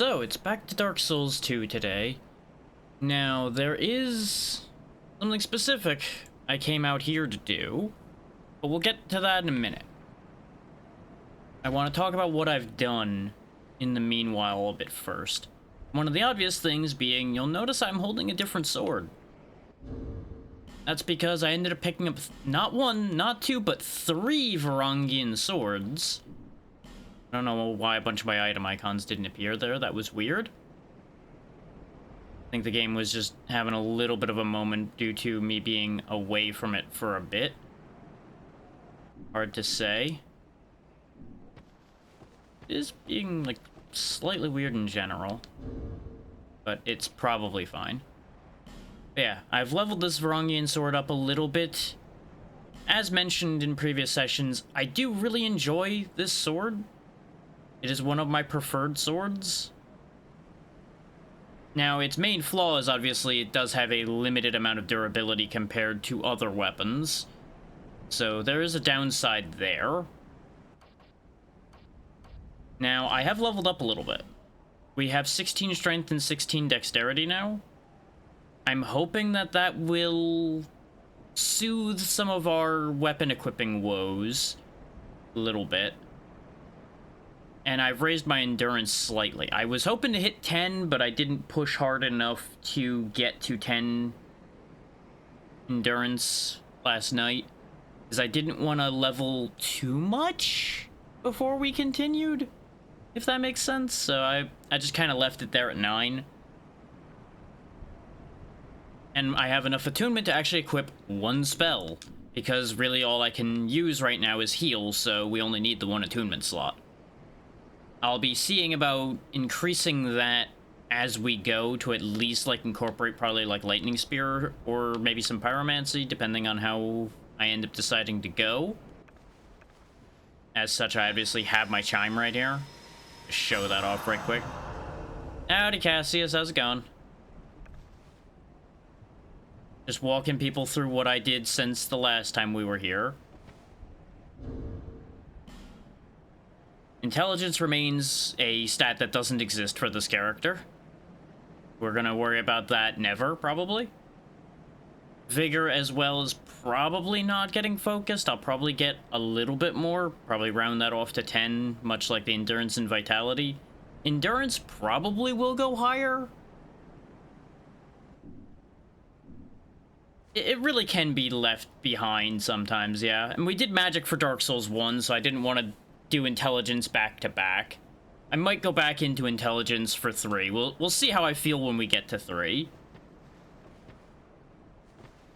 So, it's back to Dark Souls 2 today. Now, there is something specific I came out here to do, but we'll get to that in a minute. I want to talk about what I've done in the meanwhile a bit first. One of the obvious things being, you'll notice I'm holding a different sword. That's because I ended up picking up not one, not two, but three Varangian swords. I don't know why a bunch of my item icons didn't appear there. That was weird. I think the game was just having a little bit of a moment due to me being away from it for a bit. Hard to say. It is being, like, slightly weird in general. But it's probably fine. But yeah, I've leveled this Varangian sword up a little bit. As mentioned in previous sessions, I do really enjoy this sword. It is one of my preferred swords. Now, its main flaw is obviously it does have a limited amount of durability compared to other weapons. So there is a downside there. Now, I have leveled up a little bit. We have 16 strength and 16 dexterity now. I'm hoping that that will soothe some of our weapon equipping woes a little bit. And I've raised my endurance slightly. I was hoping to hit 10, but I didn't push hard enough to get to 10 endurance last night, because I didn't want to level too much before we continued, if that makes sense. So I just kind of left it there at 9. And I have enough attunement to actually equip one spell, because really all I can use right now is heal, so we only need the one attunement slot. I'll be seeing about increasing that as we go to at least, like, incorporate probably, like, Lightning Spear or maybe some Pyromancy, depending on how I end up deciding to go. As such, I obviously have my Chime right here. Just show that off right quick. Howdy, Cassius. How's it going? Just walking people through what I did since the last time we were here. Intelligence remains a stat that doesn't exist for this character. We're gonna worry about that never, probably. Vigor as well is probably not getting focused. I'll probably get a little bit more, probably round that off to 10, much like the endurance and vitality. Endurance probably will go higher. It really can be left behind sometimes, yeah. And we did magic for Dark Souls 1, so I didn't want to do intelligence back to back. I might go back into intelligence for 3. We'll see how I feel when we get to 3.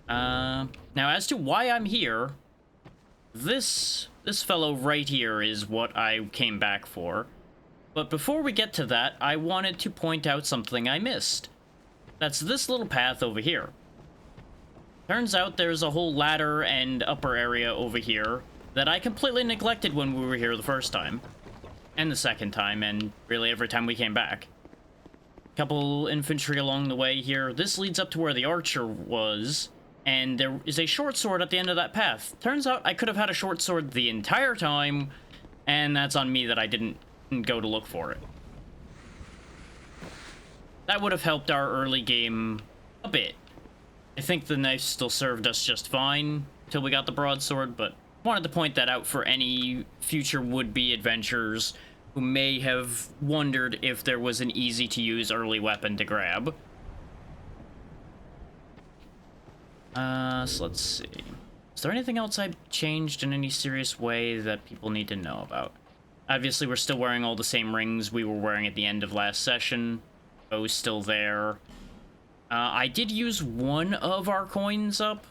Now, as to why I'm here, this fellow right here is what I came back for. But before we get to that, I wanted to point out something I missed. That's this little path over here. Turns out there's a whole ladder and upper area over here that I completely neglected when we were here the first time. And the second time, and really every time we came back. Couple infantry along the way here. This leads up to where the archer was, and there is a short sword at the end of that path. Turns out I could have had a short sword the entire time, and that's on me that I didn't go to look for it. That would have helped our early game a bit. I think the knife still served us just fine till we got the broadsword, but wanted to point that out for any future would-be adventurers who may have wondered if there was an easy-to-use early weapon to grab. So let's see. Is there anything else I changed in any serious way that people need to know about? Obviously, we're still wearing all the same rings we were wearing at the end of last session. Bow's still there. I did use one of our coins up,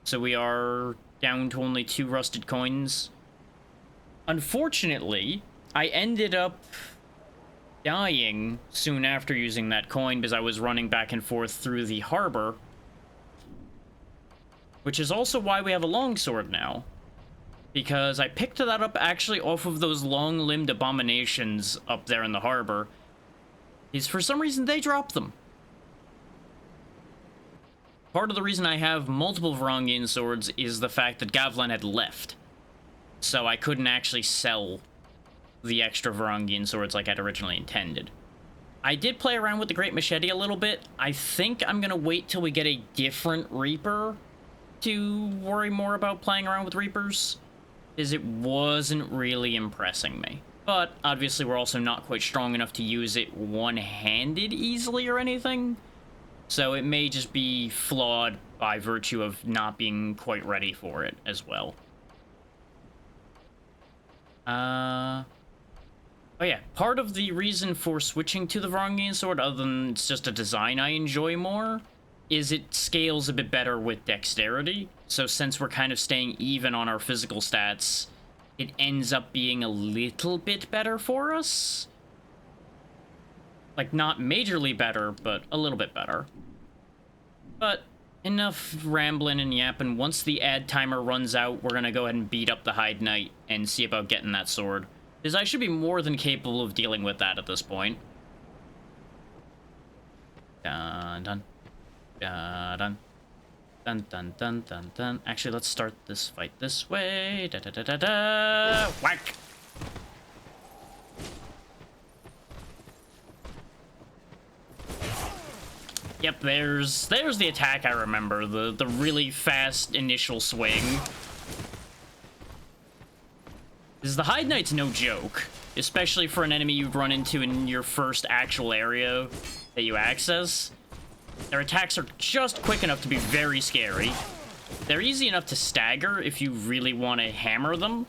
so we are down to only 2 rusted coins. Unfortunately, I ended up dying soon after using that coin because I was running back and forth through the harbor, which is also why we have a longsword now, because I picked that up actually off of those long-limbed abominations up there in the harbor, is for some reason they dropped them. Part of the reason I have multiple Varangian swords is the fact that Gavlan had left. So I couldn't actually sell the extra Varangian swords like I'd originally intended. I did play around with the Great Machete a little bit. I think I'm gonna wait till we get a different Reaper to worry more about playing around with Reapers, because it wasn't really impressing me. But obviously we're also not quite strong enough to use it one-handed easily or anything, so it may just be flawed by virtue of not being quite ready for it as well. Oh yeah, part of the reason for switching to the Varangian Sword, other than it's just a design I enjoy more, is it scales a bit better with dexterity. So since we're kind of staying even on our physical stats, it ends up being a little bit better for us. Like, not majorly better, but a little bit better. But enough rambling and yapping. Once the ad timer runs out, we're gonna go ahead and beat up the Hyde Knight and see about getting that sword, because I should be more than capable of dealing with that at this point. Dun dun. Dun dun. Dun dun dun dun dun. Actually, let's start this fight this way. Da da da da da. Whack! Yep, there's the attack I remember. The really fast initial swing. The Hyde Knight's no joke, especially for an enemy you'd run into in your first actual area that you access. Their attacks are just quick enough to be very scary. They're easy enough to stagger if you really want to hammer them.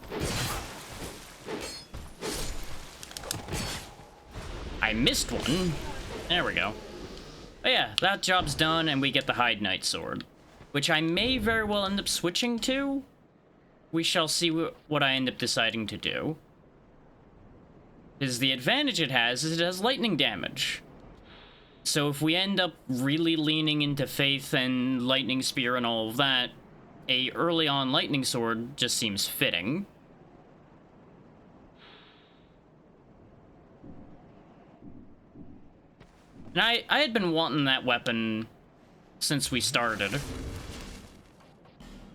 I missed one. There we go. But yeah, that job's done, and we get the Hyde Knight sword, which I may very well end up switching to. We shall see what I end up deciding to do. Because the advantage it has is it has lightning damage. So if we end up really leaning into Faith and Lightning Spear and all of that, a early on Lightning Sword just seems fitting. And I had been wanting that weapon since we started.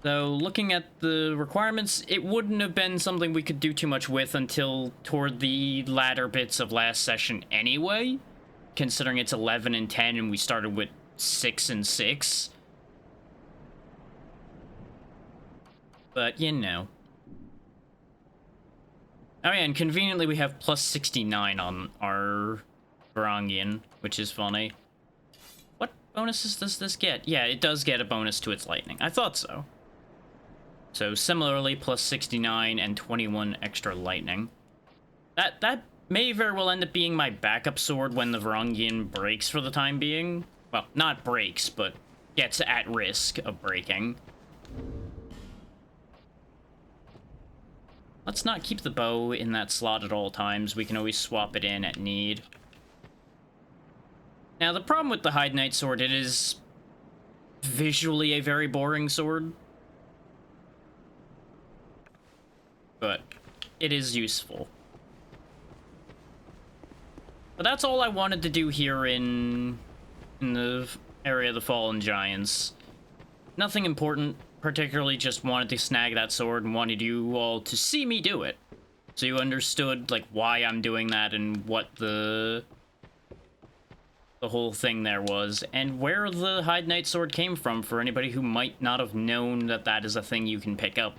Though, looking at the requirements, it wouldn't have been something we could do too much with until toward the latter bits of last session anyway, considering it's 11 and 10 and we started with 6 and 6. But, you know. Oh yeah, and conveniently we have plus 69 on our Varangian, which is funny. What bonuses does this get? Yeah, it does get a bonus to its lightning. I thought so. So similarly, plus 69 and 21 extra lightning. That may very well end up being my backup sword when the Varangian breaks for the time being. Well, not breaks, but gets at risk of breaking. Let's not keep the bow in that slot at all times. We can always swap it in at need. Now, the problem with the Hyde Knight sword, it is visually a very boring sword. But it is useful. But that's all I wanted to do here in the area of the Fallen Giants. Nothing important, particularly just wanted to snag that sword and wanted you all to see me do it. So you understood, like, why I'm doing that and what the whole thing there was, and where the Hyde Knight sword came from for anybody who might not have known that that is a thing you can pick up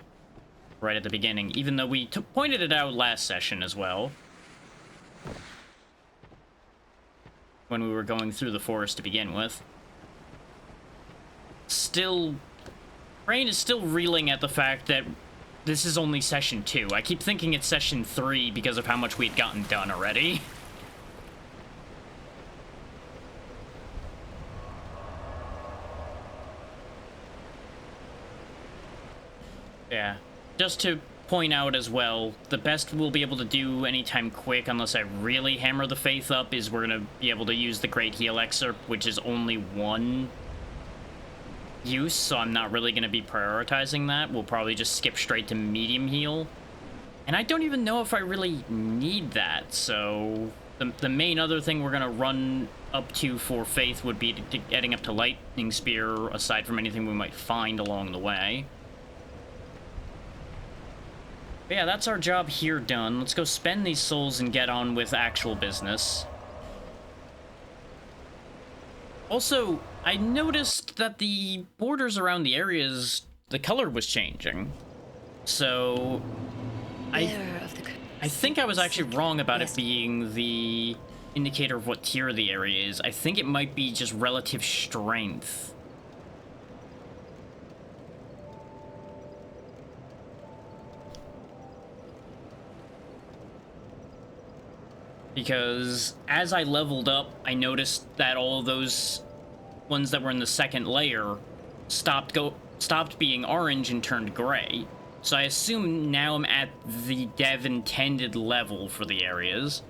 right at the beginning, even though we pointed it out last session as well, when we were going through the forest to begin with. Still, brain is still reeling at the fact that this is only session 2. I keep thinking it's session 3 because of how much we had gotten done already. Yeah. Just to point out as well, the best we'll be able to do anytime quick, unless I really hammer the Faith up, is we're going to be able to use the Great Heal Excerpt, which is only one use, so I'm not really going to be prioritizing that. We'll probably just skip straight to Medium Heal. And I don't even know if I really need that, so the main other thing we're going to run up to for Faith would be getting up to Lightning Spear, aside from anything we might find along the way. But yeah, that's our job here done. Let's go spend these souls and get on with actual business. Also, I noticed that the borders around the areas, the color was changing. So, I think I was actually wrong about it being the indicator of what tier the area is. I think it might be just relative strength. Because as I leveled up, I noticed that all of those ones that were in the second layer stopped being orange and turned gray. So I assume now I'm at the dev intended level for the areas.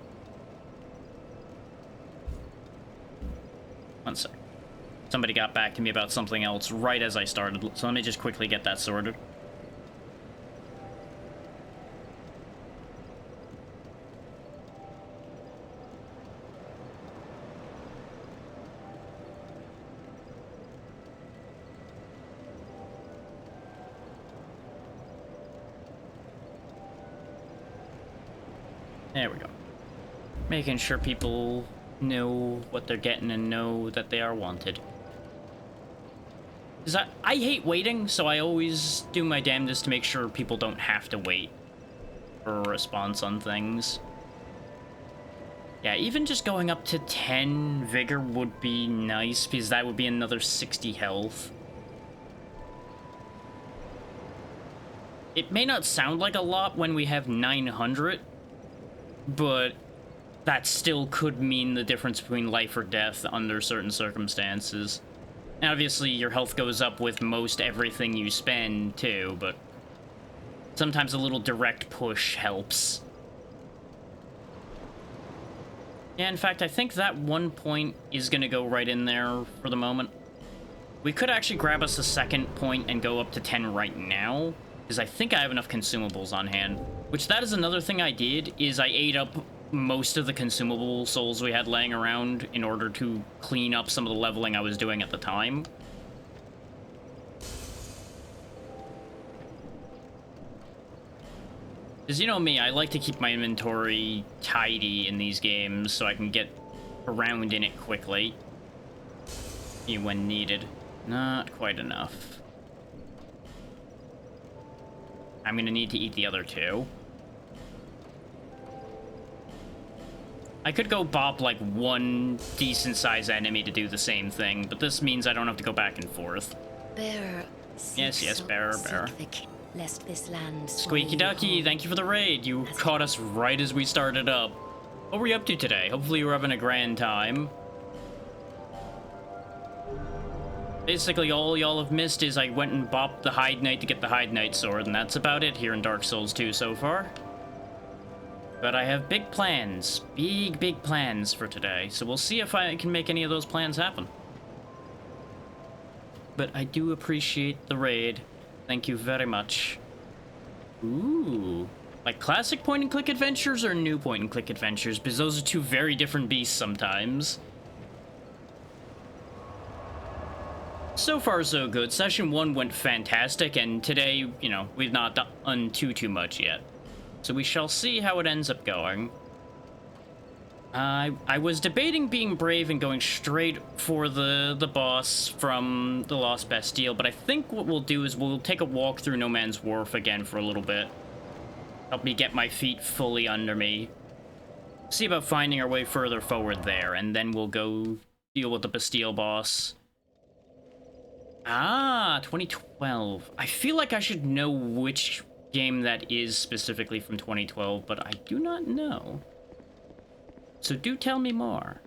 One sec. Somebody got back to me about something else right as I started, so let me just quickly get that sorted. There we go. Making sure people know what they're getting and know that they are wanted. Because I hate waiting, so I always do my damnedest to make sure people don't have to wait for a response on things. Yeah, even just going up to 10 vigor would be nice, because that would be another 60 health. It may not sound like a lot when we have 900, but that still could mean the difference between life or death under certain circumstances. And obviously, your health goes up with most everything you spend, too, but sometimes a little direct push helps. Yeah, in fact, I think that 1 point is going to go right in there for the moment. We could actually grab us a second point and go up to 10 right now, because I think I have enough consumables on hand. Which, that is another thing I did, is I ate up most of the consumable souls we had laying around in order to clean up some of the leveling I was doing at the time. Because you know me, I like to keep my inventory tidy in these games so I can get around in it quickly when needed. Not quite enough. I'm gonna need to eat the other two. I could go bop like one decent-sized enemy to do the same thing, but this means I don't have to go back and forth. Bearer, yes, bearer. Lest this land Squeaky Ducky, thank you for the raid. You caught us right as we started up. What were you up to today? Hopefully you were having a grand time. Basically, all y'all have missed is I went and bopped the Hyde Knight to get the Hyde Knight sword, and that's about it here in Dark Souls 2 so far. But I have big plans. Big plans for today. So we'll see if I can make any of those plans happen. But I do appreciate the raid. Thank you very much. Ooh. Like classic point-and-click adventures or new point-and-click adventures? Because those are two very different beasts sometimes. So far, so good. Session 1 went fantastic, and today, you know, we've not done too much yet. So we shall see how it ends up going. I was debating being brave and going straight for the boss from the Lost Bastille, but I think what we'll do is we'll take a walk through No Man's Wharf again for a little bit. Help me get my feet fully under me. See about finding our way further forward there, and then we'll go deal with the Bastille boss. Ah, 2012. I feel like I should know which game that is specifically from 2012, but I do not know. So do tell me more.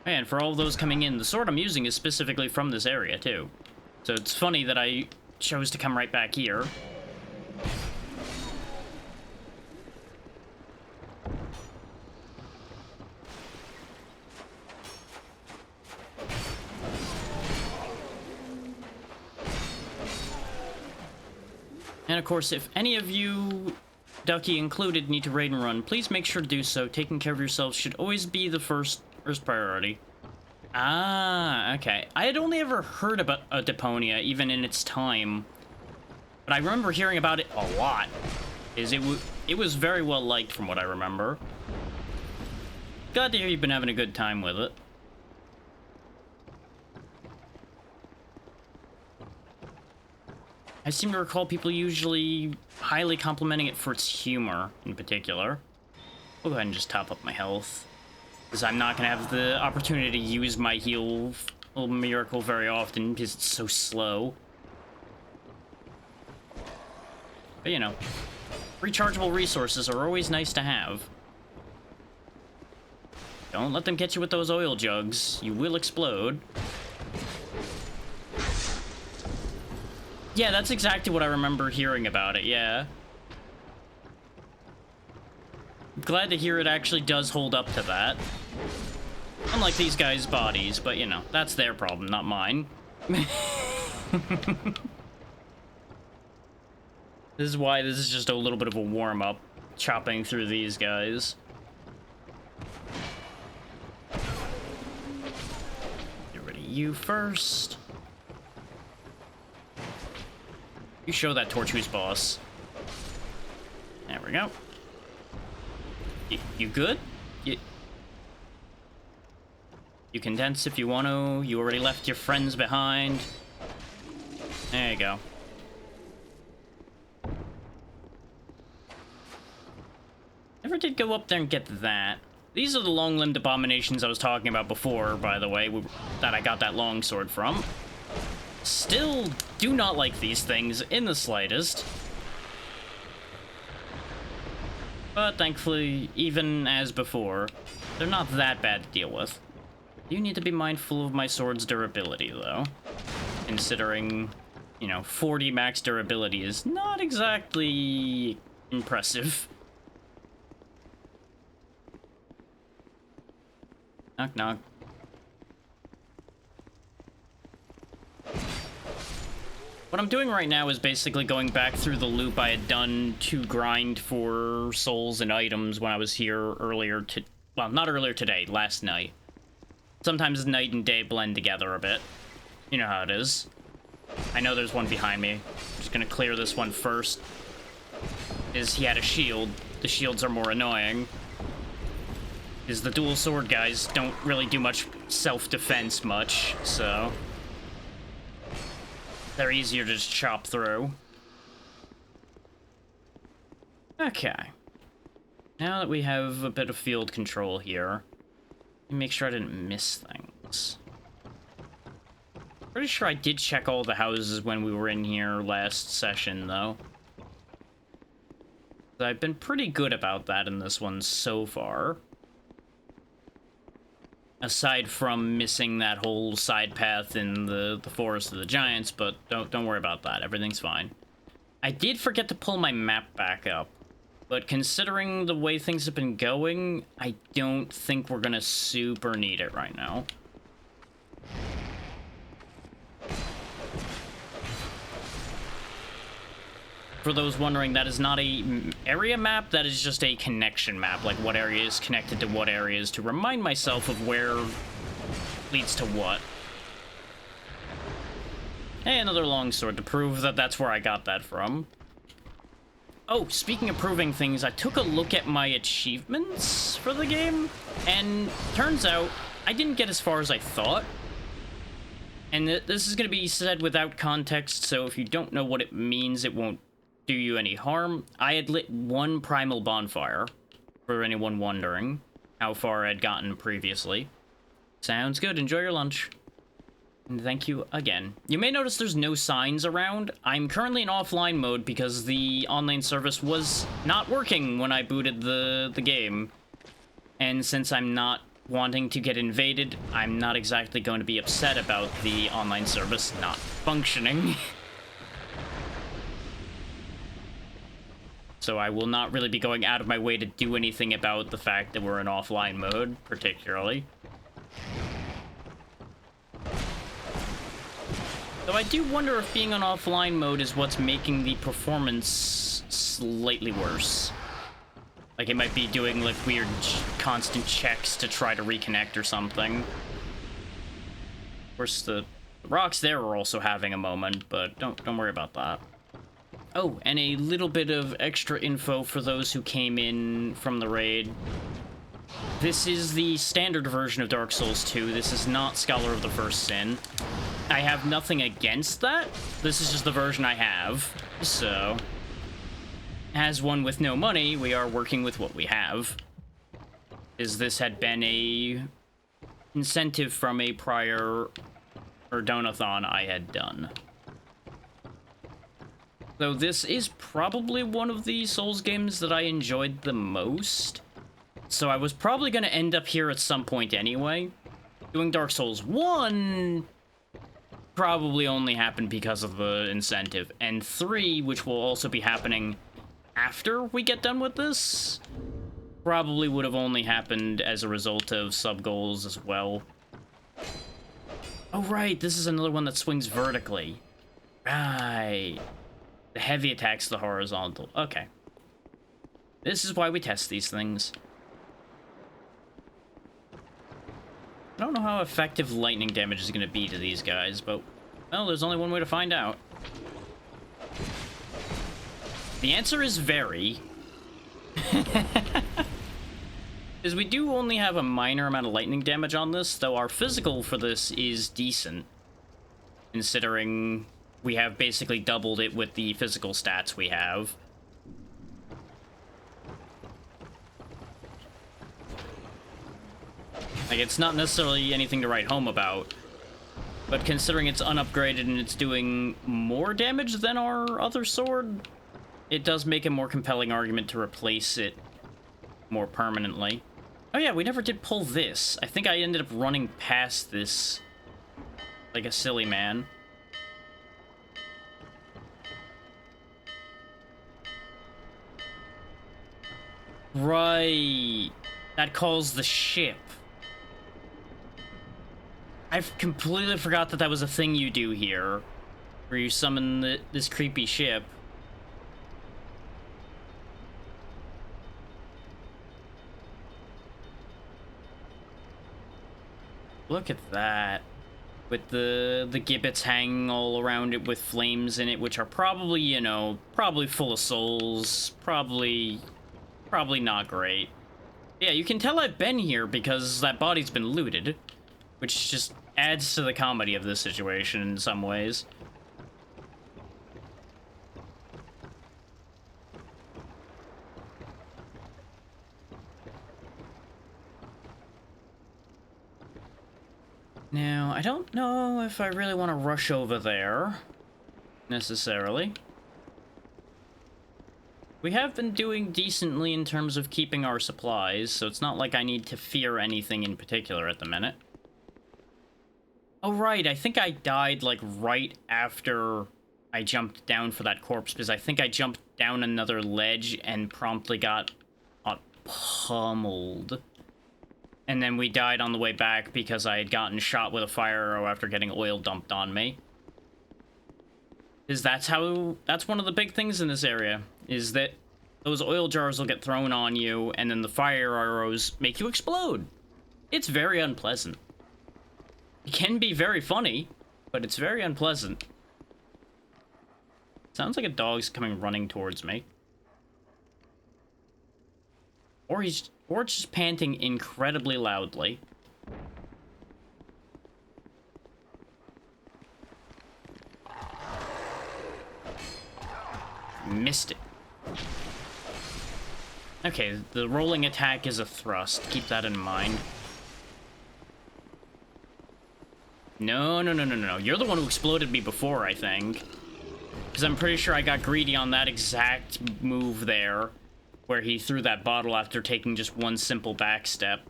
And for all those coming in, the sword I'm using is specifically from this area, too. So it's funny that I chose to come right back here. And of course, if any of you, Ducky included, need to raid and run, please make sure to do so. Taking care of yourselves should always be the first priority. Ah, okay. I had only ever heard about Deponia, even in its time. But I remember hearing about it a lot. It was very well liked from what I remember. Glad to hear you've been having a good time with it. I seem to recall people usually highly complimenting it for its humor, in particular. I'll go ahead and just top up my health, because I'm not going to have the opportunity to use my heal miracle very often, because it's so slow. But, you know, rechargeable resources are always nice to have. Don't let them get you with those oil jugs. You will explode. Yeah, that's exactly what I remember hearing about it, yeah. Glad to hear it actually does hold up to that. Unlike these guys' bodies, but you know, that's their problem, not mine. This is why this is just a little bit of a warm-up, chopping through these guys. Get rid of you first. You show that torch who's boss. There we go. You good? You can dance if you want to. You already left your friends behind. There you go. Never did go up there and get that. These are the long-limbed abominations I was talking about before, by the way, that I got that longsword from. Still do not like these things in the slightest. But thankfully, even as before, they're not that bad to deal with. You need to be mindful of my sword's durability, though. Considering, you know, 40 max durability is not exactly impressive. Knock, knock. What I'm doing right now is basically going back through the loop I had done to grind for souls and items when I was here earlier well, not earlier today, last night. Sometimes night and day blend together a bit. You know how it is. I know there's one behind me. Just gonna clear this one first. He had a shield. The shields are more annoying. Because the dual sword guys don't really do much self-defense much, so they're easier to just chop through. Okay. Now that we have a bit of field control here, let me make sure I didn't miss things. Pretty sure I did check all the houses when we were in here last session, though. I've been pretty good about that in this one so far. Aside from missing that whole side path in the Forest of the Giants, but don't worry about that. Everything's fine. I did forget to pull my map back up, but considering the way things have been going, I don't think we're gonna super need it right now. For those wondering, that is not a area map, that is just a connection map, like what area is connected to what areas, to remind myself of where leads to what. Hey, another longsword to prove that that's where I got that from. Oh, speaking of proving things, I took a look at my achievements for the game, and turns out I didn't get as far as I thought. And this is going to be said without context, so if you don't know what it means, it won't do you any harm. I had lit one primal bonfire, for anyone wondering how far I'd gotten previously. Sounds good. Enjoy your lunch. And thank you again. You may notice there's no signs around. I'm currently in offline mode because the online service was not working when I booted the game. And since I'm not wanting to get invaded, I'm not exactly going to be upset about the online service not functioning. So I will not really be going out of my way to do anything about the fact that we're in offline mode, particularly. Though I do wonder if being on offline mode is what's making the performance slightly worse. Like it might be doing like weird constant checks to try to reconnect or something. Of course, the rocks there are also having a moment, but don't worry about that. Oh, and a little bit of extra info for those who came in from the raid. This is the standard version of Dark Souls 2. This is not Scholar of the First Sin. I have nothing against that. This is just the version I have. So, as one with no money, we are working with what we have. As this had been a incentive from a prior donathon I had done. Though this is probably one of the Souls games that I enjoyed the most. So I was probably going to end up here at some point anyway. Doing Dark Souls 1 probably only happened because of the incentive. And 3, which will also be happening after we get done with this, probably would have only happened as a result of sub-goals as well. Oh, right, this is another one that swings vertically. Right. The heavy attack's the horizontal. Okay. This is why we test these things. I don't know how effective lightning damage is going to be to these guys, but, well, there's only one way to find out. The answer is very. Because we do only have a minor amount of lightning damage on this, though our physical for this is decent. Considering we have basically doubled it with the physical stats we have. Like, it's not necessarily anything to write home about, but considering it's unupgraded and it's doing more damage than our other sword, it does make a more compelling argument to replace it more permanently. Oh yeah, we never did pull this. I think I ended up running past this like a silly man. Right. That calls the ship. I've completely forgot that that was a thing you do here, where you summon this creepy ship. Look at that. With the gibbets hanging all around it with flames in it, which are probably, you know, probably full of souls. Probably not great. Yeah, you can tell I've been here because that body's been looted, which just adds to the comedy of this situation in some ways. Now, I don't know if I really want to rush over there, necessarily. We have been doing decently in terms of keeping our supplies, so it's not like I need to fear anything in particular at the minute. Oh, right, I think I died, like, right after I jumped down for that corpse, because I think I jumped down another ledge and promptly got pummeled. And then we died on the way back because I had gotten shot with a fire arrow after getting oil dumped on me. Is that's one of the big things in this area, is that those oil jars will get thrown on you, and then the fire arrows make you explode. It's very unpleasant. It can be very funny, but it's very unpleasant. Sounds like a dog's coming running towards me. Or it's just panting incredibly loudly. Missed it. Okay, the rolling attack is a thrust. Keep that in mind. No. You're the one who exploded me before, I think. Because I'm pretty sure I got greedy on that exact move there, where he threw that bottle after taking just one simple back step.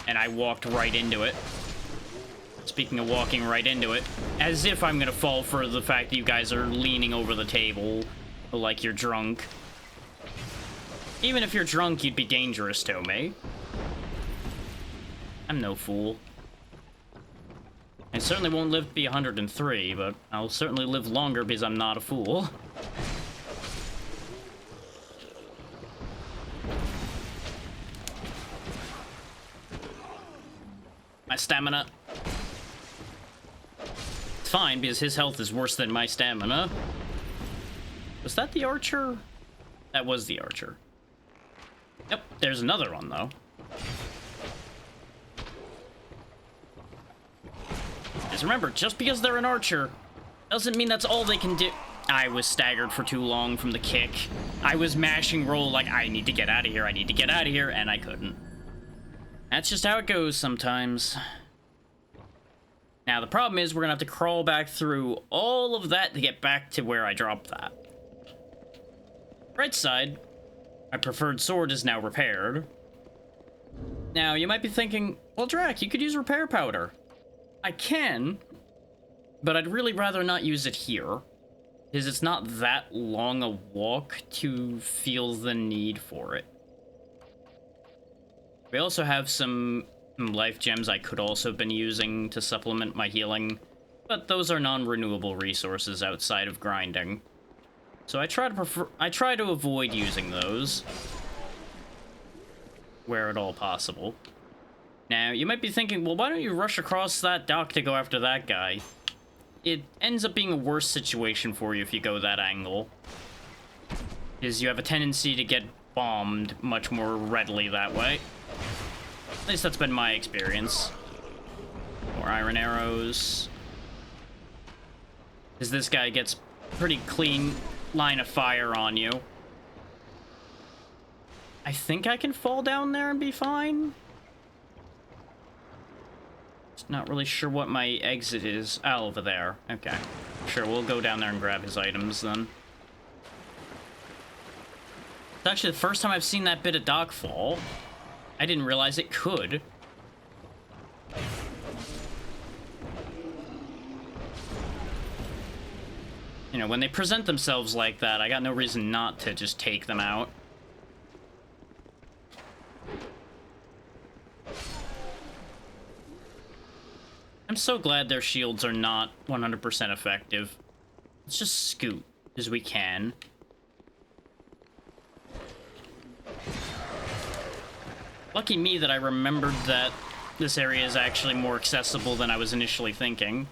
And I walked right into it. Speaking of walking right into it, as if I'm gonna fall for the fact that you guys are leaning over the table like you're drunk. Even if you're drunk, you'd be dangerous to me. I'm no fool. I certainly won't live to be 103, but I'll certainly live longer because I'm not a fool. My stamina. It's fine, because his health is worse than my stamina. Was that the archer? That was the archer. Yep, there's another one, though. Just remember, just because they're an archer doesn't mean that's all they can do. I was staggered for too long from the kick. I was mashing roll like, I need to get out of here, I need to get out of here, and I couldn't. That's just how it goes sometimes. Now, the problem is we're gonna have to crawl back through all of that to get back to where I dropped that. Right side, my preferred sword is now repaired. Now, you might be thinking, well, Drac, you could use repair powder. I can, but I'd really rather not use it here, because it's not that long a walk to feel the need for it. We also have some life gems I could also have been using to supplement my healing, but those are non-renewable resources outside of grinding. So I try to avoid using those where at all possible. Now, you might be thinking, well, why don't you rush across that dock to go after that guy? It ends up being a worse situation for you if you go that angle, because you have a tendency to get bombed much more readily that way. At least that's been my experience. More iron arrows. Because this guy gets pretty clean line of fire on you. I think I can fall down there and be fine. Just not really sure what my exit is. Oh, over there. Okay. Sure, we'll go down there and grab his items then. It's actually the first time I've seen that bit of dock fall. I didn't realize it could. You know, when they present themselves like that, I got no reason not to just take them out. I'm so glad their shields are not 100% effective. Let's just scoot as we can. Lucky me that I remembered that this area is actually more accessible than I was initially thinking.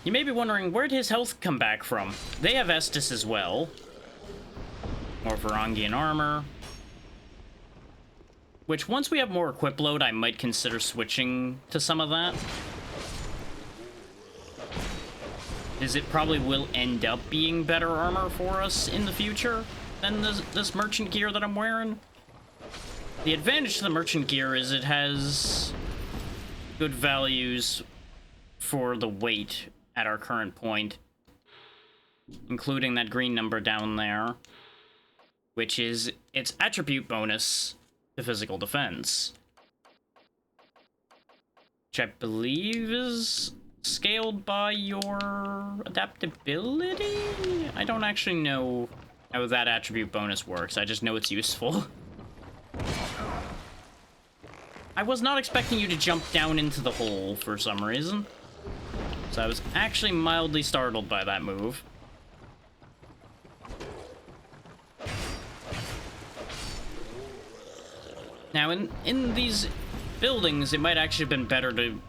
You may be wondering, where'd his health come back from? They have Estus as well. More Varangian armor. Which, once we have more equip load, I might consider switching to some of that. As it probably will end up being better armor for us in the future than this merchant gear that I'm wearing. The advantage to the merchant gear is it has good values for the weight at our current point, including that green number down there, which is its attribute bonus to physical defense, which I believe is scaled by your adaptability? I don't actually know how that attribute bonus works. I just know it's useful. I was not expecting you to jump down into the hole for some reason, so I was actually mildly startled by that move. Now, in these buildings, it might actually have been better to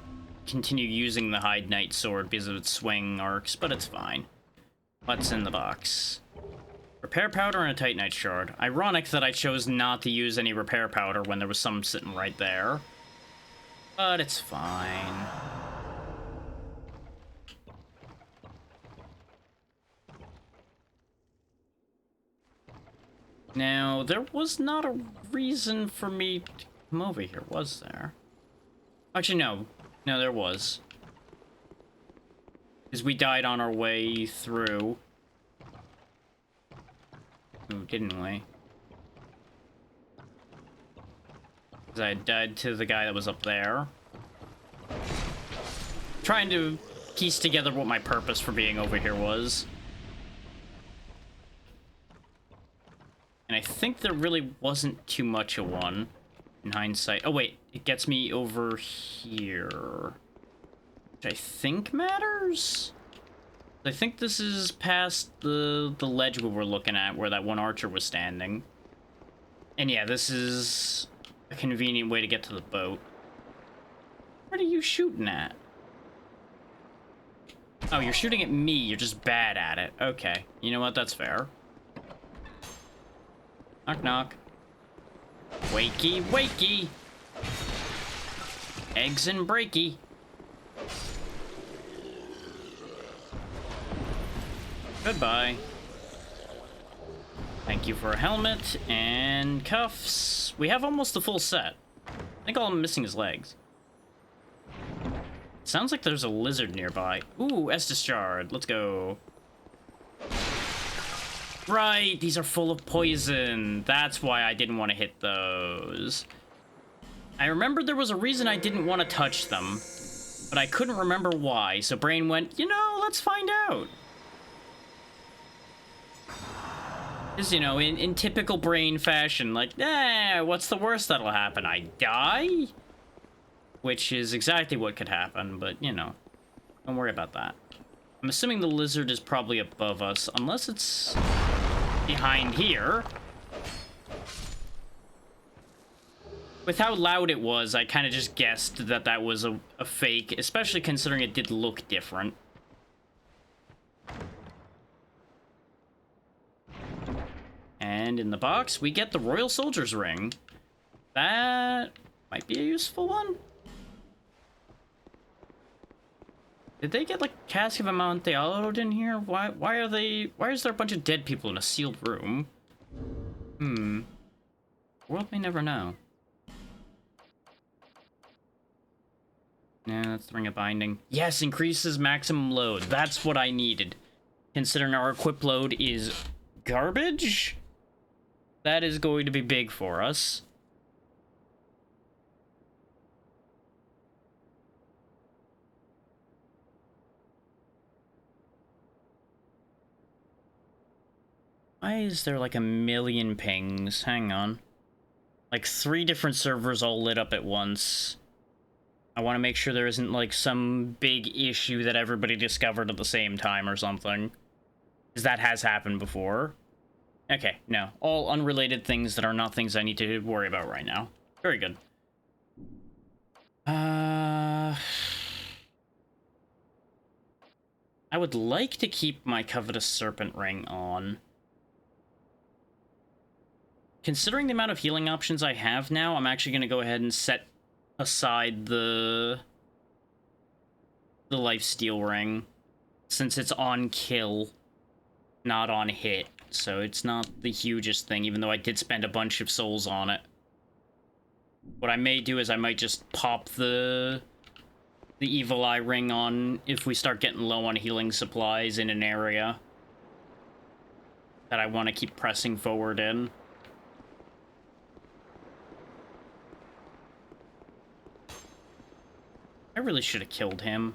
continue using the Hide Knight sword because of its swing arcs, but it's fine. What's in the box? Repair powder and a Titanite shard. Ironic that I chose not to use any repair powder when there was some sitting right there. But it's fine. Now, there was not a reason for me to come over here, was there? Actually, no. No, there was. Because we died on our way through. Ooh, didn't we? Because I died to the guy that was up there. Trying to piece together what my purpose for being over here was. And I think there really wasn't too much of one in hindsight. Oh wait, it gets me over here, which I think matters? I think this is past the ledge we were looking at where that one archer was standing. And yeah, this is a convenient way to get to the boat. What are you shooting at? Oh, you're shooting at me. You're just bad at it. Okay. You know what? That's fair. Knock, knock. Wakey, wakey. Eggs and breaky. Goodbye. Thank you for a helmet and cuffs. We have almost the full set. I think all I'm missing is legs. Sounds like there's a lizard nearby. Ooh, Estus Shard. Let's go. Right, these are full of poison. That's why I didn't want to hit those. I remember there was a reason I didn't want to touch them, but I couldn't remember why, so brain went, you know, let's find out. Just, you know, in typical brain fashion, like, what's the worst that'll happen? I die? Which is exactly what could happen, but, you know, don't worry about that. I'm assuming the lizard is probably above us, unless it's behind here. With how loud it was, I kind of just guessed that that was a fake, especially considering it did look different. And in the box, we get the Royal Soldier's Ring. That might be a useful one. Did they get, like, Cask of Amontillado in here? Why is there a bunch of dead people in a sealed room? World may never know. Yeah, that's the Ring of Binding. Yes, increases maximum load. That's what I needed. Considering our equip load is garbage, that is going to be big for us. Why is there like a million pings? Hang on. Like 3 different servers all lit up at once. I want to make sure there isn't like some big issue that everybody discovered at the same time or something. Because that has happened before. Okay, no. All unrelated things that are not things I need to worry about right now. Very good. I would like to keep my Covetous Serpent Ring on. Considering the amount of healing options I have now, I'm actually going to go ahead and set aside the Lifesteal Ring, since it's on kill, not on hit, so it's not the hugest thing, even though I did spend a bunch of souls on it. What I may do is I might just pop the Evil Eye Ring on if we start getting low on healing supplies in an area that I want to keep pressing forward in. I really should have killed him.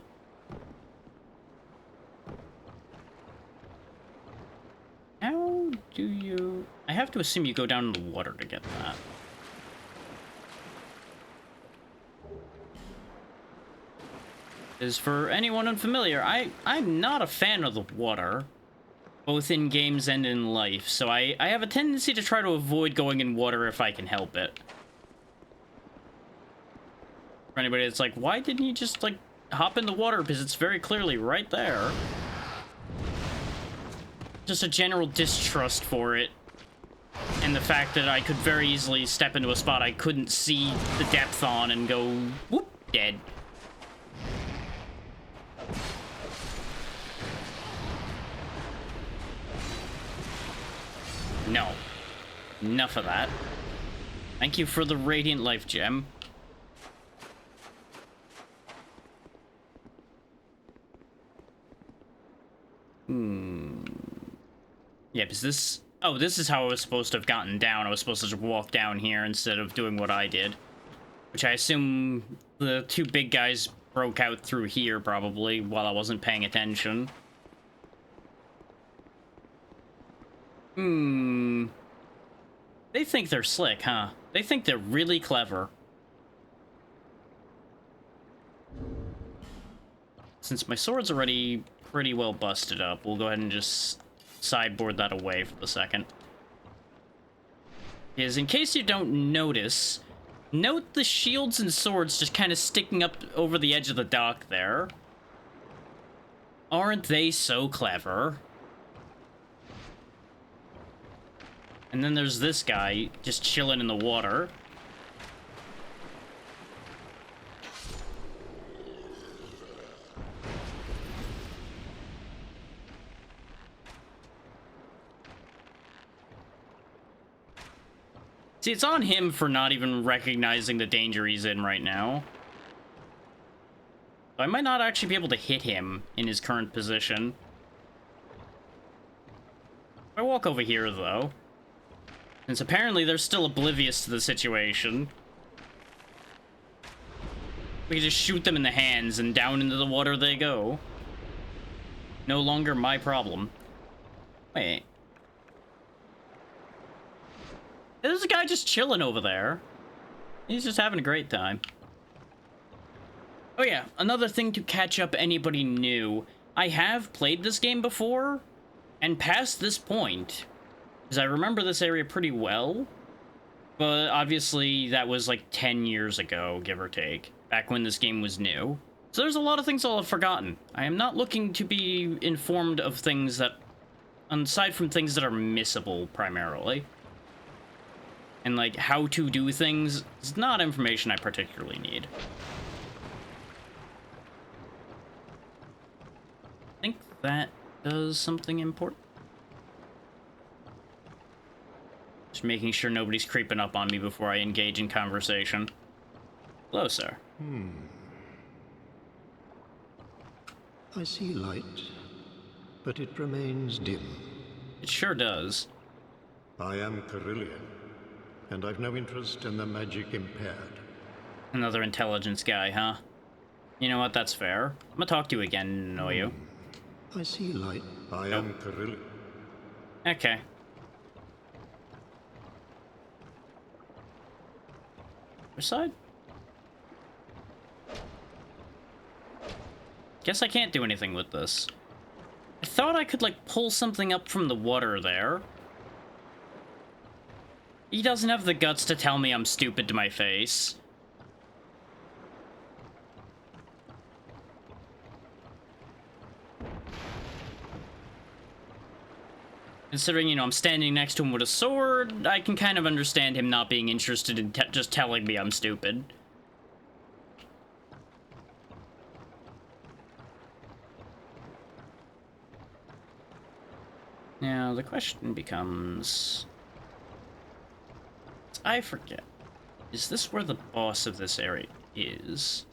How do you... I have to assume you go down in the water to get that. As for anyone unfamiliar, I'm not a fan of the water, both in games and in life, so I have a tendency to try to avoid going in water if I can help it. For anybody that's like, why didn't you just, like, hop in the water? Because it's very clearly right there. Just a general distrust for it. And the fact that I could very easily step into a spot I couldn't see the depth on and go, whoop, dead. No. Enough of that. Thank you for the Radiant Life Gem. Yeah, because this... Oh, this is how I was supposed to have gotten down. I was supposed to just walk down here instead of doing what I did. Which I assume the 2 big guys broke out through here, probably, while I wasn't paying attention. They think they're slick, huh? They think they're really clever. Since my sword's already pretty well busted up, we'll go ahead and just sideboard that away for the second. Because in case you don't notice, note the shields and swords just kind of sticking up over the edge of the dock there. Aren't they so clever? And then there's this guy just chilling in the water. See, it's on him for not even recognizing the danger he's in right now. I might not actually be able to hit him in his current position. If I walk over here, though, since apparently they're still oblivious to the situation, we can just shoot them in the hands and down into the water they go. No longer my problem. Wait. There's a guy just chilling over there. He's just having a great time. Oh yeah, another thing to catch up anybody new. I have played this game before, and past this point, because I remember this area pretty well, but obviously that was like 10 years ago, give or take, back when this game was new. So there's a lot of things I'll have forgotten. I am not looking to be informed of things that, aside from things that are missable primarily. And like how to do things is not information I particularly need. I think that does something important. Just making sure nobody's creeping up on me before I engage in conversation. Hello, sir. I see light, but it remains dim. It sure does. I am Carillion, and I've no interest in the magic impaired. Another intelligence guy, huh? You know what, that's fair. I'm gonna talk to you again, know you. I see light. I am Carillion. Okay. Other side? Guess I can't do anything with this. I thought I could, like, pull something up from the water there. He doesn't have the guts to tell me I'm stupid to my face. Considering, you know, I'm standing next to him with a sword, I can kind of understand him not being interested in just telling me I'm stupid. Now, the question becomes... I forget. Is this where the boss of this area is?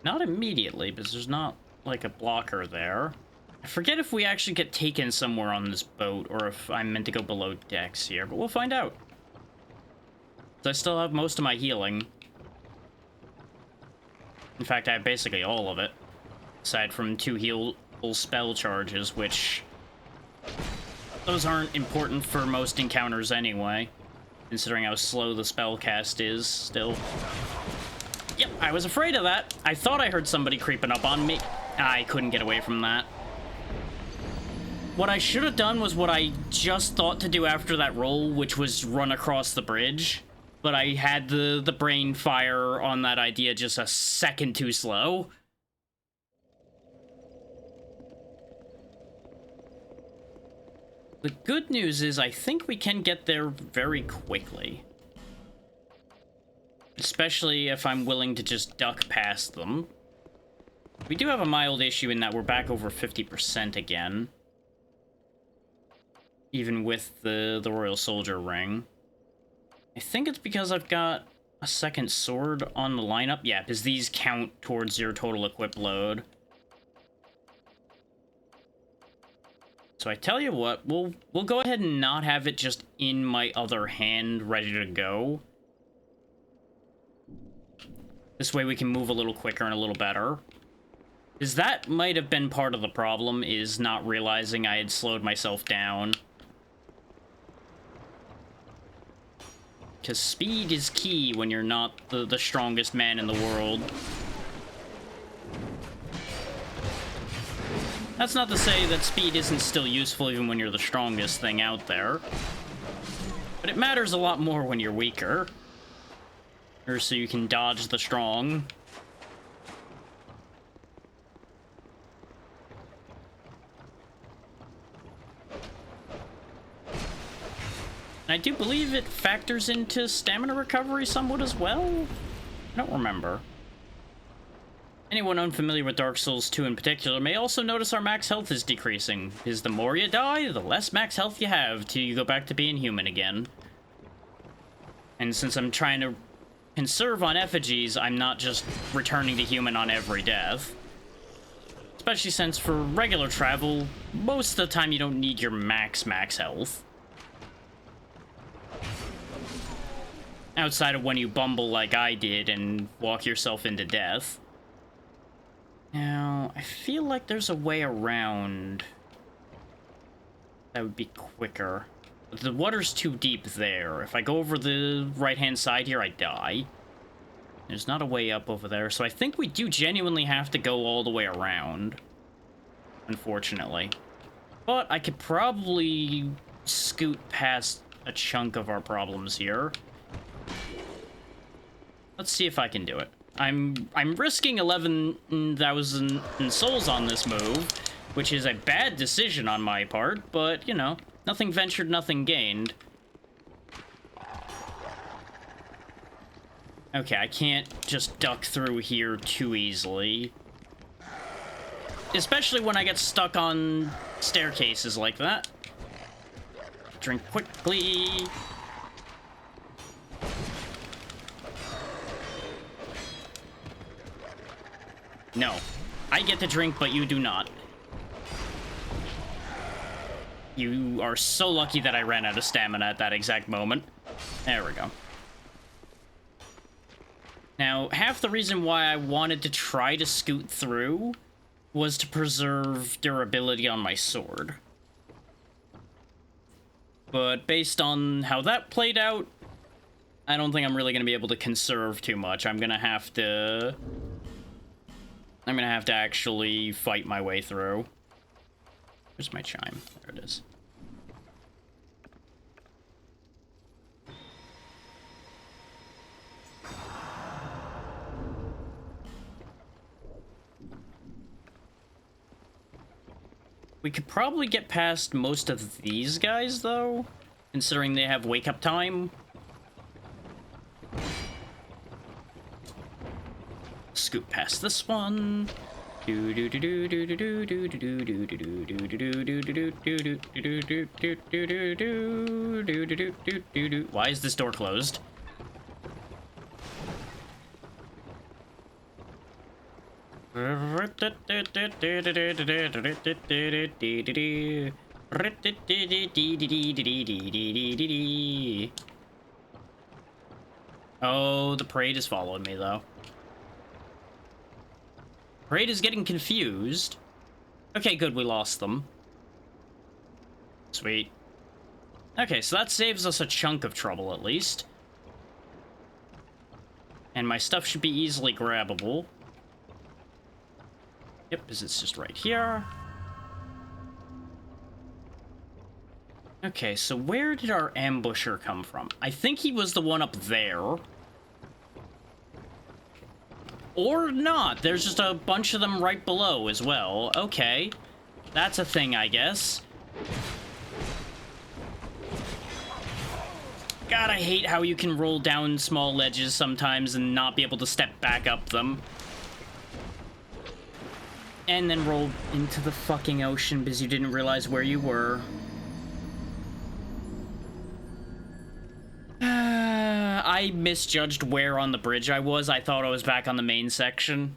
Not immediately, because there's not, like, a blocker there. I forget if we actually get taken somewhere on this boat, or if I'm meant to go below decks here, but we'll find out. So I still have most of my healing. In fact, I have basically all of it. Aside from 2 heal spell charges, which... those aren't important for most encounters anyway. Considering how slow the spell cast is, still. Yep, I was afraid of that. I thought I heard somebody creeping up on me. I couldn't get away from that. What I should have done was what I just thought to do after that roll, which was run across the bridge. But I had the brain fire on that idea just a second too slow. The good news is I think we can get there very quickly. Especially if I'm willing to just duck past them. We do have a mild issue in that we're back over 50% again. Even with the Royal Soldier ring. I think it's because I've got a second sword on the lineup. Yeah, because these count towards your total equip load. So I tell you what, we'll go ahead and not have it just in my other hand ready to go. This way we can move a little quicker and a little better. Because that might have been part of the problem, is not realizing I had slowed myself down. Because speed is key when you're not the strongest man in the world. That's not to say that speed isn't still useful even when you're the strongest thing out there. But it matters a lot more when you're weaker. Or so you can dodge the strong. And I do believe it factors into stamina recovery somewhat as well. I don't remember. Anyone unfamiliar with Dark Souls 2 in particular may also notice our max health is decreasing, because the more you die, the less max health you have till you go back to being human again. And since I'm trying to conserve on effigies, I'm not just returning to human on every death. Especially since for regular travel, most of the time you don't need your max health. Outside of when you bumble like I did and walk yourself into death. Now, I feel like there's a way around that would be quicker. But the water's too deep there. If I go over the right-hand side here, I die. There's not a way up over there, so I think we do genuinely have to go all the way around. Unfortunately. But I could probably scoot past a chunk of our problems here. Let's see if I can do it. I'm risking 11,000 souls on this move, which is a bad decision on my part, but, you know, nothing ventured, nothing gained. Okay, I can't just duck through here too easily. Especially when I get stuck on staircases like that. Drink quickly. No. I get to drink, but you do not. You are so lucky that I ran out of stamina at that exact moment. There we go. Now, half the reason why I wanted to try to scoot through was to preserve durability on my sword. But based on how that played out, I don't think I'm really going to be able to conserve too much. I'm going to have to actually fight my way through. Where's my chime? There it is. We could probably get past most of these guys, though, considering they have wake-up time. Scoot past this one. Why is this door closed? Oh, the parade is following me, though. Parade is getting confused. Okay, good, we lost them. Sweet. Okay, so that saves us a chunk of trouble, at least. And my stuff should be easily grabbable. Yep, because it's just right here. Okay, so where did our ambusher come from? I think he was the one up there. Or not. There's just a bunch of them right below as well. Okay. That's a thing, I guess. God, I hate how you can roll down small ledges sometimes and not be able to step back up them. And then roll into the fucking ocean because you didn't realize where you were. I misjudged where on the bridge I was. I thought I was back on the main section.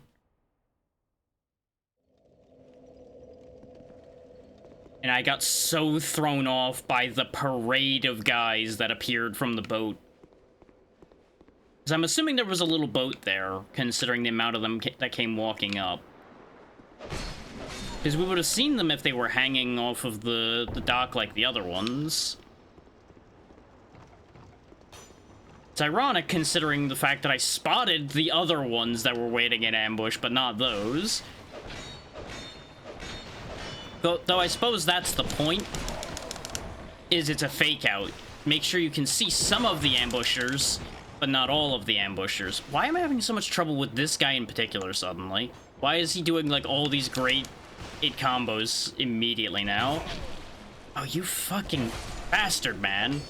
And I got so thrown off by the parade of guys that appeared from the boat. Because I'm assuming there was a little boat there, considering the amount of them that came walking up. Because we would have seen them if they were hanging off of the dock like the other ones. It's ironic considering the fact that I spotted the other ones that were waiting in ambush, but not those. Though I suppose that's the point, is it's a fake out. Make sure you can see some of the ambushers, but not all of the ambushers. Why am I having so much trouble with this guy in particular suddenly? Why is he doing, like, all these great 8 combos immediately now? Oh, you fucking bastard, man.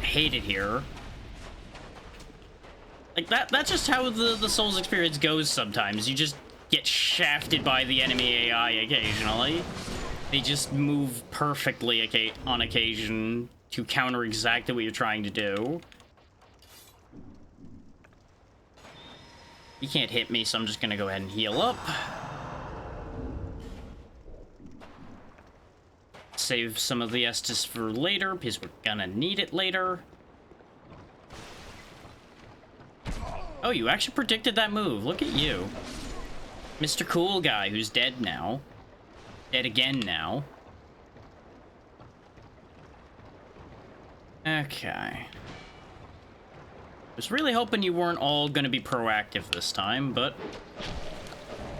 hate it here. Like, that's just how the Souls experience goes sometimes. You just get shafted by the enemy AI occasionally. They just move perfectly on occasion to counter exactly what you're trying to do. You can't hit me, so I'm just gonna go ahead and heal up. Save some of the Estus for later, because we're gonna need it later. Oh, you actually predicted that move. Look at you. Mr. Cool Guy, who's dead now. Dead again now. Okay. I was really hoping you weren't all gonna be proactive this time, but...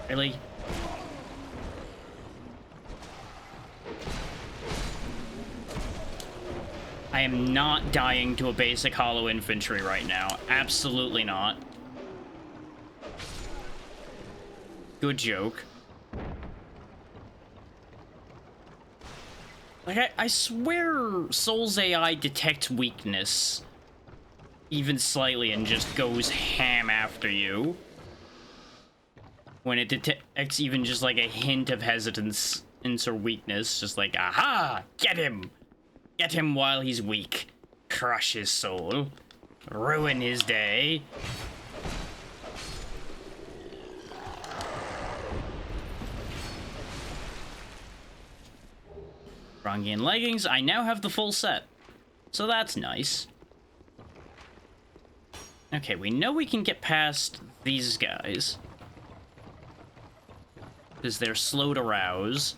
Really? I am not dying to a basic hollow infantry right now. Absolutely not. Good joke. Like, I swear Souls AI detects weakness even slightly and just goes ham after you when it detects even just like a hint of hesitance or weakness. Just like, aha, get him while he's weak, crush his soul, ruin his day. Vrangian leggings, I now have the full set, so that's nice. Okay, we know we can get past these guys, because they're slow to rouse.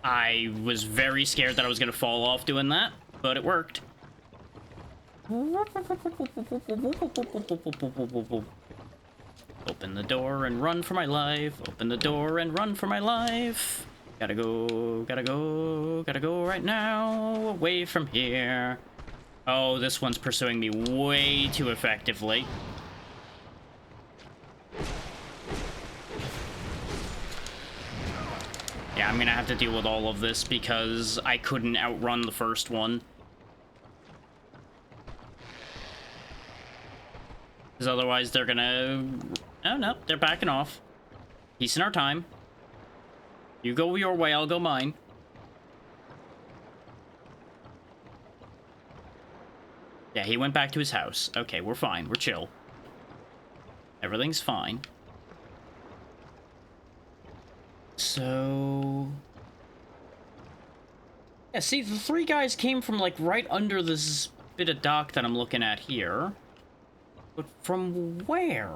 I was very scared that I was going to fall off doing that, but it worked. Open the door and run for my life. Open the door and run for my life. Gotta go right now, away from here. Oh, this one's pursuing me way too effectively. Yeah, I'm gonna have to deal with all of this because I couldn't outrun the first one. Because otherwise they're gonna... Oh, no, they're backing off. Peace in our time. You go your way, I'll go mine. Yeah, he went back to his house. Okay, we're fine. We're chill. Everything's fine. So... Yeah, see, the three guys came from, like, right under this bit of dock that I'm looking at here. But from where?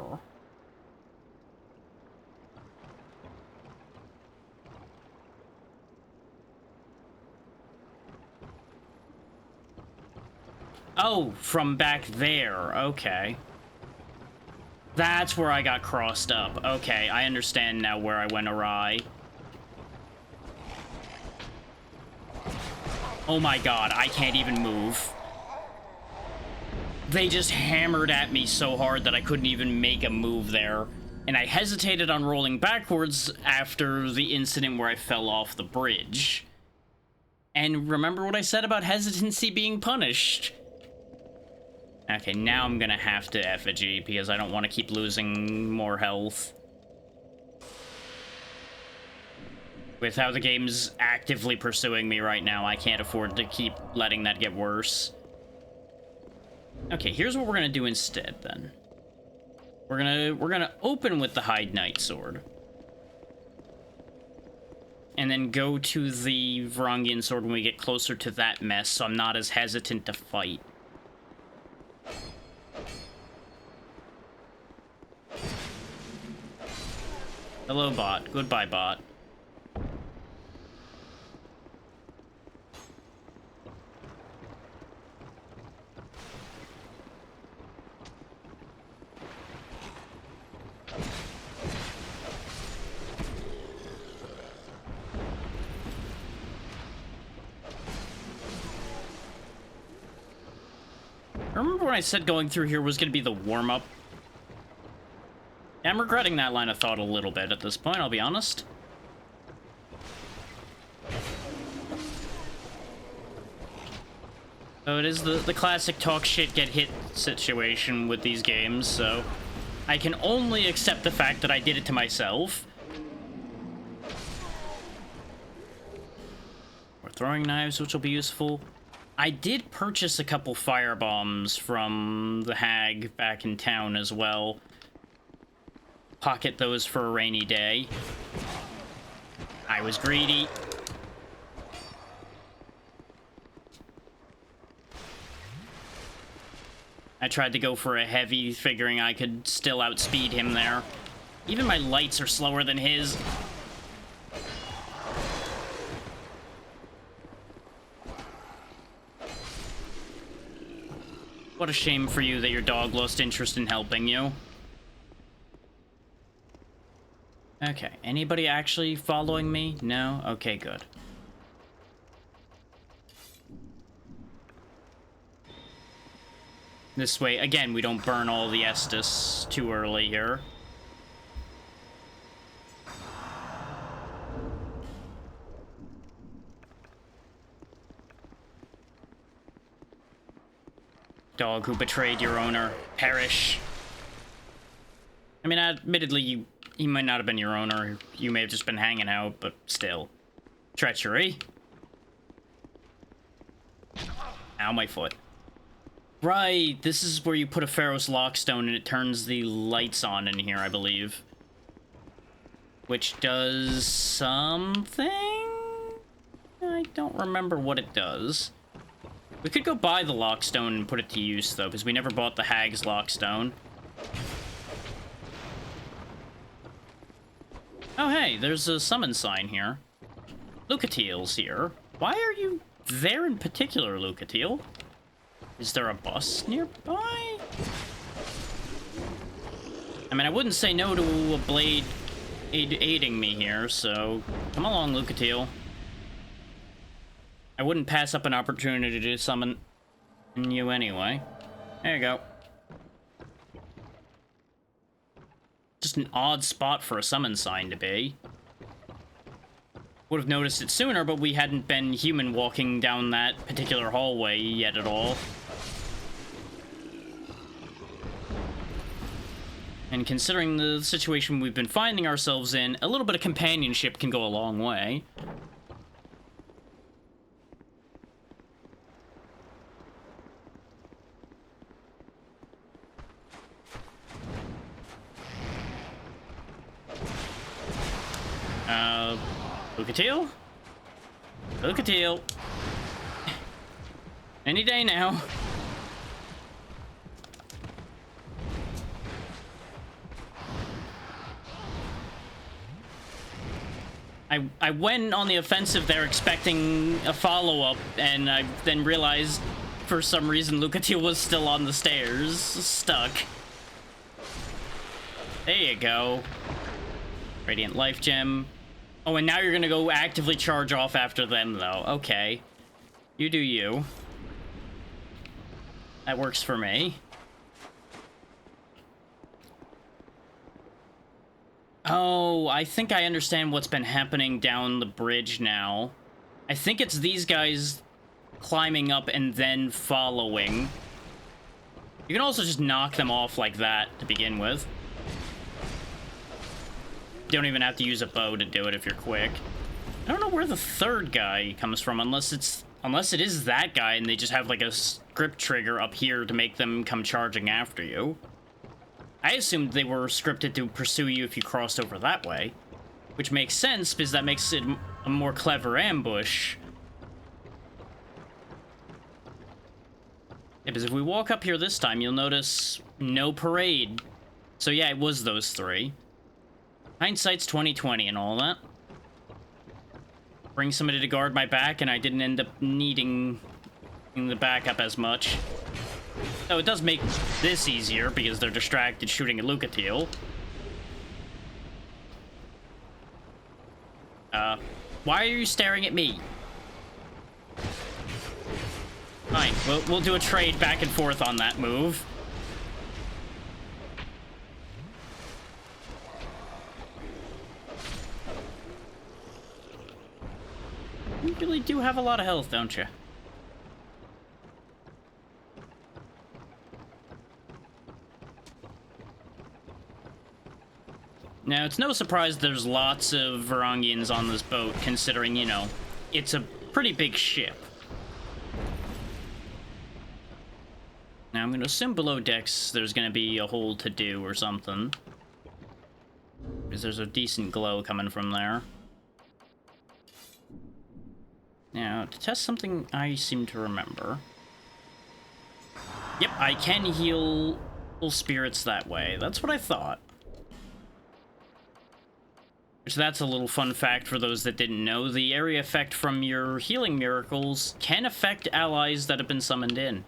Oh, from back there. Okay. That's where I got crossed up. Okay, I understand now where I went awry. Oh my god, I can't even move. They just hammered at me so hard that I couldn't even make a move there. And I hesitated on rolling backwards after the incident where I fell off the bridge. And remember what I said about hesitancy being punished? Okay, now I'm gonna have to effigy because I don't want to keep losing more health. With how the game's actively pursuing me right now, I can't afford to keep letting that get worse. Okay, here's what we're gonna do instead, then. We're gonna open with the Hyde Knight sword. And then go to the Varangian sword when we get closer to that mess, so I'm not as hesitant to fight. Hello, bot. Goodbye, bot. Remember when I said going through here was going to be the warm-up? I'm regretting that line of thought a little bit at this point, I'll be honest. So it is the classic talk shit, get hit situation with these games, so I can only accept the fact that I did it to myself. We're throwing knives, which will be useful. I did purchase a couple fire bombs from the hag back in town as well. Pocket those for a rainy day. I was greedy. I tried to go for a heavy, figuring I could still outspeed him there. Even my lights are slower than his. What a shame for you that your dog lost interest in helping you. Okay, anybody actually following me? No? Okay, good. This way, again, we don't burn all the Estus too early here. Dog who betrayed your owner, perish. I mean, admittedly, he might not have been your owner. You may have just been hanging out, but still. Treachery. Ow, my foot. Right, this is where you put a Pharaoh's Lockstone and it turns the lights on in here, I believe. Which does something? I don't remember what it does. We could go buy the Lockstone and put it to use, though, because we never bought the Hag's Lockstone. Oh, hey, there's a summon sign here. Lucatiel's here. Why are you there in particular, Lucatiel? Is there a bus nearby? I mean, I wouldn't say no to a blade aiding me here, so come along, Lucatiel. I wouldn't pass up an opportunity to summon you anyway. There you go. Just an odd spot for a summon sign to be. Would have noticed it sooner, but we hadn't been human walking down that particular hallway yet at all. And considering the situation we've been finding ourselves in, a little bit of companionship can go a long way. Lucatiel? Lucatiel. Any day now. I went on the offensive there expecting a follow-up, and I then realized for some reason Lucatiel was still on the stairs, stuck. There you go. Radiant Life Gem. Oh, and now you're gonna go actively charge off after them, though. Okay. You do you. That works for me. Oh, I think I understand what's been happening down the bridge now. I think it's these guys climbing up and then following. You can also just knock them off like that to begin with. You don't even have to use a bow to do it if you're quick. I don't know where the third guy comes from, unless it is that guy and they just have like a script trigger up here to make them come charging after you. I assumed they were scripted to pursue you if you crossed over that way, which makes sense because that makes it a more clever ambush. Yeah, because if we walk up here this time, you'll notice no parade. So yeah, it was those three. Hindsight's 20/20 and all that. Bring somebody to guard my back, and I didn't end up needing the backup as much. So it does make this easier because they're distracted shooting at Lucatiel. Why are you staring at me? Fine, we'll do a trade back and forth on that move. You really do have a lot of health, don't you? Now, it's no surprise there's lots of Varangians on this boat, considering, you know, it's a pretty big ship. Now, I'm going to assume below decks there's going to be a hole to do or something. Because there's a decent glow coming from there. Now, to test something I seem to remember. Yep, I can heal spirits that way. That's what I thought. Which, that's a little fun fact for those that didn't know. The area effect from your healing miracles can affect allies that have been summoned in.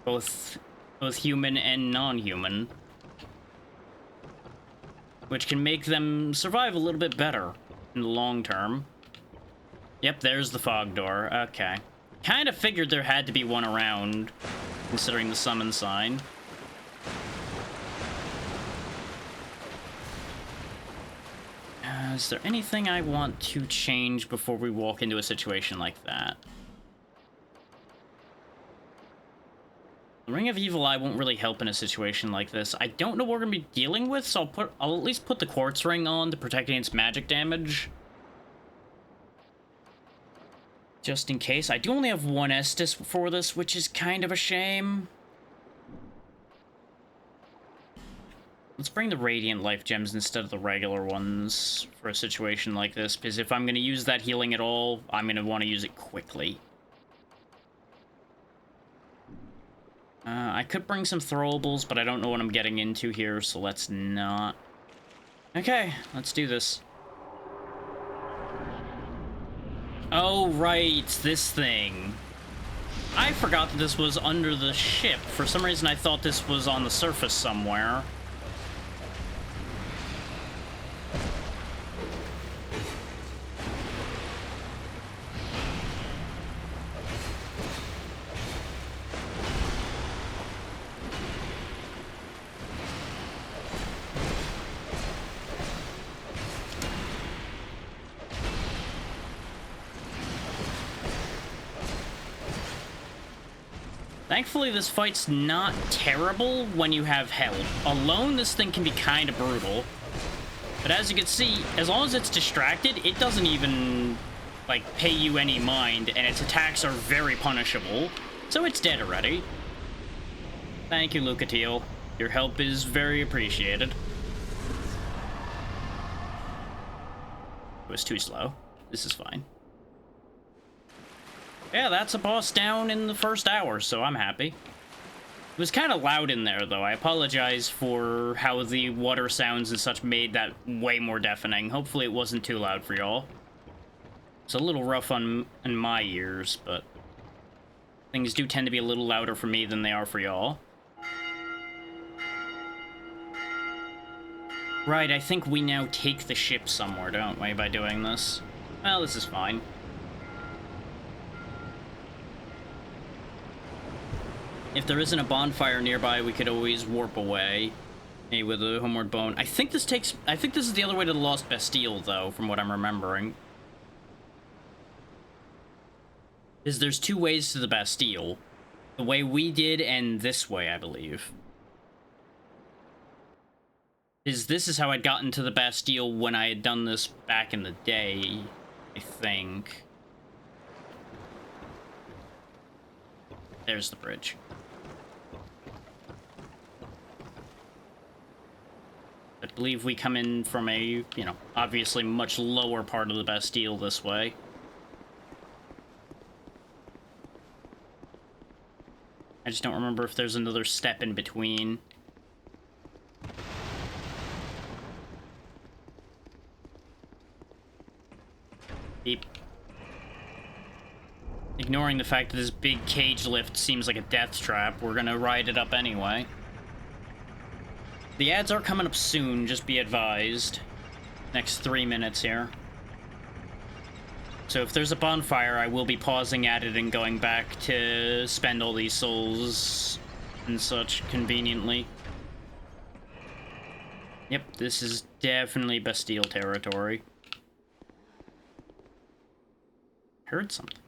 Both human and non-human. Which can make them survive a little bit better in the long term. Yep, there's the fog door. Okay. Kind of figured there had to be one around, considering the summon sign. Is there anything I want to change before we walk into a situation like that? The Ring of Evil Eye won't really help in a situation like this. I don't know what we're gonna be dealing with, so I'll at least put the Quartz Ring on to protect against magic damage. Just in case. I do only have one Estus for this, which is kind of a shame. Let's bring the Radiant Life Gems instead of the regular ones for a situation like this, because if I'm going to use that healing at all, I'm going to want to use it quickly. I could bring some throwables, but I don't know what I'm getting into here, so let's not. Okay, let's do this. Oh, right, this thing. I forgot that this was under the ship. For some reason, I thought this was on the surface somewhere. Thankfully, this fight's not terrible when you have help. Alone, this thing can be kind of brutal. But as you can see, as long as it's distracted, it doesn't even, like, pay you any mind, and its attacks are very punishable. So it's dead already. Thank you, Lucatiel. Your help is very appreciated. It was too slow. This is fine. Yeah, that's a boss down in the first hour, so I'm happy. It was kind of loud in there, though. I apologize for how the water sounds and such made that way more deafening. Hopefully it wasn't too loud for y'all. It's a little rough in my ears, but things do tend to be a little louder for me than they are for y'all. Right, I think we now take the ship somewhere, don't we, by doing this? Well, this is fine. If there isn't a bonfire nearby, we could always warp away. Maybe with a Homeward Bone. I think this is the other way to the Lost Bastille, though, from what I'm remembering. Is there's two ways to the Bastille. The way we did and this way, I believe. This is how I'd gotten to the Bastille when I had done this back in the day, I think. There's the bridge. I believe we come in from a, you know, obviously much lower part of the Bastille this way. I just don't remember if there's another step in between. Beep. Ignoring the fact that this big cage lift seems like a death trap, we're gonna ride it up anyway. The ads are coming up soon, just be advised. Next 3 minutes here. So if there's a bonfire, I will be pausing at it and going back to spend all these souls and such conveniently. Yep, this is definitely Bastille territory. Heard something.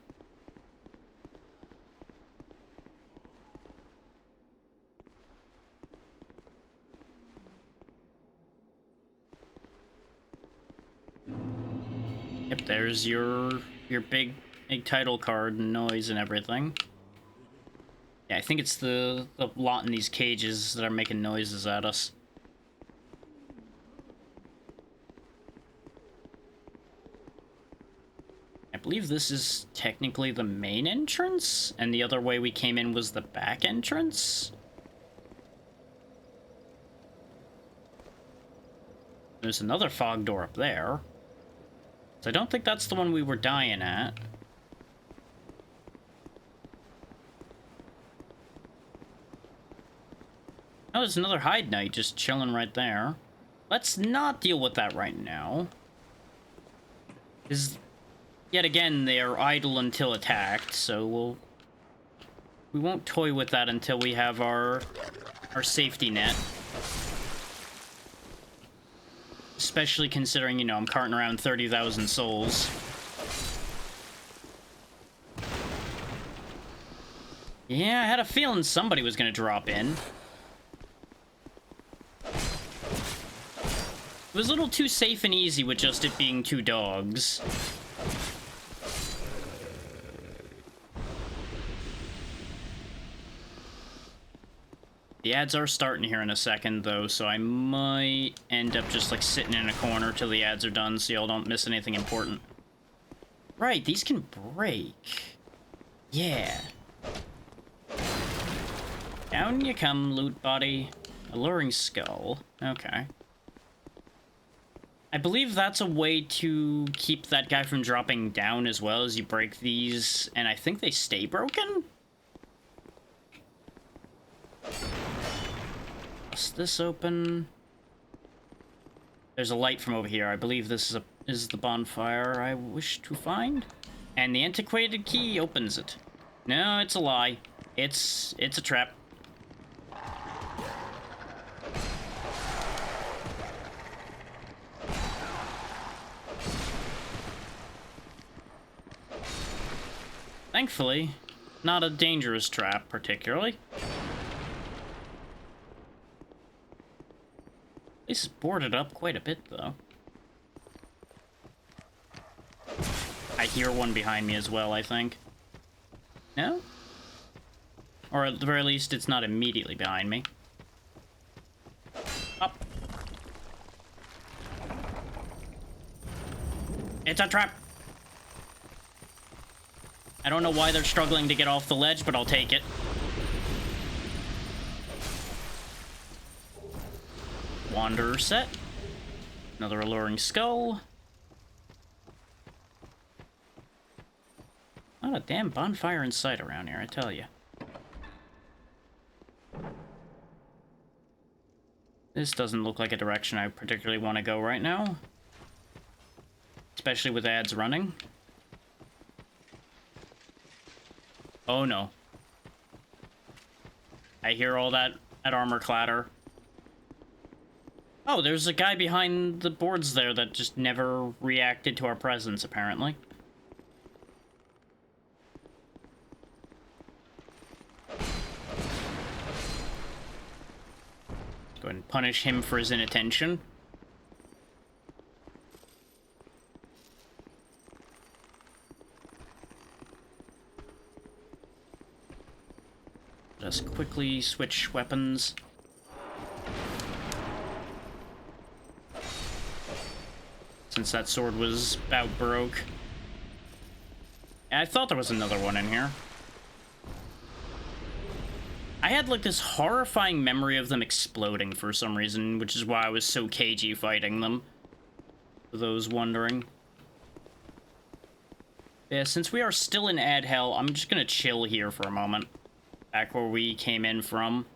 there's your big title card noise and everything. Yeah, I think it's the lot in these cages that are making noises at us. I believe this is technically the main entrance, and the other way we came in was the back entrance. There's another fog door up there. So I don't think that's the one we were dying at. Oh, there's another Hide Knight just chilling right there. Let's not deal with that right now. Yet again, they are idle until attacked, so we won't toy with that until we have our safety net. Especially considering, you know, I'm carting around 30,000 souls. Yeah, I had a feeling somebody was gonna drop in. It was a little too safe and easy with just it being 2 dogs. The ads are starting here in a second, though, so I might end up just, like, sitting in a corner till the ads are done so y'all don't miss anything important. Right, these can break. Yeah. Down you come, loot body. Alluring skull. Okay. I believe that's a way to keep that guy from dropping down as well as you break these, and I think they stay broken? Bust this open. There's a light from over here. I believe this is the bonfire I wish to find. And the antiquated key opens it. No, it's a lie. It's a trap. Thankfully, not a dangerous trap, particularly. This is boarded up quite a bit, though. I hear one behind me as well, I think. No? Or at the very least, it's not immediately behind me. Up. It's a trap! I don't know why they're struggling to get off the ledge, but I'll take it. Wanderer set. Another alluring skull. Not a damn bonfire in sight around here, I tell you. This doesn't look like a direction I particularly want to go right now. Especially with ads running. Oh no. I hear all that armor clatter. Oh, there's a guy behind the boards there that just never reacted to our presence, apparently. Go ahead and punish him for his inattention. Just quickly switch weapons. Since that sword was about broke. I thought there was another one in here. I had like this horrifying memory of them exploding for some reason, which is why I was so cagey fighting them. For those wondering. Yeah, since we are still in ad hell, I'm just gonna chill here for a moment. Back where we came in from.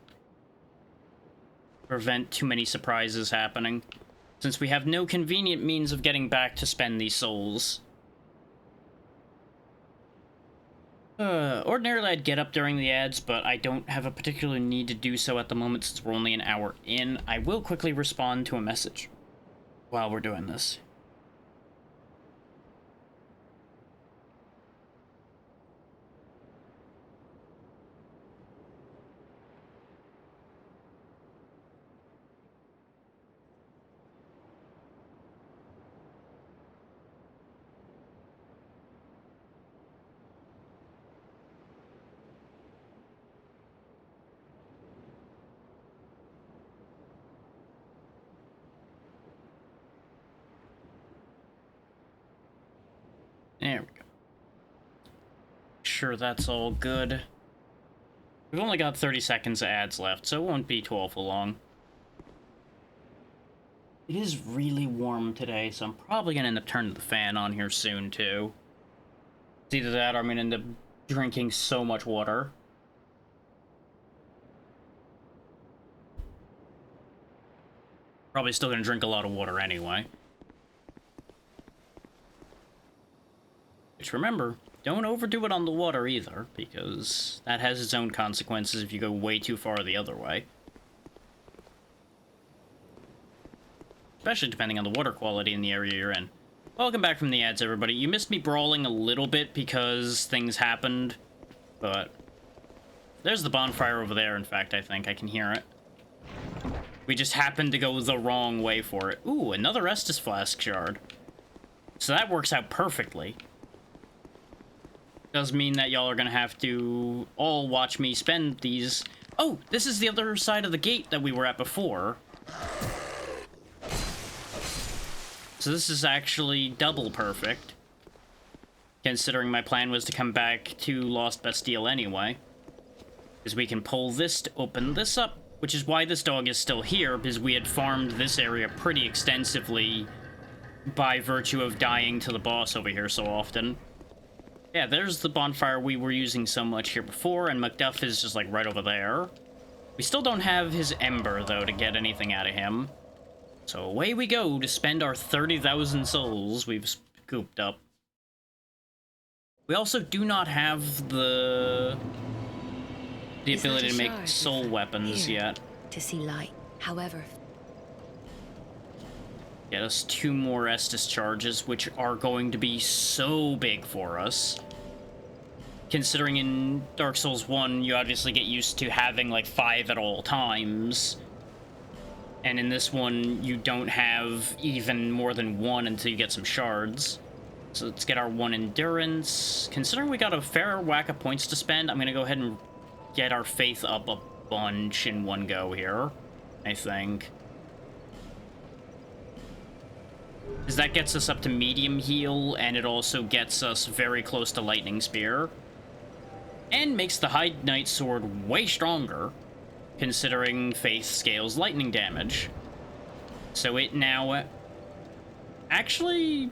Prevent too many surprises happening. Since we have no convenient means of getting back to spend these souls. Ordinarily I'd get up during the ads, but I don't have a particular need to do so at the moment since we're only an hour in. I will quickly respond to a message while we're doing this. There we go. Sure, that's all good. We've only got 30 seconds of ads left, so it won't be too awful long. It is really warm today, so I'm probably gonna end up turning the fan on here soon, too. It's either that or I'm gonna end up drinking so much water. Probably still gonna drink a lot of water anyway. Which, remember, don't overdo it on the water either, because that has its own consequences if you go way too far the other way. Especially depending on the water quality in the area you're in. Welcome back from the ads, everybody. You missed me brawling a little bit because things happened, but there's the bonfire over there, in fact, I think. I can hear it. We just happened to go the wrong way for it. Ooh, another Estus Flask shard. So that works out perfectly. Does mean that y'all are gonna have to all watch me spend these... Oh, this is the other side of the gate that we were at before. So this is actually double perfect, considering my plan was to come back to Lost Bastille anyway. Because we can pull this to open this up, which is why this dog is still here, because we had farmed this area pretty extensively by virtue of dying to the boss over here so often. Yeah, there's the bonfire we were using so much here before, and Macduff is just, like, right over there. We still don't have his Ember, though, to get anything out of him. So away we go to spend our 30,000 souls we've scooped up. We also do not have the ability to make soul weapons yet. To see light. However, Get us 2 more Estus charges, which are going to be so big for us. Considering in Dark Souls 1, you obviously get used to having, like, 5 at all times. And in this one, you don't have even more than 1 until you get some shards. So let's get our 1 endurance. Considering we got a fair whack of points to spend, I'm gonna go ahead and get our faith up a bunch in one go here, I think. Because that gets us up to medium heal, and it also gets us very close to Lightning Spear. And makes the High Knight Sword way stronger, considering Faith scales lightning damage. So it now... Actually,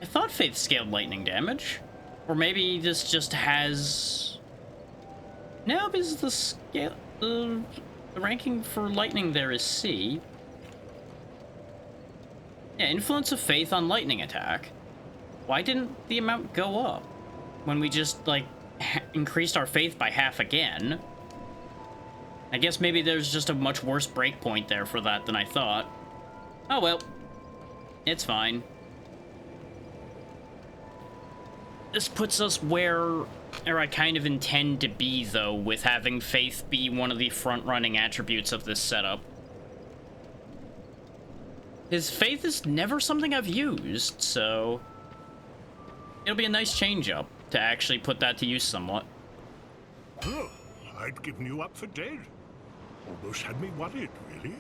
I thought Faith scaled lightning damage. Or maybe this just has... No, because the scale... The ranking for lightning there is C. Yeah, Influence of Faith on lightning attack. Why didn't the amount go up? When we just, like, increased our faith by half again. I guess maybe there's just a much worse breakpoint there for that than I thought. Oh well. It's fine. This puts us where I kind of intend to be, though, with having faith be one of the front-running attributes of this setup. His faith is never something I've used, so... It'll be a nice change-up to actually put that to use somewhat. Oh, I'd given you up for dead. Almost had me worried, really.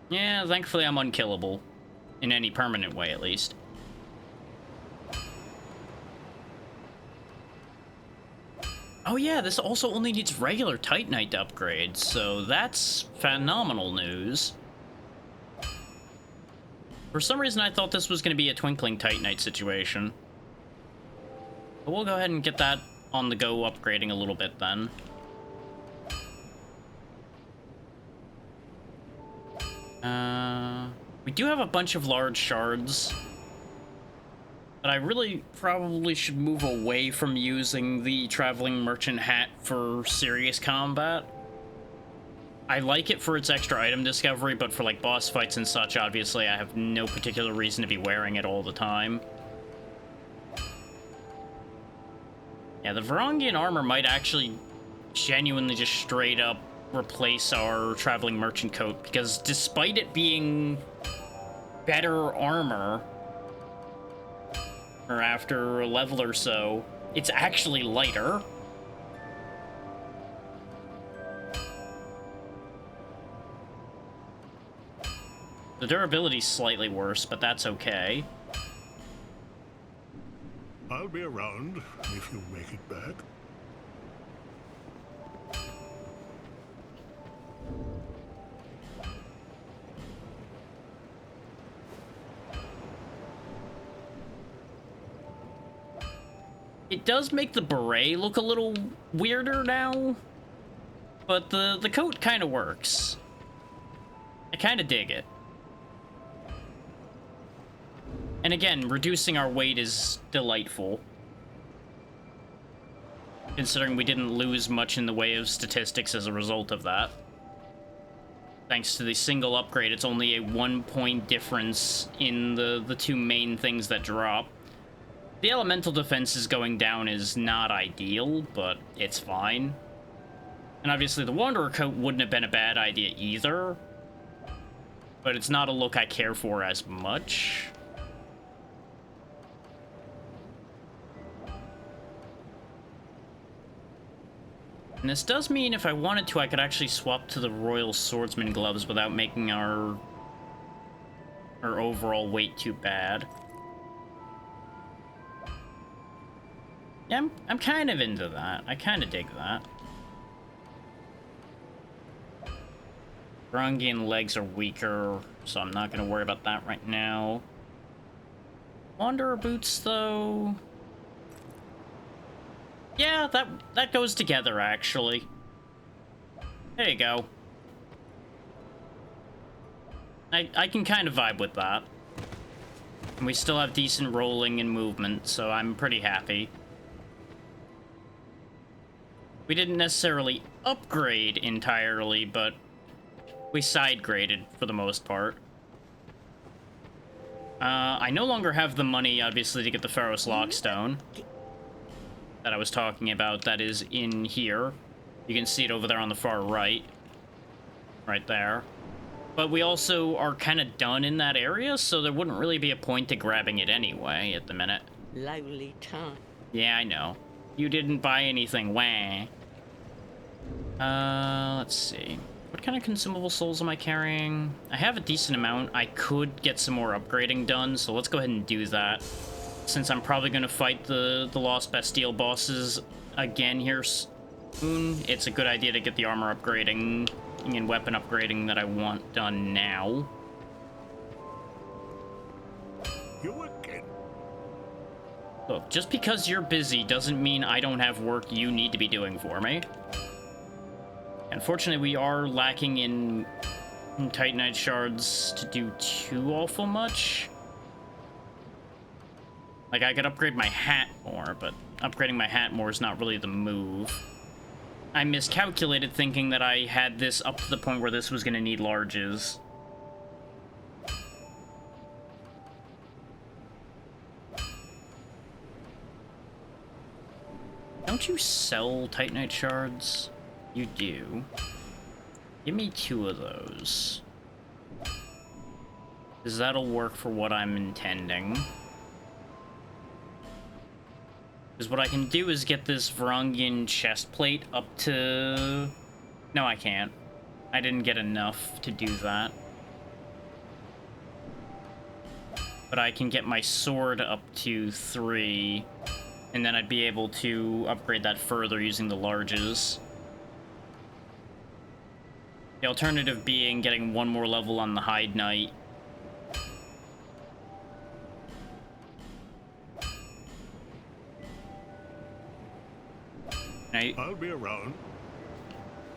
Yeah, thankfully I'm unkillable. In any permanent way, at least. Oh yeah, this also only needs regular Titanite to upgrade, so that's phenomenal news. For some reason I thought this was going to be a Twinkling Titanite situation. But we'll go ahead and get that on the go upgrading a little bit then. We do have a bunch of large shards. But I really probably should move away from using the Traveling Merchant hat for serious combat. I like it for its extra item discovery, but for like boss fights and such, obviously I have no particular reason to be wearing it all the time. Yeah, the Varangian armor might actually genuinely just straight up replace our Traveling Merchant coat, because despite it being better armor, or after a level or so, it's actually lighter. The durability's slightly worse, but that's okay. I'll be around if you make it back. It does make the beret look a little weirder now, but the coat kind of works. I kind of dig it. And again, reducing our weight is delightful, considering we didn't lose much in the way of statistics as a result of that. Thanks to the single upgrade, it's only a 1-point difference in the two main things that drop. The elemental defenses going down is not ideal, but it's fine. And obviously the Wanderer coat wouldn't have been a bad idea either, but it's not a look I care for as much. And this does mean if I wanted to, I could actually swap to the Royal Swordsman gloves without making our overall weight too bad. Yeah, I'm kind of into that. I kind of dig that. Varangian legs are weaker, so I'm not going to worry about that right now. Wanderer boots, though... Yeah, that goes together, actually. There you go. I can kind of vibe with that. And we still have decent rolling and movement, so I'm pretty happy. We didn't necessarily upgrade entirely, but we side-graded for the most part. I no longer have the money, obviously, to get the Pharos Lockstone that I was talking about. That is in here. You can see it over there on the far right. Right there. But we also are kind of done in that area, so there wouldn't really be a point to grabbing it anyway at the minute. Lonely time. Yeah, I know. You didn't buy anything, wah. Let's see. What kind of consumable souls am I carrying? I have a decent amount. I could get some more upgrading done, so let's go ahead and do that. Since I'm probably going to fight the Lost Bastille bosses again here soon, it's a good idea to get the armor upgrading and weapon upgrading that I want done now. You again. Look, just because you're busy doesn't mean I don't have work you need to be doing for me. Unfortunately, we are lacking in Titanite shards to do too awful much. Like, I could upgrade my hat more, but upgrading my hat more is not really the move. I miscalculated thinking that I had this up to the point where this was going to need larges. Don't you sell Titanite shards? You do. Give me 2 of those. Because that'll work for what I'm intending. Because what I can do is get this Varangian chest plate up to... No, I can't. I didn't get enough to do that. But I can get my sword up to 3, and then I'd be able to upgrade that further using the larges. The alternative being getting 1 more level on the Hide Knight. I'll be around.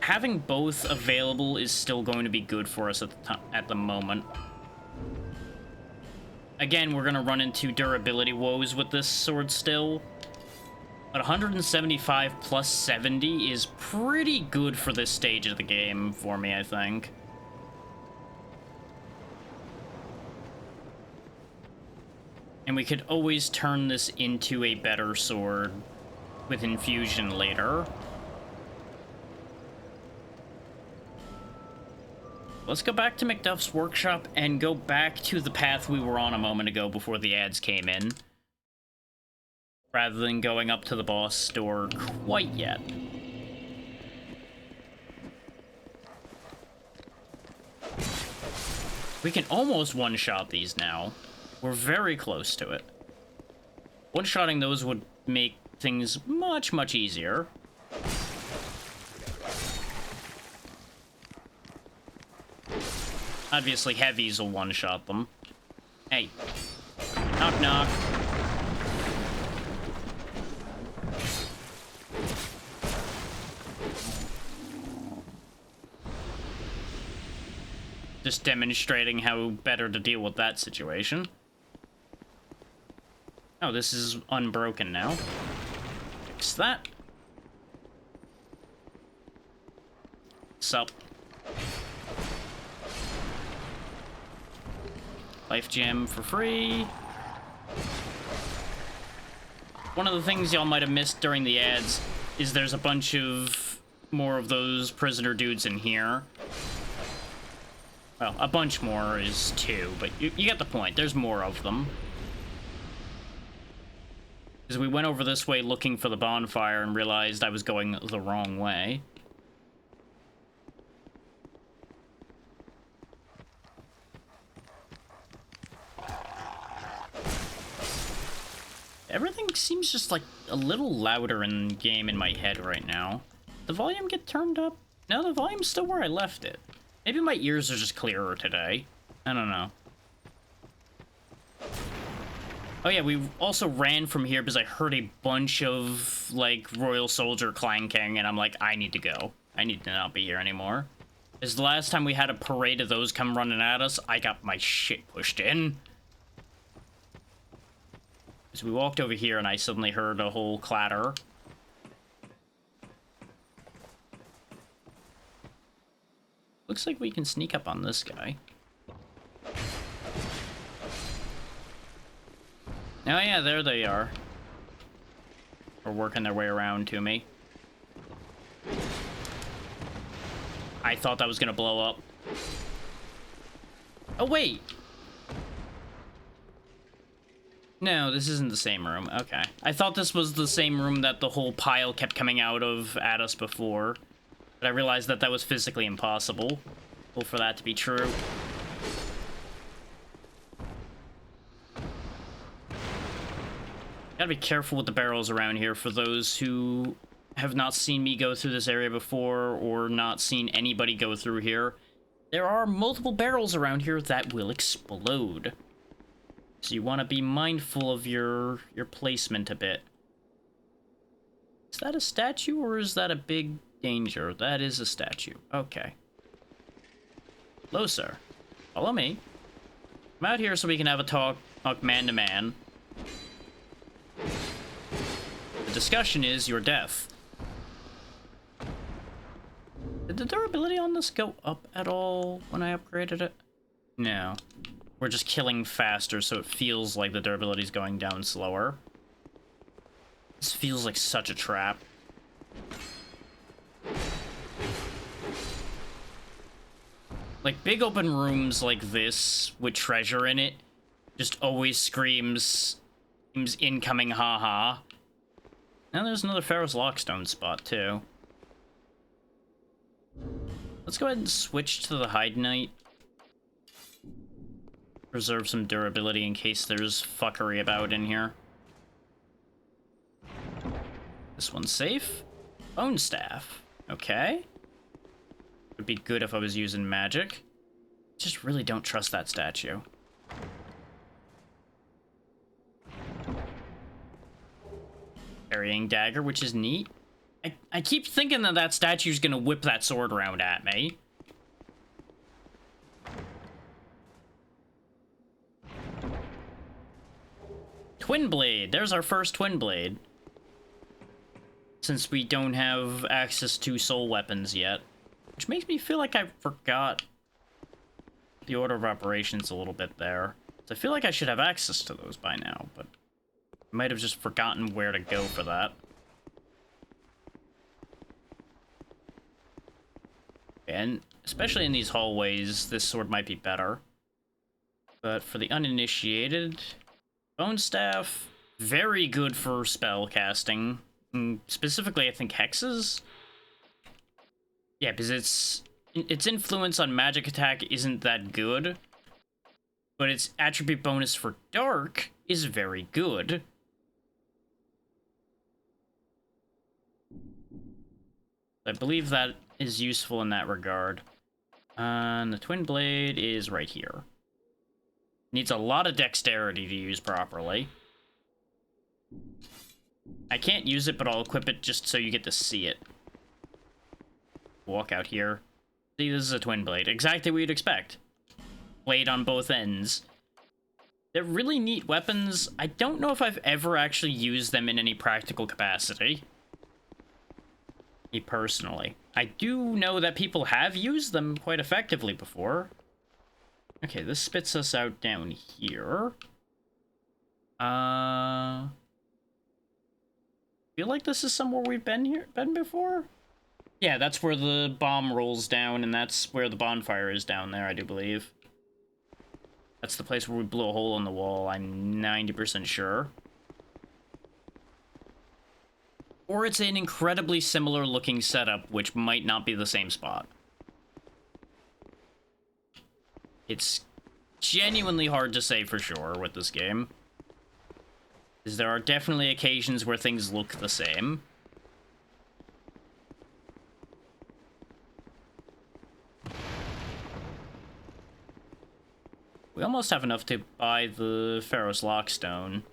Having both available is still going to be good for us at the moment. Again, we're going to run into durability woes with this sword still. But 175 plus 70 is pretty good for this stage of the game for me, I think. And we could always turn this into a better sword with infusion later. Let's go back to Macduff's workshop and go back to the path we were on a moment ago before the ads came in, rather than going up to the boss door quite yet. We can almost one-shot these now. We're very close to it. One-shotting those would make things much, much easier. Obviously, heavies will one-shot them. Hey. Knock, knock. Just demonstrating how better to deal with that situation. Oh, this is unbroken now. Fix that. Sup. Life gem for free. One of the things y'all might have missed during the ads is there's a bunch of more of those prisoner dudes in here. Well, a bunch more is 2, but you get the point. There's more of them. Because we went over this way looking for the bonfire and realized I was going the wrong way. Everything seems just like a little louder in game in my head right now. The volume get turned up? No, the volume's still where I left it. Maybe my ears are just clearer today. I don't know. Oh yeah, we also ran from here because I heard a bunch of, like, Royal Soldier clanking, and I'm like, I need to go. I need to not be here anymore. Because the last time we had a parade of those come running at us, I got my shit pushed in. So we walked over here and I suddenly heard a whole clatter. Looks like we can sneak up on this guy. Oh yeah, there they are. They're working their way around to me. I thought that was gonna blow up. Oh wait! No, this isn't the same room. Okay. I thought this was the same room that the whole pile kept coming out of at us before. But I realized that that was physically impossible. Well, for that to be true. Gotta be careful with the barrels around here for those who have not seen me go through this area before or not seen anybody go through here. There are multiple barrels around here that will explode. So you want to be mindful of your placement a bit. Is that a statue or is that a big danger? That is a statue. Okay. Hello, sir. Follow me. I'm out here so we can have a talk man to man. The discussion is your death. Did the durability on this go up at all when I upgraded it? No. We're just killing faster, so it feels like the durability is going down slower. This feels like such a trap. Like, big open rooms like this with treasure in it just always screams incoming haha. And there's another Pharaoh's Lockstone spot, too. Let's go ahead and switch to the Hide Knight. Preserve some durability in case there's fuckery about in here. This one's safe. Bone Staff. Okay. Would be good if I was using magic. Just really don't trust that statue. Carrying dagger, which is neat. I keep thinking that that statue's gonna whip that sword around at me. Twin Blade. There's our first Twin Blade. Since we don't have access to soul weapons yet. Which makes me feel like I forgot the order of operations a little bit there. So I feel like I should have access to those by now, but I might have just forgotten where to go for that. And especially in these hallways, this sword might be better. But for the uninitiated, Bone Staff, very good for spell casting. Specifically, I think hexes. Yeah, because its influence on magic attack isn't that good, but its attribute bonus for dark is very good. I believe that is useful in that regard. And the twin blade is right here. Needs a lot of dexterity to use properly. I can't use it, but I'll equip it just so you get to see it. Walk out here. See, this is a twin blade. Exactly what you'd expect. Blade on both ends. They're really neat weapons. I don't know if I've ever actually used them in any practical capacity. Me personally. I do know that people have used them quite effectively before. Okay, this spits us out down here. Feel like this is somewhere we've been before? Yeah, that's where the bomb rolls down, and that's where the bonfire is down there, I do believe. That's the place where we blew a hole in the wall, I'm 90% sure. Or it's an incredibly similar looking setup, which might not be the same spot. It's genuinely hard to say for sure with this game. Because there are definitely occasions where things look the same. We almost have enough to buy the Pharaoh's Lockstone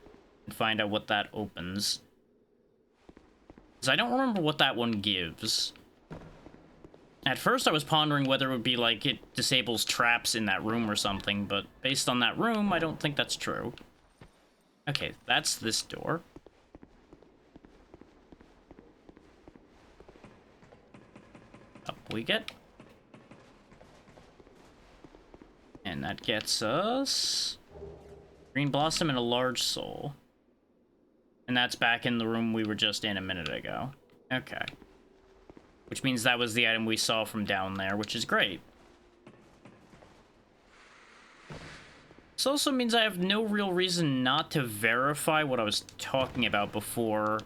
and find out what that opens. Because I don't remember what that one gives. At first I was pondering whether it would be like it disables traps in that room or something, but based on that room, I don't think that's true. Okay, that's this door. Up we get. And that gets us Green Blossom and a large soul. And that's back in the room we were just in a minute ago. Okay. Which means that was the item we saw from down there, which is great. This also means I have no real reason not to verify what I was talking about before.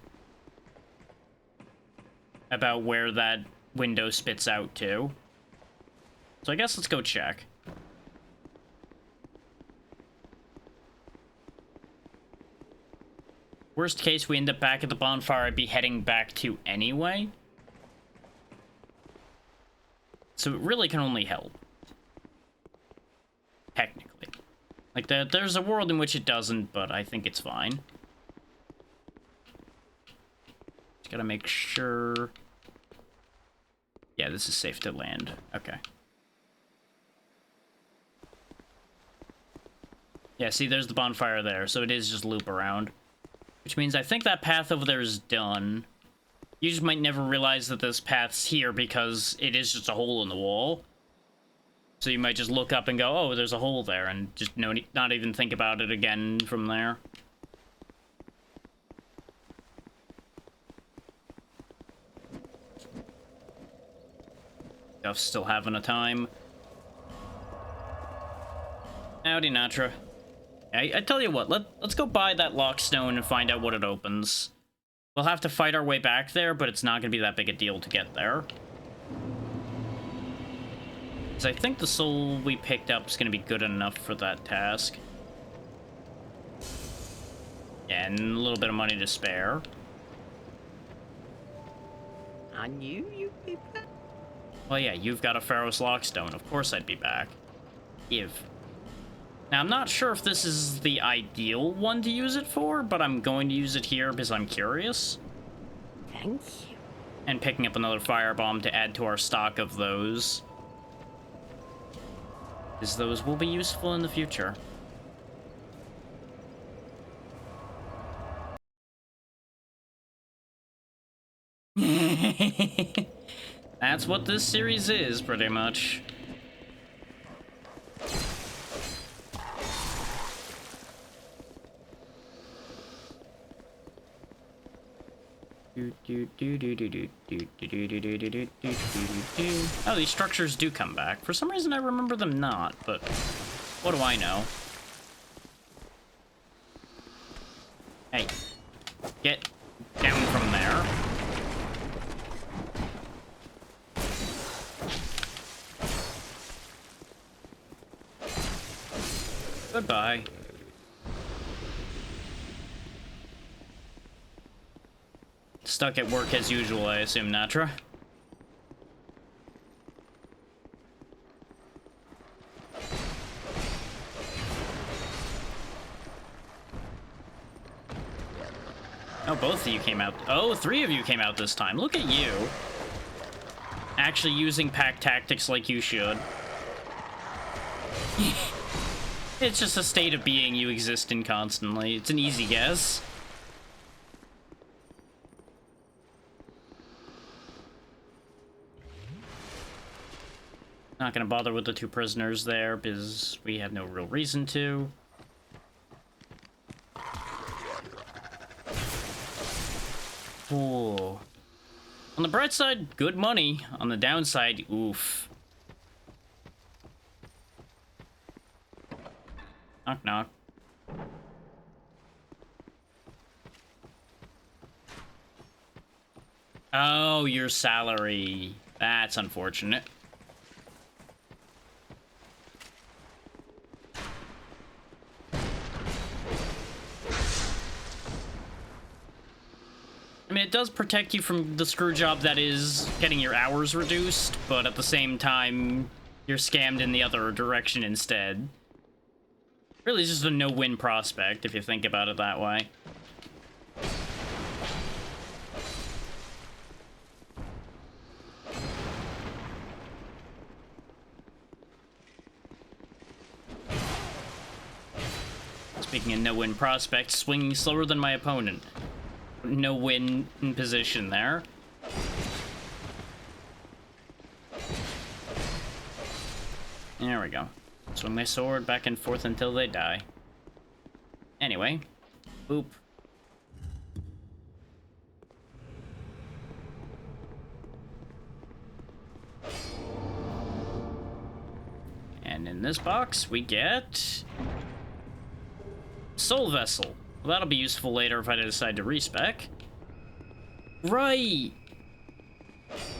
About where that window spits out to. So I guess let's go check. Worst case, we end up back at the bonfire I'd be heading back to anyway. So it really can only help. Technically. Like, there's a world in which it doesn't, but I think it's fine. Just gotta make sure... Yeah, this is safe to land. Okay. Yeah, see, there's the bonfire there, so it is just loop around. Which means I think that path over there is done. You just might never realize that this path's here because it is just a hole in the wall. So you might just look up and go, oh, there's a hole there, and just not even think about it again from there. Duff's still having a time. Howdy, Natra. I tell you what, let's go buy that lockstone and find out what it opens. We'll have to fight our way back there, but it's not going to be that big a deal to get there. Because I think the soul we picked up is going to be good enough for that task. Yeah, and a little bit of money to spare. I knew you'd be back. Well, yeah, you've got a Pharaoh's Lockstone. Of course I'd be back. Now, I'm not sure if this is the ideal one to use it for, but I'm going to use it here because I'm curious. Thank you. And picking up another firebomb to add to our stock of those. Because those will be useful in the future. That's what this series is, pretty much. Oh, these structures do come back. For some reason I remember them not, but what do I know? Hey, get down from there. Goodbye. Stuck at work as usual, I assume, Natra. Oh, both of you came out. Oh, 3 of you came out this time. Look at you. Actually using pack tactics like you should. It's just a state of being you exist in constantly. It's an easy guess. Not gonna bother with the 2 prisoners there because we have no real reason to. Ooh. On the bright side, good money. On the downside, oof. Knock, knock. Oh, your salary. That's unfortunate. I mean, it does protect you from the screw job that is getting your hours reduced, but at the same time, you're scammed in the other direction instead. Really, it's just a no-win prospect, if you think about it that way. Speaking of no-win prospects, swinging slower than my opponent. No win in position there. There we go. Swing my sword back and forth until they die. Anyway. Boop. And in this box, we get... Soul Vessel. Well, that'll be useful later if I decide to respec. Right!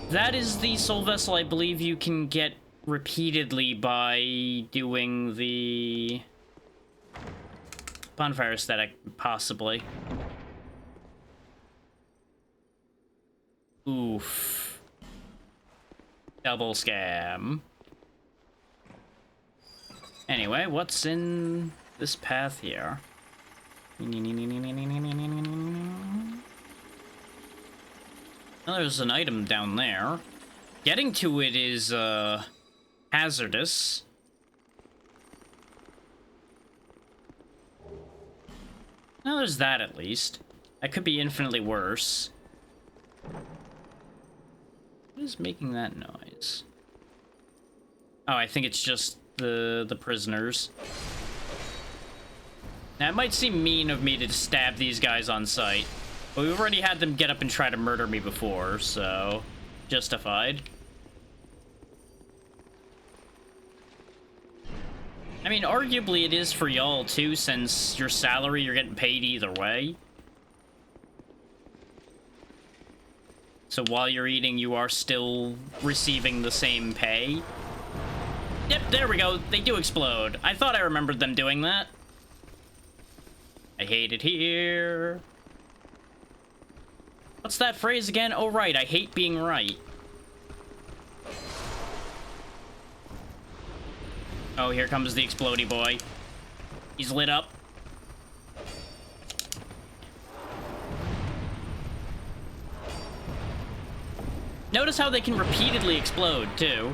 That is the Soul Vessel I believe you can get repeatedly by doing the bonfire aesthetic, possibly. Oof. Double scam. Anyway, what's in this path here? Oh, there's an item down there. Getting to it is, hazardous. No, there's that at least. That could be infinitely worse. What is making that noise? Oh, I think it's just the prisoners. Now, it might seem mean of me to stab these guys on sight, but we've already had them get up and try to murder me before, so justified. I mean, arguably it is for y'all too, since your salary, you're getting paid either way. So while you're eating, you are still receiving the same pay. Yep, there we go. They do explode. I thought I remembered them doing that. I hate it here. What's that phrase again? Oh, right. I hate being right. Oh, here comes the explodey boy. He's lit up. Notice how they can repeatedly explode, too.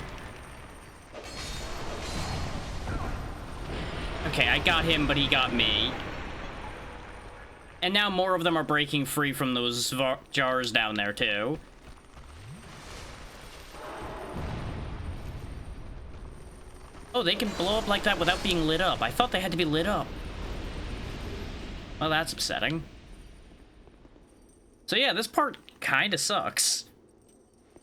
Okay, I got him, but he got me. And now more of them are breaking free from those jars down there, too. Oh, they can blow up like that without being lit up. I thought they had to be lit up. Well, that's upsetting. So yeah, this part kinda sucks.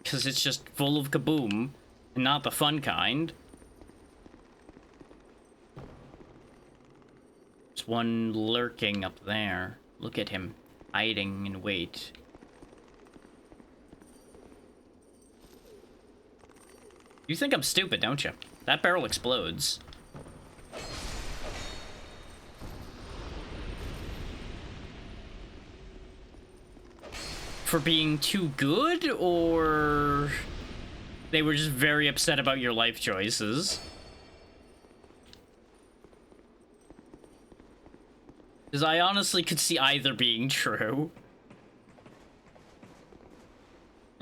Because it's just full of kaboom, and not the fun kind. There's one lurking up there. Look at him, hiding in wait. You think I'm stupid, don't you? That barrel explodes. for being too good, or they were just very upset about your life choices? Because I honestly could see either being true.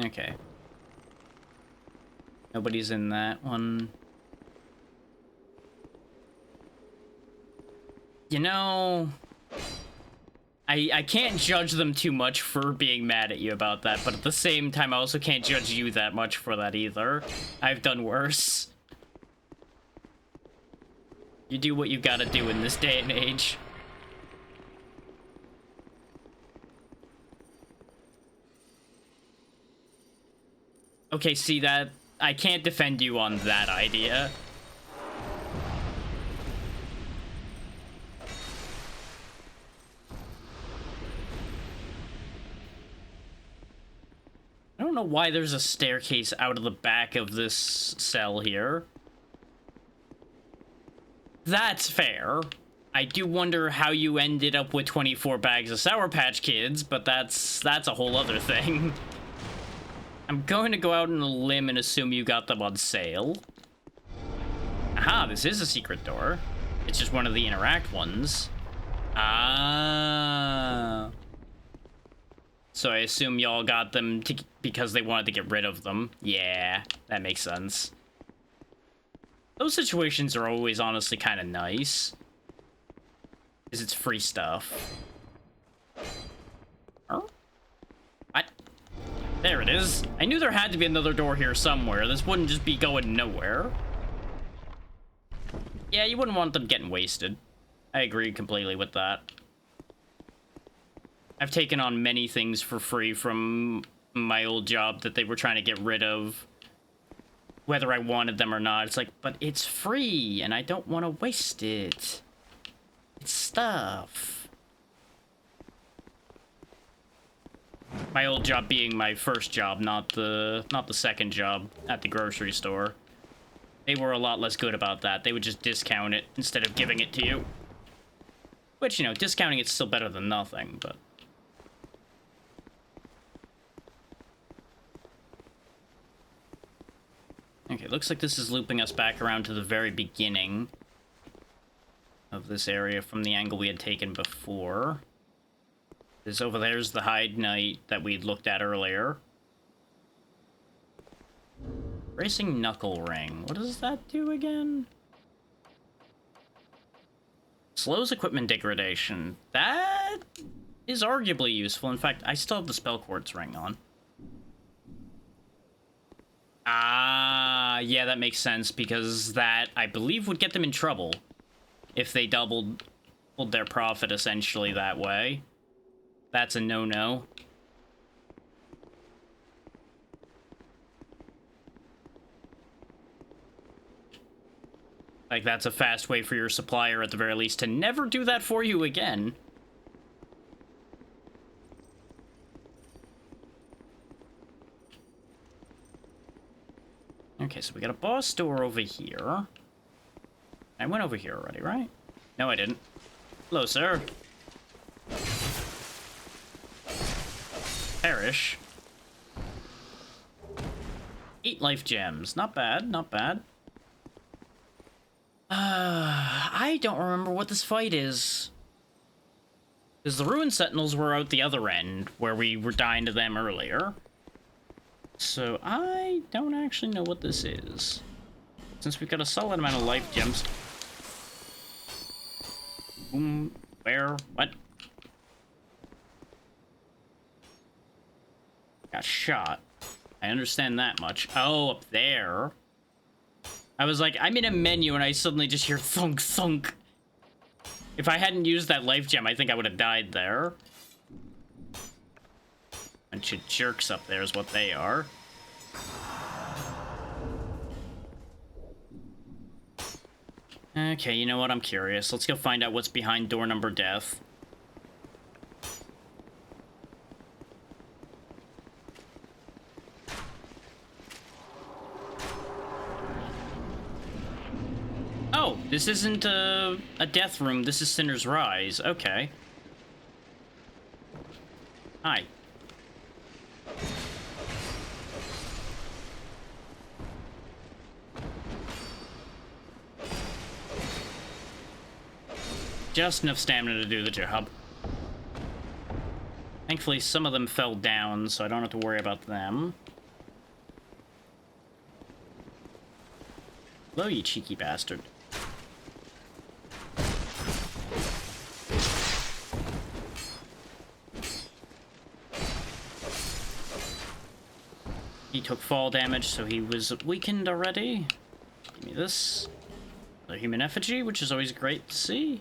Okay. Nobody's in that one. You know, I can't judge them too much for being mad at you about that, but at the same time, I also can't judge you that much for that either. I've done worse. You do what you gotta do in this day and age. Okay, see that? I can't defend you on that idea. I don't know why there's a staircase out of the back of this cell here. That's fair. I do wonder how you ended up with 24 bags of Sour Patch Kids, but that's a whole other thing. I'm going to go out on a limb and assume you got them on sale. Aha, this is a secret door. It's just one of the interact ones. Ah. So I assume y'all got them because they wanted to get rid of them. Yeah, that makes sense. Those situations are always honestly kind of nice. Because it's free stuff. Huh? What? There it is. I knew there had to be another door here somewhere. This wouldn't just be going nowhere. Yeah, you wouldn't want them getting wasted. I agree completely with that. I've taken on many things for free from my old job that they were trying to get rid of. Whether I wanted them or not. It's like, but it's free and I don't want to waste it. It's stuff. My old job being my first job, not the second job at the grocery store. They were a lot less good about that. They would just discount it instead of giving it to you. Which, you know, discounting it's still better than nothing, but... Okay, looks like this is looping us back around to the very beginning of this area from the angle we had taken before. This over there's the Hyde Knight that we'd looked at earlier. Racing Knuckle Ring. What does that do again? Slows equipment degradation. That is arguably useful. In fact, I still have the Spell Quartz ring on. Ah, yeah, that makes sense, because that, I believe, would get them in trouble if they doubled their profit, essentially, that way. That's a no-no. Like, that's a fast way for your supplier, at the very least, to never do that for you again. Okay, so we got a boss door over here. I went over here already, right? No, I didn't. Hello, sir. Perish. 8 life gems. Not bad, not bad. I don't remember what this fight is. Because the Ruin Sentinels were out the other end, where we were dying to them earlier. So I don't actually know what this is. Since we've got a solid amount of life gems. Boom. Where? What? Got shot. I understand that much. Oh, up there. I was like, I'm in a menu and I suddenly just hear thunk thunk. If I hadn't used that life gem, I think I would have died there. Bunch of jerks up there is what they are. Okay, you know what? I'm curious. Let's go find out what's behind door number death. Oh, this isn't a death room. This is Sinner's Rise. Okay. Hi. just enough stamina to do the job. Thankfully, some of them fell down, so I don't have to worry about them. Hello, you cheeky bastard. He took fall damage, so he was weakened already. Give me this. The human effigy, which is always great to see.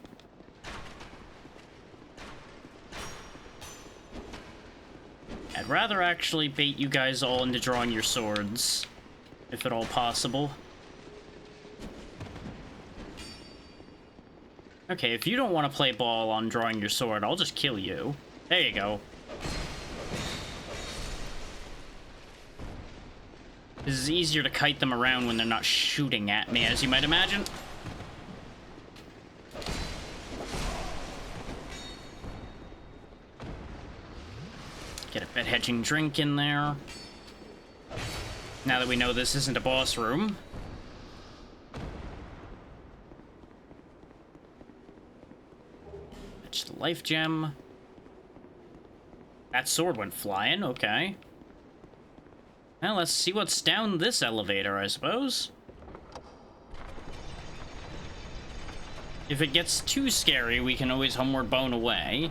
I'd rather actually bait you guys all into drawing your swords, if at all possible. Okay, if you don't want to play ball on drawing your sword, I'll just kill you. There you go. This is easier to kite them around when they're not shooting at me, as you might imagine. Get a bed hedging drink in there. Now that we know this isn't a boss room. Fetch the life gem. That sword went flying, okay. Well, let's see what's down this elevator, I suppose. If it gets too scary, we can always homeward bone away.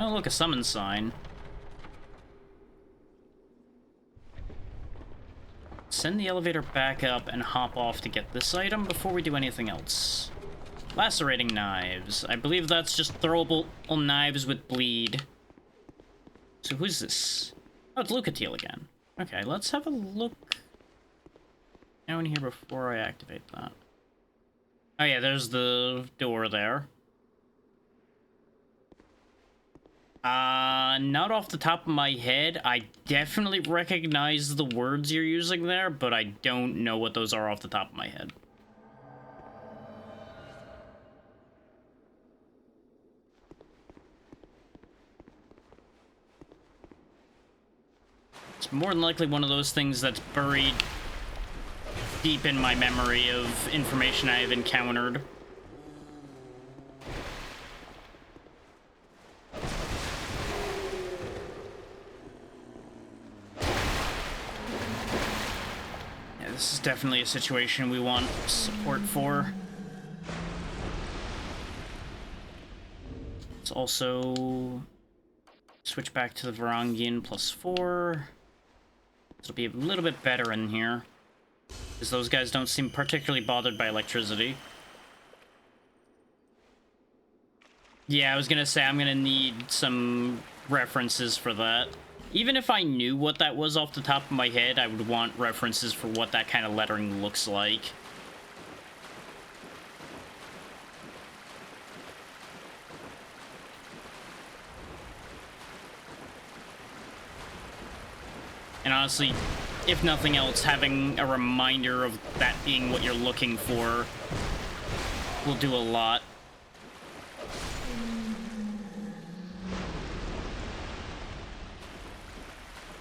Oh, look, a summon sign. Send the elevator back up and hop off to get this item before we do anything else. Lacerating knives. I believe that's just throwable knives with bleed. So who's this? Oh, it's Lucatiel again. Okay, let's have a look down here before I activate that. Oh yeah, there's the door there. Not off the top of my head. I definitely recognize the words you're using there, but I don't know what those are off the top of my head. It's more than likely one of those things that's buried deep in my memory of information I have encountered. This is definitely a situation we want support for. Let's also switch back to the Varangian +4. It'll be a little bit better in here, because those guys don't seem particularly bothered by electricity. Yeah, I was gonna say I'm gonna need some references for that. Even if I knew what that was off the top of my head, I would want references for what that kind of lettering looks like. And honestly, if nothing else, having a reminder of that being what you're looking for will do a lot.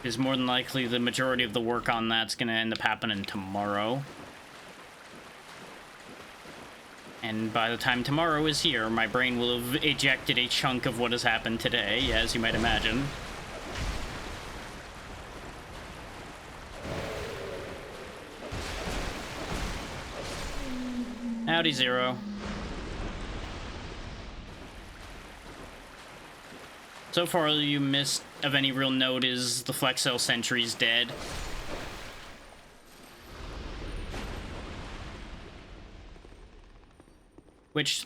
Because more than likely the majority of the work on that's going to end up happening tomorrow. And by the time tomorrow is here, my brain will have ejected a chunk of what has happened today, as you might imagine. Howdy, Zero. So far, all you missed of any real note is the Flexel Sentry's dead. Which,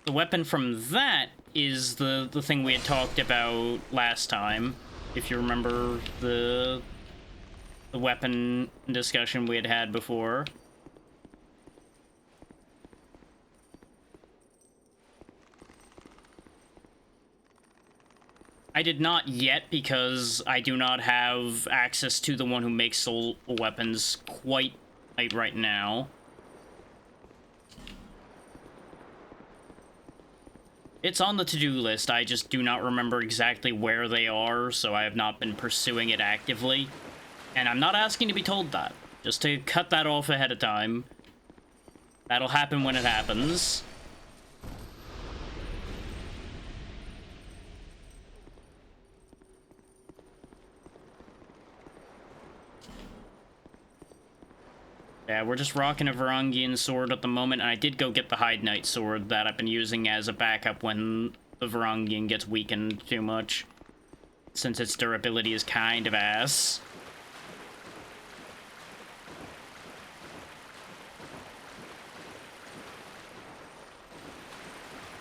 the weapon from that is the thing we had talked about last time. If you remember the weapon discussion we had had before. I did not yet, because I do not have access to the one who makes soul weapons quite right now. It's on the to-do list, I just do not remember exactly where they are, so I have not been pursuing it actively. And I'm not asking to be told that. Just to cut that off ahead of time. That'll happen when it happens. Yeah, we're just rocking a Varangian sword at the moment, and I did go get the Hide Knight sword that I've been using as a backup when the Varangian gets weakened too much, since its durability is kind of ass.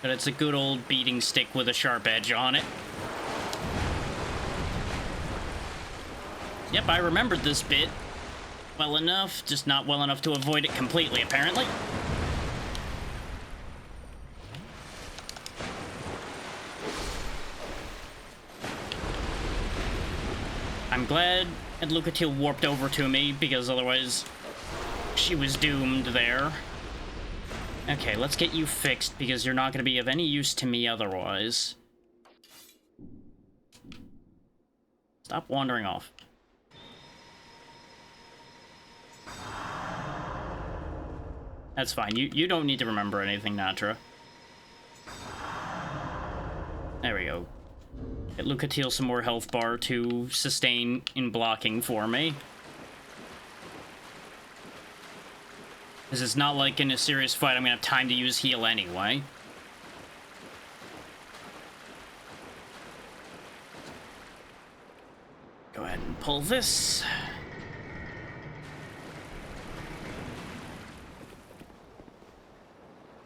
But it's a good old beating stick with a sharp edge on it. Yep, I remembered this bit well enough, just not well enough to avoid it completely, apparently. I'm glad Lucatiel warped over to me, because otherwise she was doomed there. Okay, let's get you fixed, because you're not going to be of any use to me otherwise. Stop wandering off. That's fine. You don't need to remember anything, Natra. There we go. Get Lucatiel some more health bar to sustain in blocking for me. This is not like in a serious fight I'm gonna have time to use heal anyway. Go ahead and pull this.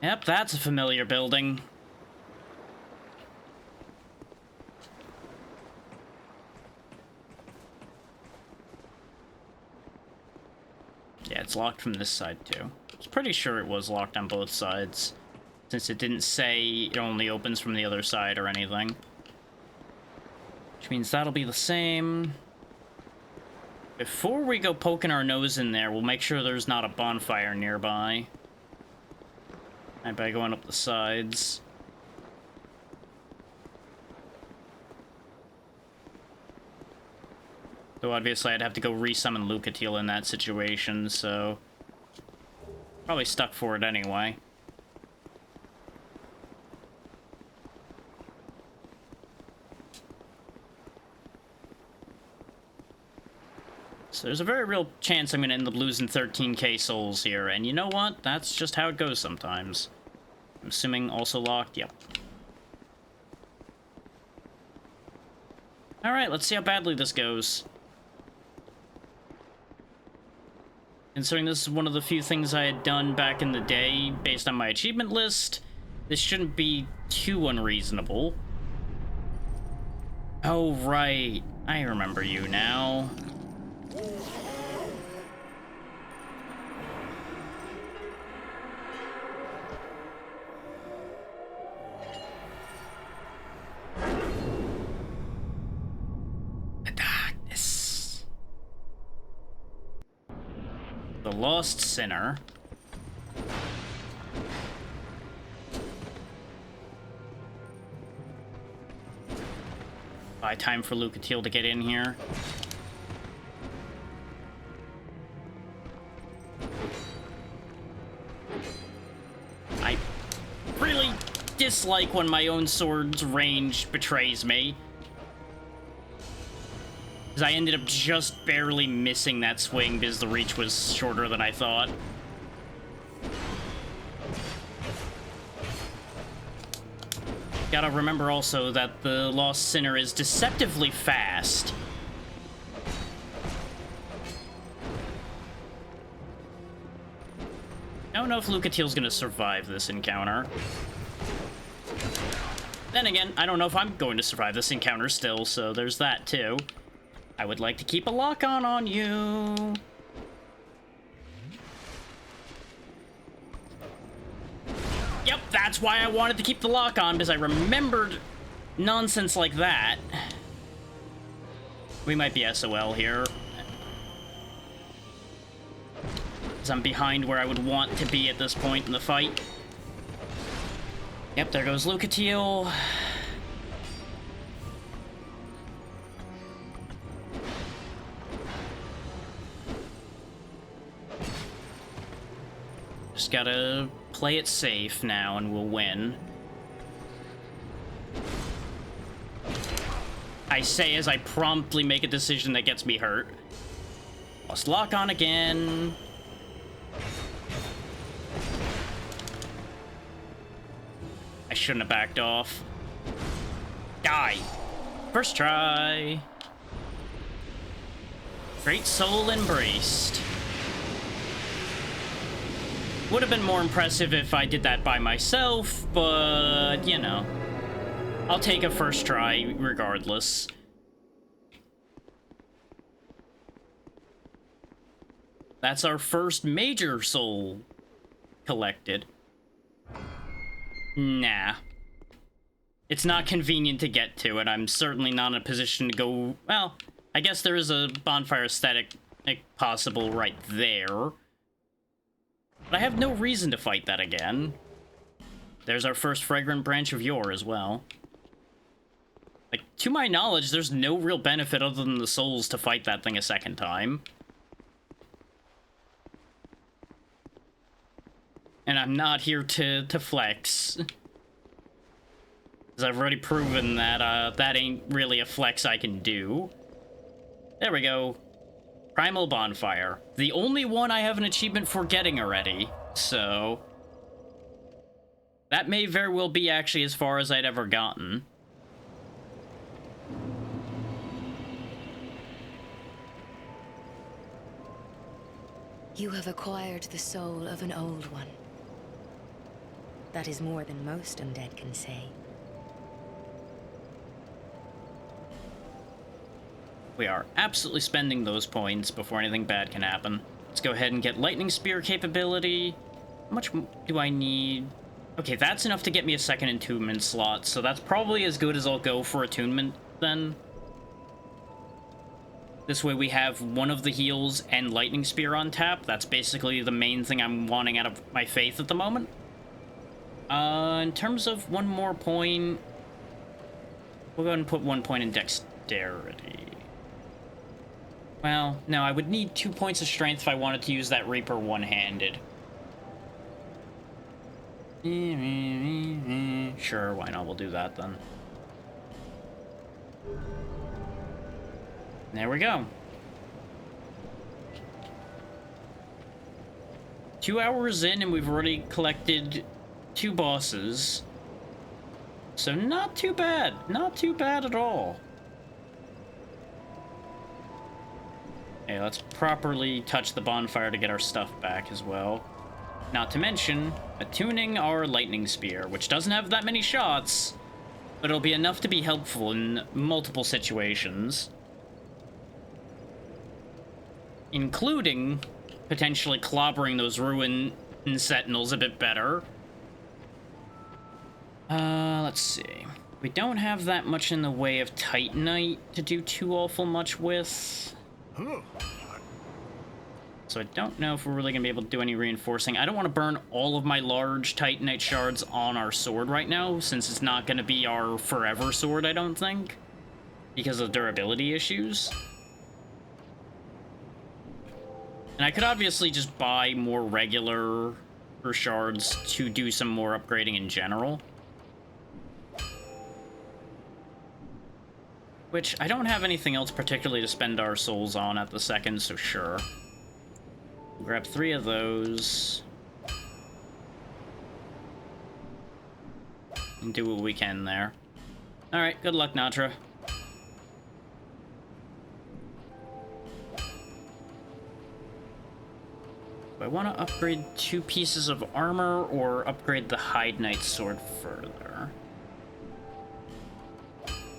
Yep, that's a familiar building. Yeah, it's locked from this side, too. I was pretty sure it was locked on both sides, since it didn't say it only opens from the other side or anything. Which means that'll be the same. Before we go poking our nose in there, we'll make sure there's not a bonfire nearby. And by going up the sides. Though obviously I'd have to go resummon Lucatiel in that situation, so probably stuck for it anyway. So there's a very real chance I'm going to end up losing 13k souls here, and you know what? That's just how it goes sometimes. I'm assuming also locked? Yep. Alright, let's see how badly this goes. Considering this is one of the few things I had done back in the day based on my achievement list, this shouldn't be too unreasonable. Oh, right. I remember you now. The darkness. The Lost Sinner. Buy time for Lucatiel to get in here. I really dislike when my own sword's range betrays me. Because I ended up just barely missing that swing because the reach was shorter than I thought. Gotta remember also that the Lost Sinner is deceptively fast. I don't know if Lucatiel's gonna survive this encounter. Then again, I don't know if I'm going to survive this encounter still, so there's that too. I would like to keep a lock-on on you. Yep, that's why I wanted to keep the lock on, because I remembered nonsense like that. We might be SOL here. Because I'm behind where I would want to be at this point in the fight. Yep, there goes Lucatiel. Just gotta play it safe now and we'll win. I say as I promptly make a decision that gets me hurt. Lost lock on again. I shouldn't have backed off. Die. First try. Great Soul embraced. Would have been more impressive if I did that by myself, but, you know. I'll take a first try regardless. That's our first major soul collected. Nah. It's not convenient to get to, and I'm certainly not in a position to go... Well, I guess there is a bonfire aesthetic possible right there. But I have no reason to fight that again. There's our first fragrant branch of yore as well. Like, to my knowledge, there's no real benefit other than the souls to fight that thing a second time. And I'm not here to flex. Because I've already proven that that ain't really a flex I can do. There we go. Primal Bonfire. The only one I have an achievement for getting already, so... That may very well be actually as far as I'd ever gotten. You have acquired the soul of an old one. That is more than most undead can say. We are absolutely spending those points before anything bad can happen. Let's go ahead and get Lightning Spear capability. How much do I need? Okay, that's enough to get me a second attunement slot, so that's probably as good as I'll go for attunement then. This way we have one of the heals and Lightning Spear on tap. That's basically the main thing I'm wanting out of my faith at the moment. In terms of one more point, we'll go ahead and put 1 point in dexterity. Well, no, I would need 2 points of strength if I wanted to use that Reaper one-handed. Sure, why not? We'll do that then. There we go. 2 hours in and we've already collected 2 bosses. So not too bad. Not too bad at all. Okay, let's properly touch the bonfire to get our stuff back as well. Not to mention, attuning our Lightning Spear, which doesn't have that many shots, but it'll be enough to be helpful in multiple situations. Including potentially clobbering those ruin sentinels a bit better. Let's see. We don't have that much in the way of Titanite to do too awful much with. So I don't know if we're really going to be able to do any reinforcing. I don't want to burn all of my large Titanite shards on our sword right now, since it's not going to be our forever sword, I don't think, because of durability issues. And I could obviously just buy more regular shards to do some more upgrading in general. Which, I don't have anything else particularly to spend our souls on at the second, so sure. Grab 3 of those. And do what we can there. Alright, good luck, Natra. Do I want to upgrade 2 pieces of armor or upgrade the Hide Knight sword further?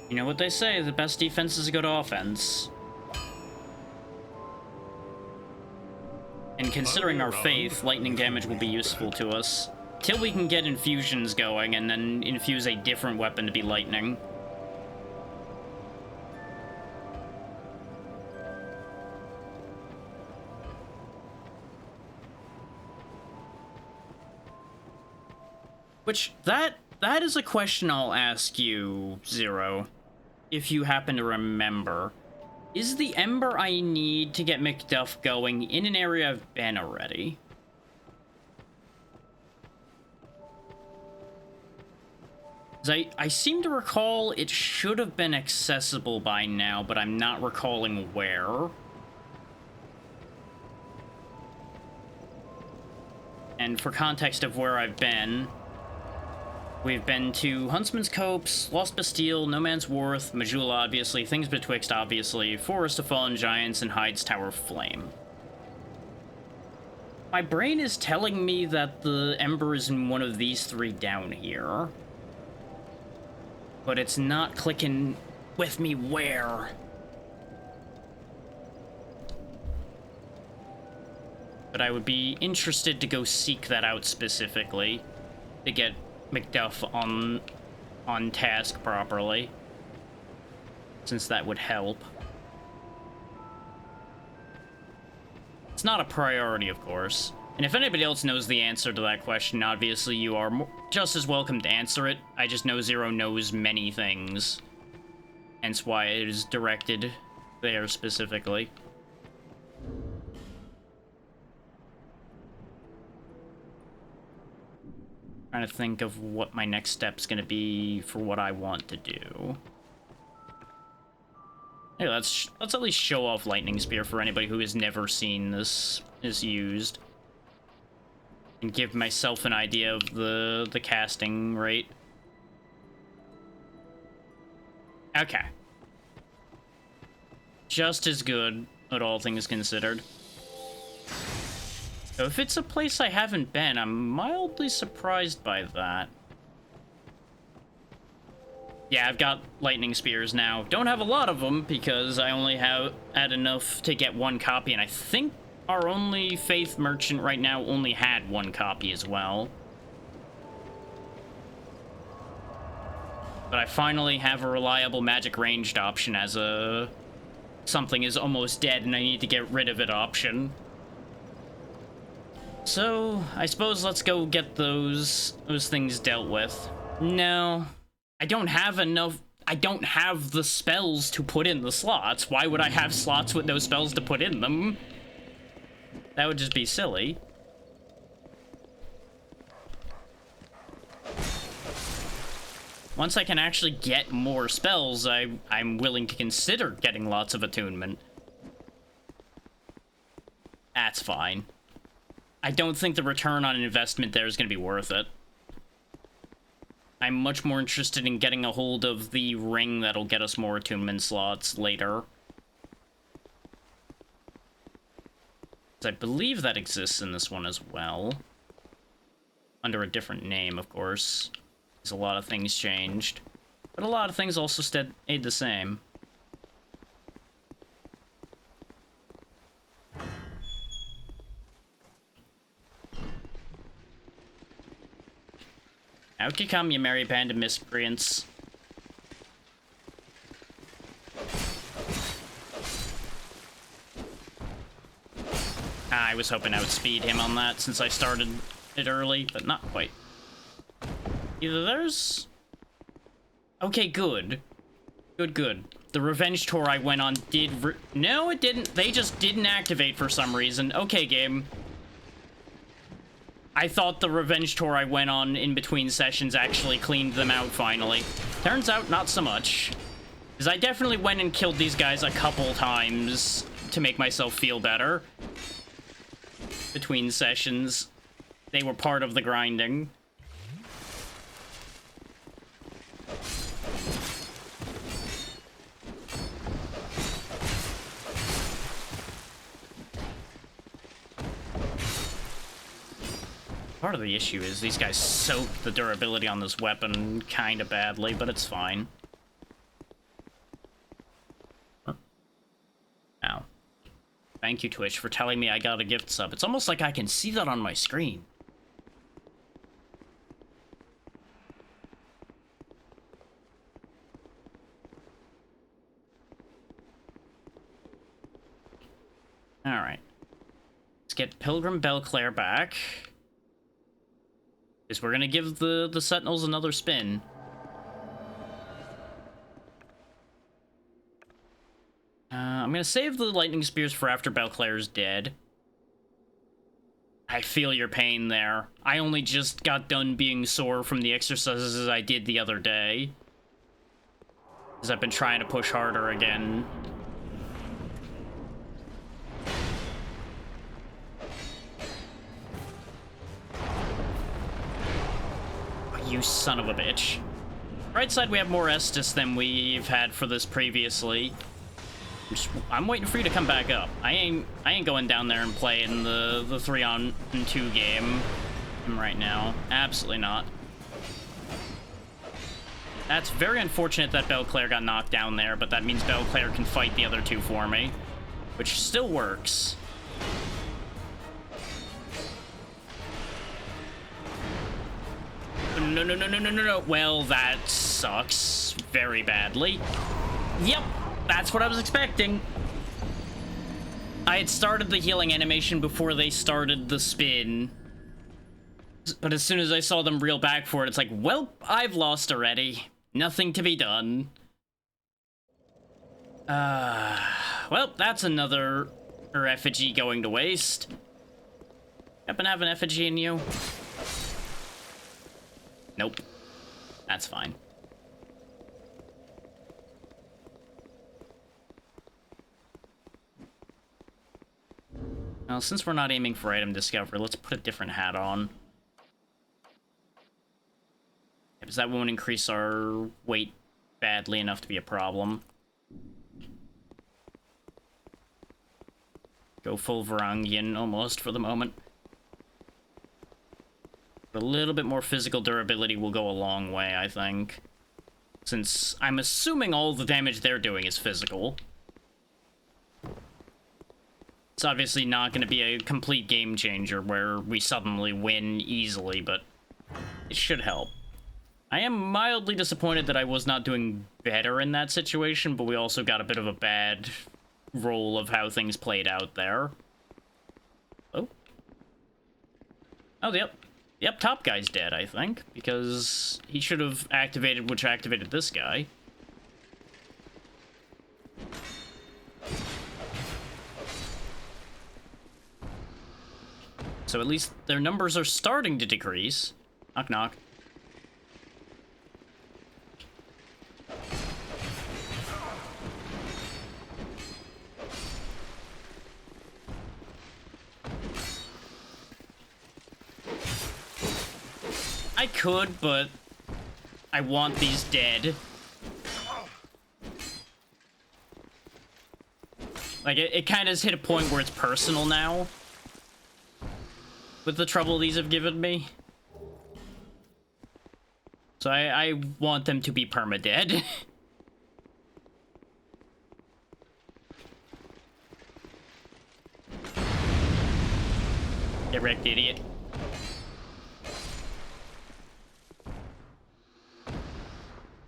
You know what they say, the best defense is a good offense. And considering our faith, lightning damage will be useful to us. Till we can get infusions going and then infuse a different weapon to be lightning. Which, that that is a question I'll ask you, Zero, if you happen to remember. Is the Ember I need to get Macduff going in an area I've been already? 'Cause I seem to recall it should have been accessible by now, but I'm not recalling where. And for context of where I've been, we've been to Huntsman's Copse, Lost Bastille, No Man's Wharf, Majula, obviously, Things Betwixt, obviously, Forest of Fallen Giants, and Hyde's Tower of Flame. My brain is telling me that the Ember is in one of these three down here. But it's not clicking with me where. But I would be interested to go seek that out specifically to get Macduff on task properly, since that would help. It's not a priority, of course. And if anybody else knows the answer to that question, obviously you are just as welcome to answer it. I just know Zero knows many things, hence why it is directed there specifically. Trying to think of what my next step's gonna be for what I want to do. Hey, let's at least show off Lightning Spear for anybody who has never seen this used. And give myself an idea of the casting rate. Okay. Just as good, at all things considered. So if it's a place I haven't been, I'm mildly surprised by that. Yeah, I've got lightning spears now. Don't have a lot of them because I only had enough to get one copy, and I think our only Faith merchant right now only had one copy as well. But I finally have a reliable magic ranged option as a something is almost dead and I need to get rid of it option. So, I suppose let's go get those things dealt with. No, I don't have enough. I don't have the spells to put in the slots. Why would I have slots with no spells to put in them? That would just be silly. Once I can actually get more spells, I'm willing to consider getting lots of attunement. That's fine. I don't think the return on investment there is going to be worth it. I'm much more interested in getting a hold of the ring that'll get us more attunement slots later. I believe that exists in this one as well. Under a different name, of course. Because a lot of things changed. But a lot of things also stayed the same. Out you come, you merry band of miscreants. I was hoping I would speed him on that since I started it early, but not quite. Either there's... Okay, good. Good. The revenge tour I went on did... No, it didn't. They just didn't activate for some reason. Okay, game. I thought the revenge tour I went on in between sessions actually cleaned them out finally. Turns out, not so much. Because I definitely went and killed these guys a couple times to make myself feel better. Between sessions. They were part of the grinding. Part of the issue is these guys soak the durability on this weapon kind of badly, but it's fine. Ow. Thank you, Twitch, for telling me I got a gift sub. It's almost like I can see that on my screen. Alright. Let's get Pilgrim Belclair back. is we're gonna give the Sentinels another spin. I'm gonna save the lightning spears for after Belclair's dead. I feel your pain there. I only just got done being sore from the exercises I did the other day, because I've been trying to push harder again. You son of a bitch. Right side, we have more Estus than we've had for this previously. I'm waiting for you to come back up. I ain't going down there and playing the 3-on-2 game right now. Absolutely not. That's very unfortunate that Belclair got knocked down there, but that means Belclair can fight the other two for me, which still works. No. Well, that sucks very badly. Yep, that's what I was expecting. I had started the healing animation before they started the spin, but as soon as I saw them reel back for it, it's like, well, I've lost already. Nothing to be done. Well, that's another effigy going to waste. Happen to have an effigy in you? Nope. That's fine. Well, since we're not aiming for item discovery, let's put a different hat on. Because that won't increase our weight badly enough to be a problem. Go full Varangian almost for the moment. A little bit more physical durability will go a long way, I think. Since I'm assuming all the damage they're doing is physical. It's obviously not going to be a complete game changer where we suddenly win easily, but it should help. I am mildly disappointed that I was not doing better in that situation, but we also got a bit of a bad roll of how things played out there. Oh. Oh, yep. Yep, top guy's dead, I think, because he should have activated which activated this guy. So at least their numbers are starting to decrease. Knock, knock. I could, but I want these dead. Like, it kind of has hit a point where it's personal now, with the trouble these have given me. So I want them to be permadead. Get wrecked, idiot.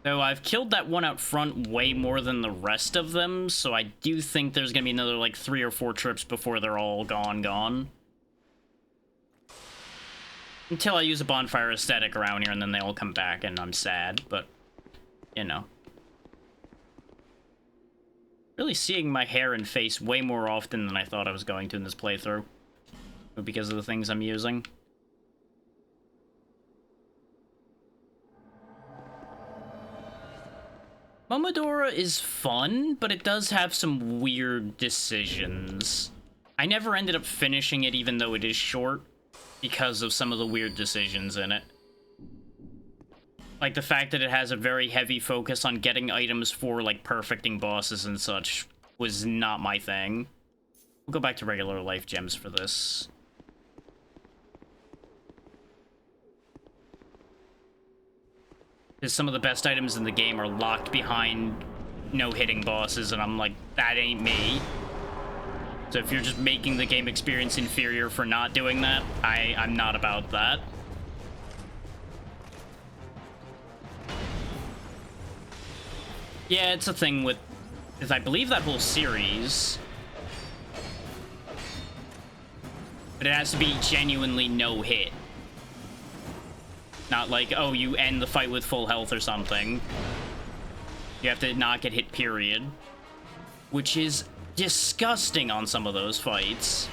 So I've killed that one out front way more than the rest of them, so I do think there's gonna be another, like, 3 or 4 trips before they're all gone. Until I use a bonfire aesthetic around here, and then they all come back, and I'm sad, but, you know. Really seeing my hair and face way more often than I thought I was going to in this playthrough. Because of the things I'm using. Momodora is fun, but it does have some weird decisions. I never ended up finishing it even though it is short, because of some of the weird decisions in it. Like the fact that it has a very heavy focus on getting items for, like, perfecting bosses and such was not my thing. We'll go back to regular life gems for this. Because some of the best items in the game are locked behind no-hitting bosses, and I'm like, that ain't me. So if you're just making the game experience inferior for not doing that, I'm not about that. Yeah, it's a thing with I believe that whole series. But it has to be genuinely no-hit. Not like, oh, you end the fight with full health or something. You have to not get hit, period. Which is disgusting on some of those fights.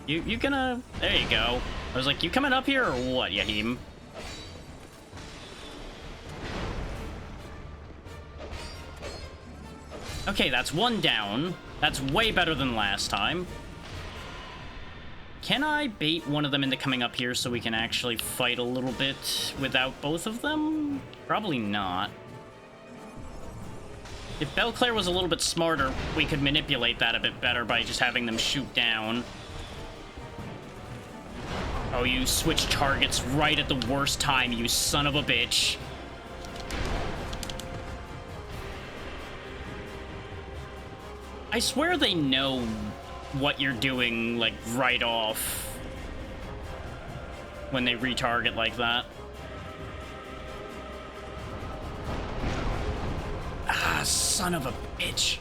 You gonna... There you go. I was like, you coming up here or what, Yahim? Okay, that's one down. That's way better than last time. Can I bait one of them into coming up here so we can actually fight a little bit without both of them? Probably not. If Belclair was a little bit smarter, we could manipulate that a bit better by just having them shoot down. Oh, you switch targets right at the worst time, you son of a bitch. I swear they know what you're doing, like, right off when they retarget like that. Ah, son of a bitch.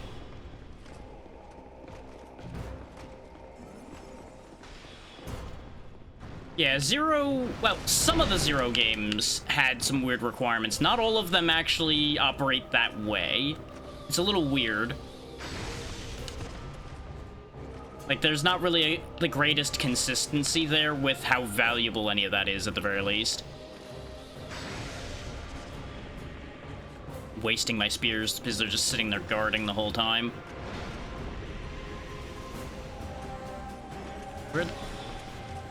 Yeah, Zero... Well, some of the Zero games had some weird requirements. Not all of them actually operate that way. It's a little weird. Like, there's not really the greatest consistency there with how valuable any of that is, at the very least. Wasting my spears because they're just sitting there guarding the whole time. Where'd...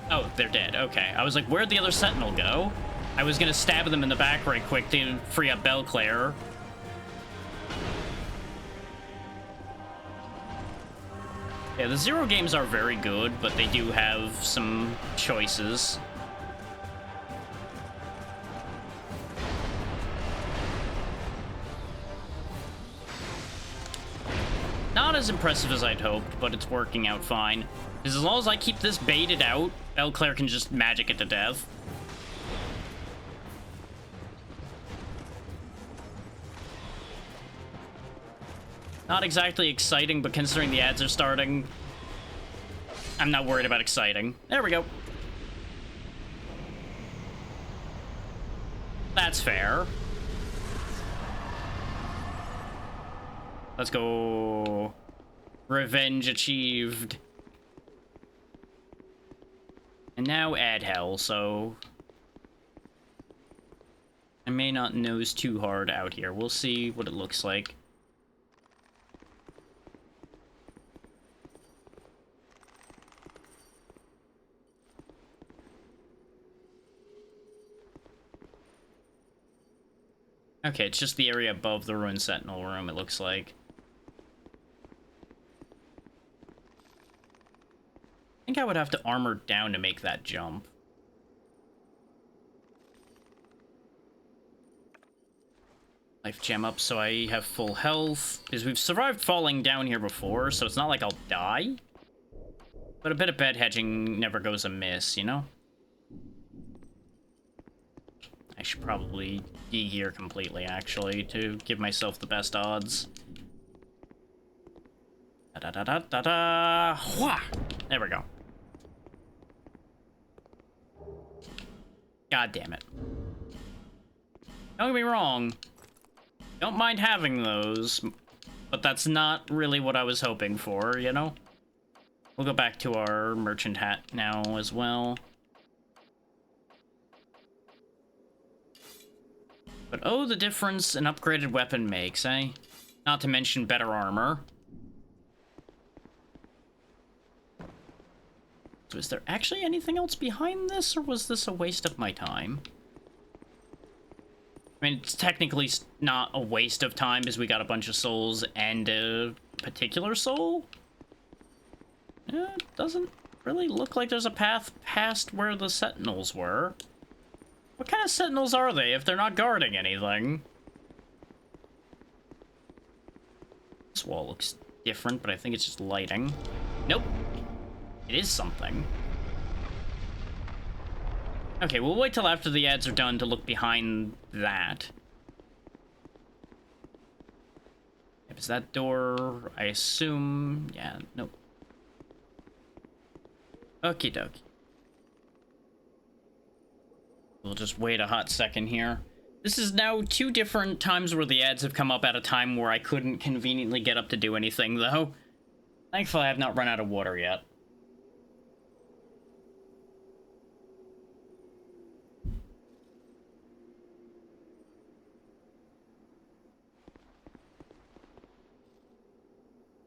Oh, they're dead. Okay. I was like, where'd the other sentinel go? I was gonna stab them in the back right quick to free up Belclair. Yeah, the Zero games are very good, but they do have some choices. Not as impressive as I'd hoped, but it's working out fine. Because as long as I keep this baited out, Belclair can just magic it to death. Not exactly exciting, but considering the ads are starting, I'm not worried about exciting. There we go. That's fair. Let's go. Revenge achieved. And now ad hell, so I may not nose too hard out here. We'll see what it looks like. Okay, it's just the area above the Ruined Sentinel room, it looks like. I think I would have to armor down to make that jump. Life gem up so I have full health. Because we've survived falling down here before, so it's not like I'll die. But a bit of bed hedging never goes amiss, you know? I should probably de-gear completely, actually, to give myself the best odds. Da-da-da-da-da-da! Wha! There we go. God damn it. Don't get me wrong. Don't mind having those, but that's not really what I was hoping for, you know? We'll go back to our merchant hat now as well. But oh, the difference an upgraded weapon makes, eh? Not to mention better armor. So is there actually anything else behind this, or was this a waste of my time? I mean, it's technically not a waste of time, because we got a bunch of souls and a particular soul. Yeah, it doesn't really look like there's a path past where the sentinels were. What kind of sentinels are they if they're not guarding anything? This wall looks different, but I think it's just lighting. Nope. It is something. Okay, we'll wait till after the ads are done to look behind that. Yep, is that door, I assume? Yeah, nope. Okie dokie. We'll just wait a hot second here. This is now 2 different times where the ads have come up at a time where I couldn't conveniently get up to do anything, though. Thankfully, I have not run out of water yet.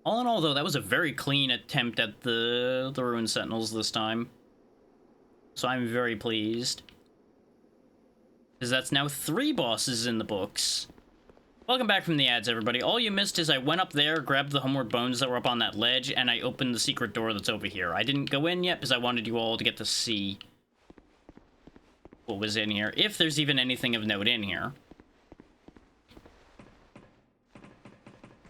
All in all, though, that was a very clean attempt at the Ruined Sentinels this time. So I'm very pleased. Because that's now 3 bosses in the books. Welcome back from the ads, everybody. All you missed is I went up there, grabbed the Homeward Bones that were up on that ledge, and I opened the secret door that's over here. I didn't go in yet because I wanted you all to get to see what was in here, if there's even anything of note in here.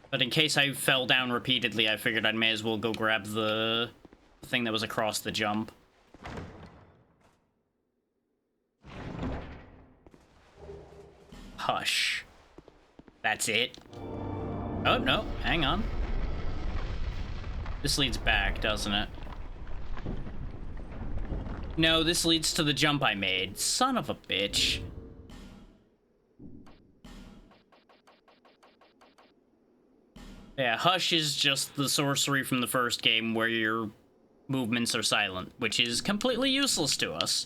But in case I fell down repeatedly, I figured I may as well go grab the thing that was across the jump. Hush. That's it. Oh, no. Hang on. This leads back, doesn't it? No, this leads to the jump I made. Son of a bitch. Yeah, Hush is just the sorcery from the first game where your movements are silent, which is completely useless to us.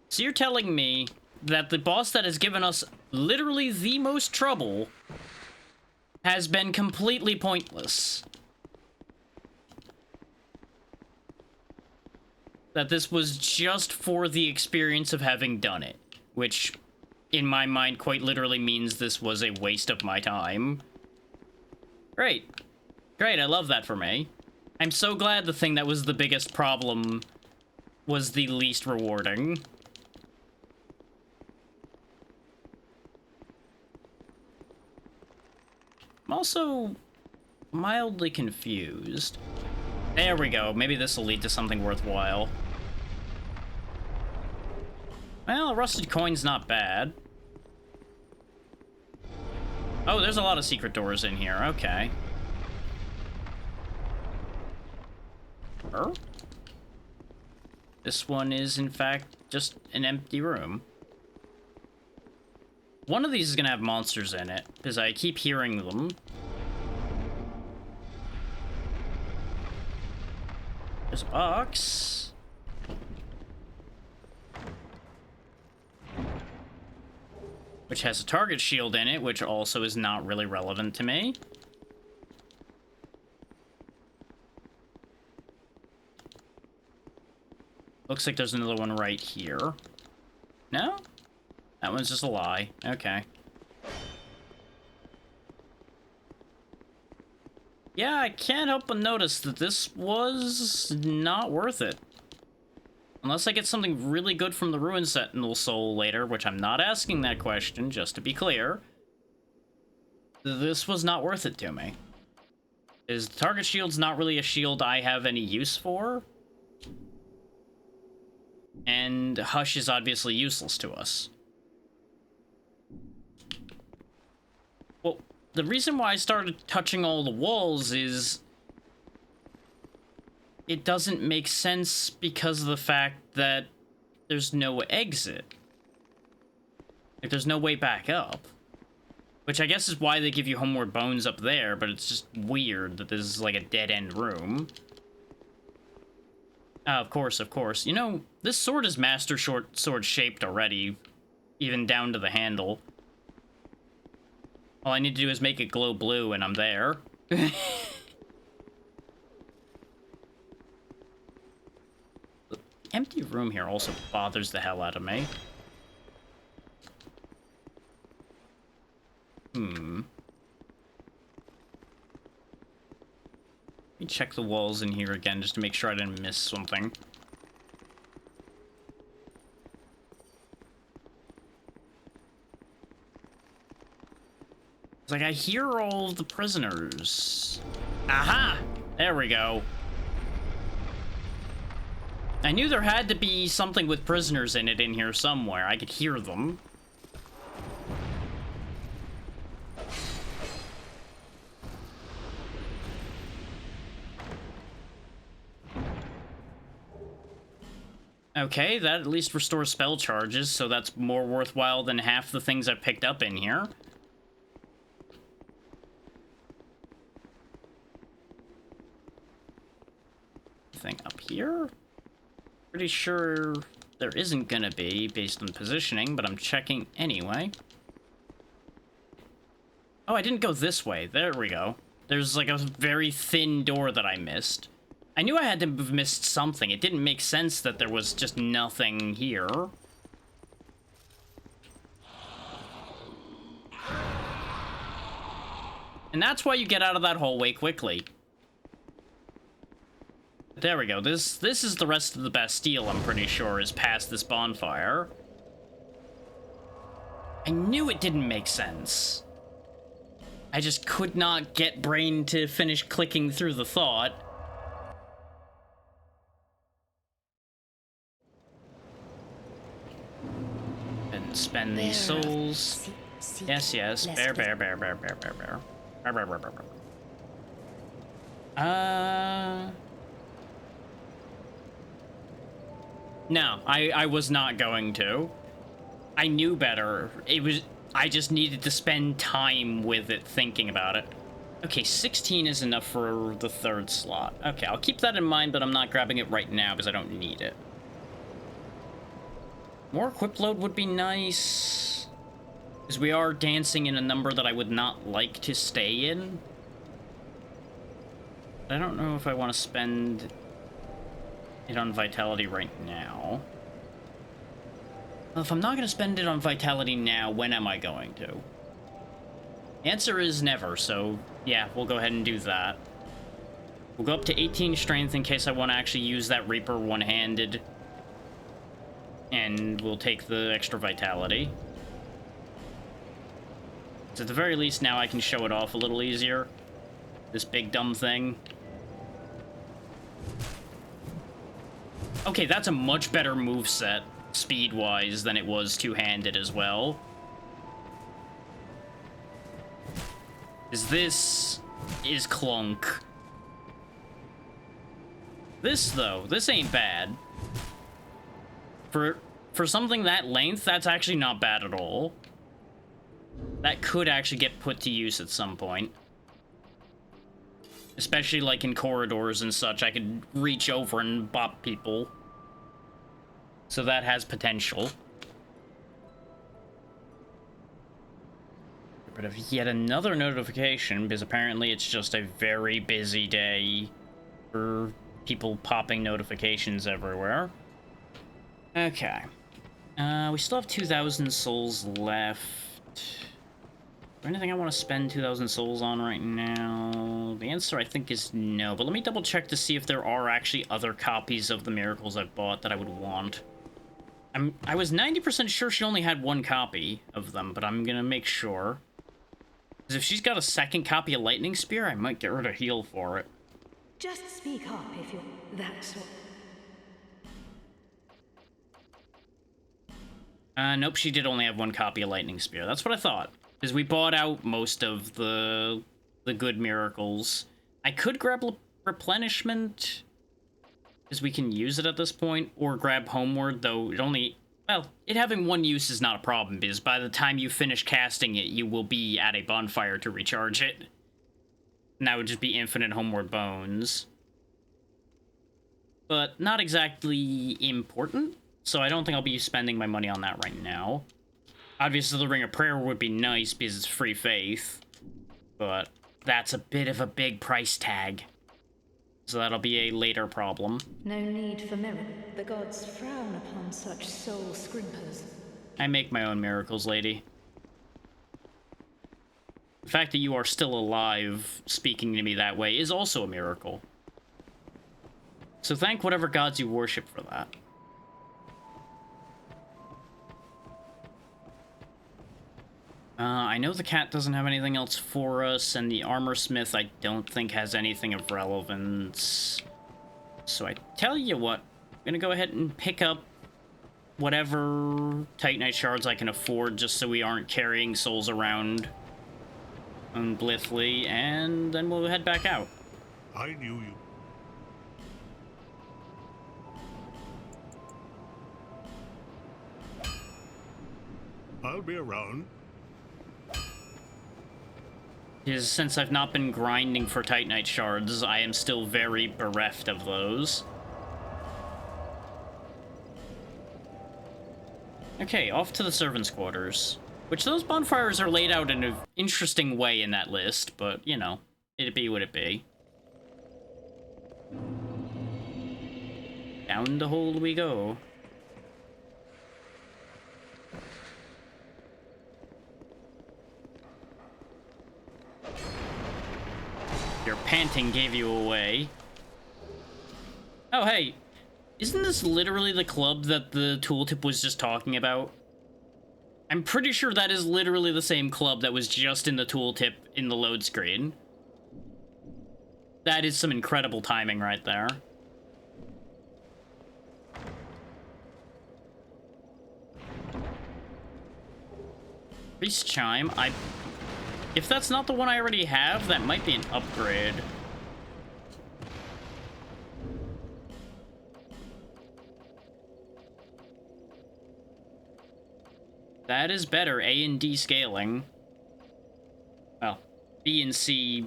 So you're telling me that the boss that has given us literally the most trouble has been completely pointless. That this was just for the experience of having done it, which in my mind quite literally means this was a waste of my time. Great. Great, I love that for me. I'm so glad the thing that was the biggest problem was the least rewarding. I'm also mildly confused. There we go. Maybe this will lead to something worthwhile. Well, a rusted coin's not bad. Oh, there's a lot of secret doors in here. Okay. This one is, in fact, just an empty room. One of these is gonna have monsters in it, because I keep hearing them. There's a box. Which has a target shield in it, which also is not really relevant to me. Looks like there's another one right here. No? That one's just a lie. Okay. Yeah, I can't help but notice that this was not worth it. Unless I get something really good from the Ruined Sentinel soul later, which I'm not asking that question, just to be clear. This was not worth it to me. Is the target shield's not really a shield I have any use for? And Hush is obviously useless to us. Well, the reason why I started touching all the walls is it doesn't make sense because of the fact that there's no exit. Like, there's no way back up. Which I guess is why they give you Homeward Bones up there, but it's just weird that this is like a dead-end room. Of course, of course. You know, this sword is Master Sword shaped already, even down to the handle. All I need to do is make it glow blue and I'm there. Empty room here also bothers the hell out of me. Let me check the walls in here again just to make sure I didn't miss something. It's like I hear all of the prisoners. Aha! There we go. I knew there had to be something with prisoners in it in here somewhere. I could hear them. Okay, that at least restores spell charges, so that's more worthwhile than half the things I've picked up in here. Anything up here? Pretty sure there isn't gonna be, based on positioning, but I'm checking anyway. Oh, I didn't go this way. There we go. There's like a very thin door that I missed. I knew I had to have missed something. It didn't make sense that there was just nothing here. And that's why you get out of that hallway quickly. There we go. This is the rest of the Bastille, I'm pretty sure, is past this bonfire. I knew it didn't make sense. I just could not get brain to finish clicking through the thought. And spend these souls. Yes, yes. Bear. No, I was not going to. I knew better. I just needed to spend time with it, thinking about it. Okay, 16 is enough for the third slot. Okay, I'll keep that in mind, but I'm not grabbing it right now because I don't need it. More equip load would be nice, because we are dancing in a number that I would not like to stay in. I don't know if I want to spend it on Vitality right now. Well, if I'm not going to spend it on Vitality now, when am I going to? The answer is never, so yeah, we'll go ahead and do that. We'll go up to 18 Strength in case I want to actually use that Reaper one-handed. And we'll take the extra Vitality. So at the very least, now I can show it off a little easier. This big dumb thing. Okay, that's a much better moveset, speed-wise, than it was two-handed as well. This is clunk. This, though, this ain't bad. For something that length, that's actually not bad at all. That could actually get put to use at some point. Especially like in corridors and such, I could reach over and bop people. So that has potential. Get rid of yet another notification, because apparently it's just a very busy day for people popping notifications everywhere. Okay. We still have 2,000 souls left. Is there anything I want to spend 2,000 souls on right now? The answer, I think, is no. But let me double check to see if there are actually other copies of the miracles I've bought that I would want. I was 90% sure she only had one copy of them, but I'm gonna make sure. Because if she's got a second copy of Lightning Spear, I might get her to heal for it. Just speak up if you're that sort. Nope, she did only have one copy of Lightning Spear. That's what I thought. Because we bought out most of the good miracles. I could grab replenishment, because we can use it at this point, or grab Homeward, though it only... Well, it having one use is not a problem, because by the time you finish casting it, you will be at a bonfire to recharge it. And that would just be infinite Homeward Bones. But not exactly important. So I don't think I'll be spending my money on that right now. Obviously, the Ring of Prayer would be nice because it's free faith. But that's a bit of a big price tag. So that'll be a later problem. No need for miracle. The gods frown upon such soul scrimpers. I make my own miracles, lady. The fact that you are still alive, speaking to me that way, is also a miracle. So thank whatever gods you worship for that. I know the cat doesn't have anything else for us, and the armor smith I don't think has anything of relevance. So I tell you what, I'm gonna go ahead and pick up whatever Titanite shards I can afford, just so we aren't carrying souls around unblithely, and then we'll head back out. I knew you. I'll be around. Because since I've not been grinding for Titanite shards, I am still very bereft of those. Okay, off to the servants' quarters. Which those bonfires are laid out in an interesting way in that list, but, you know, it'd be what it be. Down the hole we go. Your panting gave you away. Oh, hey. Isn't this literally the club that the tooltip was just talking about? I'm pretty sure that is literally the same club that was just in the tooltip in the load screen. That is some incredible timing right there. Priest Chime, if that's not the one I already have, that might be an upgrade. That is better, A and D scaling. Well, B and C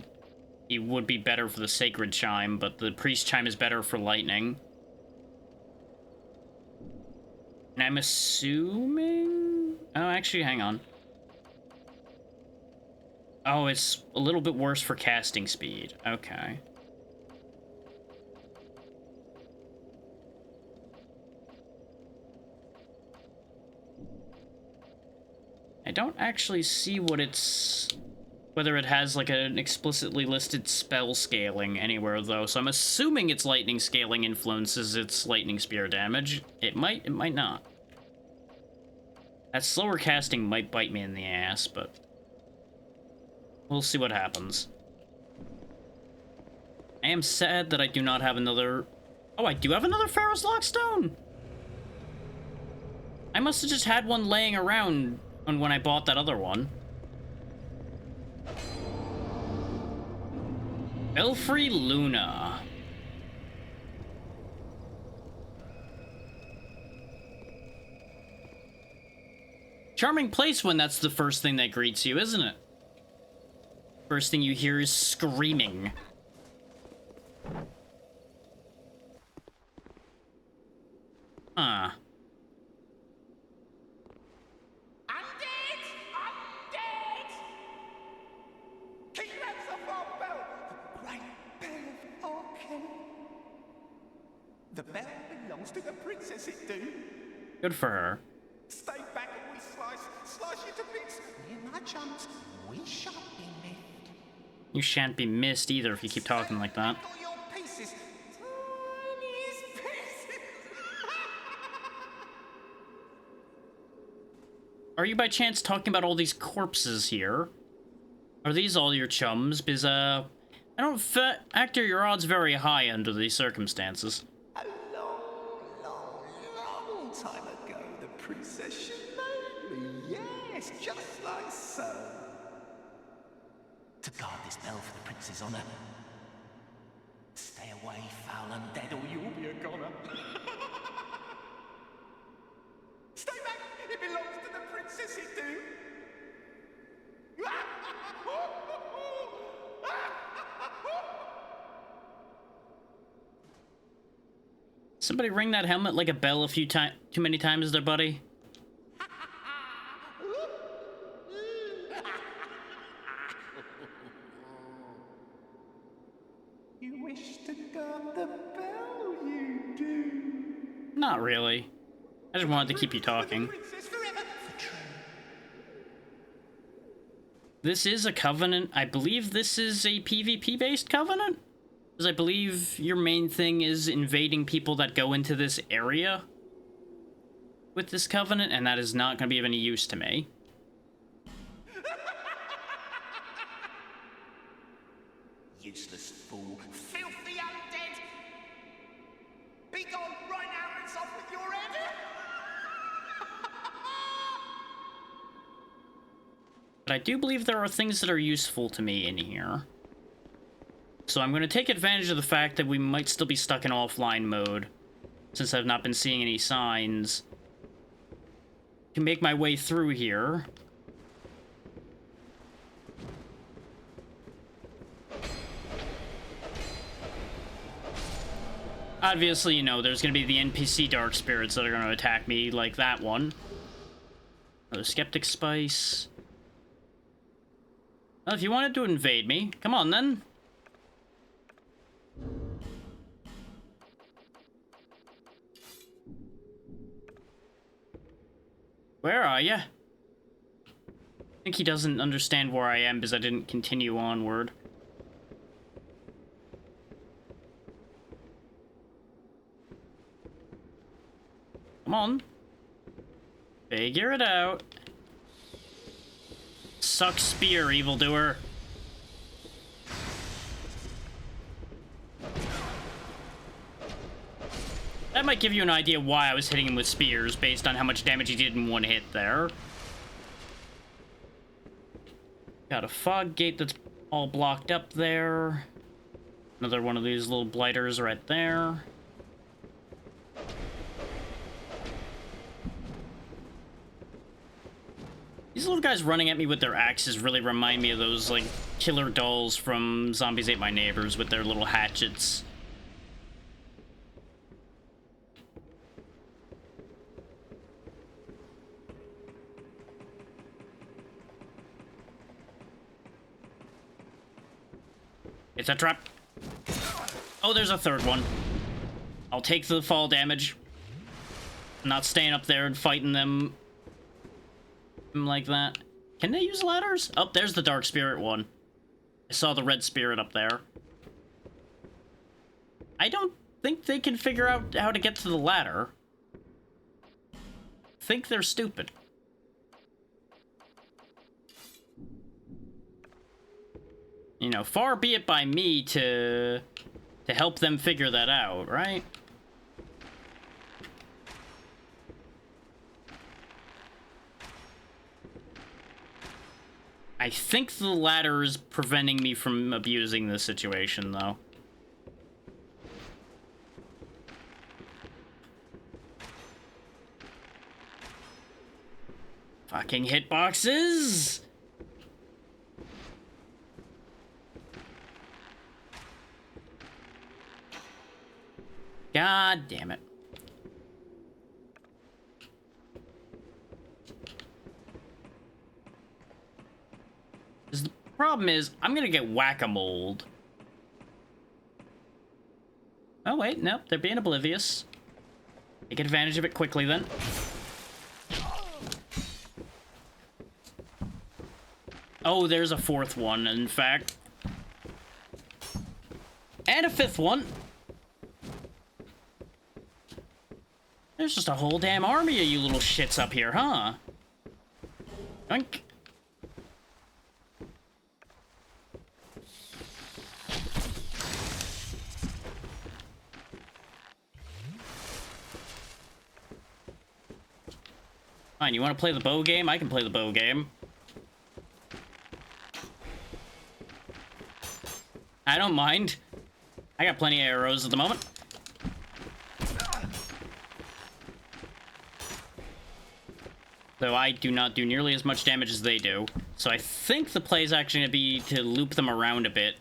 it would be better for the Sacred Chime, but the Priest Chime is better for lightning. And I'm assuming... Oh, actually, hang on. Oh, it's a little bit worse for casting speed. Okay. I don't actually see what it's... whether it has, like, an explicitly listed spell scaling anywhere, though, so I'm assuming its lightning scaling influences its lightning spear damage. It might not. That slower casting might bite me in the ass, but... we'll see what happens. I am sad that I do not have another... Oh, I do have another Pharaoh's Lockstone! I must have just had one laying around when I bought that other one. Belfry Luna. Charming place when that's the first thing that greets you, isn't it? First thing you hear is screaming. Huh. Undead! Undead! King Ransom of Bell! The great bell of Arkin! The bell belongs to the princess, it do. Good for her. Stay back and we slice you to bits. Me and my chums, we shan't be left. You shan't be missed either if you keep talking like that. All your pieces. Tiniest pieces. Are you by chance talking about all these corpses here? Are these all your chums? Because, I don't factor your odds very high under these circumstances. A long time ago, the princess should know me. Yes, just like so. To guard this bell for the prince's honor. Stay away, foul undead, or you'll be a goner. Stay back! It belongs to the princess, it do. Somebody ring that helmet like a bell a few times, too many times there, buddy. You wish to guard the bell, you do. Not really. I just wanted to keep you talking. Princess forever. For true. This is a covenant. I believe this is a PvP-based covenant? Because I believe your main thing is invading people that go into this area with this covenant, and that is not going to be of any use to me. Useless fool. Filthy undead! Be gone right now and it's off with your head! But I do believe there are things that are useful to me in here. So I'm going to take advantage of the fact that we might still be stuck in offline mode, since I've not been seeing any signs. to make my way through here. Obviously, you know, there's gonna be the NPC Dark Spirits that are gonna attack me, like that one. Another Skeptic Spice. Well, if you wanted to invade me, come on then. Where are ya? I think he doesn't understand where I am because I didn't continue onward. Come on. Figure it out. Suck spear, evildoer. That might give you an idea why I was hitting him with spears based on how much damage he did in one hit there. Got a fog gate that's all blocked up there. Another one of these little blighters right there. These little guys running at me with their axes really remind me of those, like, killer dolls from Zombies Ate My Neighbors with their little hatchets. It's a trap. Oh, there's a third one. I'll take the fall damage. I'm not staying up there and fighting them like that. Can they use ladders? Oh, there's the Dark Spirit one. I saw the red spirit up there. I don't think they can figure out how to get to the ladder. I think they're stupid. You know, far be it by me to help them figure that out, right? I think the ladder is preventing me from abusing this situation, though. Fucking hitboxes! God damn it. The problem is, I'm gonna get whack-a-moled. Oh, wait, nope, they're being oblivious. Take advantage of it quickly, then. Oh, there's a fourth one, in fact. And a fifth one. There's just a whole damn army of you little shits up here, huh? Oink. Fine, you want to play the bow game? I can play the bow game. I don't mind. I got plenty of arrows at the moment. Though I do not do nearly as much damage as they do. So I think the play is actually going to be to loop them around a bit.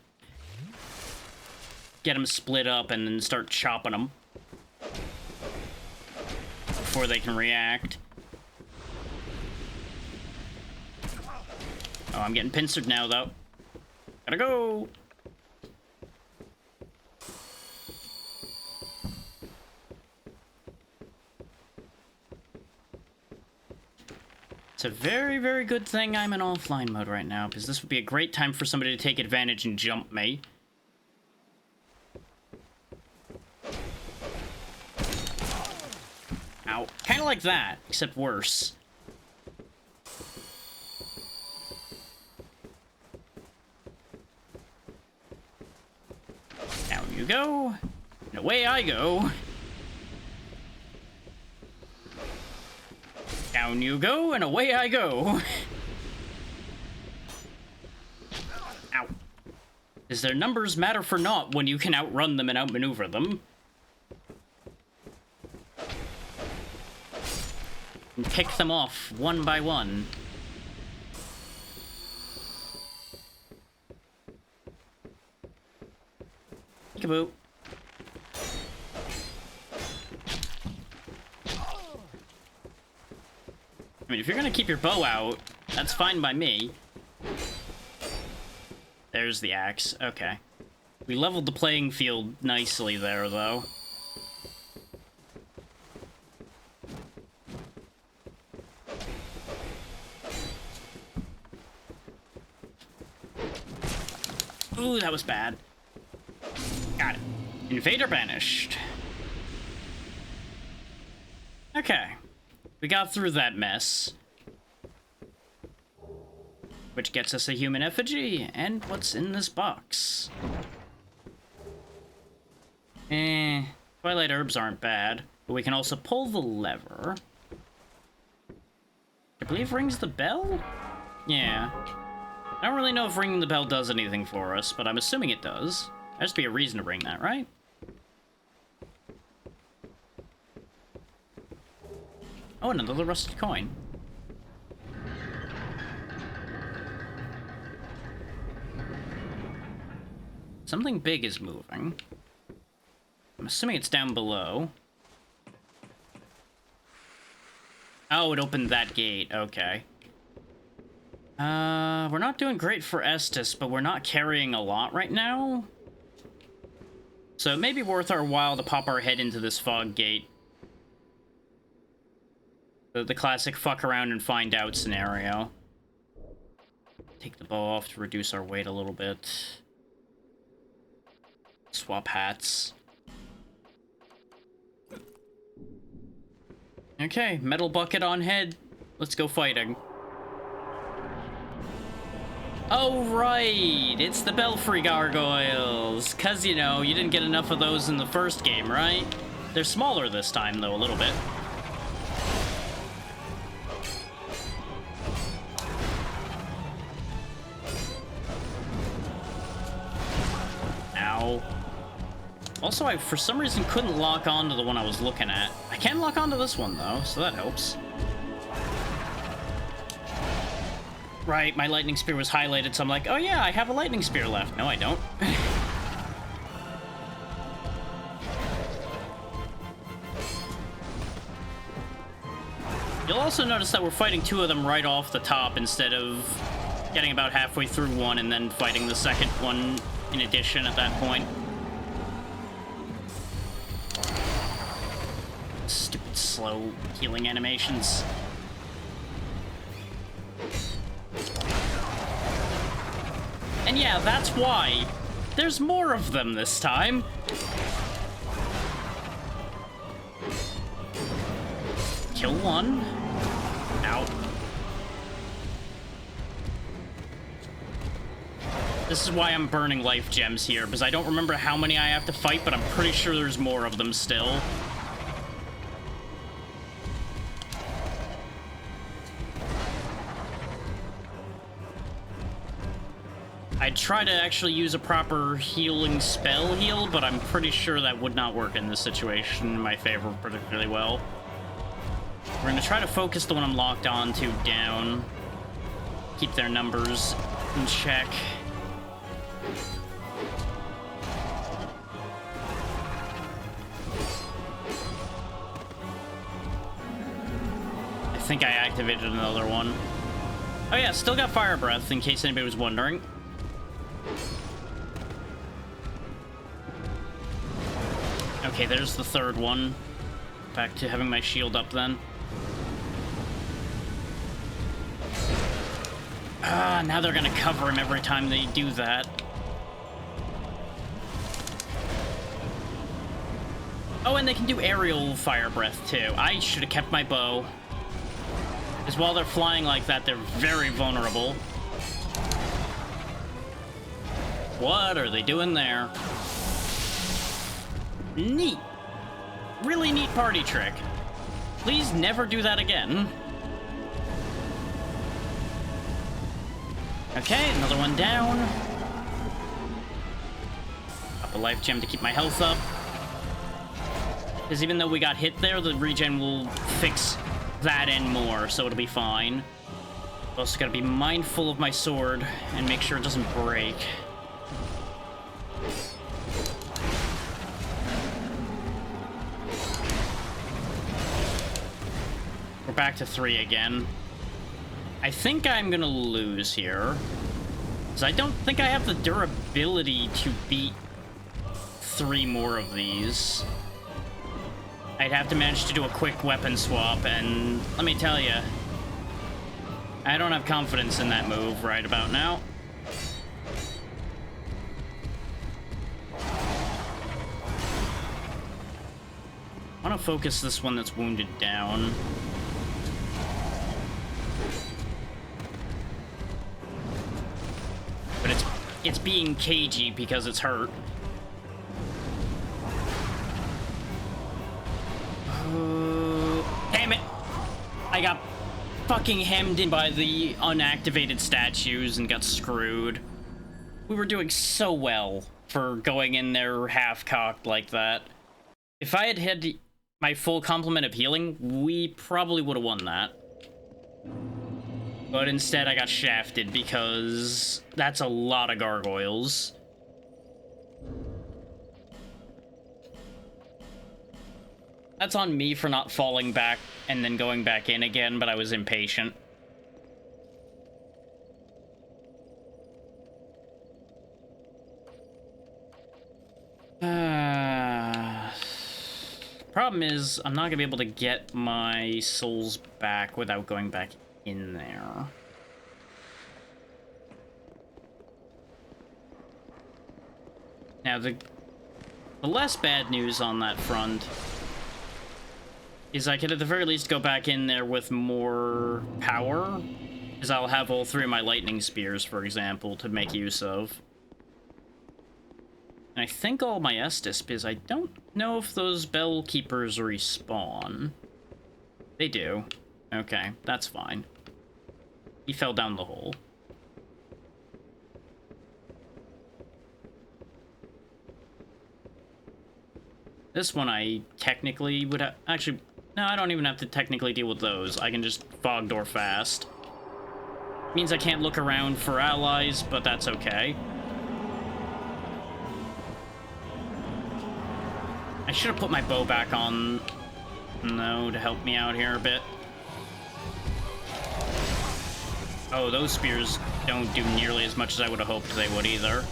Get them split up and then start chopping them. Before they can react. Oh, I'm getting pincered now, though. Gotta go! It's a very, very good thing I'm in offline mode right now, because this would be a great time for somebody to take advantage and jump me. Ow. Kind of like that, except worse. Down you go, and away I go. Down you go, and away I go. Ow. Does their numbers matter for naught when you can outrun them and outmaneuver them? And pick them off one by one. Peekaboo. I mean, if you're gonna keep your bow out, that's fine by me. There's the axe. Okay. We leveled the playing field nicely there, though. Ooh, that was bad. Got it. Invader banished. Okay. We got through that mess. Which gets us a human effigy, and what's in this box? Twilight herbs aren't bad, but we can also pull the lever. I believe rings the bell? Yeah. I don't really know if ringing the bell does anything for us, but I'm assuming it does. There has to be a reason to ring that, right? Oh, and another rusted coin. Something big is moving. I'm assuming it's down below. Oh, it opened that gate. Okay. We're not doing great for Estus, but we're not carrying a lot right now. So it may be worth our while to pop our head into this fog gate. The classic fuck around and find out scenario. Take the bow off to reduce our weight a little bit. Swap hats. Okay, metal bucket on head. Let's go fighting. Oh, right! It's the Belfry Gargoyles! 'Cause, you know, you didn't get enough of those in the first game, right? They're smaller this time, though, a little bit. Ow. Also, I, for some reason, couldn't lock on to the one I was looking at. I can lock onto this one, though, so that helps. Right, my lightning spear was highlighted, so I'm like, oh yeah, I have a lightning spear left. No, I don't. You'll also notice that we're fighting two of them right off the top instead of getting about halfway through one and then fighting the second one in addition at that point. Stupid slow healing animations. And yeah, that's why there's more of them this time. Kill one. Ow. This is why I'm burning life gems here, because I don't remember how many I have to fight, but I'm pretty sure there's more of them still. I'd try to actually use a proper healing spell heal, but I'm pretty sure that would not work in this situation in my favor particularly well. We're gonna try to focus the one I'm locked on to down. Keep their numbers in check. I think I activated another one. Oh yeah, still got fire breath in case anybody was wondering. Okay, there's the third one. Back to having my shield up then. Ah, now they're gonna cover him every time they do that. Oh, and they can do aerial fire breath too. I should have kept my bow. Because while they're flying like that, they're very vulnerable. What are they doing there? Neat. Really neat party trick. Please never do that again. Okay, another one down. Up a life gem to keep my health up. Because even though we got hit there, the regen will fix that and more, so it'll be fine. Also gotta be mindful of my sword and make sure it doesn't break. We're back to 3 again. I think I'm gonna lose here, because I don't think I have the durability to beat 3 more of these. I'd have to manage to do a quick weapon swap, and let me tell you, I don't have confidence in that move right about now. I want to focus this one that's wounded down. But it's being cagey because it's hurt. Damn it! I got fucking hemmed in by the unactivated statues and got screwed. We were doing so well for going in there half-cocked like that. If I had had my full complement of healing, we probably would have won that. But instead I got shafted because that's a lot of gargoyles. That's on me for not falling back and then going back in again, but I was impatient. Problem is, I'm not gonna be able to get my souls back without going back in there. Now, the less bad news on that front is I could at the very least go back in there with more power, because I'll have all 3 of my lightning spears, for example, to make use of. And I think all my Estus, because I don't know if those Bell Keepers respawn. They do. Okay, that's fine. He fell down the hole. This one I technically would have... Actually, no, I don't even have to technically deal with those. I can just fog door fast. Means I can't look around for allies, but that's okay. I should have put my bow back on, no, to help me out here a bit. Oh, those spears don't do nearly as much as I would have hoped they would either.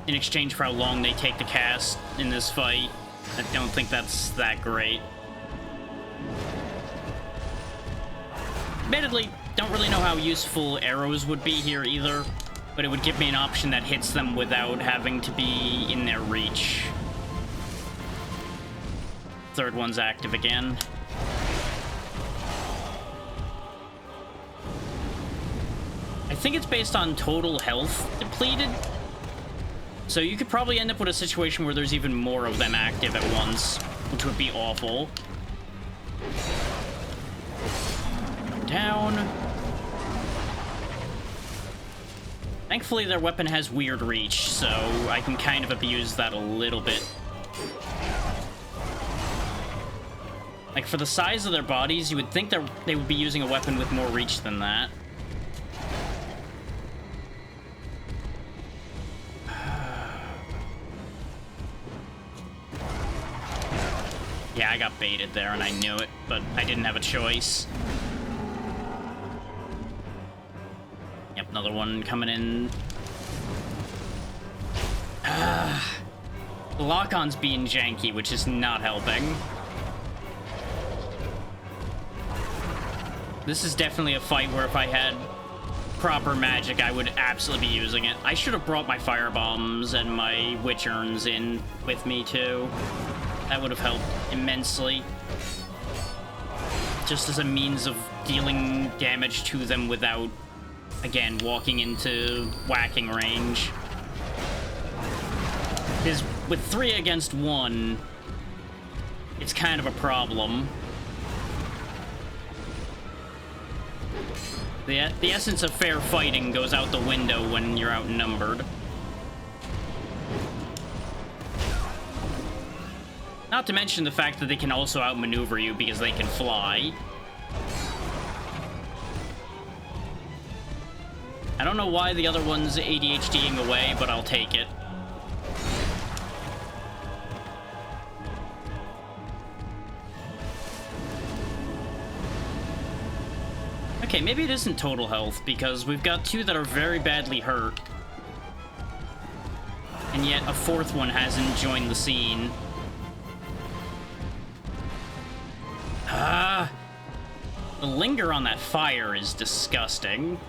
In exchange for how long they take to cast in this fight, I don't think that's that great. Admittedly, don't really know how useful arrows would be here either, but it would give me an option that hits them without having to be in their reach. Third one's active again. I think it's based on total health depleted. So you could probably end up with a situation where there's even more of them active at once, which would be awful. Down. Thankfully, their weapon has weird reach, so I can kind of abuse that a little bit. Like, for the size of their bodies, you would think they would be using a weapon with more reach than that. Yeah, I got baited there, and I knew it, but I didn't have a choice. Yep, another one coming in. The lock-on's being janky, which is not helping. This is definitely a fight where if I had proper magic, I would absolutely be using it. I should have brought my fire bombs and my witch urns in with me, too. That would have helped immensely. Just as a means of dealing damage to them without, again, walking into whacking range. Because with 3 against 1, it's kind of a problem. The essence of fair fighting goes out the window when you're outnumbered. Not to mention the fact that they can also outmaneuver you because they can fly. I don't know why the other one's ADHDing away, but I'll take it. Okay, maybe it isn't total health, because we've got two that are very badly hurt. And yet a fourth one hasn't joined the scene. Ah! The linger on that fire is disgusting.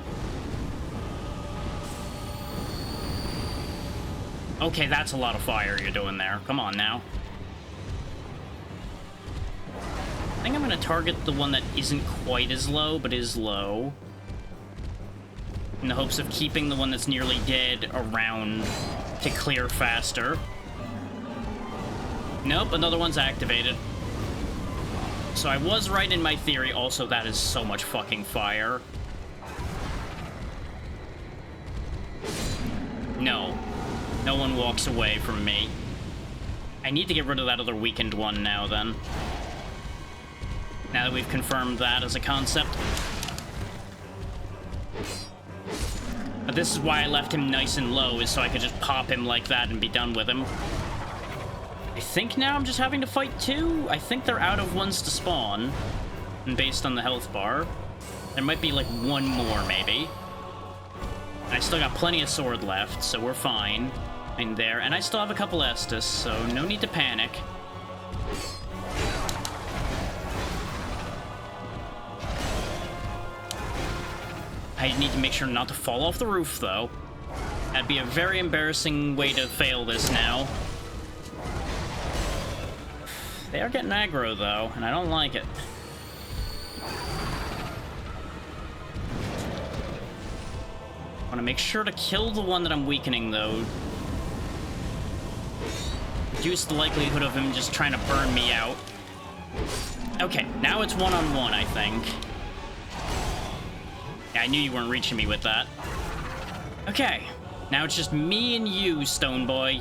Okay, that's a lot of fire you're doing there. Come on now. I think I'm gonna target the one that isn't quite as low, but is low. In the hopes of keeping the one that's nearly dead around to clear faster. Nope, another one's activated. So I was right in my theory. Also, that is so much fucking fire. No. No one walks away from me. I need to get rid of that other weakened one now, then. Now that we've confirmed that as a concept. But this is why I left him nice and low, is so I could just pop him like that and be done with him. I think now I'm just having to fight two. I think they're out of ones to spawn. And based on the health bar. There might be like one more, maybe. And I still got plenty of sword left, so we're fine. In there. And I still have a couple Estus, so no need to panic. I need to make sure not to fall off the roof, though. That'd be a very embarrassing way to fail this now. They are getting aggro, though, and I don't like it. I want to make sure to kill the one that I'm weakening, though. Reduce the likelihood of him just trying to burn me out. Okay, now it's one-on-one, I think. Yeah, I knew you weren't reaching me with that. Okay, now it's just me and you, Stone Boy.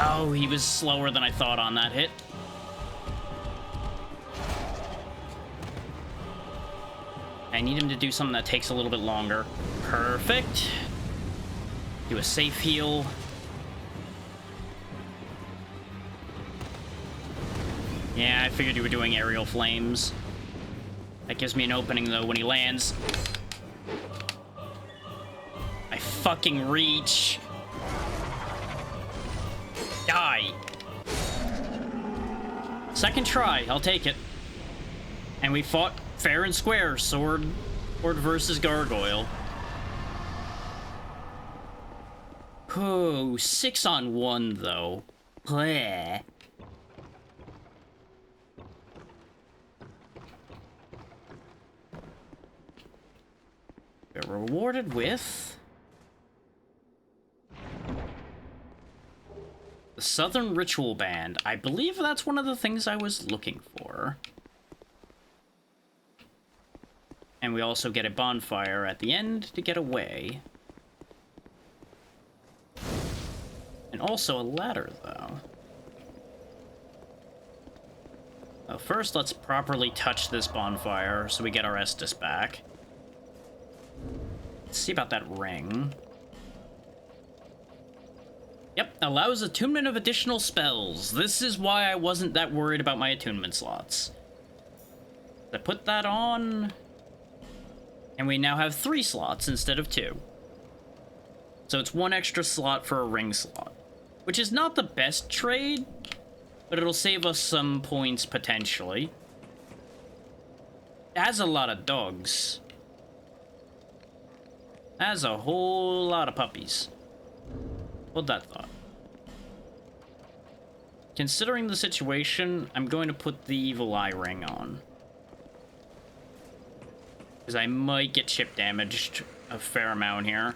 Oh, he was slower than I thought on that hit. I need him to do something that takes a little bit longer. Perfect. Do a safe heal. Yeah, I figured you were doing aerial flames. That gives me an opening, though, when he lands. I fucking reach. Die. Second try, I'll take it. And we fought fair and square, sword versus gargoyle. Oh, 6-on-1 though. Bleh. We're rewarded with the Southern Ritual Band. I believe that's one of the things I was looking for. And we also get a bonfire at the end to get away. And also a ladder, though. Well, first, let's properly touch this bonfire so we get our Estus back. Let's see about that ring. Yep, allows attunement of additional spells. This is why I wasn't that worried about my attunement slots. I put that on, and we now have 3 slots instead of 2. So it's 1 extra slot for a ring slot, which is not the best trade, but it'll save us some points potentially. It has a lot of dogs. Has a whole lot of puppies. Hold that thought. Considering the situation, I'm going to put the evil eye ring on. Because I might get chip damaged a fair amount here.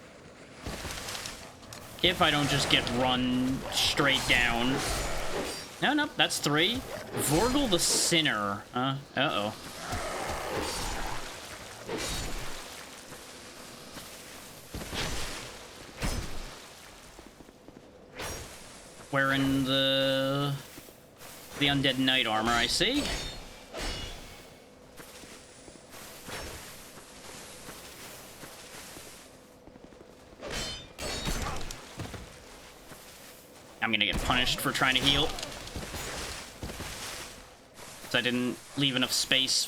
if I don't just get run straight down. No, no, that's 3. Vorgel the Sinner. Uh-oh. Wearing the undead knight armor, I see. I'm gonna get punished for trying to heal. I didn't leave enough space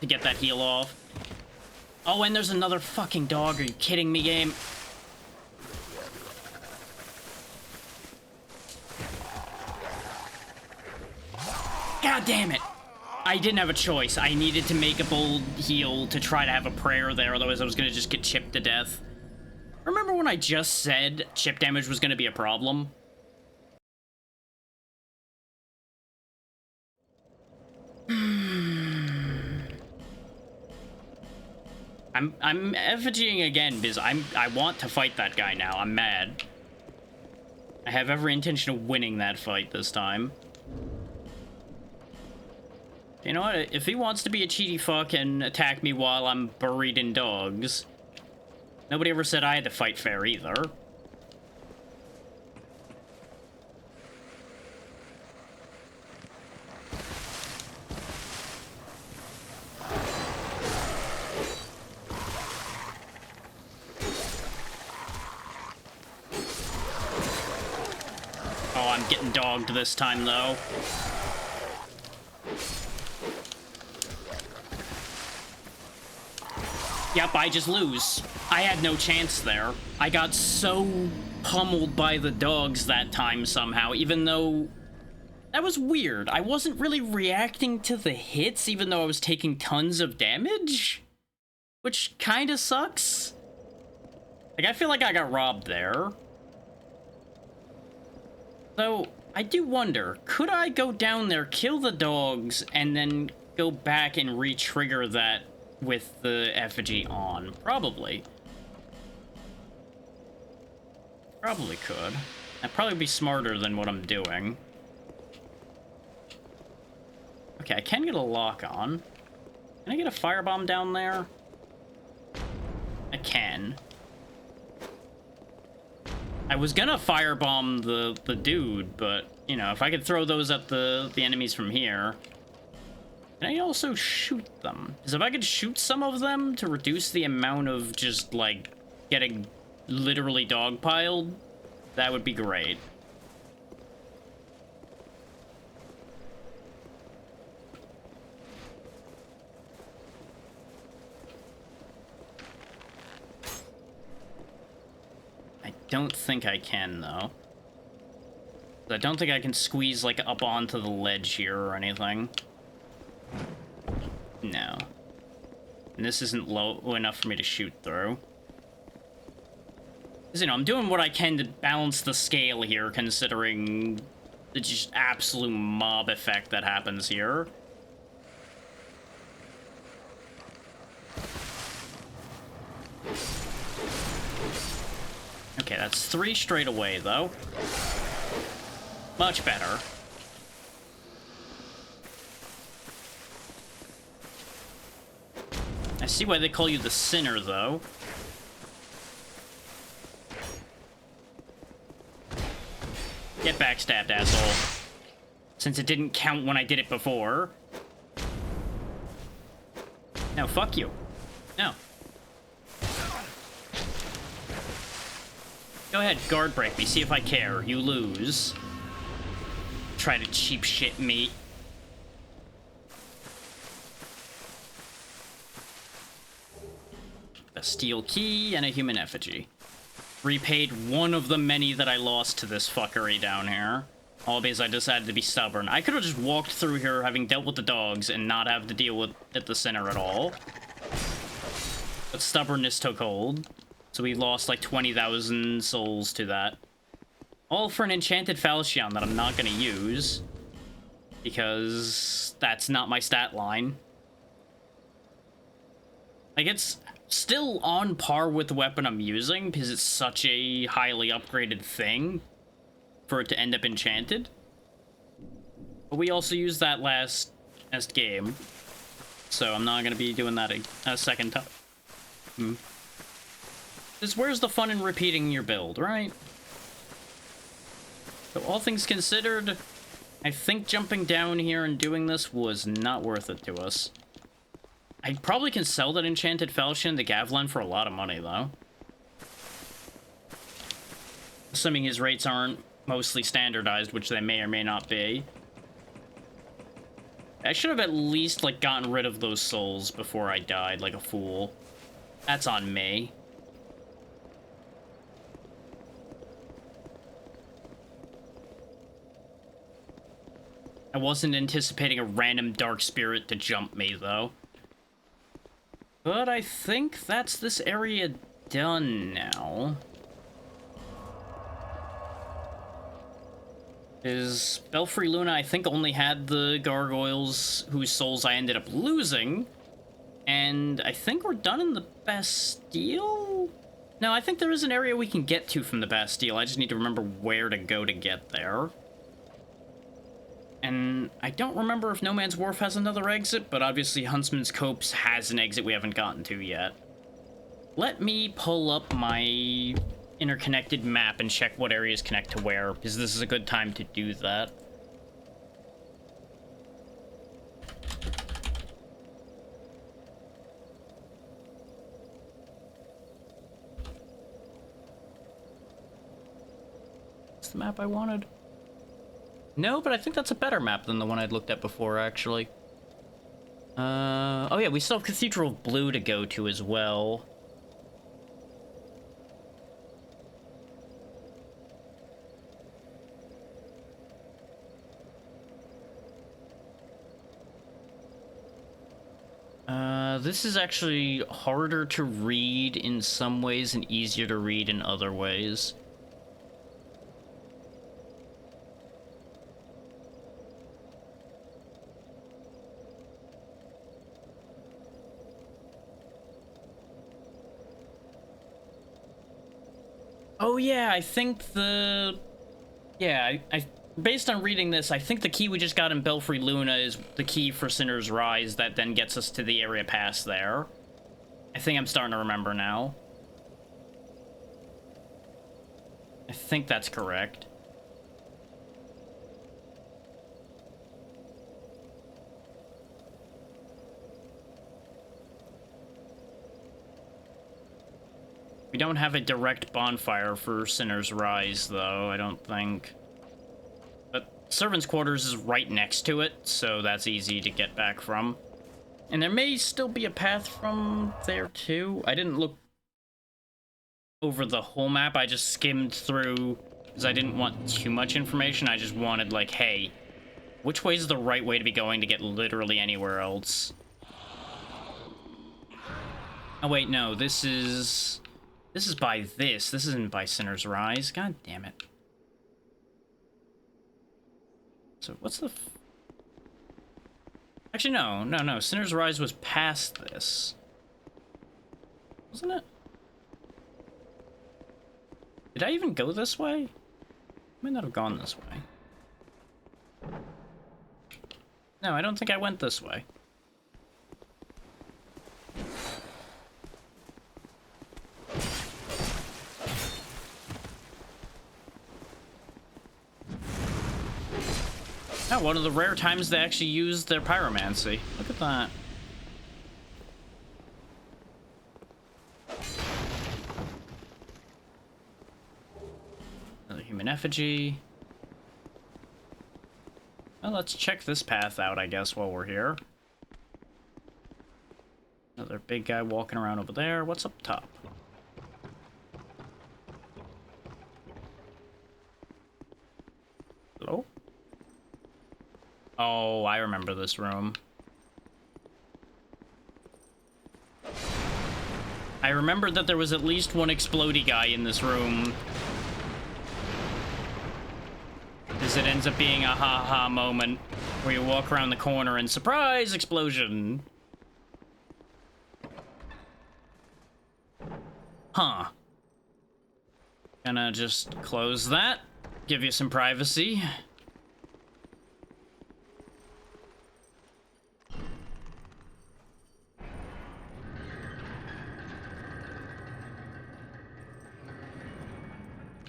to get that heal off. Oh, and there's another fucking dog. Are you kidding me, game? God damn it. I didn't have a choice. I needed to make a bold heal to try to have a prayer there, otherwise I was gonna just get chipped to death. Remember when I just said chip damage was gonna be a problem? I'm effigying again because I want to fight that guy now. I'm mad. I have every intention of winning that fight this time. You know what? If he wants to be a cheaty fuck and attack me while I'm buried in dogs, nobody ever said I had to fight fair either. Oh, I'm getting dogged this time, though. Yep, I just lose. I had no chance there. I got so pummeled by the dogs that time somehow, even though... That was weird. I wasn't really reacting to the hits, even though I was taking tons of damage? Which kinda sucks. Like, I feel like I got robbed there. So, I do wonder, could I go down there, kill the dogs, and then go back and re-trigger that with the effigy on? Probably. Probably could. That'd probably be smarter than what I'm doing. Okay, I can get a lock on. Can I get a firebomb down there? I can. I was gonna firebomb the dude, but, you know, if I could throw those at the enemies from here... Can I also shoot them? Because if I could shoot some of them to reduce the amount of just, like, getting literally dogpiled, that would be great. I don't think I can, though. I don't think I can squeeze, like, up onto the ledge here or anything. No. And this isn't low enough for me to shoot through. Because, you know, I'm doing what I can to balance the scale here, considering the just absolute mob effect that happens here. Okay, that's 3 straight away, though. Much better. I see why they call you the Sinner, though. Get backstabbed, asshole. Since it didn't count when I did it before. No, fuck you. No. Go ahead, guard break me, see if I care. You lose. Try to cheap shit me. A steel key and a human effigy. Repaid one of the many that I lost to this fuckery down here. All because I decided to be stubborn. I could have just walked through here having dealt with the dogs and not have to deal with the Sinner at all. But stubbornness took hold. So we lost like 20,000 souls to that. All for an enchanted falchion that I'm not going to use. Because that's not my stat line. Like, it's... still on par with the weapon I'm using, because it's such a highly upgraded thing for it to end up enchanted. But we also used that last game, so I'm not going to be doing that a second time. Because where's the fun in repeating your build, right? So all things considered, I think jumping down here and doing this was not worth it to us. I probably can sell that enchanted falchion to Gavlan for a lot of money, though. Assuming his rates aren't mostly standardized, which they may or may not be. I should have at least, like, gotten rid of those souls before I died like a fool. That's on me. I wasn't anticipating a random dark spirit to jump me, though. But I think that's this area done now. Is Belfry Luna, I think, only had the gargoyles whose souls I ended up losing. And I think we're done in the Bastille? No, I think there is an area we can get to from the Bastille. I just need to remember where to go to get there. And I don't remember if No Man's Wharf has another exit, but obviously Huntsman's Copse has an exit we haven't gotten to yet. Let me pull up my interconnected map and check what areas connect to where, because this is a good time to do that. It's the map I wanted. No, but I think that's a better map than the one I'd looked at before, actually. Oh yeah, we still have Cathedral of Blue to go to as well. This is actually harder to read in some ways and easier to read in other ways. Oh yeah, I think the... Yeah, I based on reading this, I think the key we just got in Belfry Luna is the key for Sinner's Rise that then gets us to the area past there. I think I'm starting to remember now. I think that's correct. We don't have a direct bonfire for Sinner's Rise, though, I don't think. But Servant's Quarters is right next to it, so that's easy to get back from. And there may still be a path from there, too. I didn't look over the whole map, I just skimmed through, because I didn't want too much information. I just wanted, like, hey, which way is the right way to be going to get literally anywhere else? Oh, wait, no, this is by this. This isn't by Sinner's Rise. God damn it. So, what's the... Actually, no. Sinner's Rise was past this. Wasn't it? Did I even go this way? I might not have gone this way. No, I don't think I went this way. Oh, one of the rare times they actually used their pyromancy. Look at that. Another human effigy. Well, let's check this path out, I guess, while we're here. Another big guy walking around over there. What's up top? Hello? Oh, I remember this room. I remember that there was at least one explodey guy in this room. Because it ends up being a ha-ha moment where you walk around the corner and surprise, explosion. Huh. Gonna just close that. Give you some privacy.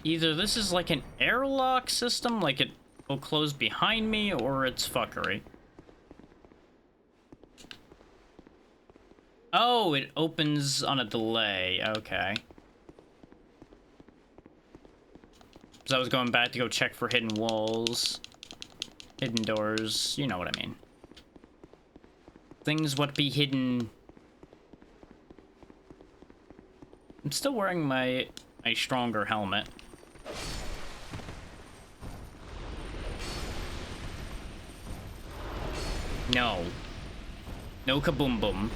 Either this is like an airlock system, like it will close behind me, or it's fuckery. Oh, it opens on a delay. Okay. So I was going back to go check for hidden walls, hidden doors, you know what I mean. Things what be hidden. I'm still wearing my stronger helmet. No. No kaboom boom.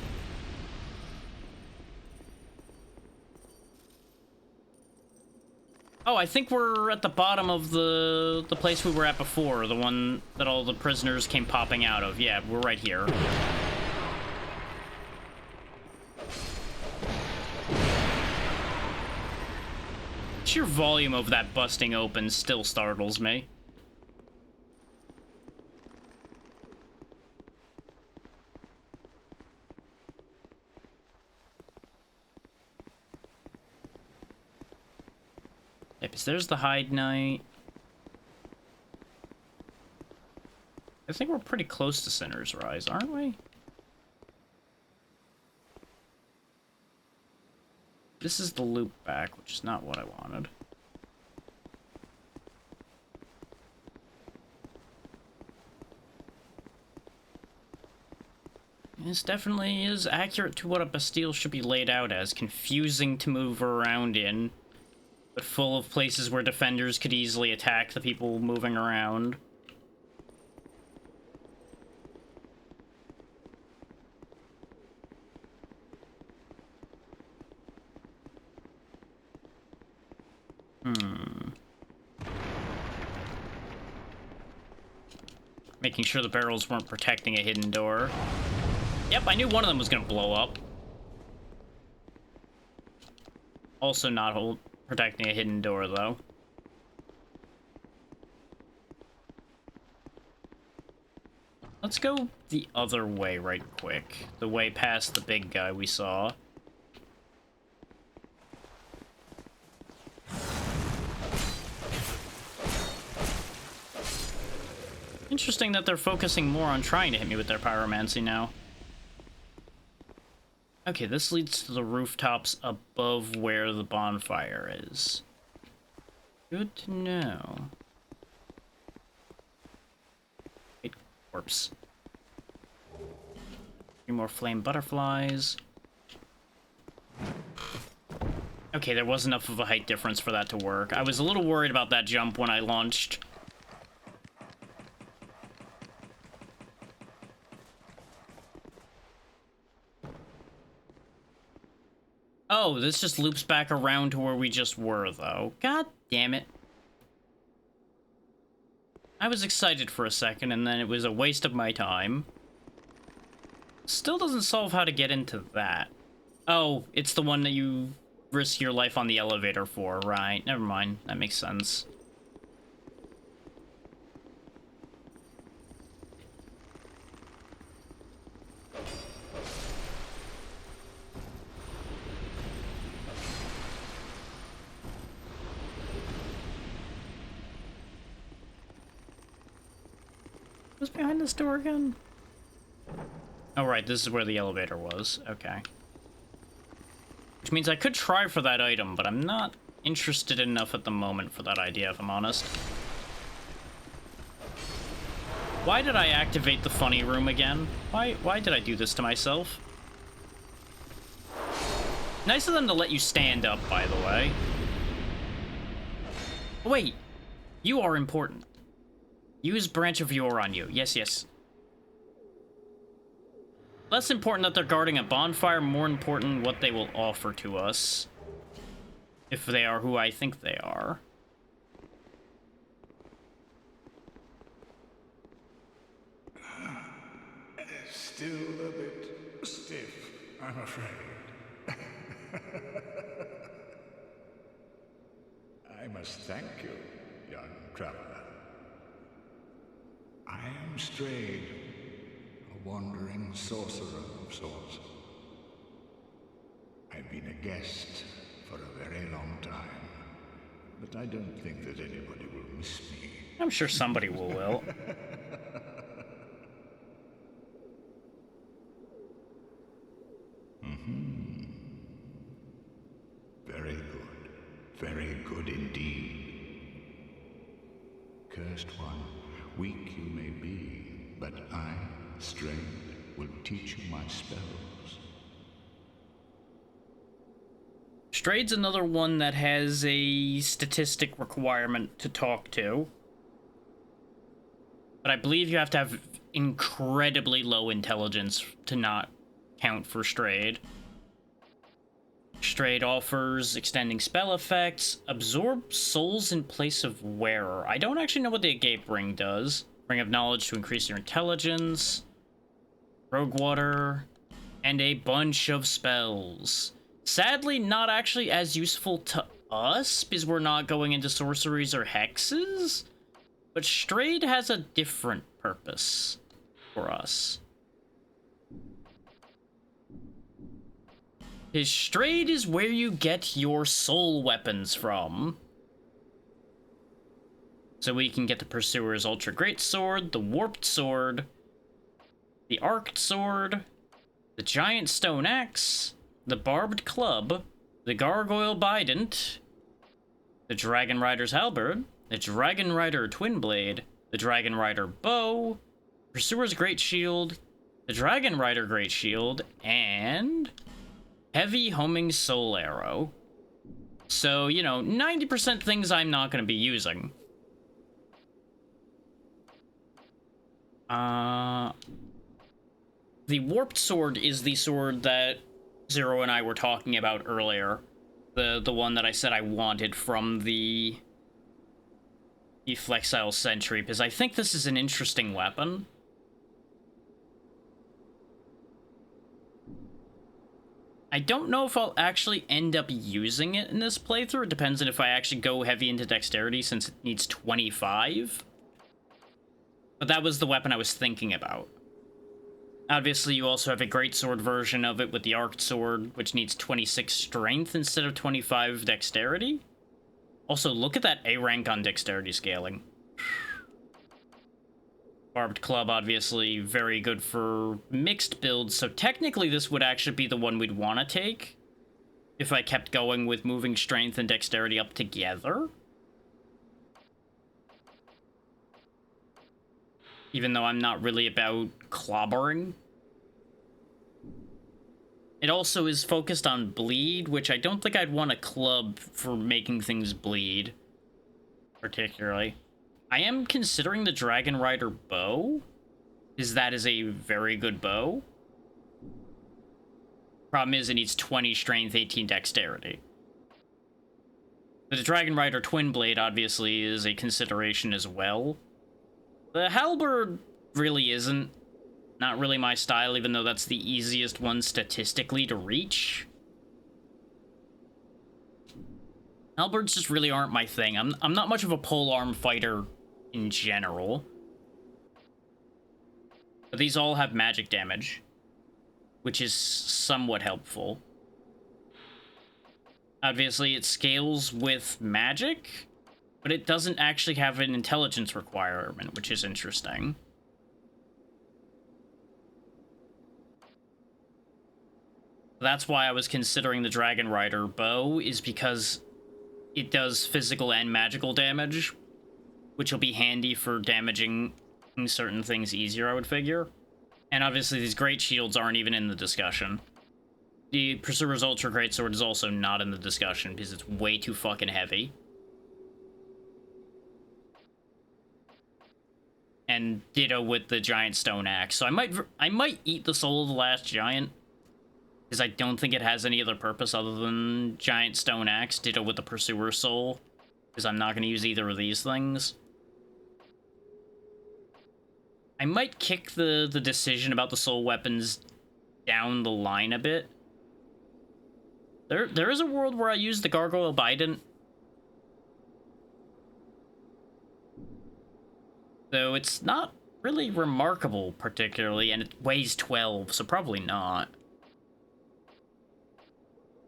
Oh, I think we're at the bottom of the place we were at before, the one that all the prisoners came popping out of. Yeah, we're right here. Sheer volume of that busting open still startles me. Yep, so there's the Hide Knight. I think we're pretty close to Sinner's Rise, aren't we? This is the loop back, which is not what I wanted. This definitely is accurate to what a Bastille should be laid out as. Confusing to move around in, but full of places where defenders could easily attack the people moving around. Making sure the barrels weren't protecting a hidden door. Yep, I knew one of them was gonna blow up. Also not protecting a hidden door, though. Let's go the other way right quick. The way past the big guy we saw. Interesting that they're focusing more on trying to hit me with their pyromancy now. Okay, this leads to the rooftops above where the bonfire is. Good to know. Wait, corpse. 3 more flame butterflies. Okay, there was enough of a height difference for that to work. I was a little worried about that jump when I launched. Oh, this just loops back around to where we just were, though. God damn it. I was excited for a second, and then it was a waste of my time. Still doesn't solve how to get into that. Oh, it's the one that you risk your life on the elevator for, right? Never mind. That makes sense. What's behind this door again? Oh, right, this is where the elevator was. Okay. Which means I could try for that item, but I'm not interested enough at the moment for that idea, if I'm honest. Why did I activate the funny room again? Why did I do this to myself? Nice of them to let you stand up, by the way. Wait, you are important. Use Branch of Yore on you. Yes, yes. Less important that they're guarding a bonfire, more important what they will offer to us. If they are who I think they are. Still a bit stiff, I'm afraid. I must thank you, young traveler. I am Strayed, a wandering sorcerer of sorts. I've been a guest for a very long time, but I don't think that anybody will miss me. I'm sure somebody will. Very good. Very good indeed. Cursed one, weak you may be, but I, Strayed, will teach you my spells. Strayed's another one that has a statistic requirement to talk to. But I believe you have to have incredibly low intelligence to not count for Strayed. Strayed offers extending spell effects, absorb souls in place of wearer. I don't actually know what the Agape Ring does. Ring of Knowledge to increase your intelligence, Rogue Water, and a bunch of spells. Sadly, not actually as useful to us, because we're not going into sorceries or hexes, but Strayed has a different purpose for us. His Strayed is where you get your soul weapons from. So we can get the Pursuer's Ultra Great Sword, the Warped Sword, the Arced Sword, the Giant Stone Axe, the Barbed Club, the Gargoyle Bident, the Dragon Rider's Halberd, the Dragon Rider Twin Blade, the Dragon Rider Bow, Pursuer's Great Shield, the Dragon Rider Great Shield, and Heavy Homing Soul Arrow. So, you know, 90% things I'm not going to be using. The Warped Sword is the sword that Zero and I were talking about earlier. The one that I said I wanted from the Flexile Sentry, because I think this is an interesting weapon. I don't know if I'll actually end up using it in this playthrough. It depends on if I actually go heavy into dexterity, since it needs 25. But that was the weapon I was thinking about. Obviously, you also have a greatsword version of it with the Arced Sword, which needs 26 strength instead of 25 dexterity. Also, look at that A rank on dexterity scaling. Barbed Club, obviously, very good for mixed builds, so technically this would actually be the one we'd want to take if I kept going with moving strength and dexterity up together. Even though I'm not really about clobbering. It also is focused on bleed, which I don't think I'd want a club for making things bleed, particularly. I am considering the Dragon Rider bow, because that is a very good bow. Problem is, it needs 20 strength, 18 dexterity. The Dragon Rider Twin Blade, obviously, is a consideration as well. The Halberd really isn't. Not really my style, even though that's the easiest one statistically to reach. Halberds just really aren't my thing. I'm not much of a polearm fighter in general. But these all have magic damage, which is somewhat helpful. Obviously, it scales with magic, but it doesn't actually have an intelligence requirement, which is interesting. That's why I was considering the Dragon Rider bow, is because it does physical and magical damage, which will be handy for damaging certain things easier, I would figure. And obviously these great shields aren't even in the discussion. The Pursuer's Ultra Greatsword is also not in the discussion because it's way too fucking heavy. And ditto with the Giant Stone Axe. So I might eat the soul of the last giant, because I don't think it has any other purpose other than Giant Stone Axe. Ditto with the Pursuer's Soul, because I'm not going to use either of these things. I might kick the decision about the soul weapons down the line a bit. There is a world where I use the Gargoyle Bident, Though it's not really remarkable, particularly, and it weighs 12, so probably not.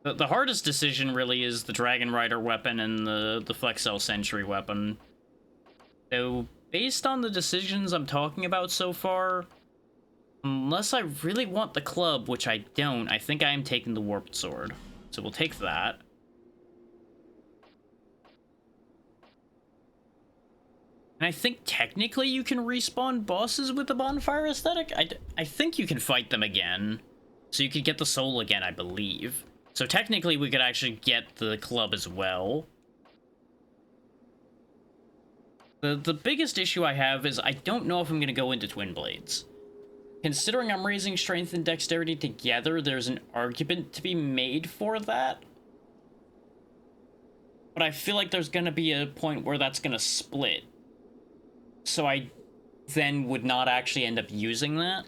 The hardest decision really is the Dragon Rider weapon and the Flexel Sentry weapon. Though, based on the decisions I'm talking about so far, unless I really want the club, which I don't, I think I am taking the Warped Sword. So we'll take that. And I think technically you can respawn bosses with the Bonfire Aesthetic. I think you can fight them again. So you could get the soul again, I believe. So technically we could actually get the club as well. The biggest issue I have is I don't know if I'm going to go into Twin Blades. Considering I'm raising strength and dexterity together, there's an argument to be made for that. But I feel like there's going to be a point where that's going to split. So I then would not actually end up using that.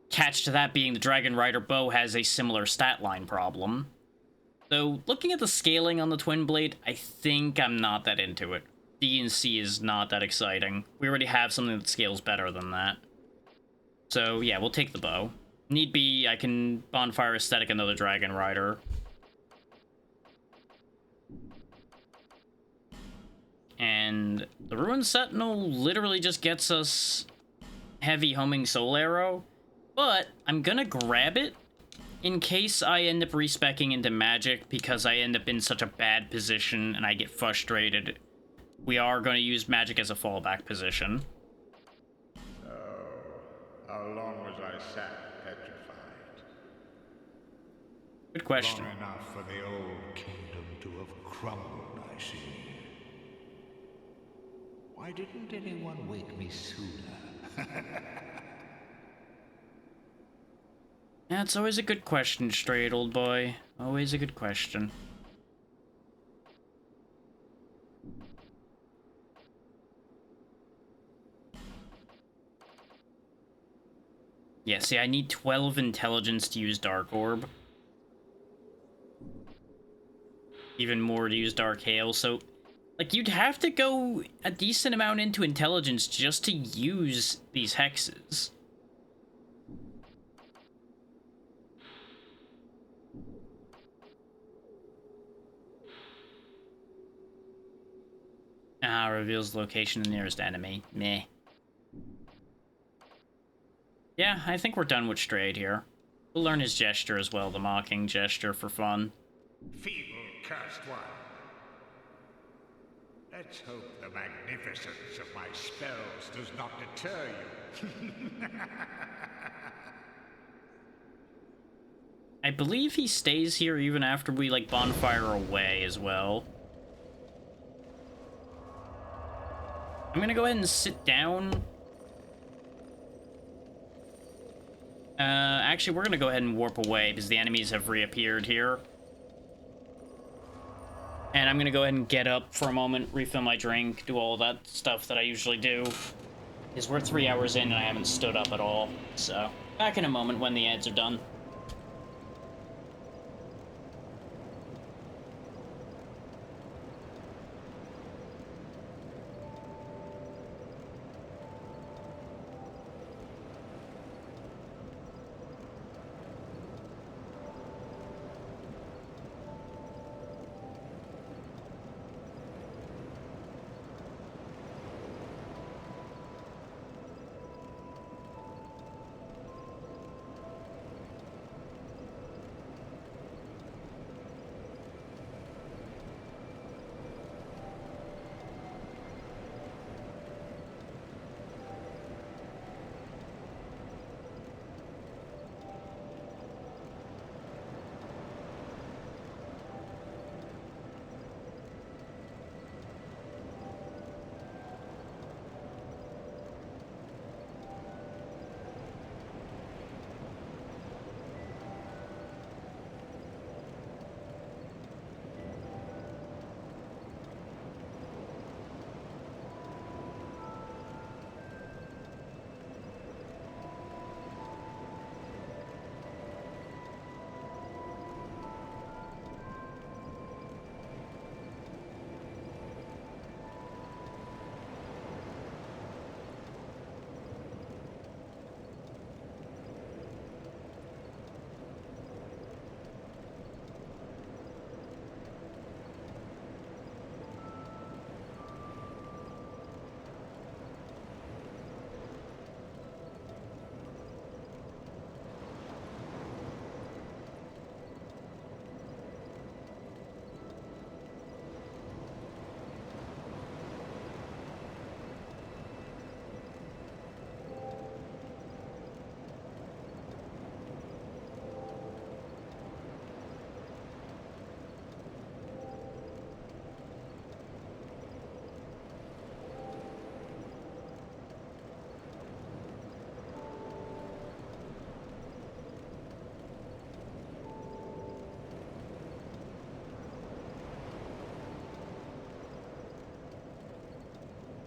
Catch to that being the Dragon Rider bow has a similar stat line problem. Though, looking at the scaling on the Twin Blade, I think I'm not that into it. D and C is not that exciting. We already have something that scales better than that. So, yeah, we'll take the bow. Need be, I can Bonfire Aesthetic another Dragon Rider. And the Ruined Sentinel literally just gets us heavy homing soul arrow. But I'm gonna grab it in case I end up respecking into magic because I end up in such a bad position and I get frustrated. We are going to use magic as a fallback position. So, how long was I sat petrified? Good question. Long enough for the old kingdom to have crumbled, I see. Why didn't anyone wake me sooner? That's always a good question, Straight, old boy. Always a good question. Yeah, see, I need 12 intelligence to use Dark Orb. Even more to use Dark Hail, so... like, you'd have to go a decent amount into intelligence just to use these hexes. Ah, reveals the location of the nearest enemy. Meh. Yeah, I think we're done with Strayed here. We'll learn his gesture as well, the mocking gesture for fun. Feeble cursed one. Let's hope the magnificence of my spells does not deter you. I believe he stays here even after we, like, bonfire away as well. I'm gonna go ahead and sit down. Actually, we're gonna go ahead and warp away because the enemies have reappeared here. And I'm gonna go ahead and get up for a moment, refill my drink, do all that stuff that I usually do. Because we're 3 hours in and I haven't stood up at all. So, back in a moment when the ads are done.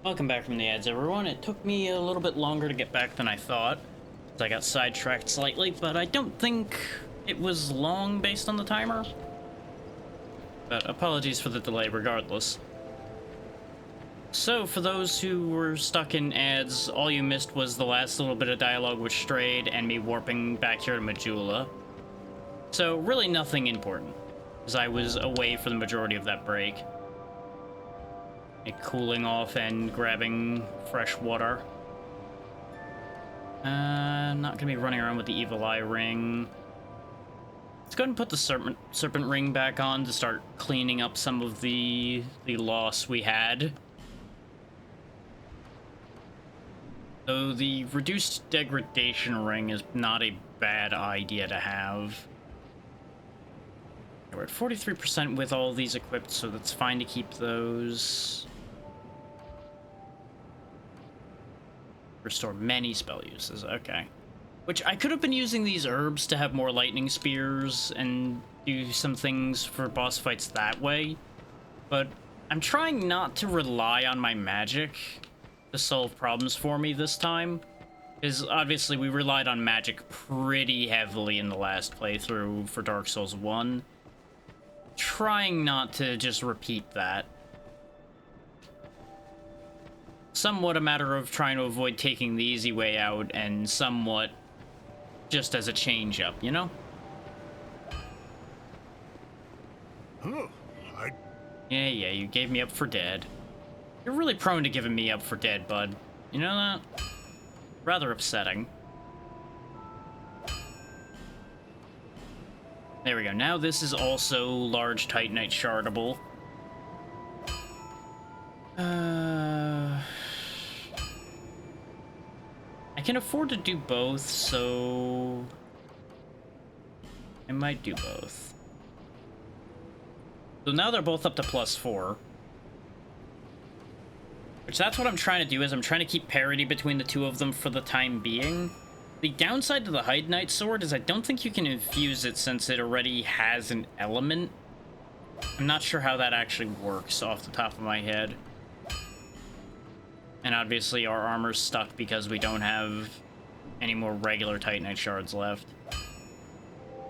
Welcome back from the ads, everyone. It took me a little bit longer to get back than I thought, as I got sidetracked slightly, but I don't think it was long based on the timer. But apologies for the delay regardless. So, for those who were stuck in ads, all you missed was the last little bit of dialogue with Strayed and me warping back here to Majula. So, really nothing important, as I was away for the majority of that break. Cooling off and grabbing fresh water. Not gonna be running around with the Evil Eye ring. Let's go ahead and put the serpent ring back on to start cleaning up some of the loss we had. So the reduced degradation ring is not a bad idea to have. We're at 43% with all these equipped, so that's fine to keep those. Restore many spell uses, okay. Which I could have been using these herbs to have more lightning spears and do some things for boss fights that way. But I'm trying not to rely on my magic to solve problems for me this time. Because obviously we relied on magic pretty heavily in the last playthrough for Dark Souls 1. Trying not to just repeat that. Somewhat a matter of trying to avoid taking the easy way out, and somewhat just as a change-up, you know? Oh, Yeah, you gave me up for dead. You're really prone to giving me up for dead, bud. You know that? Rather upsetting. There we go. Now this is also large Titanite shardable. I can afford to do both, so I might do both. So now they're both up to +4. Which that's what I'm trying to do, is I'm trying to keep parity between the two of them for the time being. The downside to the Haidnite sword is I don't think you can infuse it since it already has an element. I'm not sure how that actually works off the top of my head. And obviously our armor's stuck because we don't have any more regular Titanite shards left.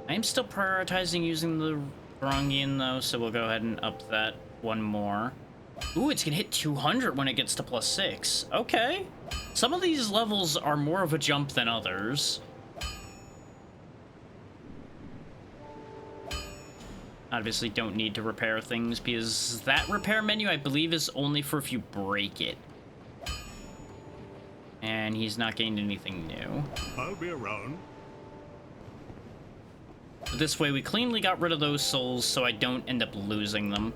I am still prioritizing using the Varangian though, so we'll go ahead and up that one more. Ooh, it's gonna hit 200 when it gets to +6. Okay. Some of these levels are more of a jump than others. Obviously don't need to repair things because that repair menu I believe is only for if you break it. And he's not gained anything new. I'll be around. But this way we cleanly got rid of those souls so I don't end up losing them.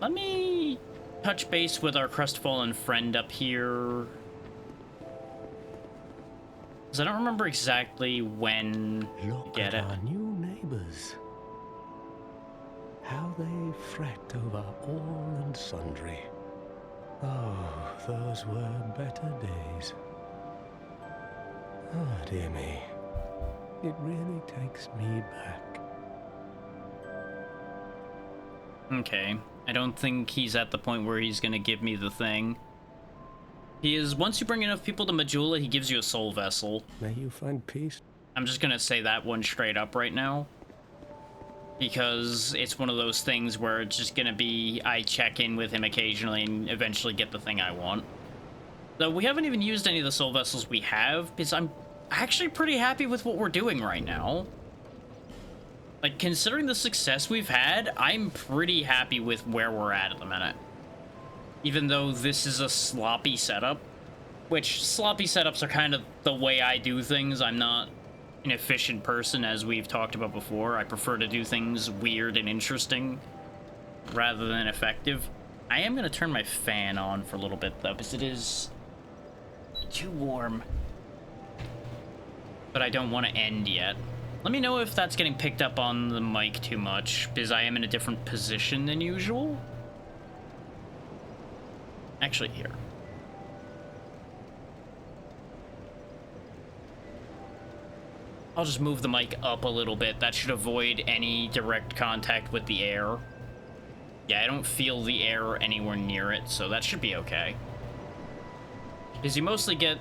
Let me touch base with our crestfallen friend up here. Because I don't remember exactly when Look to get at it. our new neighbors. How they fret over all and sundry. Oh, those were better days. Oh, dear me. It really takes me back. Okay. I don't think he's at the point where he's gonna give me the thing. He is, once you bring enough people to Majula, he gives you a soul vessel. May you find peace. I'm just gonna say that one straight up right now. Because it's one of those things where it's just gonna be, I check in with him occasionally and eventually get the thing I want. Though we haven't even used any of the soul vessels we have, because I'm actually pretty happy with what we're doing right now. Like, considering the success we've had, I'm pretty happy with where we're at the minute. Even though this is a sloppy setup, which sloppy setups are kind of the way I do things. I'm not an efficient person, as we've talked about before. I prefer to do things weird and interesting rather than effective. I am going to turn my fan on for a little bit, though, because it is too warm. But I don't want to end yet. Let me know if that's getting picked up on the mic too much, because I am in a different position than usual. Actually, here. I'll just move the mic up a little bit. That should avoid any direct contact with the air. Yeah, I don't feel the air anywhere near it, so that should be okay. Is you mostly get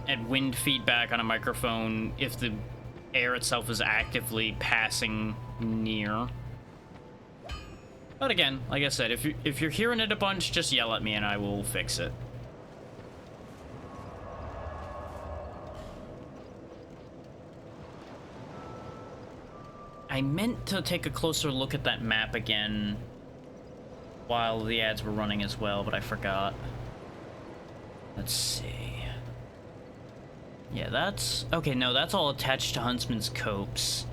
at wind feedback on a microphone if the air itself is actively passing near. But again, like I said, if you're hearing it a bunch, just yell at me and I will fix it. I meant to take a closer look at that map again while the ads were running as well, but I forgot. Let's see. Yeah, that's... Okay, no, that's all attached to Huntsman's Copse.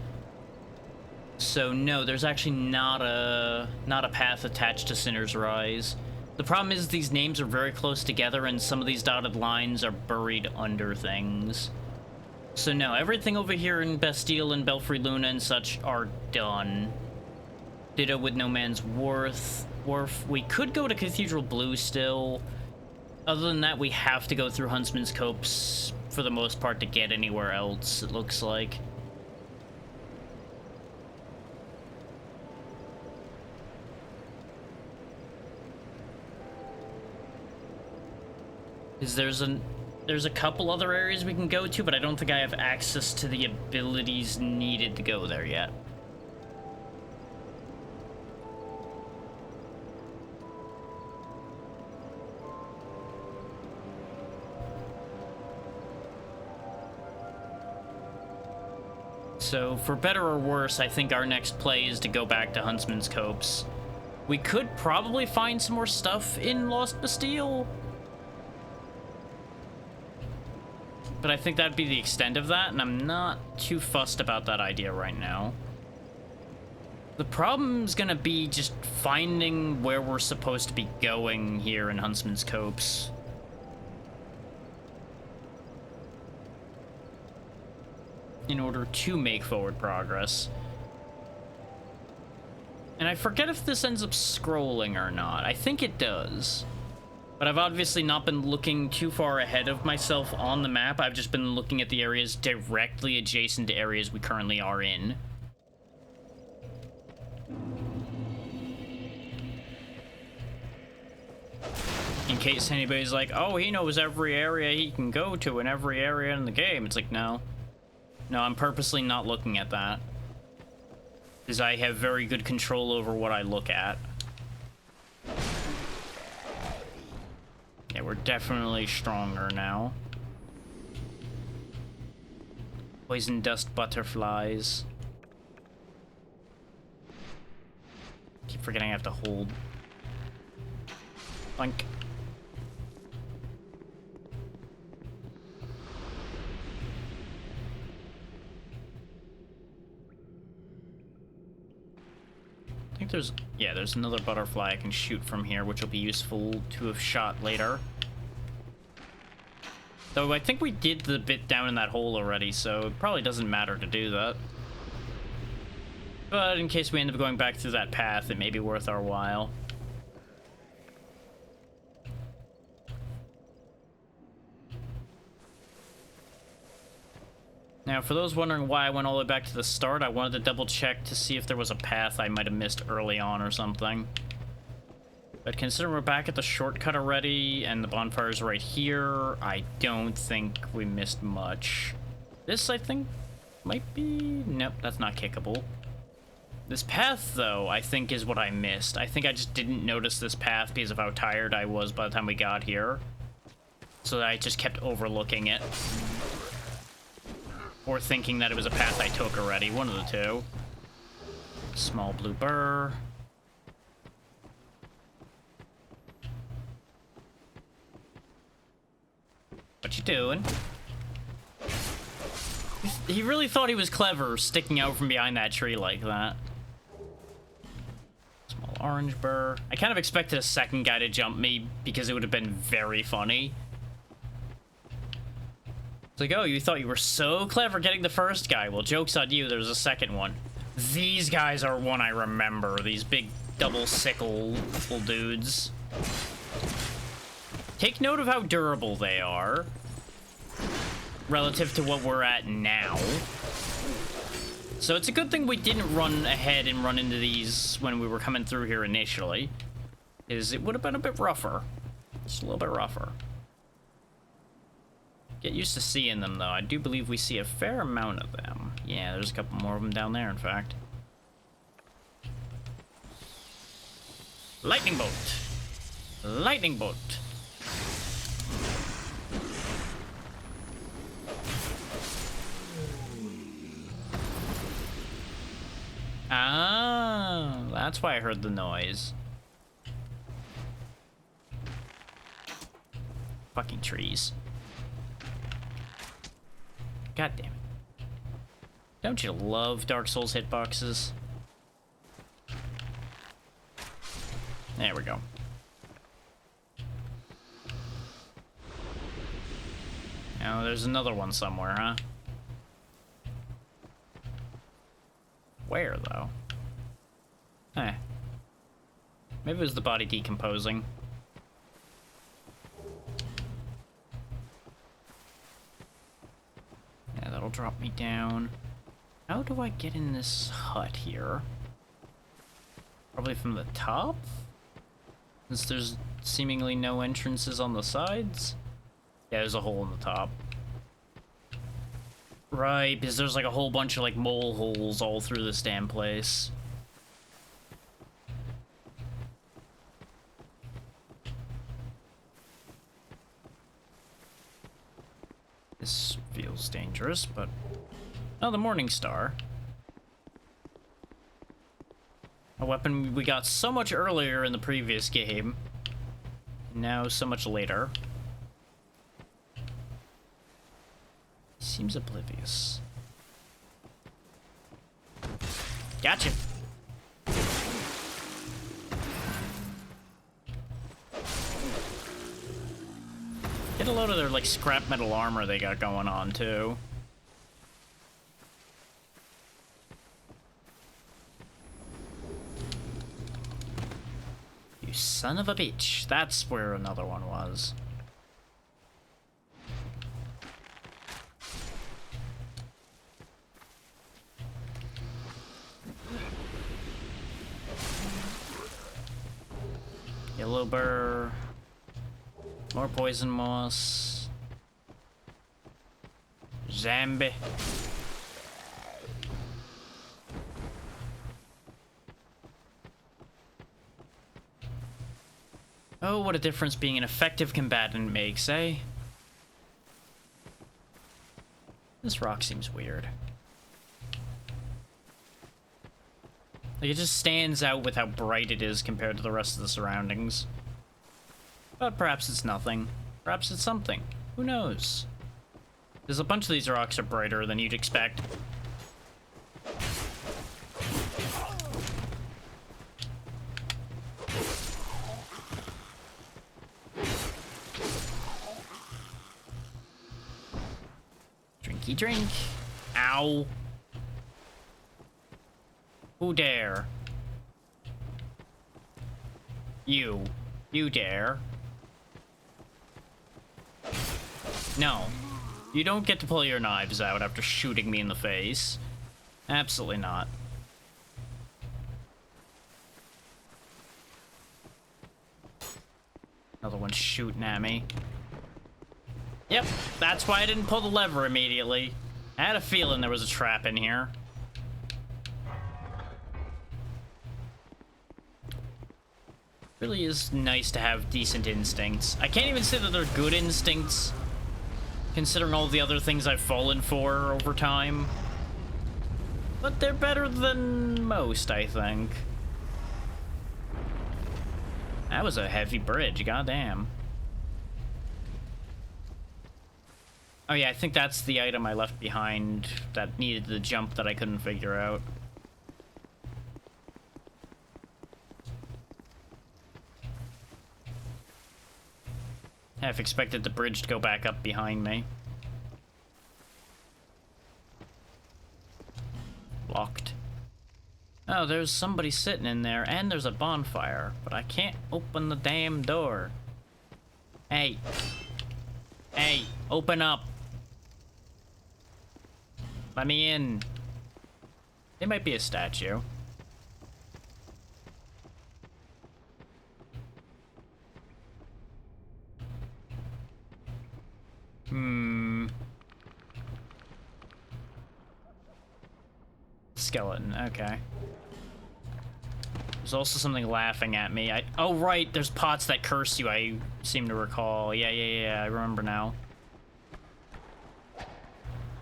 So no, there's actually not a path attached to Sinner's Rise. The problem is these names are very close together and some of these dotted lines are buried under things. So no, everything over here in Bastille and Belfry Luna and such are done. Ditto with No Man's Wharf. We could go to Cathedral Blue still. Other than that, we have to go through Huntsman's Copse for the most part to get anywhere else, it looks like. There's a couple other areas we can go to, but I don't think I have access to the abilities needed to go there yet. So, for better or worse, I think our next play is to go back to Huntsman's Copse. We could probably find some more stuff in Lost Bastille, but I think that'd be the extent of that, and I'm not too fussed about that idea right now. The problem's gonna be just finding where we're supposed to be going here in Huntsman's Copse. In order to make forward progress. And I forget if this ends up scrolling or not. I think it does. But I've obviously not been looking too far ahead of myself on the map. I've just been looking at the areas directly adjacent to areas we currently are in. In case anybody's like, oh, he knows every area he can go to in every area in the game. It's like, no. No, I'm purposely not looking at that, because I have very good control over what I look at. Yeah, we're definitely stronger now. Poison dust butterflies. Keep forgetting I have to hold. Boink. I think there's another butterfly I can shoot from here, which will be useful to have shot later. Though I think we did the bit down in that hole already, so it probably doesn't matter to do that. But in case we end up going back through that path, it may be worth our while. Now, for those wondering why I went all the way back to the start, I wanted to double check to see if there was a path I might have missed early on or something. But considering we're back at the shortcut already, and the bonfire's right here, I don't think we missed much. This, I think, might be... Nope, that's not kickable. This path, though, I think is what I missed. I think I just didn't notice this path because of how tired I was by the time we got here. So I just kept overlooking it. Or thinking that it was a path I took already. One of the two. Small blue burr. What you doing? He really thought he was clever sticking out from behind that tree like that. Small orange burr. I kind of expected a second guy to jump me because it would have been very funny. It's like, oh, you thought you were so clever getting the first guy. Well, joke's on you, there's a second one. These guys are one I remember. These big double sickle dudes. Take note of how durable they are relative to what we're at now. So it's a good thing we didn't run ahead and run into these when we were coming through here initially, because it would have been a bit rougher. Just a little bit rougher. Get used to seeing them, though. I do believe we see a fair amount of them. Yeah, there's a couple more of them down there, in fact. Lightning bolt. Lightning bolt. Ah, that's why I heard the noise. Fucking trees. God damn it. Don't you love Dark Souls hitboxes? There we go. Now there's another one somewhere, huh? Where, though? Eh. Maybe it was the body decomposing. Yeah, that'll drop me down. How do I get in this hut here? Probably from the top? Since there's seemingly no entrances on the sides? Yeah, there's a hole in the top. Right, because there's like a whole bunch of like mole holes all through this damn place. This feels dangerous, but... Oh, the Morning Star. A weapon we got so much earlier in the previous game. Now so much later. Seems oblivious. Gotcha. Get a load of their, like, scrap metal armor they got going on, too. You son of a bitch. That's where another one was. Yellow burr. More poison moss. Zombie. Oh, what a difference being an effective combatant makes, eh? This rock seems weird. Like, it just stands out with how bright it is compared to the rest of the surroundings. But perhaps it's nothing. Perhaps it's something. Who knows? There's a bunch of these rocks are brighter than you'd expect. Drinky drink. Ow. Who dare? You. You dare. No. You don't get to pull your knives out after shooting me in the face. Absolutely not. Another one shooting at me. Yep, that's why I didn't pull the lever immediately. I had a feeling there was a trap in here. Really is nice to have decent instincts. I can't even say that they're good instincts, considering all the other things I've fallen for over time. But they're better than most, I think. That was a heavy bridge, goddamn. Oh yeah, I think that's the item I left behind that needed the jump that I couldn't figure out. Half expected the bridge to go back up behind me. Locked. Oh, there's somebody sitting in there, and there's a bonfire, but I can't open the damn door. Hey. Hey, open up. Let me in. It might be a statue. Hmm. skeleton. Okay. There's also something laughing at me. Oh, right. There's pots that curse you, I seem to recall. Yeah. I remember now.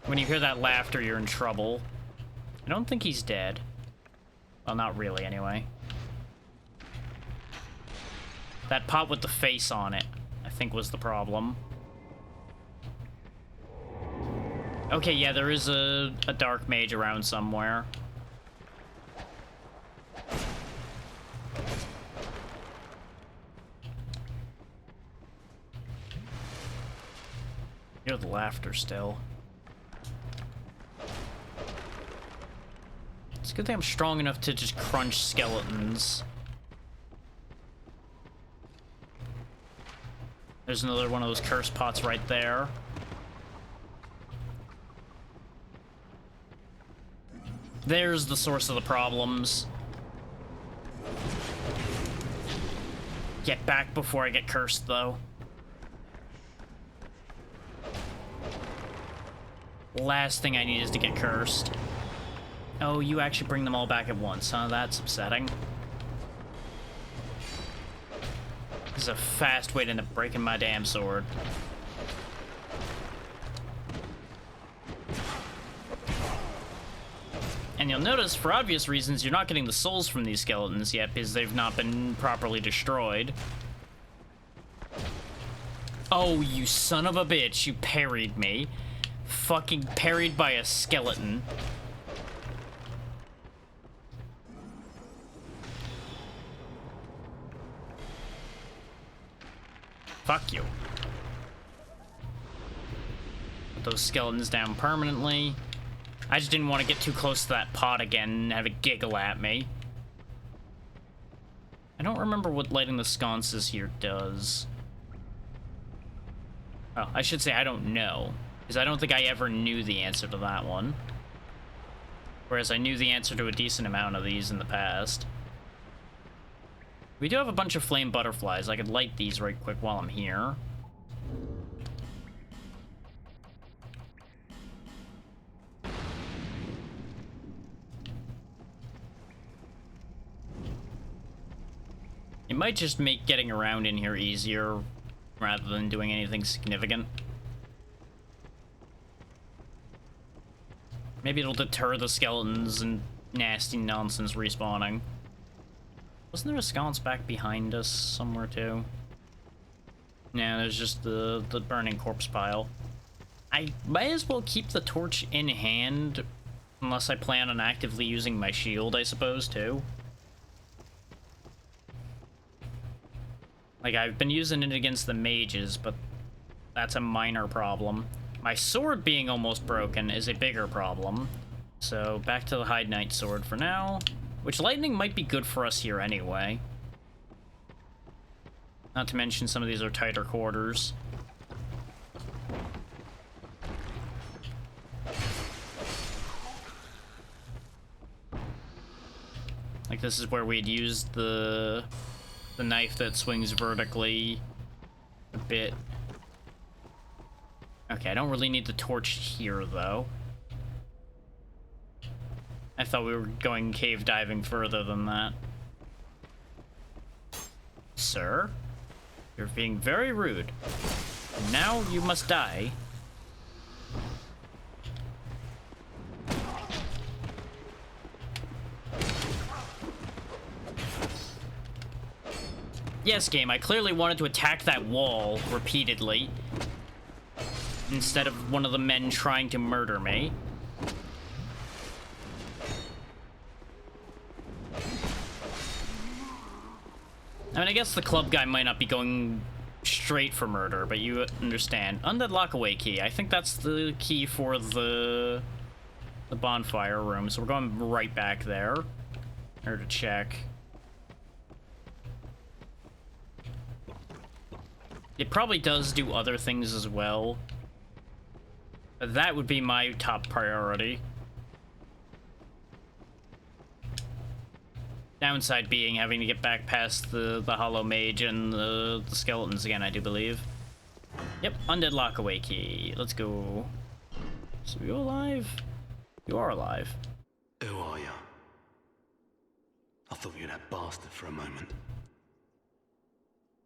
When you hear that laughter, you're in trouble. I don't think he's dead. Well, not really, anyway. That pot with the face on it, I think, was the problem. Okay, yeah, there is a dark mage around somewhere. Hear the laughter still. It's a good thing I'm strong enough to just crunch skeletons. There's another one of those curse pots right there. There's the source of the problems. Get back before I get cursed, though. Last thing I need is to get cursed. Oh, you actually bring them all back at once, huh? That's upsetting. This is a fast way to end up breaking my damn sword. And you'll notice, for obvious reasons, you're not getting the souls from these skeletons yet because they've not been properly destroyed. Oh, you son of a bitch, you parried me. Fucking parried by a skeleton. Fuck you. Put those skeletons down permanently. I just didn't want to get too close to that pot again and have it giggle at me. I don't remember what lighting the sconces here does. Oh, I should say I don't know, because I don't think I ever knew the answer to that one. Whereas I knew the answer to a decent amount of these in the past. We do have a bunch of flame butterflies. I could light these right quick while I'm here. It might just make getting around in here easier rather than doing anything significant. Maybe it'll deter the skeletons and nasty nonsense respawning. Wasn't there a sconce back behind us somewhere too? Yeah, there's just the burning corpse pile. I might as well keep the torch in hand unless I plan on actively using my shield, I suppose, too. Like, I've been using it against the mages, but that's a minor problem. My sword being almost broken is a bigger problem. So, back to the Hide Knight sword for now. Which lightning might be good for us here anyway. Not to mention some of these are tighter quarters. Like, this is where we'd used the knife that swings vertically a bit. Okay, I don't really need the torch here, though. I thought we were going cave diving further than that. Sir, you're being very rude. Now you must die. Yes, game, I clearly wanted to attack that wall repeatedly instead of one of the men trying to murder me. I mean, I guess the club guy might not be going straight for murder, but you understand. Undead Lockaway key. I think that's the key for the bonfire room, so we're going right back there. Here to check. It probably does do other things as well. But that would be my top priority. Downside being having to get back past the Hollow Mage and the skeletons again, I do believe. Yep, Undead Lockaway key. Let's go. So you alive? You are alive. Who are you? thought you were that bastard for a moment.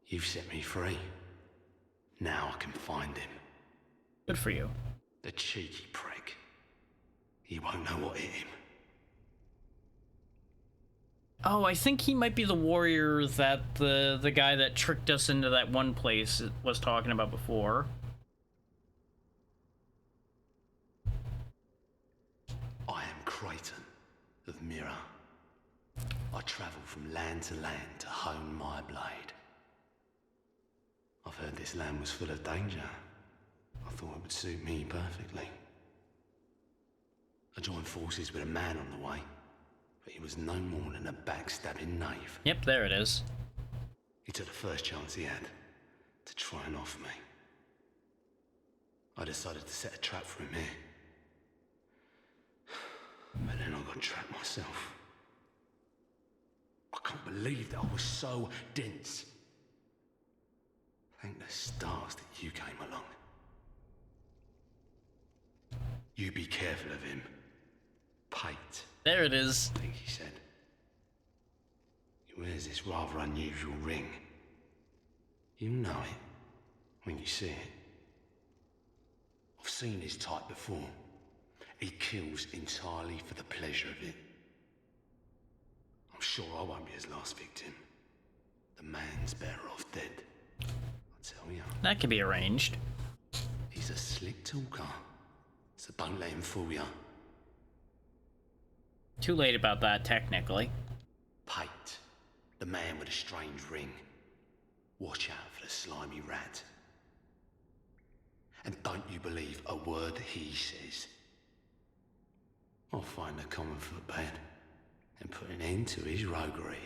You've set me free. Now I can find him. Good for you. The cheeky prick. He won't know what hit him. Oh, I think he might be the warrior that the guy that tricked us into that one place was talking about before. I am Creighton of Mira. I travel from land to land to hone my blade. I've heard this land was full of danger. I thought it would suit me perfectly. I joined forces with a man on the way, but he was no more than a backstabbing knave. Yep, there it is. He took the first chance he had to try and off me. I decided to set a trap for him here. But then I got trapped myself. I can't believe that I was so dense. Thank the stars that you came along. You be careful of him. Pate, There it is. I think he said. He wears this rather unusual ring. You'll know it when you see it. I've seen his type before. He kills entirely for the pleasure of it. I'm sure I won't be his last victim. The man's better off dead. I tell you. That can be arranged. He's a slick talker, so don't let him fool you. Too late about that, technically. Pate, the man with a strange ring. Watch out for the slimy rat. And don't you believe a word he says. I'll find a common footbed and put an end to his roguery.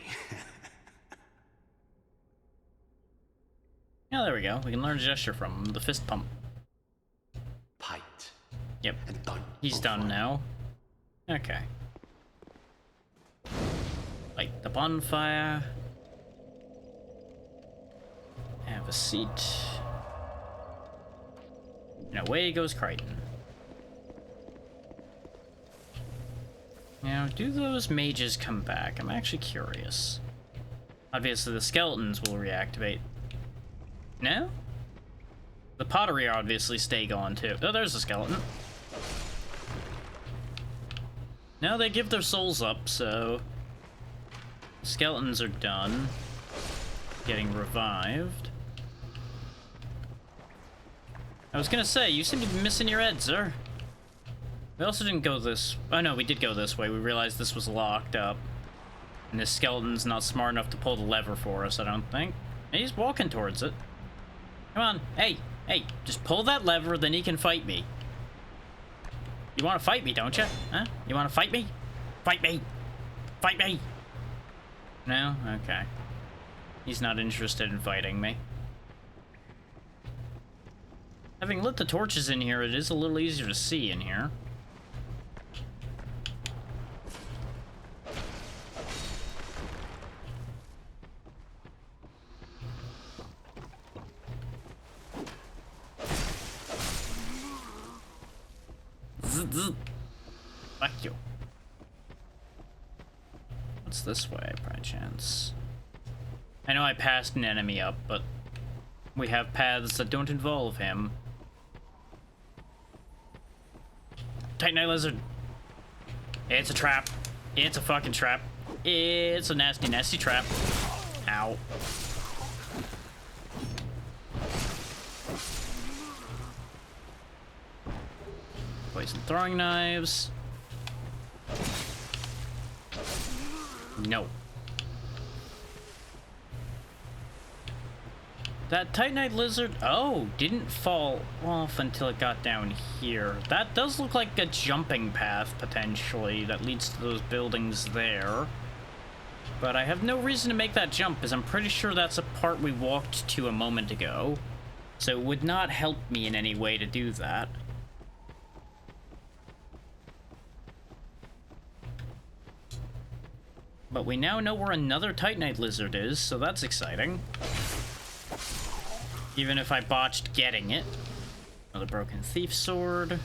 Yeah, there we go. We can learn a gesture from him, the fist pump. Pate. Yep. And don't. He's done now. Okay. Light the bonfire. Have a seat. And away goes Crichton. Now, do those mages come back? I'm actually curious. Obviously, the skeletons will reactivate. No? The pottery obviously stay gone too. Oh, there's a skeleton. Now they give their souls up, so skeletons are done. Getting revived. I was gonna say, you seem to be missing your head, sir. We also didn't go this... Oh no, we did go this way. We realized this was locked up. And this skeleton's not smart enough to pull the lever for us, I don't think. And he's walking towards it. Come on, hey, just pull that lever, then he can fight me. You want to fight me, don't you? Huh? You want to fight me? Fight me! Fight me! No? Okay. He's not interested in fighting me. Having lit the torches in here, it is a little easier to see in here. Fuck you. What's this way, by chance? I know I passed an enemy up, but we have paths that don't involve him. Titanite lizard. It's a trap. It's a fucking trap. It's a nasty, nasty trap. Ow. Poison throwing knives. No. That Titanite lizard, oh, didn't fall off until it got down here. That does look like a jumping path, potentially, that leads to those buildings there. But I have no reason to make that jump, because I'm pretty sure that's a part we walked to a moment ago. So it would not help me in any way to do that. But we now know where another Titanite lizard is, so that's exciting. Even if I botched getting it. Another broken thief sword.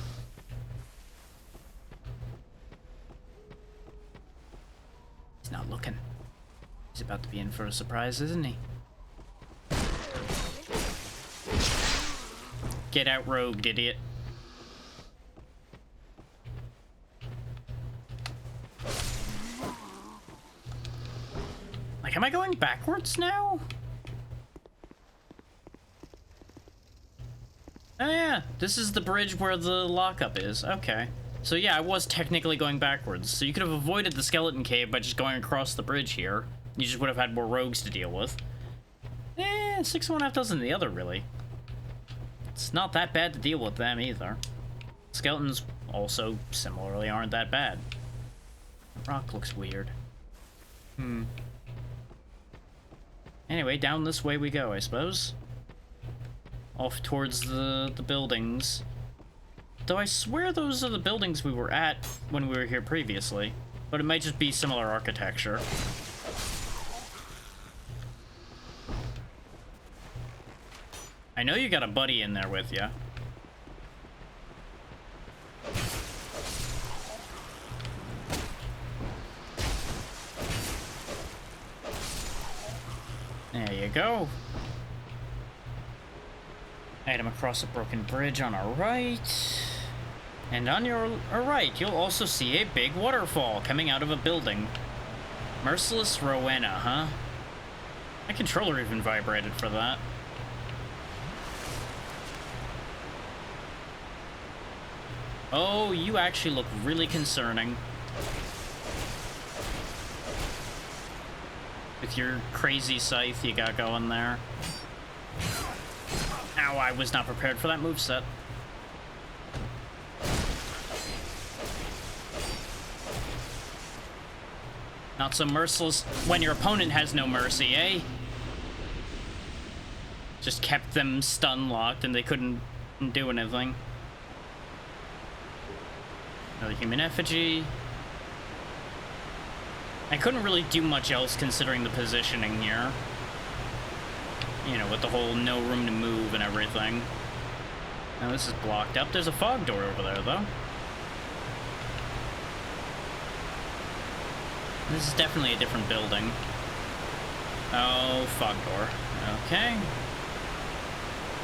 He's not looking. About to be in for a surprise, isn't he? Get out rogued, idiot. Like, am I going backwards now? Oh yeah, this is the bridge where the lockup is. Okay. So yeah, I was technically going backwards. So you could have avoided the skeleton cave by just going across the bridge here. You just would have had more rogues to deal with. 6 of one, half dozen the other, really. It's not that bad to deal with them either. Skeletons also similarly aren't that bad. Rock looks weird. Anyway, down this way we go, I suppose. Off towards the buildings. Though I swear those are the buildings we were at when we were here previously. But it might just be similar architecture. I know you got a buddy in there with you. There you go. Item across a broken bridge on our right. And on your right, you'll also see a big waterfall coming out of a building. Merciless Rowena, huh? My controller even vibrated for that. Oh, you actually look really concerning. With your crazy scythe you got going there. Ow, I was not prepared for that moveset. Not so merciless when your opponent has no mercy, eh? Just kept them stun-locked and they couldn't do anything. Another human effigy. I couldn't really do much else considering the positioning here. You know, with the whole no room to move and everything. Now this is blocked up. There's a fog door over there, though. This is definitely a different building. Oh, fog door. Okay.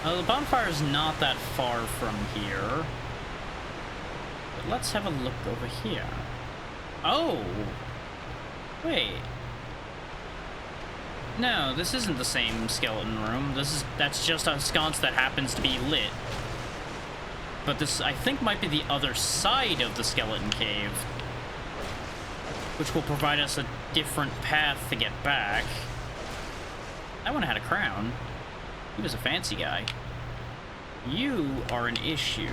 The bonfire's not that far from here. But let's have a look over here. Oh! Wait. No, this isn't the same skeleton room. That's just a sconce that happens to be lit. But this, I think, might be the other side of the skeleton cave. Which will provide us a different path to get back. That one had a crown. He was a fancy guy. You are an issue.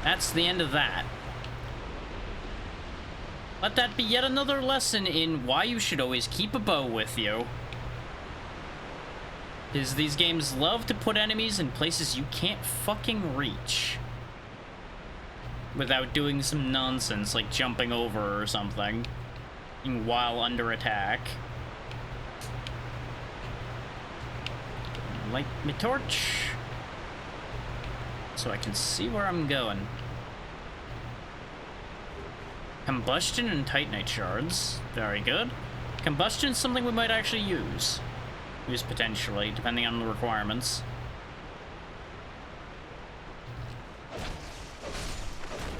That's the end of that. Let that be yet another lesson in why you should always keep a bow with you. Because these games love to put enemies in places you can't fucking reach. Without doing some nonsense like jumping over or something. While under attack. Light my torch. So I can see where I'm going. Combustion and Titanite shards. Very good. Combustion is something we might actually use. Use potentially, depending on the requirements.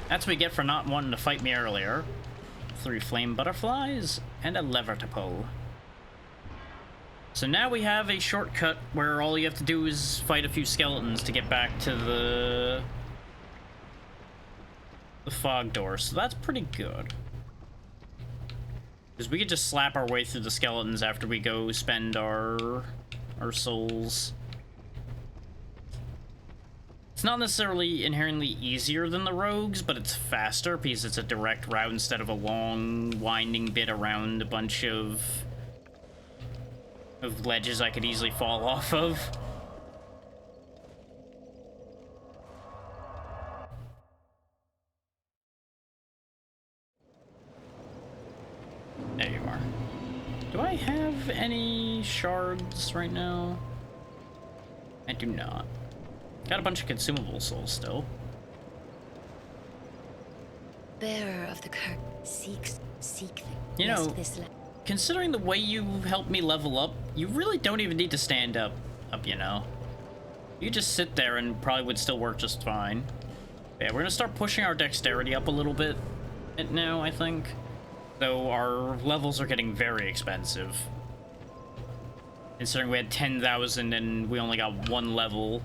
That's what we get for not wanting to fight me earlier. 3 flame butterflies and a lever to pull. So now we have a shortcut where all you have to do is fight a few skeletons to get back to the fog door. So that's pretty good. Because we could just slap our way through the skeletons after we go spend our souls. It's not necessarily inherently easier than the rogues, but it's faster because it's a direct route instead of a long, winding bit around a bunch of ledges I could easily fall off of. There you are. Do I have any shards right now? I do not. Got a bunch of consumable souls still. Bearer of the curse, seek the You know, this considering the way you helped me level up, you really don't even need to stand up, you know. You just sit there and probably would still work just fine. Yeah, we're gonna start pushing our dexterity up a little bit now, I think. Though our levels are getting very expensive. Considering we had 10,000 and we only got 1 level.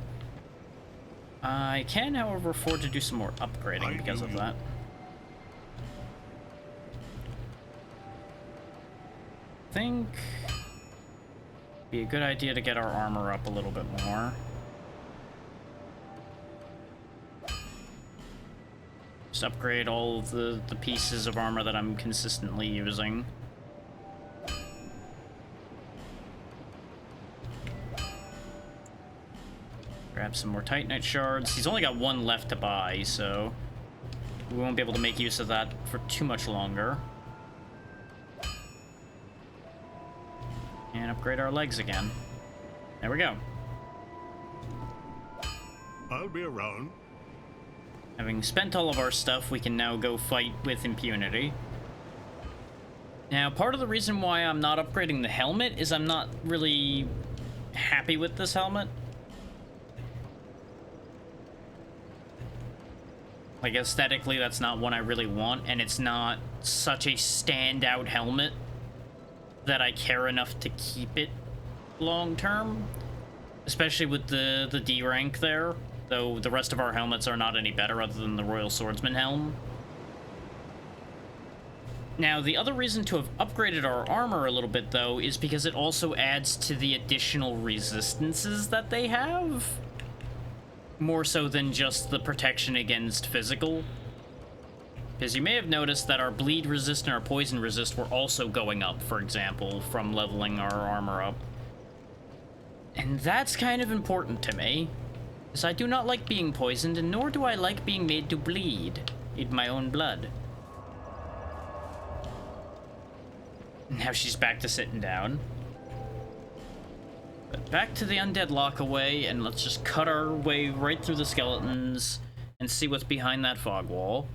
I can, however, afford to do some more upgrading because of that. I think be a good idea to get our armor up a little bit more. Just upgrade all of the pieces of armor that I'm consistently using. Grab some more Titanite shards. He's only got 1 left to buy, so we won't be able to make use of that for too much longer. And upgrade our legs again. There we go. I'll be around. Having spent all of our stuff, we can now go fight with impunity. Now, part of the reason why I'm not upgrading the helmet is I'm not really happy with this helmet. Like, aesthetically, that's not one I really want, and it's not such a standout helmet that I care enough to keep it long term. Especially with the D rank there. Though the rest of our helmets are not any better other than the Royal Swordsman helm. Now, the other reason to have upgraded our armor a little bit, though, is because it also adds to the additional resistances that they have. More so than just the protection against physical. Because you may have noticed that our bleed resist and our poison resist were also going up, for example, from leveling our armor up. And that's kind of important to me. Because I do not like being poisoned, and nor do I like being made to bleed in my own blood. Now she's back to sitting down. But back to the undead lockaway, and let's just cut our way right through the skeletons and see what's behind that fog wall.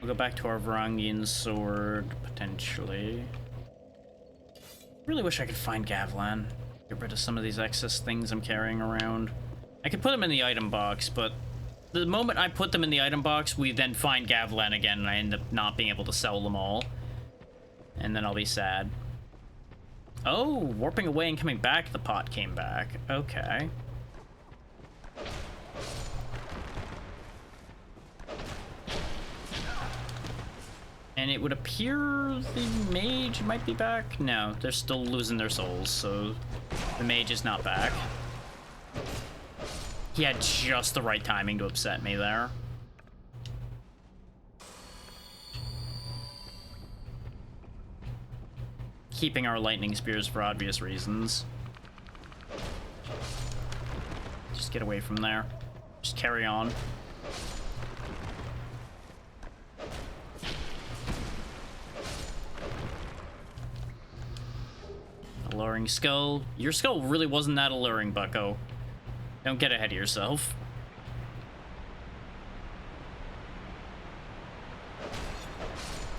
We'll go back to our Varangian sword, potentially. Really wish I could find Gavlan. Get rid of some of these excess things I'm carrying around. I could put them in the item box, but the moment I put them in the item box, we then find Gavlan again, and I end up not being able to sell them all. And then I'll be sad. Oh, warping away and coming back, the pot came back. Okay. And it would appear the mage might be back. No, they're still losing their souls, so the mage is not back. He had just the right timing to upset me there. Keeping our lightning spears for obvious reasons. Just get away from there. Just carry on. Alluring skull. Your skull really wasn't that alluring, bucko. Don't get ahead of yourself.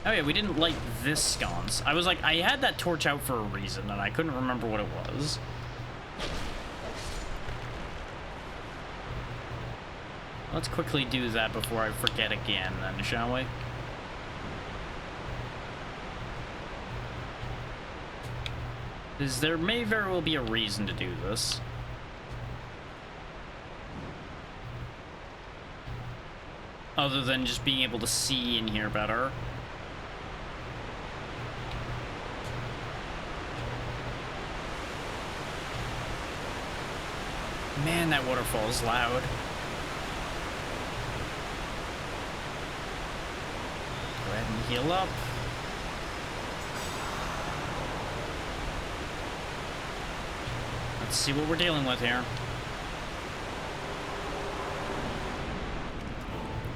Oh yeah, we didn't light this sconce. I was like, I had that torch out for a reason, and I couldn't remember what it was. Let's quickly do that before I forget again, then, shall we? Because there may very well be a reason to do this. Other than just being able to see and hear better. Man, that waterfall is loud. Go ahead and heal up. Let's see what we're dealing with here.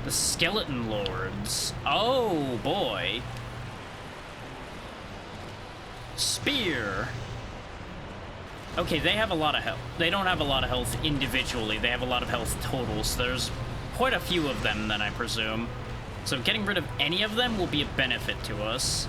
The Skeleton Lords. Oh, boy. Spear. Okay, they have a lot of health. They don't have a lot of health individually. They have a lot of health total, so there's quite a few of them then, I presume. So getting rid of any of them will be a benefit to us.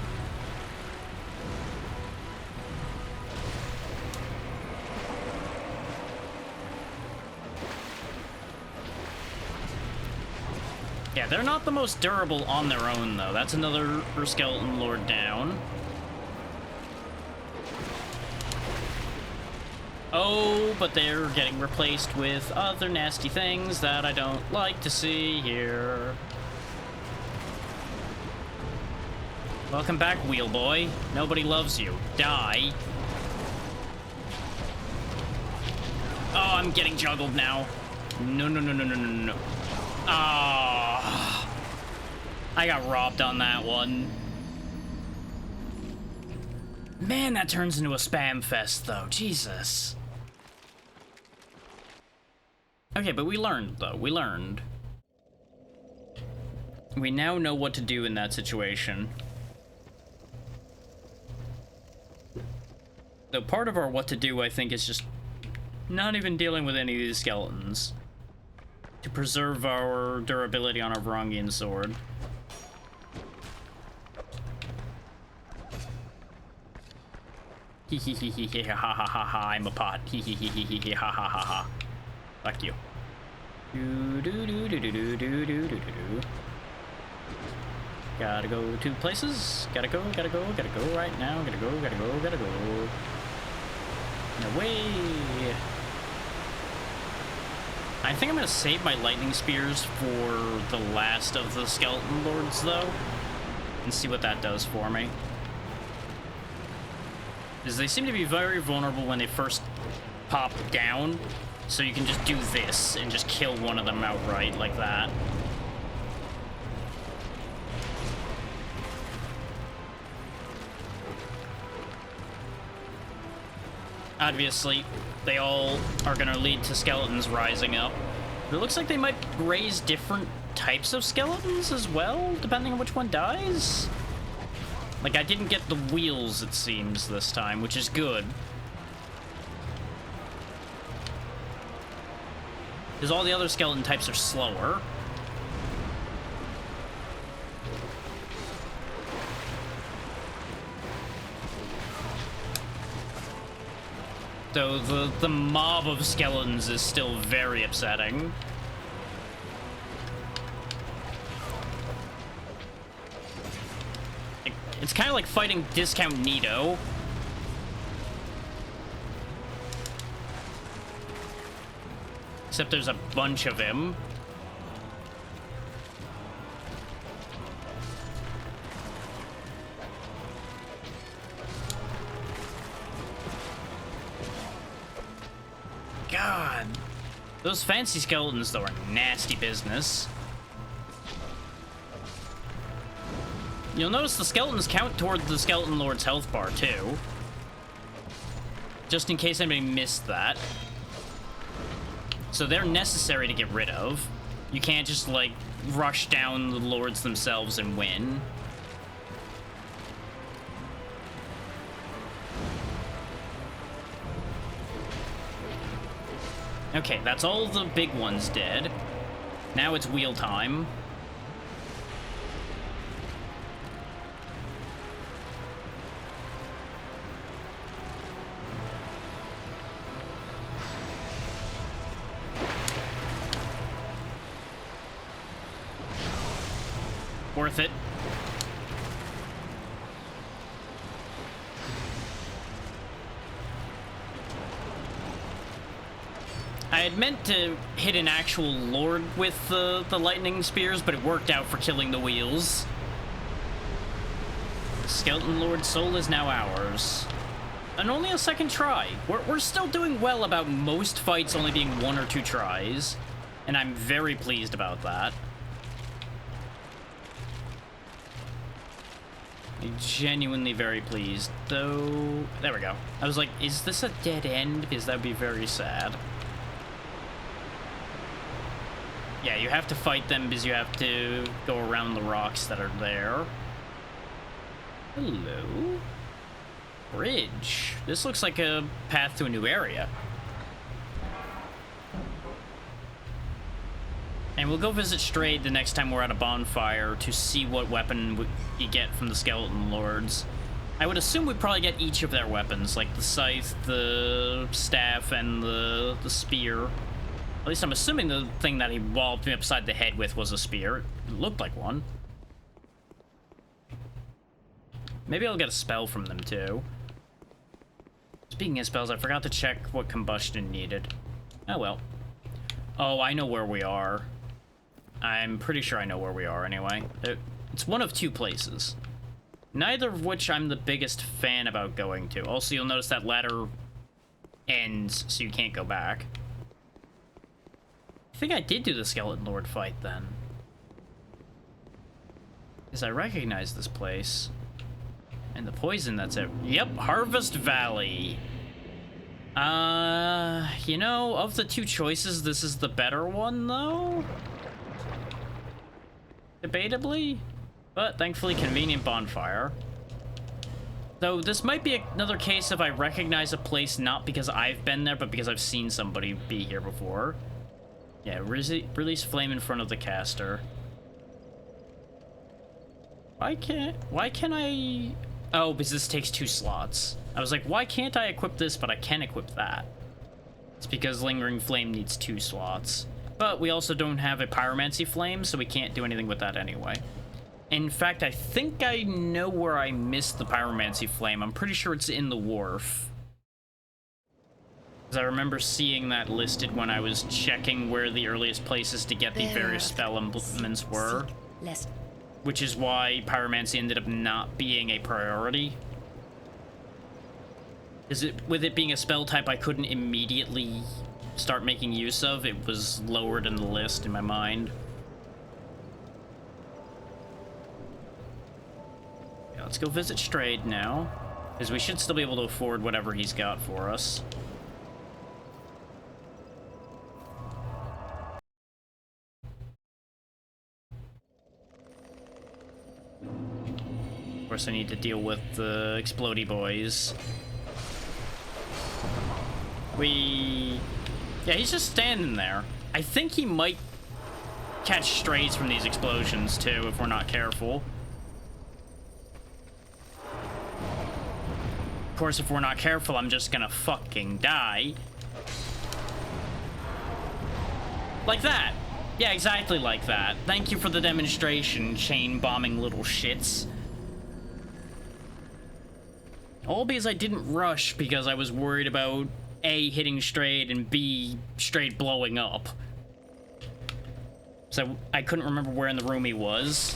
Yeah, they're not the most durable on their own, though. That's another Skeleton Lord down. Oh, but they're getting replaced with other nasty things that I don't like to see here. Welcome back, Wheel Boy. Nobody loves you. Die. Oh, I'm getting juggled now. No, no, no, no, no, no, no. Ah, I got robbed on that one. Man, that turns into a spam fest, though. Jesus. Okay, but we learned, though. We learned. We now know what to do in that situation. Though part of our what to do, I think, is just not even dealing with any of these skeletons. To preserve our durability on our Varangian sword. Hee hee hee hee hee ha ha ha ha, I'm a pot. Hee hee hee hee hee hee ha ha ha ha. Fuck you. Do do do do do do do do do do. Gotta go 2 places. Gotta go right now. Gotta go. No way. I think I'm gonna save my lightning spears for the last of the skeleton lords, though, and see what that does for me. Because they seem to be very vulnerable when they first pop down, so you can just do this and just kill one of them outright like that. Obviously, they all are gonna lead to skeletons rising up. But it looks like they might raise different types of skeletons as well, depending on which one dies. Like, I didn't get the wheels, it seems, this time, which is good. Because all the other skeleton types are slower. Though the mob of skeletons is still very upsetting. It's kind of like fighting Discount Nito. Except there's a bunch of him. God. Those fancy skeletons, though, are nasty business. You'll notice the skeletons count toward the Skeleton Lord's health bar, too. Just in case anybody missed that. So they're necessary to get rid of. You can't just, like, rush down the lords themselves and win. Okay, that's all the big ones dead. Now it's wheel time. Worth it. I had meant to hit an actual lord with the lightning spears, but it worked out for killing the wheels. Skeleton Lord soul is now ours. And only a second try. We're still doing well about most fights only being 1 or 2 tries. And I'm very pleased about that. Genuinely very pleased, though. There we go. I was like, is this a dead end? Because that would be very sad. Yeah, you have to fight them because you have to go around the rocks that are there. Hello? Bridge. This looks like a path to a new area. And we'll go visit Strayed the next time we're at a bonfire to see what weapon we get from the Skeleton Lords. I would assume we'd probably get each of their weapons, like the scythe, the staff, and the spear. At least I'm assuming the thing that he walloped me upside the head with was a spear. It looked like one. Maybe I'll get a spell from them, too. Speaking of spells, I forgot to check what combustion needed. Oh, well. Oh, I know where we are. I'm pretty sure I know where we are, anyway. It's one of two places. Neither of which I'm the biggest fan about going to. Also, you'll notice that ladder ends, so you can't go back. I think I did do the Skeleton Lord fight, then. Because I recognize this place. And the poison that's it. Yep, Harvest Valley. You know, of the two choices, this is the better one, though? Debatably? But thankfully, convenient bonfire. Though this might be another case of I recognize a place not because I've been there, but because I've seen somebody be here before. Yeah, release flame in front of the caster. Why can't I... Oh, because this takes 2 slots. I was like, why can't I equip this, but I can equip that? It's because Lingering Flame needs 2 slots. But we also don't have a Pyromancy Flame, so we can't do anything with that anyway. In fact, I think I know where I missed the Pyromancy Flame. I'm pretty sure it's in the wharf. Because I remember seeing that listed when I was checking where the earliest places to get the various spell implements were. Which is why Pyromancy ended up not being a priority. With it being a spell type I couldn't immediately start making use of, it was lowered in the list in my mind. Yeah, let's go visit Strayed now, because we should still be able to afford whatever he's got for us. Of course, I need to deal with the explodey boys. Yeah, he's just standing there. I think he might catch strays from these explosions, too, if we're not careful. Of course, if we're not careful, I'm just gonna fucking die. Like that. Yeah, exactly like that. Thank you for the demonstration, chain-bombing little shits. All because I didn't rush because I was worried about A, hitting Strayed, and B, Strayed blowing up. So I couldn't remember where in the room he was.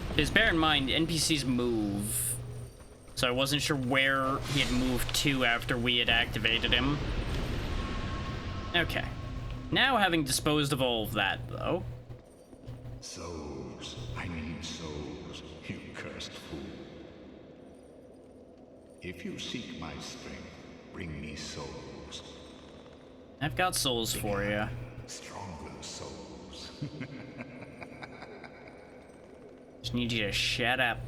Because bear in mind, NPCs move. So I wasn't sure where he had moved to after we had activated him. Okay. Now, having disposed of all of that, though... Souls. I need souls, you cursed fool. If you seek my strength, bring me souls. I've got souls for you. Stronger souls. Just need you to shut up.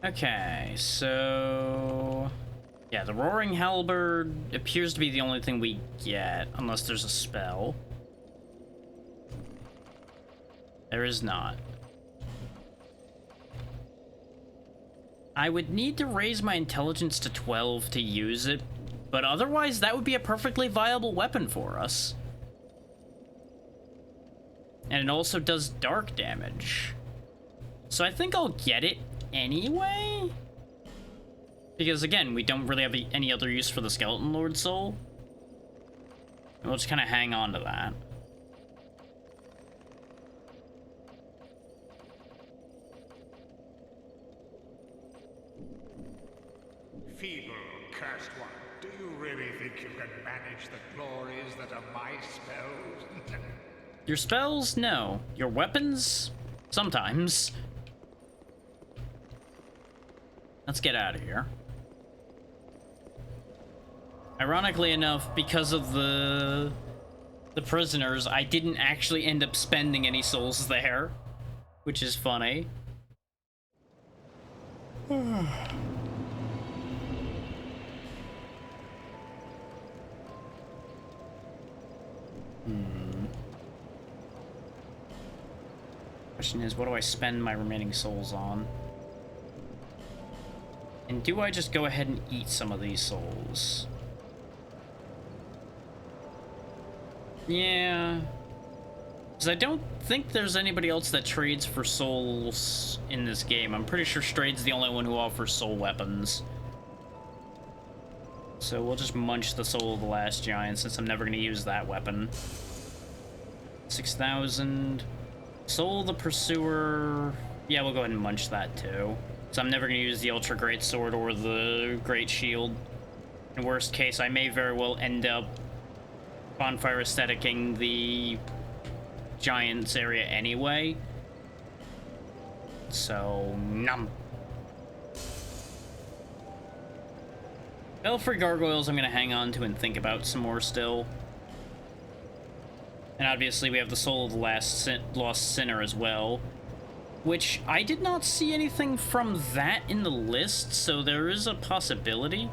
Okay, so... Yeah, the Roaring Halberd appears to be the only thing we get, unless there's a spell. There is not. I would need to raise my intelligence to 12 to use it, but otherwise that would be a perfectly viable weapon for us. And it also does dark damage. So I think I'll get it anyway? Because again, we don't really have any other use for the Skeleton Lord Soul. And we'll just kind of hang on to that. Feeble, cursed one, do you really think you can manage the glories that are my spells? Your spells? No. Your weapons? Sometimes. Let's get out of here. Ironically enough, because of the the prisoners, I didn't actually end up spending any souls there, which is funny. Question is, what do I spend my remaining souls on? And do I just go ahead and eat some of these souls? Yeah. Because I don't think there's anybody else that trades for souls in this game. I'm pretty sure Strahd's the only one who offers soul weapons. So we'll just munch the soul of the last giant since I'm never going to use that weapon. 6,000. Soul of the Pursuer. Yeah, we'll go ahead and munch that too. So I'm never going to use the Ultra Great Sword or the Great Shield. In worst case, I may very well end up bonfire aestheticing the Giants area anyway. So, num. Belfry Gargoyles I'm going to hang on to and think about some more still. And obviously we have the Soul of the Lost Sinner as well. Which, I did not see anything from that in the list, so there is a possibility.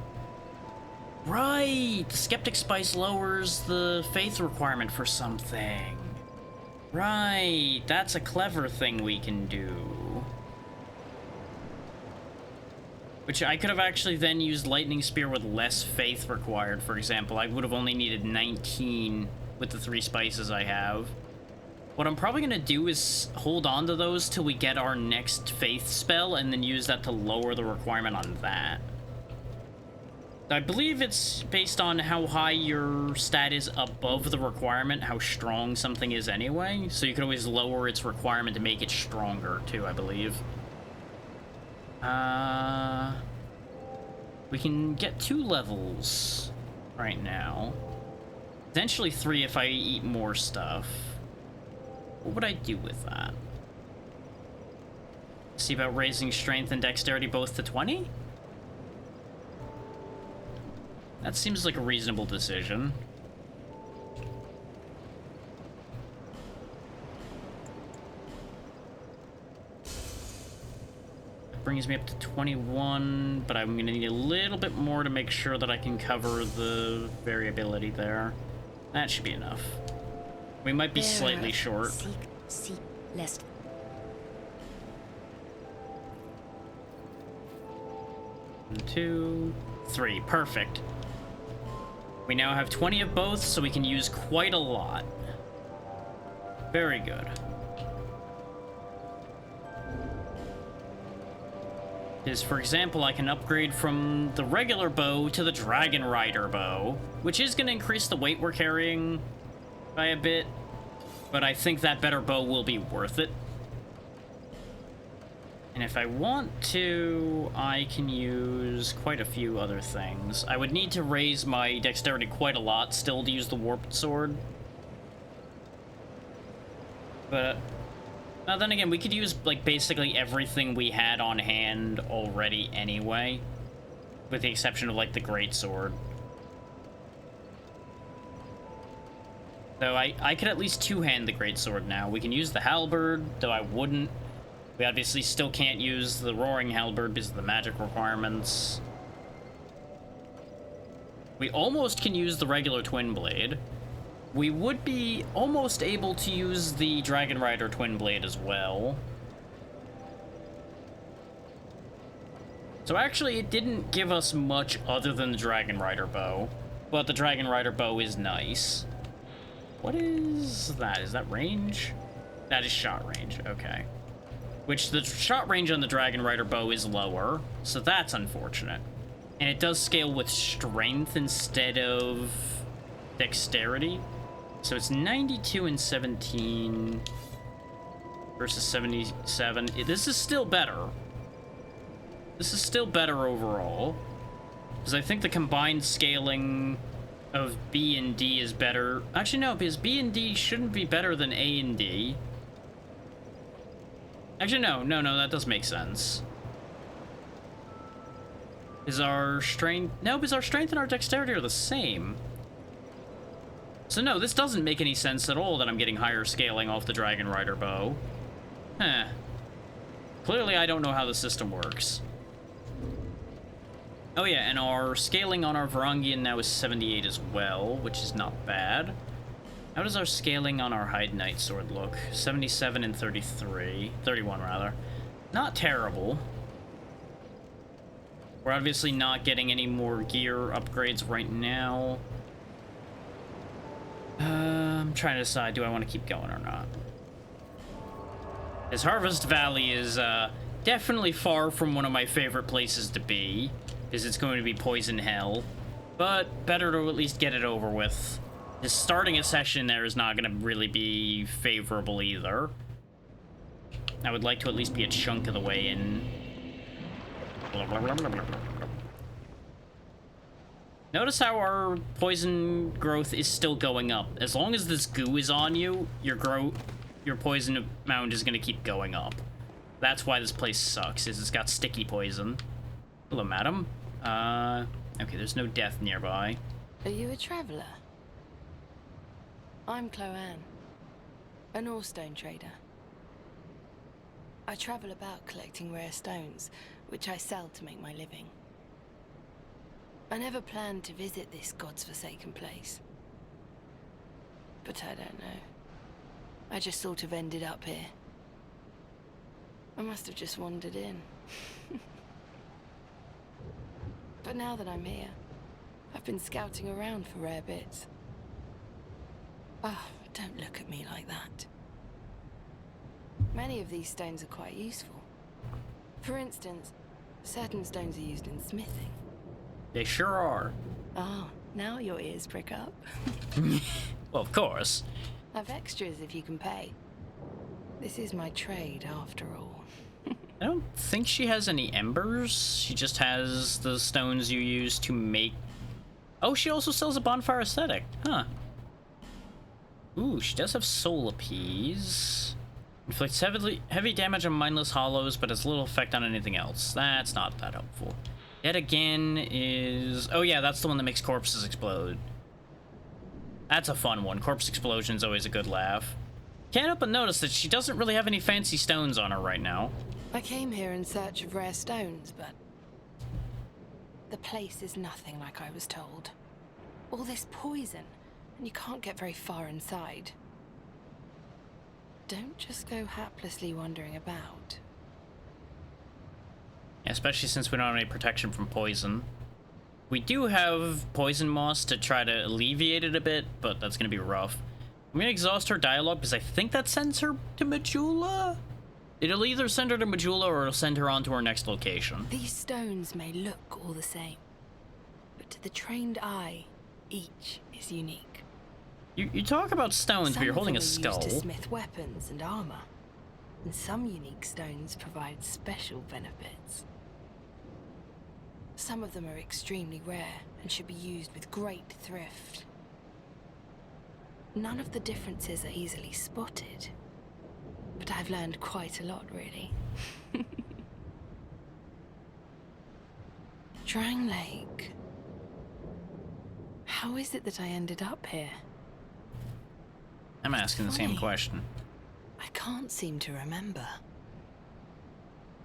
Right! The Skeptic Spice lowers the faith requirement for something. Right, that's a clever thing we can do. Which I could have actually then used Lightning Spear with less faith required, for example. I would have only needed 19 with the 3 spices I have. What I'm probably going to do is hold on to those till we get our next faith spell and then use that to lower the requirement on that. I believe it's based on how high your stat is above the requirement, how strong something is anyway. So you can always lower its requirement to make it stronger too, I believe. We can get 2 levels right now. Potentially 3 if I eat more stuff. What would I do with that? See about raising strength and dexterity both to 20? That seems like a reasonable decision. That brings me up to 21, but I'm gonna need a little bit more to make sure that I can cover the variability there. That should be enough. We might be slightly short. Seek, lest. 1, 2, 3. Perfect. We now have 20 of both, so we can use quite a lot. Very good. Is, for example, I can upgrade from the regular bow to the Dragon Rider bow, which is going to increase the weight we're carrying by a bit, but I think that better bow will be worth it. And if I want to, I can use quite a few other things. I would need to raise my dexterity quite a lot still to use the Warped Sword. But then again, we could use like basically everything we had on hand already anyway, with the exception of like the Great Sword. So I could at least two-hand the Great Sword now. We can use the Halberd, though I wouldn't. We obviously still can't use the Roaring Halberd because of the magic requirements. We almost can use the regular Twin Blade. We would be almost able to use the Dragon Rider Twin Blade as well. So actually, it didn't give us much other than the Dragon Rider bow. But the Dragon Rider bow is nice. What is that? Is that range? That is shot range, okay. Which the shot range on the Dragon Rider bow is lower, so that's unfortunate. And it does scale with strength instead of dexterity. So it's 92 and 17 versus 77. This is still better. This is still better overall. Because I think the combined scaling of B and D is better. Actually, no, because B and D shouldn't be better than A and D. Actually, no, that does make sense. Is our strength... No, because our strength and our dexterity are the same. So no, this doesn't make any sense at all that I'm getting higher scaling off the Dragon Rider bow. Huh. Clearly I don't know how the system works. Oh yeah, and our scaling on our Varangian now is 78 as well, which is not bad. How does our scaling on our Hyde Knight sword look? 77 and 33. 31 rather. Not terrible. We're obviously not getting any more gear upgrades right now. I'm trying to decide, do I want to keep going or not? This Harvest Valley is definitely far from one of my favorite places to be, because it's going to be poison hell, but better to at least get it over with. Just starting a session there is not going to really be favorable either. I would like to at least be a chunk of the way in. Blah, blah, blah, blah, blah, blah. Notice how our poison growth is still going up. As long as this goo is on you, your poison amount is going to keep going up. That's why this place sucks, is it's got sticky poison. Hello, madam. Okay, there's no death nearby. Are you a traveler? I'm Chloanne, a Northstone trader. I travel about collecting rare stones, which I sell to make my living. I never planned to visit this God's forsaken place. But I don't know. I just sort of ended up here. I must have just wandered in. But now that I'm here, I've been scouting around for rare bits. Oh, don't look at me like that. Many of these stones are quite useful. For instance, certain stones are used in smithing. They sure are. Oh, now your ears prick up. Well, of course. I've extras if you can pay. This is my trade, after all. I don't think she has any embers. She just has the stones you use to make... Oh, she also sells a bonfire aesthetic. Huh. Ooh, she does have soul appease. Inflicts heavy damage on mindless hollows, but has little effect on anything else. That's not that helpful. Yet again is... Oh yeah, that's the one that makes corpses explode. That's a fun one. Corpse explosion's always a good laugh. Can't help but notice that she doesn't really have any fancy stones on her right now. I came here in search of rare stones, but... the place is nothing like I was told. All this poison, and you can't get very far inside. Don't just go haplessly wandering about. Especially since we don't have any protection from poison. We do have poison moss to try to alleviate it a bit, but that's going to be rough. I'm going to exhaust her dialogue because I think that sends her to Majula? It'll either send her to Majula or it'll send her on to her next location. These stones may look all the same, but to the trained eye, each is unique. You talk about stones, but you're holding a Some of them skull. are used to smith weapons and armor, and some unique stones provide special benefits. Some of them are extremely rare and should be used with great thrift. None of the differences are easily spotted, but I've learned quite a lot, really. Drang Lake. How is it that I ended up here? I'm asking the same funny. question. I can't seem to remember.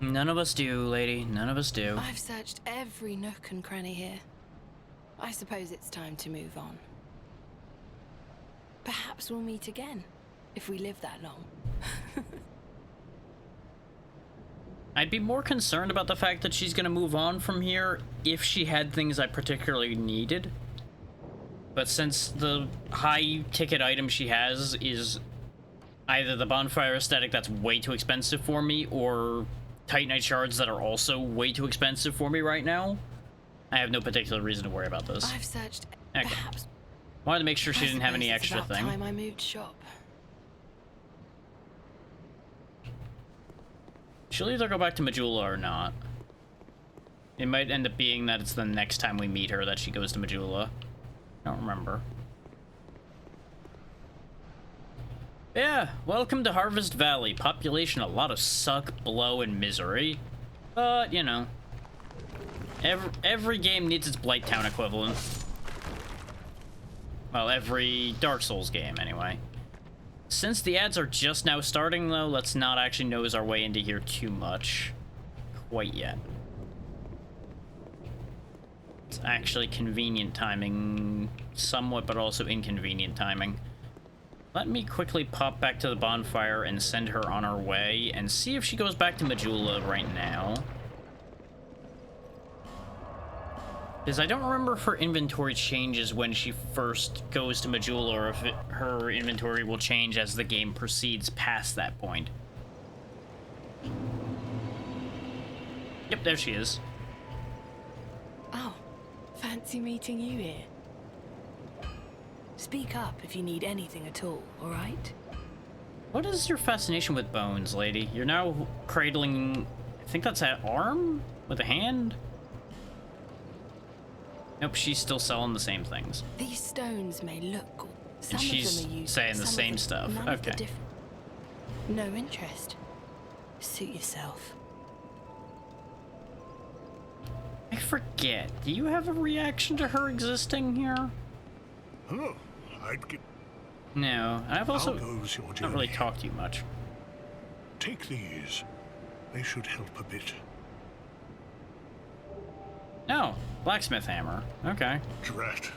None of us do, lady. None of us do. I've searched every nook and cranny here. I suppose it's time to move on. Perhaps we'll meet again, if we live that long. I'd be more concerned about the fact that she's gonna move on from here if she had things I particularly needed. But since the high-ticket item she has is either the bonfire aesthetic that's way too expensive for me, or Titanite shards that are also way too expensive for me right now, I have no particular reason to worry about this. I've searched. Okay. Perhaps. Wanted to make sure she I didn't have any suppose it's extra about thing. time I moved shop. She'll either go back to Majula or not. It might end up being that it's the next time we meet her that she goes to Majula. I don't remember. Yeah, welcome to Harvest Valley. Population a lot of suck, blow, and misery. But, you know. Every game needs its Blight Town equivalent. Well, every Dark Souls game, anyway. Since the ads are just now starting, though, let's not actually nose our way into here too much. Quite yet. It's actually convenient timing, somewhat, but also inconvenient timing. Let me quickly pop back to the bonfire and send her on her way, and see if she goes back to Majula right now. Because I don't remember if her inventory changes when she first goes to Majula, or if her inventory will change as the game proceeds past that point. Yep, there she is. Oh, fancy meeting you here. Speak up if you need anything at all, alright? What is your fascination with bones, lady? You're now cradling... I think that's an arm? With a hand? Nope, she's still selling the same things. These stones may look cool. Some And of she's them are used, saying the some of same them- stuff. none of the Okay. different- No interest. Suit yourself. I forget. Do you have a reaction to her existing here? Oh, I'd get... No. I've also How goes your not really journey? talked to you much. Take these. They should help a bit. No. Blacksmith hammer. Okay. Drat.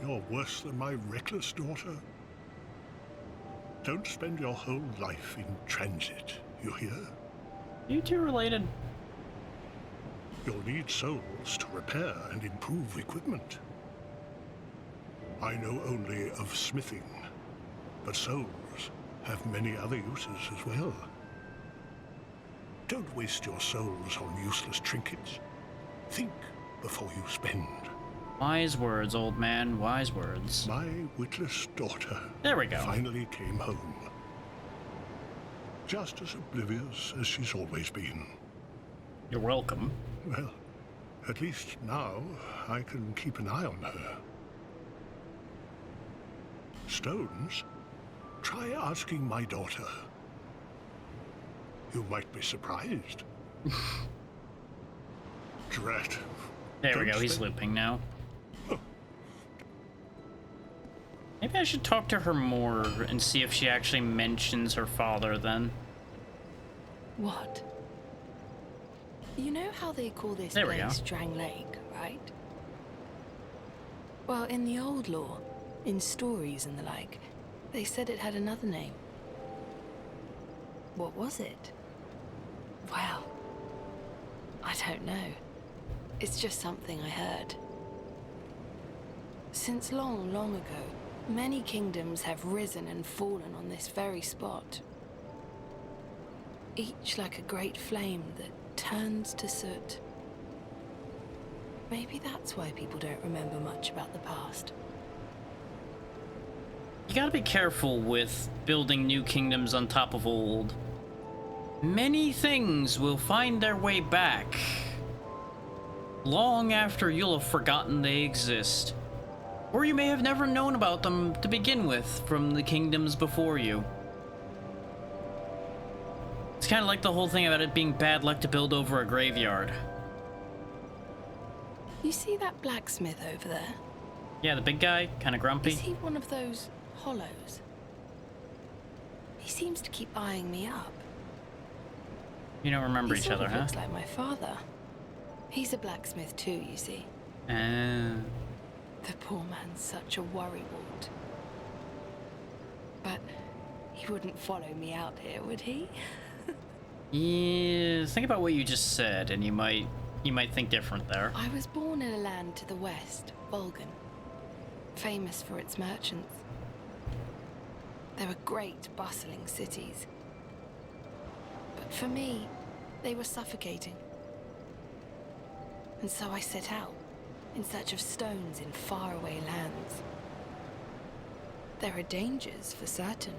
You're worse than my reckless daughter. Don't spend your whole life in transit, you hear? You two related? You'll need souls to repair and improve equipment. I know only of smithing, but souls have many other uses as well. Don't waste your souls on useless trinkets. Think before you spend. Wise words, old man. Wise words. My witless daughter There we go. finally came home. Just as oblivious as she's always been. You're welcome. Well, at least now I can keep an eye on her. Stones? Try asking my daughter. You might be surprised. Drat. There we Don't go. He's spend- looping now. Maybe I should talk to her more and see if she actually mentions her father then. What? You know how they call this There we place go. Drang Lake, right? Well, in the old lore, in stories and the like, they said it had another name. What was it? Well, I don't know. It's just something I heard. Since long, long ago, many kingdoms have risen and fallen on this very spot. Each like a great flame that turns to soot. Maybe that's why people don't remember much about the past. You gotta be careful with building new kingdoms on top of old. Many things will find their way back long after you'll have forgotten they exist. Or you may have never known about them to begin with from the kingdoms before you. It's kind of like the whole thing about it being bad luck to build over a graveyard. You see that blacksmith over there? Yeah, the big guy, kind of grumpy. Is he one of those hollows? He seems to keep eyeing me up. You don't remember He each sort other, of huh? looks like my father. He's a blacksmith too, you see. The poor man's such a worrywart. But he wouldn't follow me out here, would he? Yeah, think about what you just said, and you might think different there. I was born in a land to the west, Volgan, famous for its merchants. There were great, bustling cities. But for me, they were suffocating. And so I set out, in search of stones in faraway lands. There are dangers, for certain,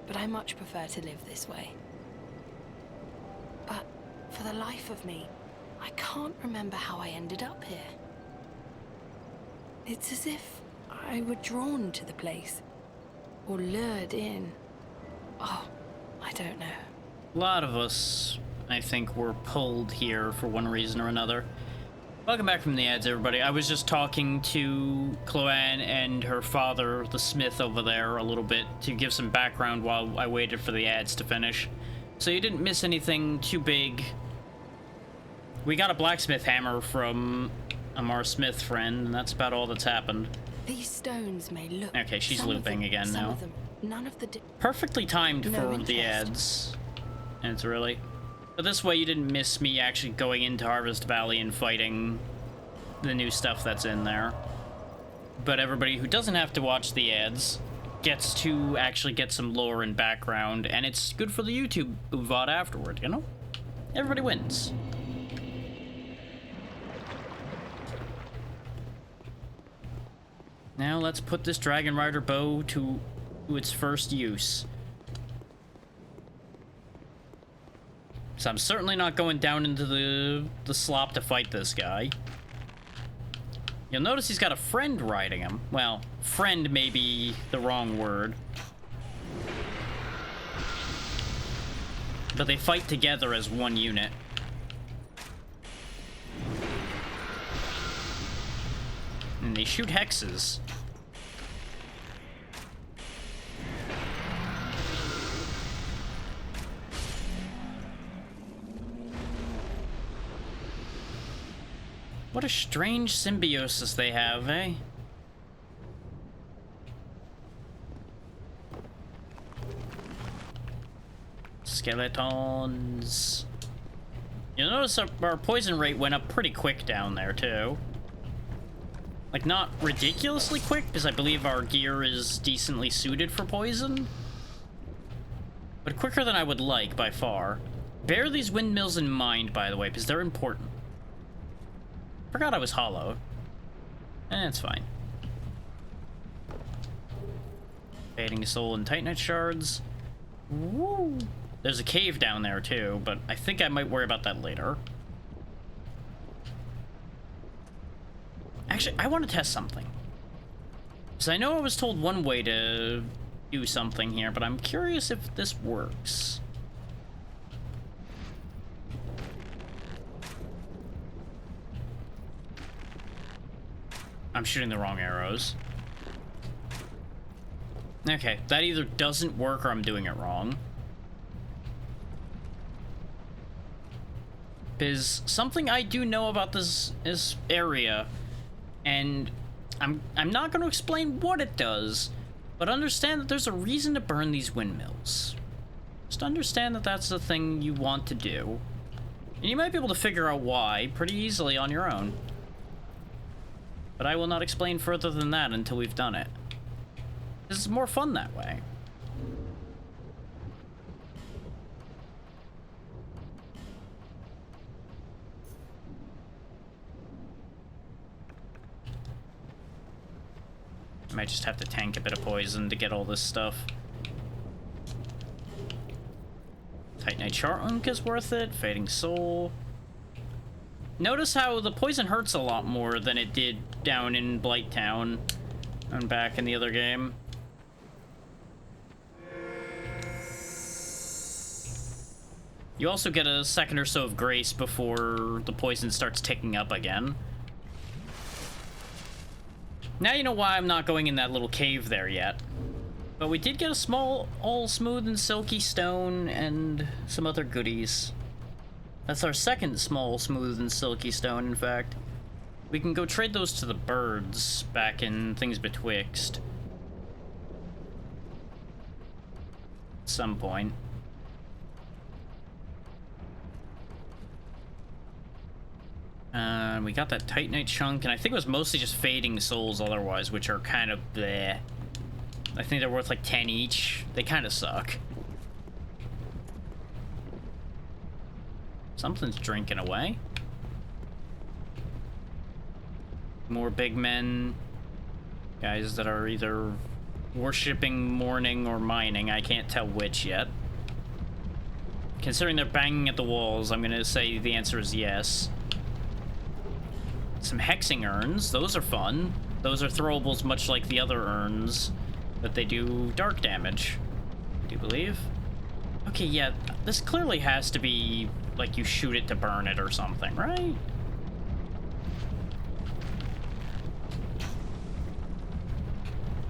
but I much prefer to live this way. But for the life of me, I can't remember how I ended up here. It's as if I were drawn to the place, or lured in. Oh, I don't know. A lot of us, I think, were pulled here for one reason or another. Welcome back from the ads, everybody. I was just talking to Chloanne and her father, the smith, over there a little bit to give some background while I waited for the ads to finish. So you didn't miss anything too big. We got a blacksmith hammer from our smith friend, and that's about all that's happened. These stones may look... Okay, she's some of looping them- again some now. of them, none of the... Perfectly timed No for the interest. ads. And it's really... But this way you didn't miss me actually going into Harvest Valley and fighting the new stuff that's in there. But everybody who doesn't have to watch the ads gets to actually get some lore and background, and it's good for the YouTube VOD afterward, you know? Everybody wins. Now let's put this Dragon Rider bow to its first use. So I'm certainly not going down into the slop to fight this guy. You'll notice he's got a friend riding him. Well, friend may be the wrong word. But they fight together as one unit. And they shoot hexes. What a strange symbiosis they have, eh? Skeletons. You'll notice our poison rate went up pretty quick down there, too. Like, not ridiculously quick, because I believe our gear is decently suited for poison. But quicker than I would like, by far. Bear these windmills in mind, by the way, because they're important. Forgot I was hollow. It's fine. Fading Soul and Titanite Shards. Woo! There's a cave down there too, but I think I might worry about that later. Actually, I want to test something. Because I know I was told one way to do something here, but I'm curious if this works. I'm shooting the wrong arrows. Okay, that either doesn't work or I'm doing it wrong. Because something I do know about this area, and I'm not going to explain what it does, but understand that there's a reason to burn these windmills. Just understand that that's the thing you want to do. And you might be able to figure out why pretty easily on your own. But I will not explain further than that until we've done it. This is more fun that way. I might just have to tank a bit of poison to get all this stuff. Titanite Charunk is worth it. Fading Soul. Notice how the poison hurts a lot more than it did down in Blighttown and back in the other game. You also get a second or so of grace before the poison starts ticking up again. Now you know why I'm not going in that little cave there yet. But we did get a small, all smooth and silky stone and some other goodies. That's our second small, smooth, and silky stone, in fact. We can go trade those to the birds back in Things Betwixt. At some point. We got that Titanite chunk, and I think it was mostly just Fading Souls otherwise, which are kind of bleh. I think they're worth like 10 each. They kind of suck. Something's drinking away. More big men. Guys that are either worshipping, mourning, or mining. I can't tell which yet. Considering they're banging at the walls, I'm gonna say the answer is yes. Some hexing urns. Those are fun. Those are throwables much like the other urns, but they do dark damage, I do believe. Okay, yeah, this clearly has to be like you shoot it to burn it or something, right?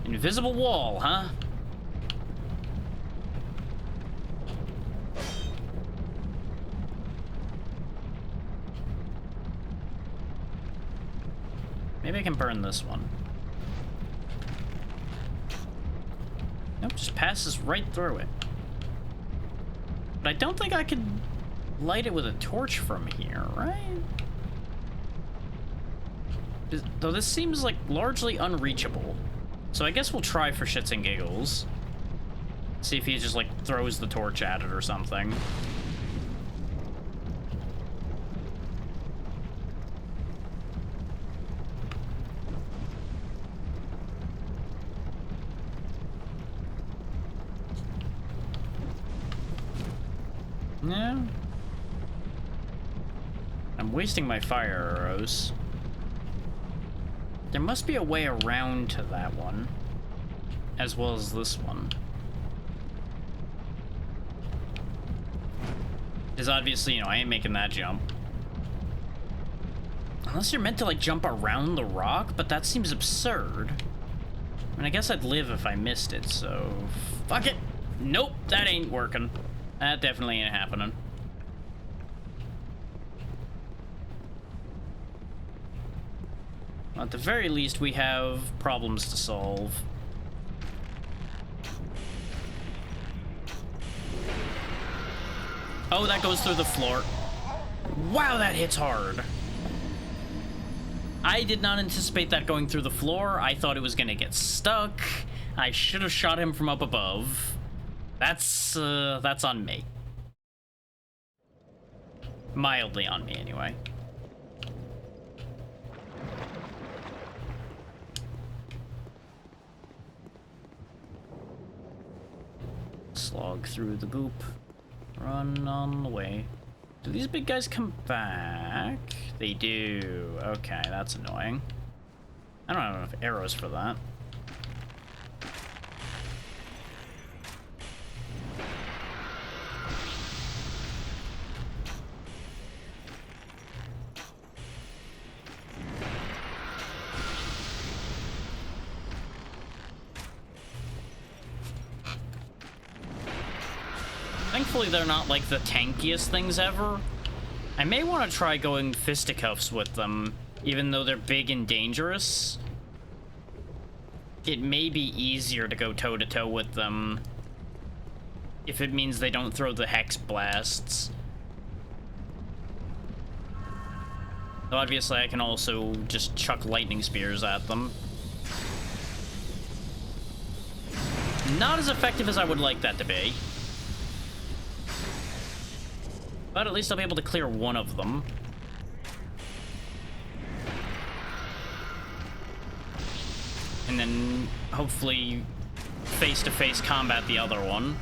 Invisible wall, huh? Maybe I can burn this one. Nope, just passes right through it. But I don't think I could light it with a torch from here, right? Though this seems like largely unreachable. So I guess we'll try for shits and giggles. See if he just like throws the torch at it or something. No. I'm wasting my fire arrows. There must be a way around to that one, as well as this one. Because obviously, you know, I ain't making that jump. Unless you're meant to, like, jump around the rock, but that seems absurd. I mean, I guess I'd live if I missed it, so... Fuck it! Nope, that ain't working. That definitely ain't happening. At the very least, we have problems to solve. Oh, that goes through the floor. Wow, that hits hard. I did not anticipate that going through the floor. I thought it was gonna get stuck. I should have shot him from up above. That's on me. Mildly on me, anyway. Slog through the goop. Run on the way. Do these big guys come back? They do. Okay, that's annoying. I don't have enough arrows for that. Thankfully, they're not like the tankiest things ever. I may want to try going fisticuffs with them, even though they're big and dangerous. It may be easier to go toe-to-toe with them if it means they don't throw the hex blasts. Though obviously, I can also just chuck lightning spears at them. Not as effective as I would like that to be. But at least I'll be able to clear one of them. And then, hopefully, face-to-face combat the other one.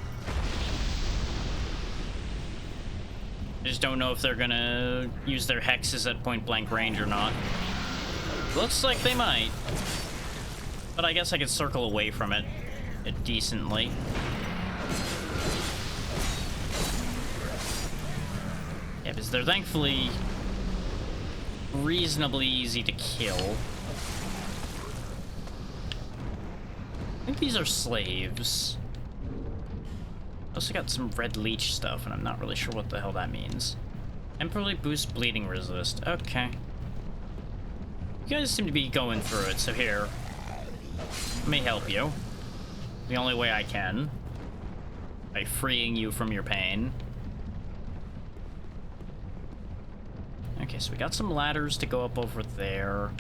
I just don't know if they're gonna use their hexes at point-blank range or not. Looks like they might. But I guess I could circle away from it decently. Yeah, because they're thankfully reasonably easy to kill. I think these are slaves. Also got some red leech stuff, and I'm not really sure what the hell that means. Temporarily boost bleeding resist. Okay. You guys seem to be going through it, so here. Let me help you. The only way I can. By freeing you from your pain. Okay, so we got some ladders to go up over there.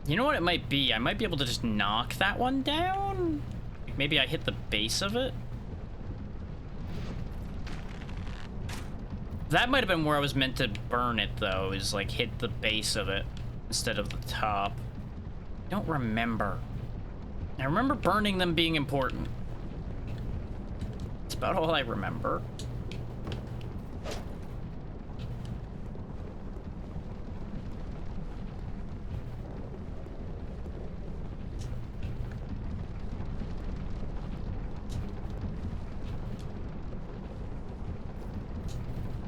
You know what it might be? I might be able to just knock that one down? Maybe I hit the base of it? That might have been where I was meant to burn it, though, is like hit the base of it instead of the top. I don't remember. I remember burning them being important. That's about all I remember.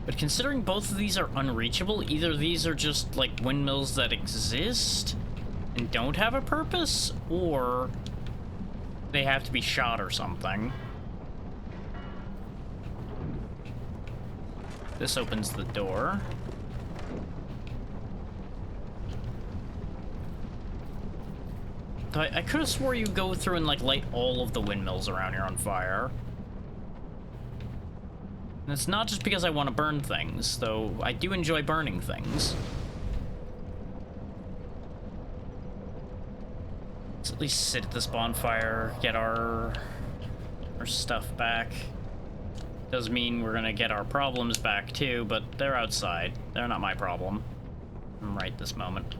But considering both of these are unreachable, either these are just like windmills that exist, and don't have a purpose, or they have to be shot or something. This opens the door. I could have swore you go through and like light all of the windmills around here on fire. And it's not just because I want to burn things, though I do enjoy burning things. Let's at least sit at this bonfire, get our stuff back. Does mean we're gonna get our problems back too, but they're outside. They're not my problem. Right this moment.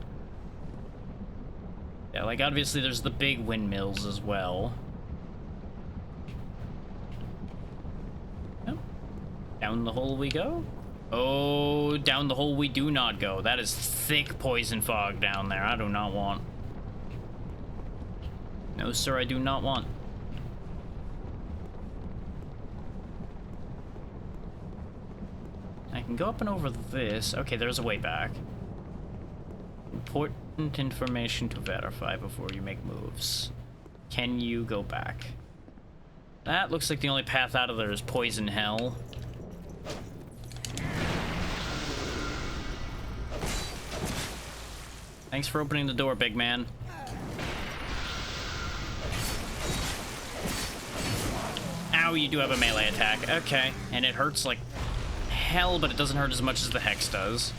Yeah, like obviously there's the big windmills as well. Oh. Down the hole we go? Oh, down the hole we do not go. That is thick poison fog down there. I do not want. No, sir, I do not want. I can go up and over this. Okay, there's a way back. Important information to verify before you make moves. Can you go back? That looks like the only path out of there is poison hell. Thanks for opening the door, big man. Ow, you do have a melee attack. Okay, and it hurts like hell, but it doesn't hurt as much as the Hex does.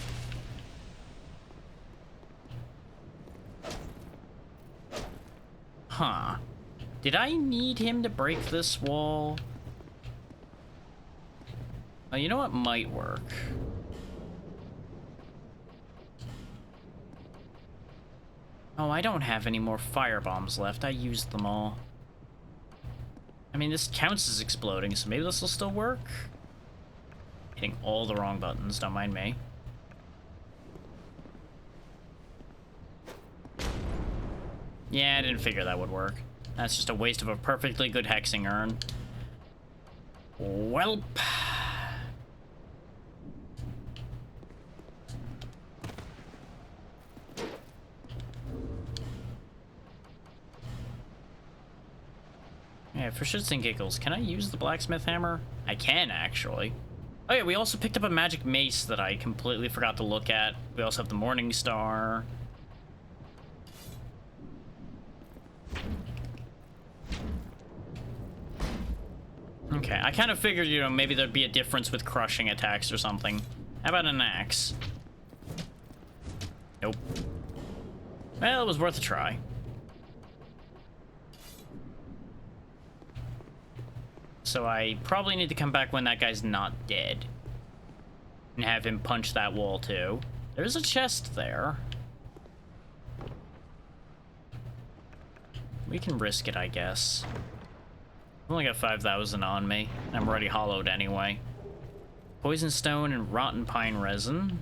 Huh. Did I need him to break this wall? Oh, you know what might work? Oh, I don't have any more fire bombs left. I used them all. I mean, this counts as exploding, so maybe this will still work? Hitting all the wrong buttons, don't mind me. Yeah, I didn't figure that would work. That's just a waste of a perfectly good hexing urn. Welp. Yeah, for shits and giggles, can I use the blacksmith hammer? I can, actually. Oh yeah, we also picked up a magic mace that I completely forgot to look at. We also have the Morning Star. Okay, I kind of figured, you know, maybe there'd be a difference with crushing attacks or something. How about an axe? Nope. Well, it was worth a try. So I probably need to come back when that guy's not dead. And have him punch that wall too. There's a chest there. We can risk it, I guess. I've only got 5,000 on me. I'm already hollowed anyway. Poison stone and rotten pine resin.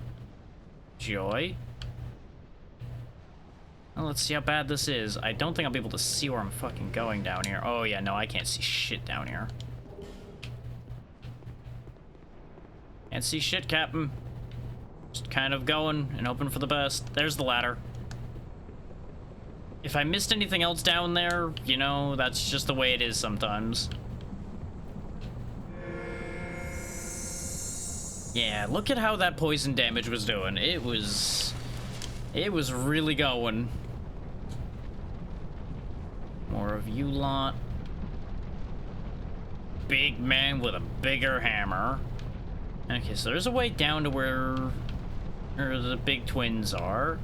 Joy. Well, let's see how bad this is. I don't think I'll be able to see where I'm fucking going down here. Oh yeah, no, I can't see shit down here. Can't see shit, Captain. Just kind of going and hoping for the best. There's the ladder. If I missed anything else down there, you know, that's just the way it is sometimes. Yeah, look at how that poison damage was doing. It was really going. More of you lot. Big man with a bigger hammer. Okay, so there's a way down to where the big twins are.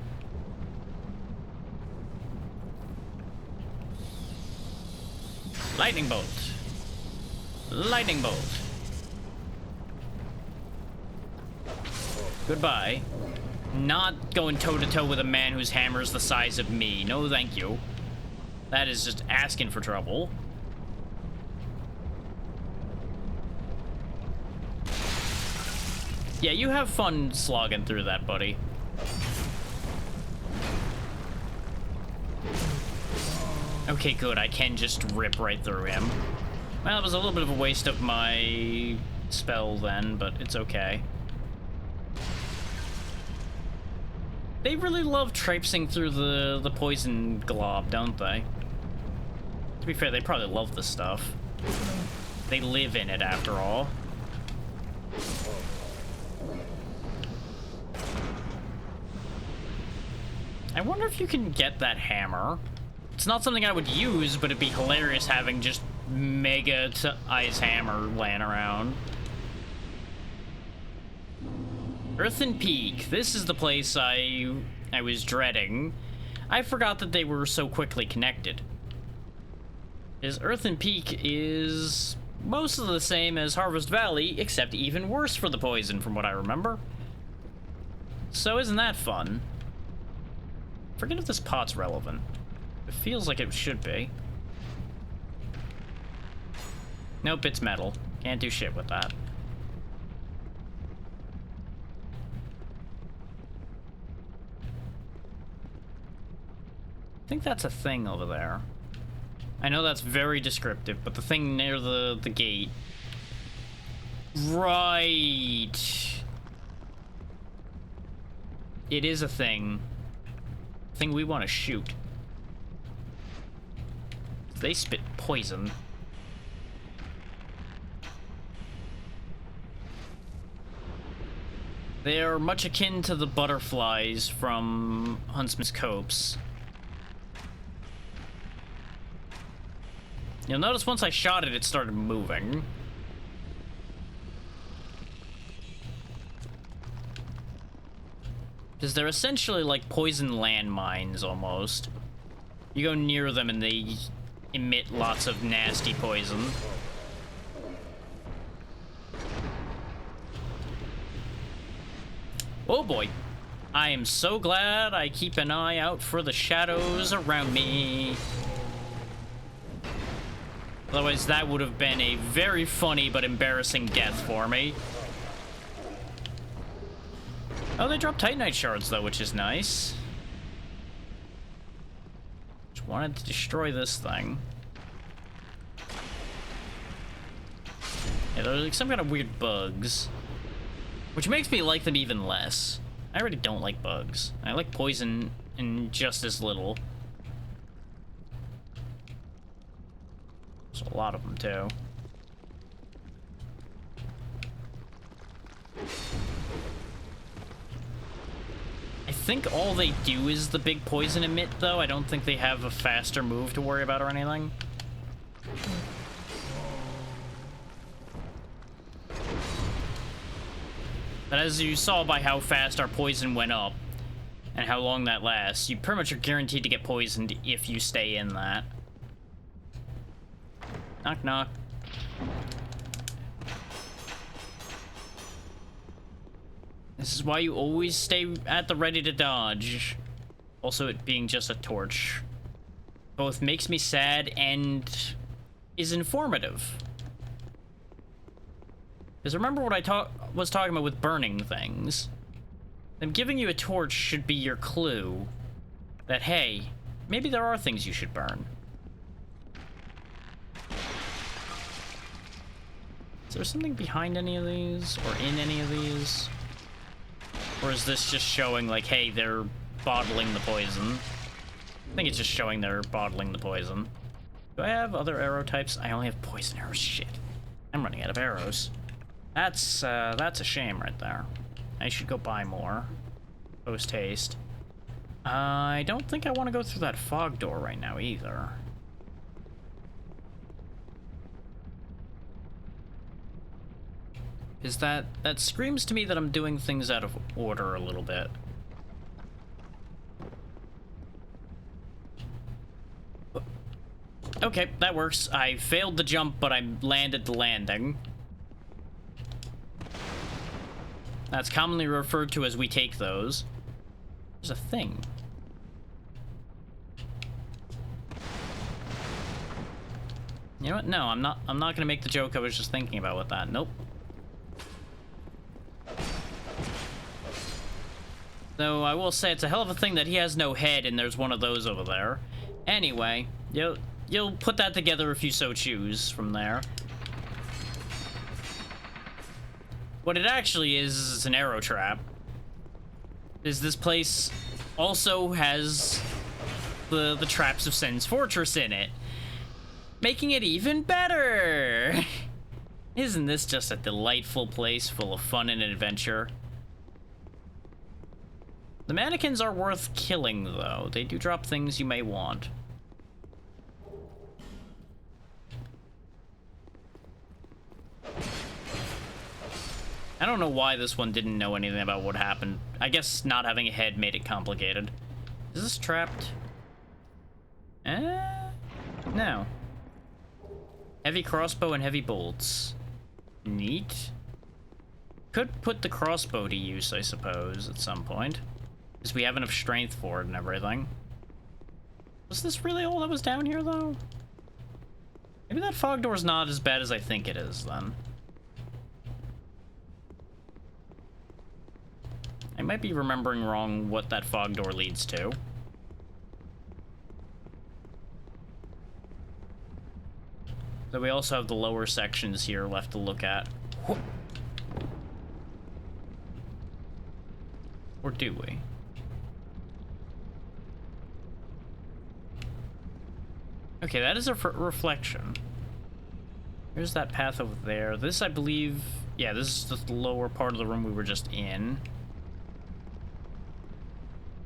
Lightning bolt. Lightning bolt. Goodbye. Not going toe-to-toe with a man whose hammer is the size of me. No, thank you. That is just asking for trouble. Yeah, you have fun slogging through that, buddy. Okay, good. I can just rip right through him. Well, it was a little bit of a waste of my spell then, but it's okay. They really love traipsing through the poison glob, don't they? To be fair, they probably love the stuff. They live in it, after all. I wonder if you can get that hammer. It's not something I would use, but it'd be hilarious having just mega ice hammer laying around. Earthen Peak. This is the place I was dreading. I forgot that they were so quickly connected. Earthen Peak is most of the same as Harvest Valley, except even worse for the poison, from what I remember. So isn't that fun? Forget if this pot's relevant. It feels like it should be. Nope, it's metal. Can't do shit with that. I think that's a thing over there. I know that's very descriptive, but the thing near the gate. Right. It is a thing. Thing we want to shoot. They spit poison. They are much akin to the butterflies from Huntsman's Copse. You'll notice once I shot it, it started moving. Because they're essentially like poison landmines, almost. You go near them and they emit lots of nasty poison. Oh boy. I am so glad I keep an eye out for the shadows around me. Otherwise, that would have been a very funny but embarrassing death for me. Oh, they drop Titanite shards, though, which is nice. Just wanted to destroy this thing. Yeah, they're like some kind of weird bugs. Which makes me like them even less. I already don't like bugs. I like poison in just as little. There's a lot of them, too. I think all they do is the big poison emit, though. I don't think they have a faster move to worry about or anything. But as you saw by how fast our poison went up, and how long that lasts, you pretty much are guaranteed to get poisoned if you stay in that. Knock, knock. This is why you always stay at the ready to dodge. Also, it being just a torch both makes me sad and is informative. Because remember what I was talking about with burning things? Them giving you a torch should be your clue that, hey, maybe there are things you should burn. Is there something behind any of these? Or in any of these? Or is this just showing, like, hey, they're bottling the poison? I think it's just showing they're bottling the poison. Do I have other arrow types? I only have poison arrows. Shit. I'm running out of arrows. That's a shame right there. I should go buy more. Post haste. I don't think I want to go through that fog door right now either. Is that screams to me that I'm doing things out of order a little bit. Okay, that works. I failed the jump, but I landed the landing. That's commonly referred to as we take those. There's a thing. You know what? No, I'm not gonna make the joke I was just thinking about with that. Nope. Though I will say it's a hell of a thing that he has no head and there's one of those over there. Anyway, you'll put that together if you so choose from there. What it actually is an arrow trap. Is this place also has the Traps of Sen's Fortress in it, making it even better. Isn't this just a delightful place full of fun and adventure? The mannequins are worth killing, though. They do drop things you may want. I don't know why this one didn't know anything about what happened. I guess not having a head made it complicated. Is this trapped? No. Heavy crossbow and heavy bolts. Neat. Could put the crossbow to use, I suppose, at some point. Because we have enough strength for it and everything. Was this really all that was down here, though? Maybe that fog door's not as bad as I think it is, then. I might be remembering wrong what that fog door leads to. So we also have the lower sections here left to look at. Or do we? Okay, that is a reflection. Here's that path over there. This, I believe... Yeah, this is the lower part of the room we were just in.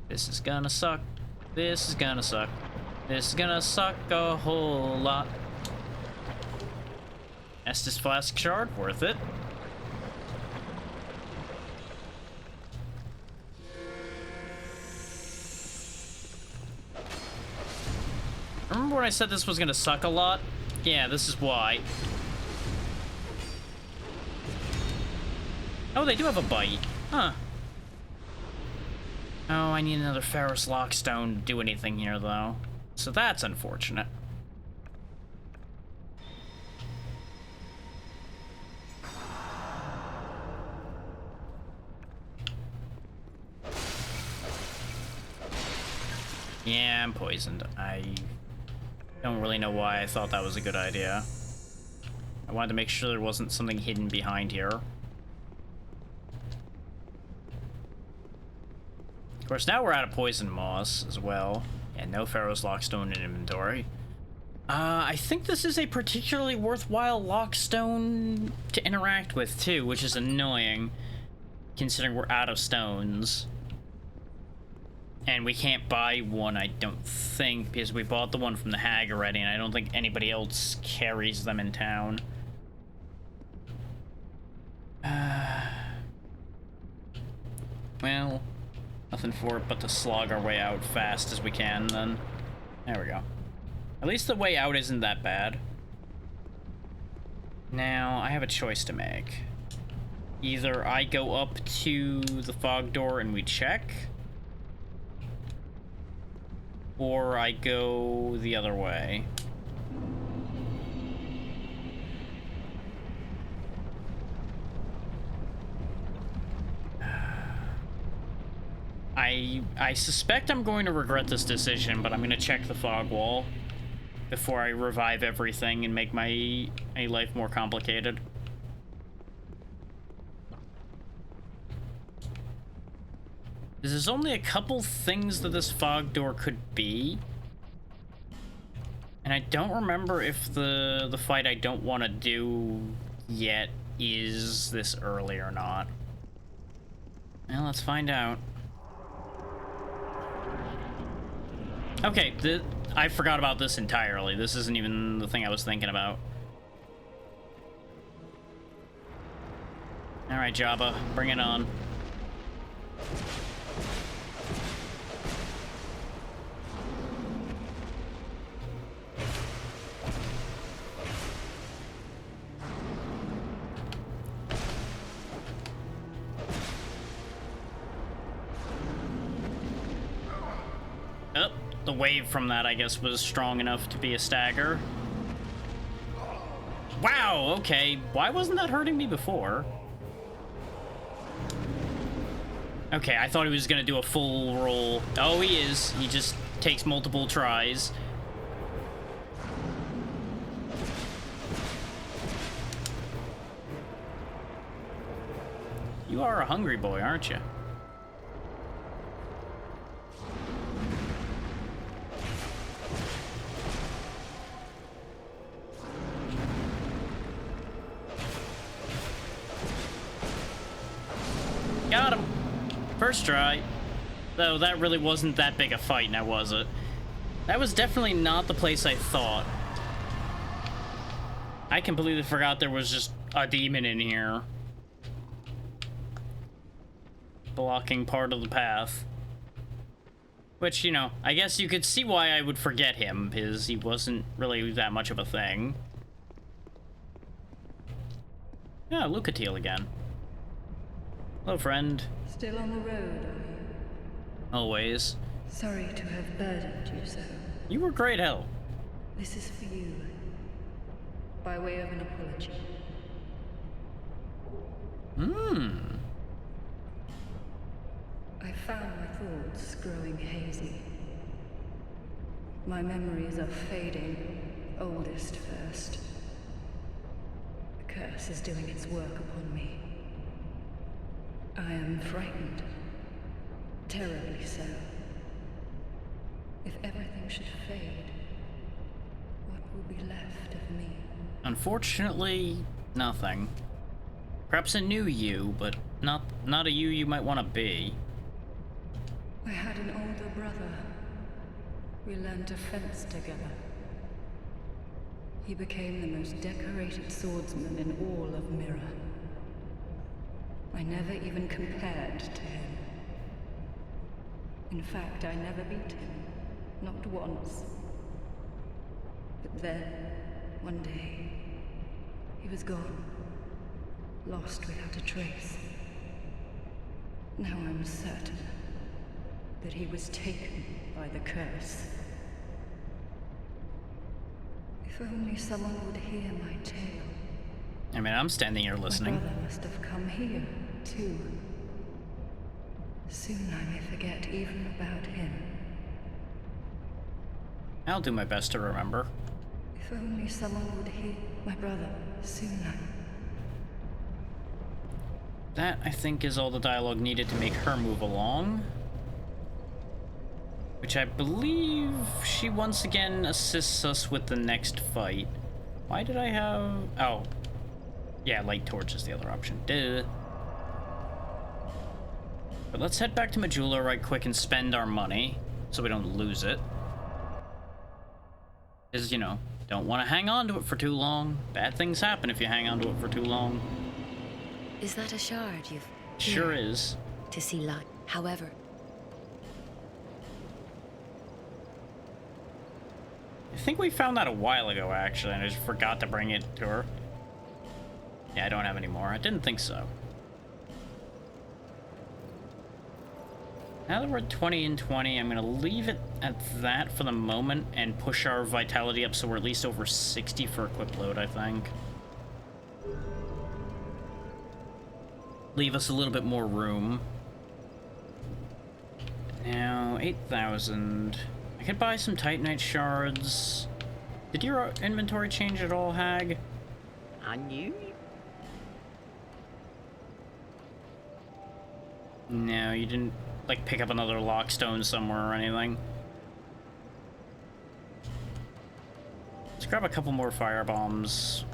This is gonna suck. This is gonna suck. This is gonna suck a whole lot. Estus Flask Shard, worth it. Remember when I said this was gonna suck a lot? Yeah, this is why. Oh, they do have a bite. Huh. Oh, I need another Ferrous Lockstone to do anything here, though. So that's unfortunate. Yeah, I'm poisoned. I don't really know why I thought that was a good idea. I wanted to make sure there wasn't something hidden behind here. Of course, now we're out of poison moss as well. And no Pharaoh's Lockstone in inventory. I think this is a particularly worthwhile Lockstone to interact with, too, which is annoying, considering we're out of stones. And we can't buy one, I don't think, because we bought the one from the hag already, and I don't think anybody else carries them in town. Well, nothing for it but to slog our way out fast as we can, then. There we go. At least the way out isn't that bad. Now, I have a choice to make. Either I go up to the fog door and we check, or I go the other way. I suspect I'm going to regret this decision, but I'm going to check the fog wall before I revive everything and make my life more complicated. There's only a couple things that this fog door could be. And I don't remember if the fight I don't want to do yet is this early or not. Well, let's find out. Okay, I forgot about this entirely. This isn't even the thing I was thinking about. Alright, Jabba, bring it on. Oh, the wave from that, I guess, was strong enough to be a stagger. Wow, okay. Why wasn't that hurting me before? Okay, I thought he was gonna do a full roll. Oh, he is. He just takes multiple tries. You are a hungry boy, aren't you? first try. Though that really wasn't that big a fight, now was it? That was definitely not the place I thought. I completely forgot there was just a demon in here. Blocking part of the path. Which, you know, I guess you could see why I would forget him, because he wasn't really that much of a thing. Yeah, Lucatiel again. Hello, friend. Still on the road, are you? Always. Sorry to have burdened you so. You were great help. This is for you. By way of an apology. I found my thoughts growing hazy. My memories are fading, oldest first. The curse is doing its work upon me. I am frightened. Terribly so. If everything should fade, what will be left of me? Unfortunately, nothing. Perhaps a new you, but not a you might want to be. I had an older brother. We learned to fence together. He became the most decorated swordsman in all of Mirror. I never even compared to him. In fact, I never beat him. Not once. But then, one day, he was gone. Lost without a trace. Now I'm certain that he was taken by the curse. If only someone would hear my tale. I mean, I'm standing here listening. My brother must have come here, too. Soon I may forget even about him. I'll do my best to remember. If only someone would hear my brother. Soon That, I think, is all the dialogue needed to make her move along. Which I believe she once again assists us with the next fight. Why did I have... Oh. Yeah, light torch is the other option. Duh. But let's head back to Majula right quick and spend our money, so we don't lose it. Because, you know, don't want to hang on to it for too long. Bad things happen if you hang on to it for too long. Is that a shard you've... Sure is. To see light. However... I think we found that a while ago, actually, and I just forgot to bring it to her. Yeah, I don't have any more. I didn't think so. Now that we're at 20 and 20, I'm going to leave it at that for the moment and push our vitality up so we're at least over 60 for equip load, I think. Leave us a little bit more room. Now, 8,000. I could buy some Titanite shards. Did your inventory change at all, Hag? I knew you. No, you didn't, like, pick up another lockstone somewhere or anything. Let's grab a couple more firebombs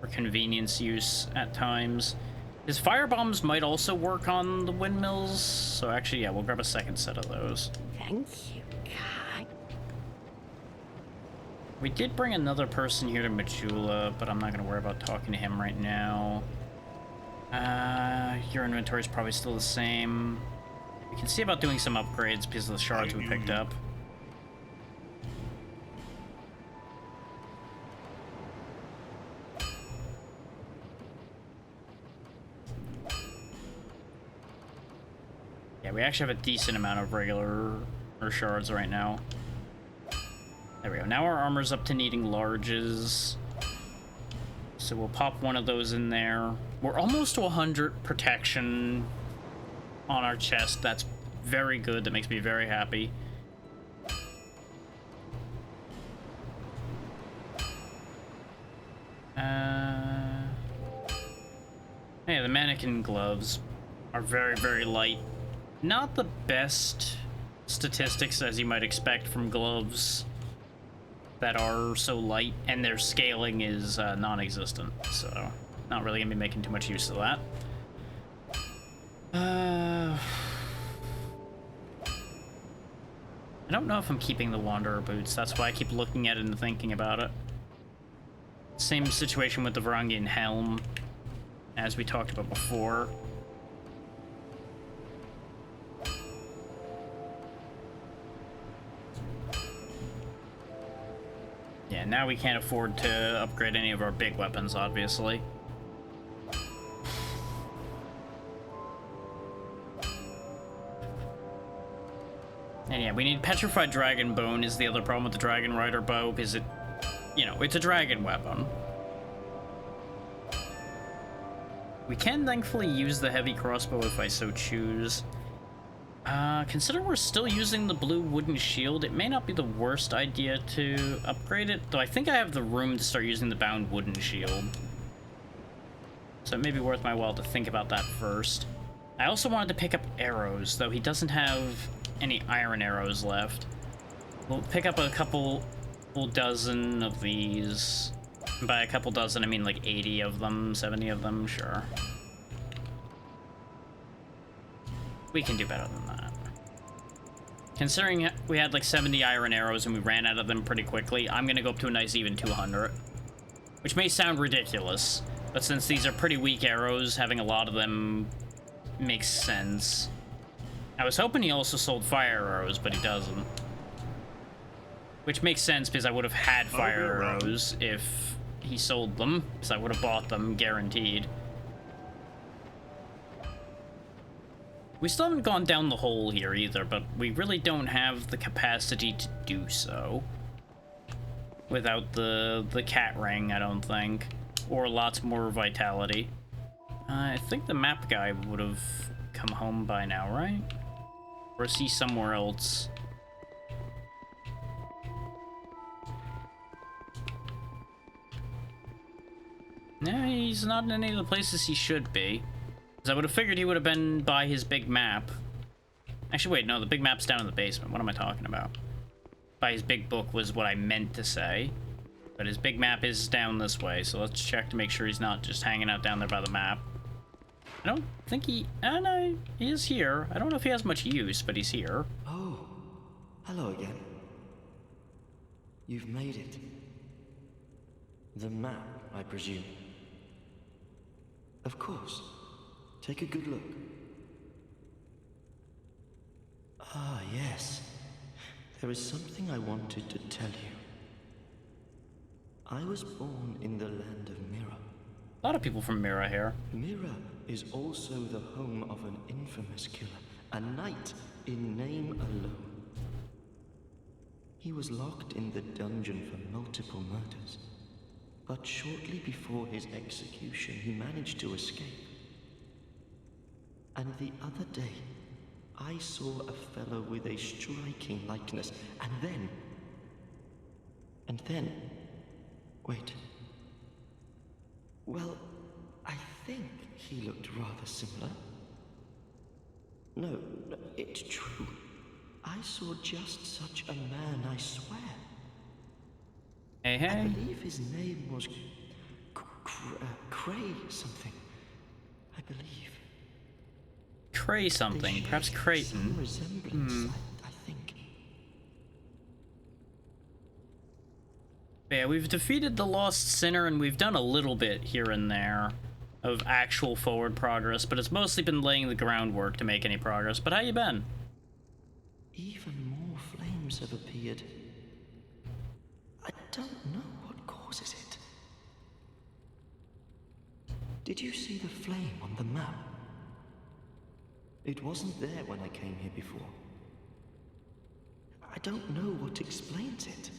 for convenience use at times. His firebombs might also work on the windmills, so actually, yeah, we'll grab a second set of those. Thank you, Kai. We did bring another person here to Majula, but I'm not going to worry about talking to him right now. Your inventory is probably still the same. We can see about doing some upgrades because of the shards we picked up. Yeah, we actually have a decent amount of regular shards right now. There we go. Now our armor's up to needing larges. So we'll pop one of those in there. We're almost to 100 protection on our chest. That's very good. That makes me very happy. Hey, the mannequin gloves are very, very light. Not the best statistics as you might expect from gloves that are so light, and their scaling is non-existent, so not really gonna be making too much use of that. I don't know if I'm keeping the Wanderer boots. That's why I keep looking at it and thinking about it. Same situation with the Varangian helm, as we talked about before. Yeah, now we can't afford to upgrade any of our big weapons, obviously. And yeah, we need Petrified Dragon Bone is the other problem with the Dragon Rider bow, because it, you know, it's a dragon weapon. We can thankfully use the heavy crossbow if I so choose. Considering we're still using the blue wooden shield, it may not be the worst idea to upgrade it, though I think I have the room to start using the bound wooden shield. So it may be worth my while to think about that first. I also wanted to pick up arrows, though he doesn't have any iron arrows left. We'll pick up a couple dozen of these. And by a couple dozen, I mean like 80 of them, 70 of them, sure. We can do better than that. Considering we had like 70 iron arrows and we ran out of them pretty quickly, I'm gonna go up to a nice even 200. Which may sound ridiculous, but since these are pretty weak arrows, having a lot of them makes sense. I was hoping he also sold fire arrows, but he doesn't. Which makes sense because I would have had fire arrows if he sold them, because I would have bought them guaranteed. We still haven't gone down the hole here either, but we really don't have the capacity to do so without the cat ring, I don't think, or lots more vitality. I think the map guy would have come home by now, right? Or is he somewhere else? No, he's not in any of the places he should be. Because I would have figured he would have been by his big map. Actually, wait, no, the big map's down in the basement. What am I talking about? By his big book was what I meant to say. But his big map is down this way, so let's check to make sure he's not just hanging out down there by the map. I don't think he... Oh, no, he is here. I don't know if he has much use, but he's here. Oh, hello again. You've made it. The map, I presume. Of course. Take a good look. Ah, yes. There is something I wanted to tell you. I was born in the land of Mira. A lot of people from Mira here. Mira is also the home of an infamous killer, a knight in name alone. He was locked in the dungeon for multiple murders, but shortly before his execution, he managed to escape. And the other day, I saw a fellow with a striking likeness, and then... Wait. Well, I think he looked rather similar. No, it's true. I saw just such a man, I swear. Hey, hey. I believe his name was Cray something. I believe. Cray something, perhaps Creighton. Some resemblance, I think. Yeah, we've defeated the Lost Sinner, and we've done a little bit here and there of actual forward progress, but it's mostly been laying the groundwork to make any progress. But how you been? Even more flames have appeared. I don't know what causes it. Did you see the flame on the map? It wasn't there when I came here before. I don't know what explains it.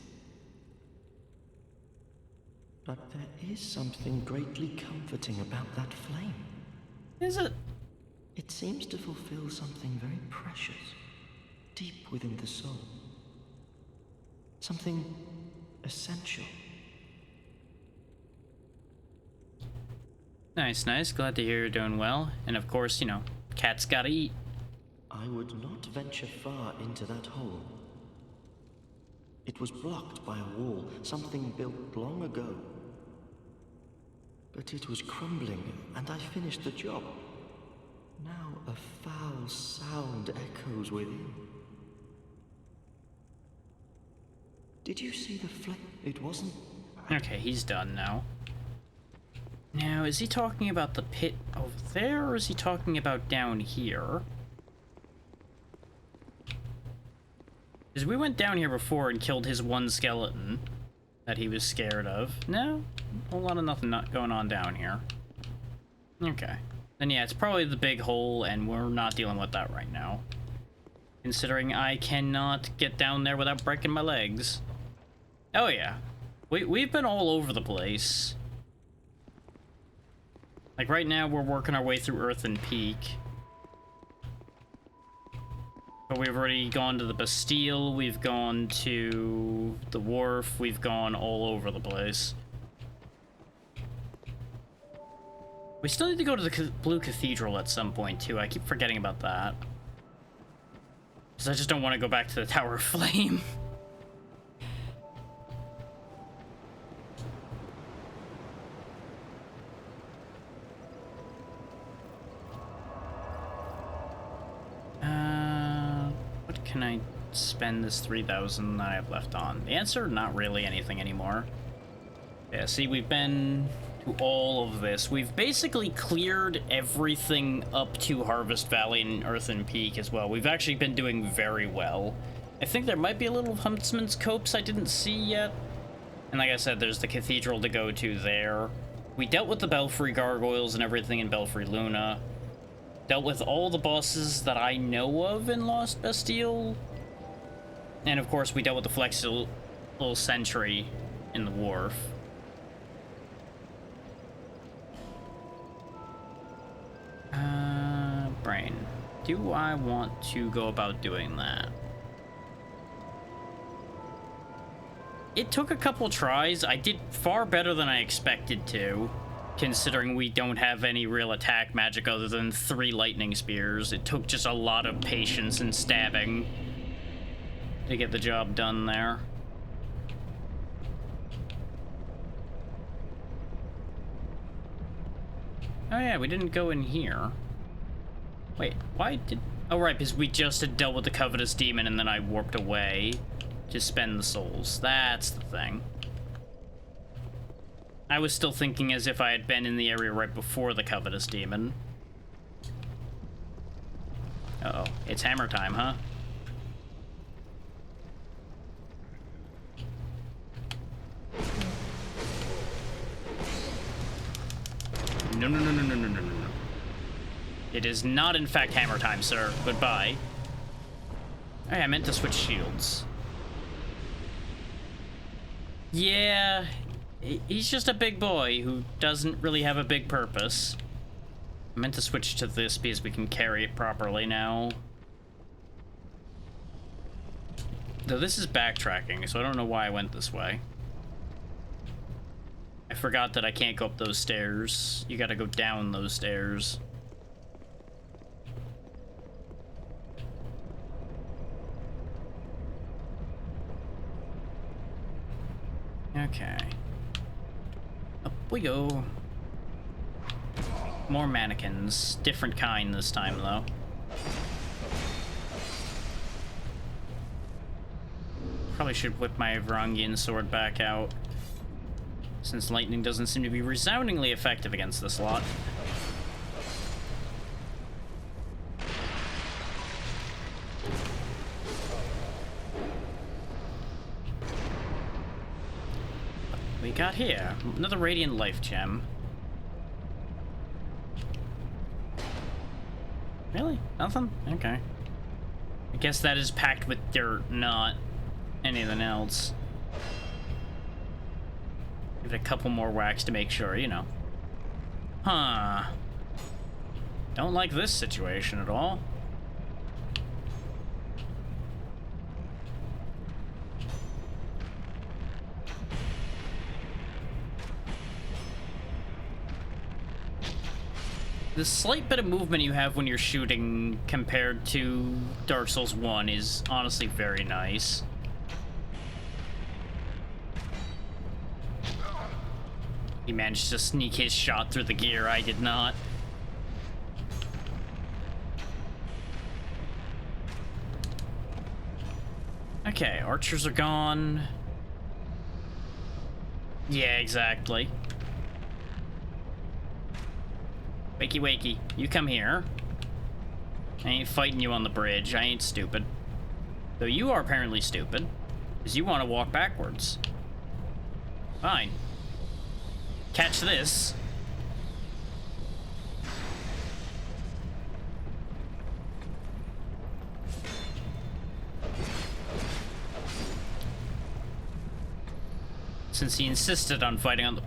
But there is something greatly comforting about that flame. Is it? It seems to fulfill something very precious, deep within the soul. Something essential. Nice, nice. Glad to hear you're doing well. And of course, you know, cats gotta eat. I would not venture far into that hole. It was blocked by a wall, something built long ago. But it was crumbling, and I finished the job. Now a foul sound echoes within. Did you see the flame? It wasn't... Okay, he's done now. Now, is he talking about the pit over there, or is he talking about down here? Because we went down here before and killed his one skeleton that he was scared of. No? A whole lot of nothing not going on down here. Okay. Then yeah, it's probably the big hole, and we're not dealing with that right now. Considering I cannot get down there without breaking my legs. Oh yeah. We've been all over the place. Like right now we're working our way through Earthen Peak. But we've already gone to the Bastille, we've gone to the wharf, we've gone all over the place. We still need to go to the Blue Cathedral at some point too, I keep forgetting about that. Because I just don't want to go back to the Tower of Flame. What can I spend this 3,000 that I have left on? The answer, not really anything anymore. Yeah, see, we've been to all of this. We've basically cleared everything up to Harvest Valley and Earthen Peak as well. We've actually been doing very well. I think there might be a little Huntsman's Copse I didn't see yet. And like I said, there's the cathedral to go to there. We dealt with the Belfry Gargoyles and everything in Belfry Luna. Dealt with all the bosses that I know of in Lost Bastille. And of course, we dealt with the Flexible Sentry in the Wharf. Brain. Do I want to go about doing that? It took a couple tries. I did far better than I expected to, considering we don't have any real attack magic other than 3 lightning spears. It took just a lot of patience and stabbing to get the job done there. Oh yeah, we didn't go in here. Wait, why did... Oh right, because we just had dealt with the Covetous Demon and then I warped away to spend the souls. That's the thing. I was still thinking as if I had been in the area right before the Covetous Demon. Uh-oh, it's hammer time, huh? No, no, no, no, no, no, no, no. It is not, in fact, hammer time, sir. Goodbye. Hey, I meant to switch shields. Yeah, he's just a big boy who doesn't really have a big purpose. I meant to switch to this because we can carry it properly now. Though this is backtracking, so I don't know why I went this way. I forgot that I can't go up those stairs. You gotta go down those stairs. Okay. Up we go. More mannequins. Different kind this time, though. Probably should whip my Varangian sword back out, since lightning doesn't seem to be resoundingly effective against this lot. What we got here? Another Radiant Life Gem. Really? Nothing? Okay. I guess that is packed with dirt, not anything else. Give it a couple more whacks to make sure, you know. Huh. Don't like this situation at all. The slight bit of movement you have when you're shooting compared to Dark Souls 1 is honestly very nice. He managed to sneak his shot through the gear, I did not. Okay, archers are gone. Yeah, exactly. Wakey, wakey. You come here. I ain't fighting you on the bridge. I ain't stupid. Though you are apparently stupid, because you want to walk backwards. Fine. Catch this. Since he insisted on fighting on the...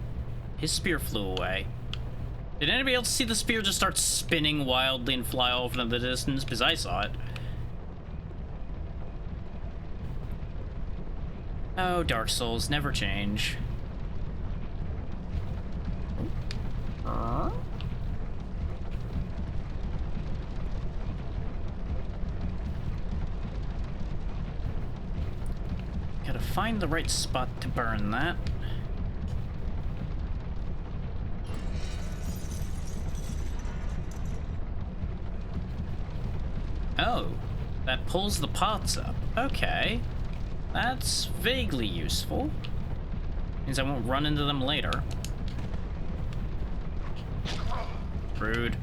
His spear flew away. Did anybody else see the spear just start spinning wildly and fly off into the distance? Because I saw it. Oh, Dark Souls never change. Gotta find the right spot to burn that. Oh, that pulls the pots up. Okay. That's vaguely useful. Means I won't run into them later. Rude.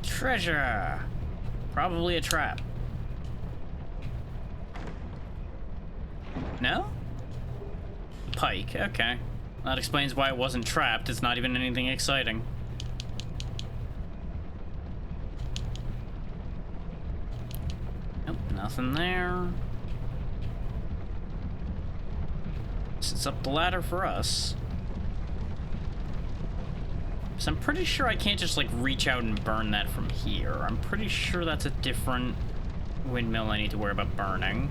Treasure! Probably a trap. No? Pike, okay. That explains why it wasn't trapped. It's not even anything exciting. Nope, nothing there. Sets up the ladder for us. So I'm pretty sure I can't just like reach out and burn that from here. I'm pretty sure that's a different windmill I need to worry about burning.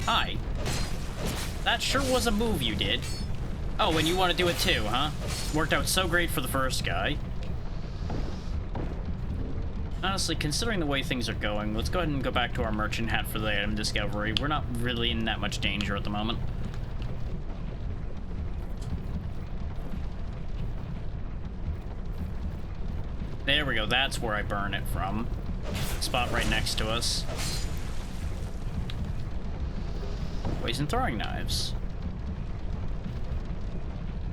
Hi. That sure was a move you did. Oh, and you want to do it too, huh? Worked out so great for the first guy. Honestly, considering the way things are going, let's go ahead and go back to our merchant hat for the item discovery. We're not really in that much danger at the moment. There we go, that's where I burn it from. Spot right next to us. Poison throwing knives.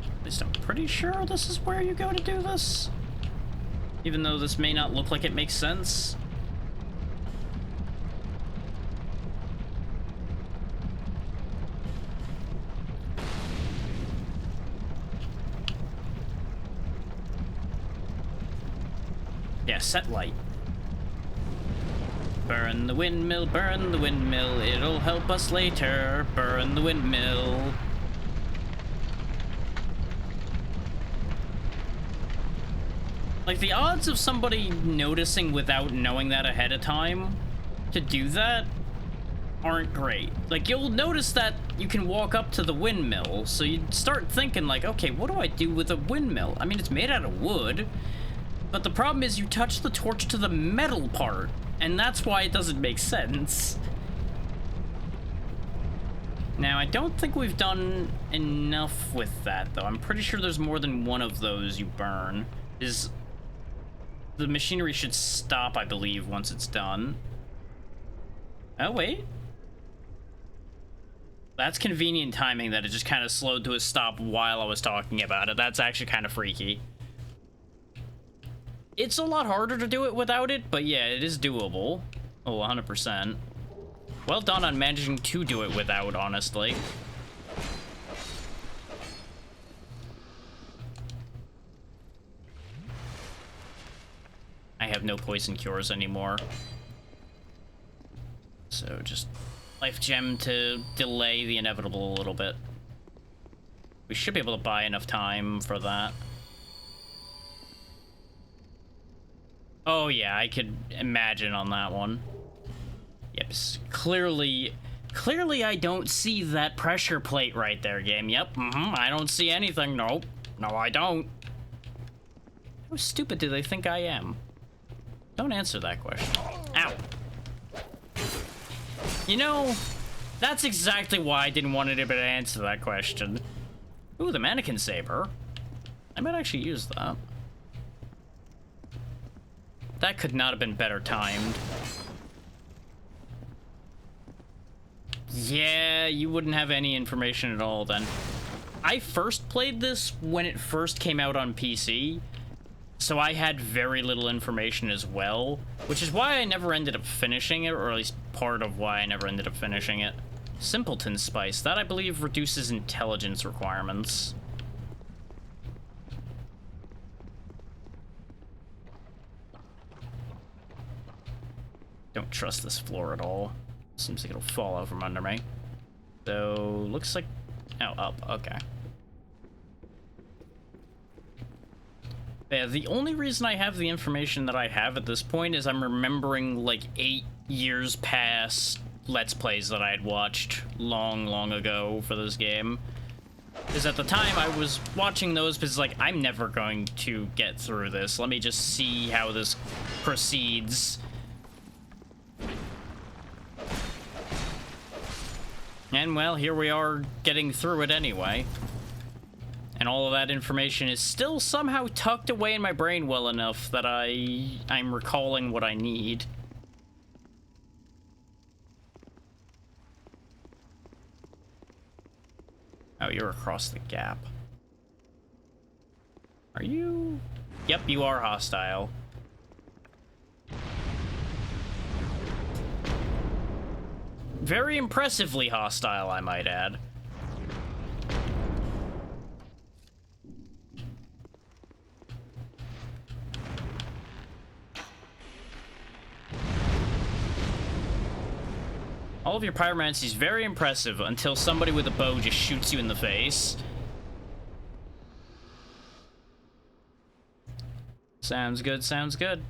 At least I'm pretty sure this is where you go to do this. Even though this may not look like it makes sense. Yeah, set light. Burn the windmill, it'll help us later. Burn the windmill. Like, the odds of somebody noticing without knowing that ahead of time to do that aren't great. Like, you'll notice that you can walk up to the windmill, so you start thinking, like, okay, what do I do with a windmill? I mean, it's made out of wood. But the problem is you touch the torch to the metal part, and that's why it doesn't make sense. Now, I don't think we've done enough with that, though. I'm pretty sure there's more than one of those you burn. The machinery should stop, I believe, once it's done. Oh, wait. That's convenient timing that it just kind of slowed to a stop while I was talking about it. That's actually kind of freaky. It's a lot harder to do it without it, but yeah, it is doable. Oh, 100%. Well done on managing to do it without, honestly. I have no poison cures anymore. So just life gem to delay the inevitable a little bit. We should be able to buy enough time for that. Oh yeah, I could imagine on that one. Yep, clearly I don't see that pressure plate right there, game. Yep, I don't see anything. Nope. No, I don't. How stupid do they think I am? Don't answer that question. Ow. You know, that's exactly why I didn't want anybody to answer that question. Ooh, the mannequin saber. I might actually use that. That could not have been better timed. Yeah, you wouldn't have any information at all then. I first played this when it first came out on PC, so I had very little information as well, which is why I never ended up finishing it, or at least part of why I never ended up finishing it. Simpleton Spice, that I believe reduces intelligence requirements. Don't trust this floor at all. Seems like it'll fall out from under me. So, looks like... Oh, up, okay. Yeah, the only reason I have the information that I have at this point is I'm remembering, like, 8 years past Let's Plays that I had watched long ago for this game. Because at the time, I was watching those because, like, I'm never going to get through this. Let me just see how this proceeds. And, well, here we are getting through it anyway. And all of that information is still somehow tucked away in my brain well enough that I'm recalling what I need. Oh, you're across the gap. Are you? Yep, you are hostile. Very impressively hostile, I might add. All of your pyromancy is very impressive until somebody with a bow just shoots you in the face. Sounds good, sounds good.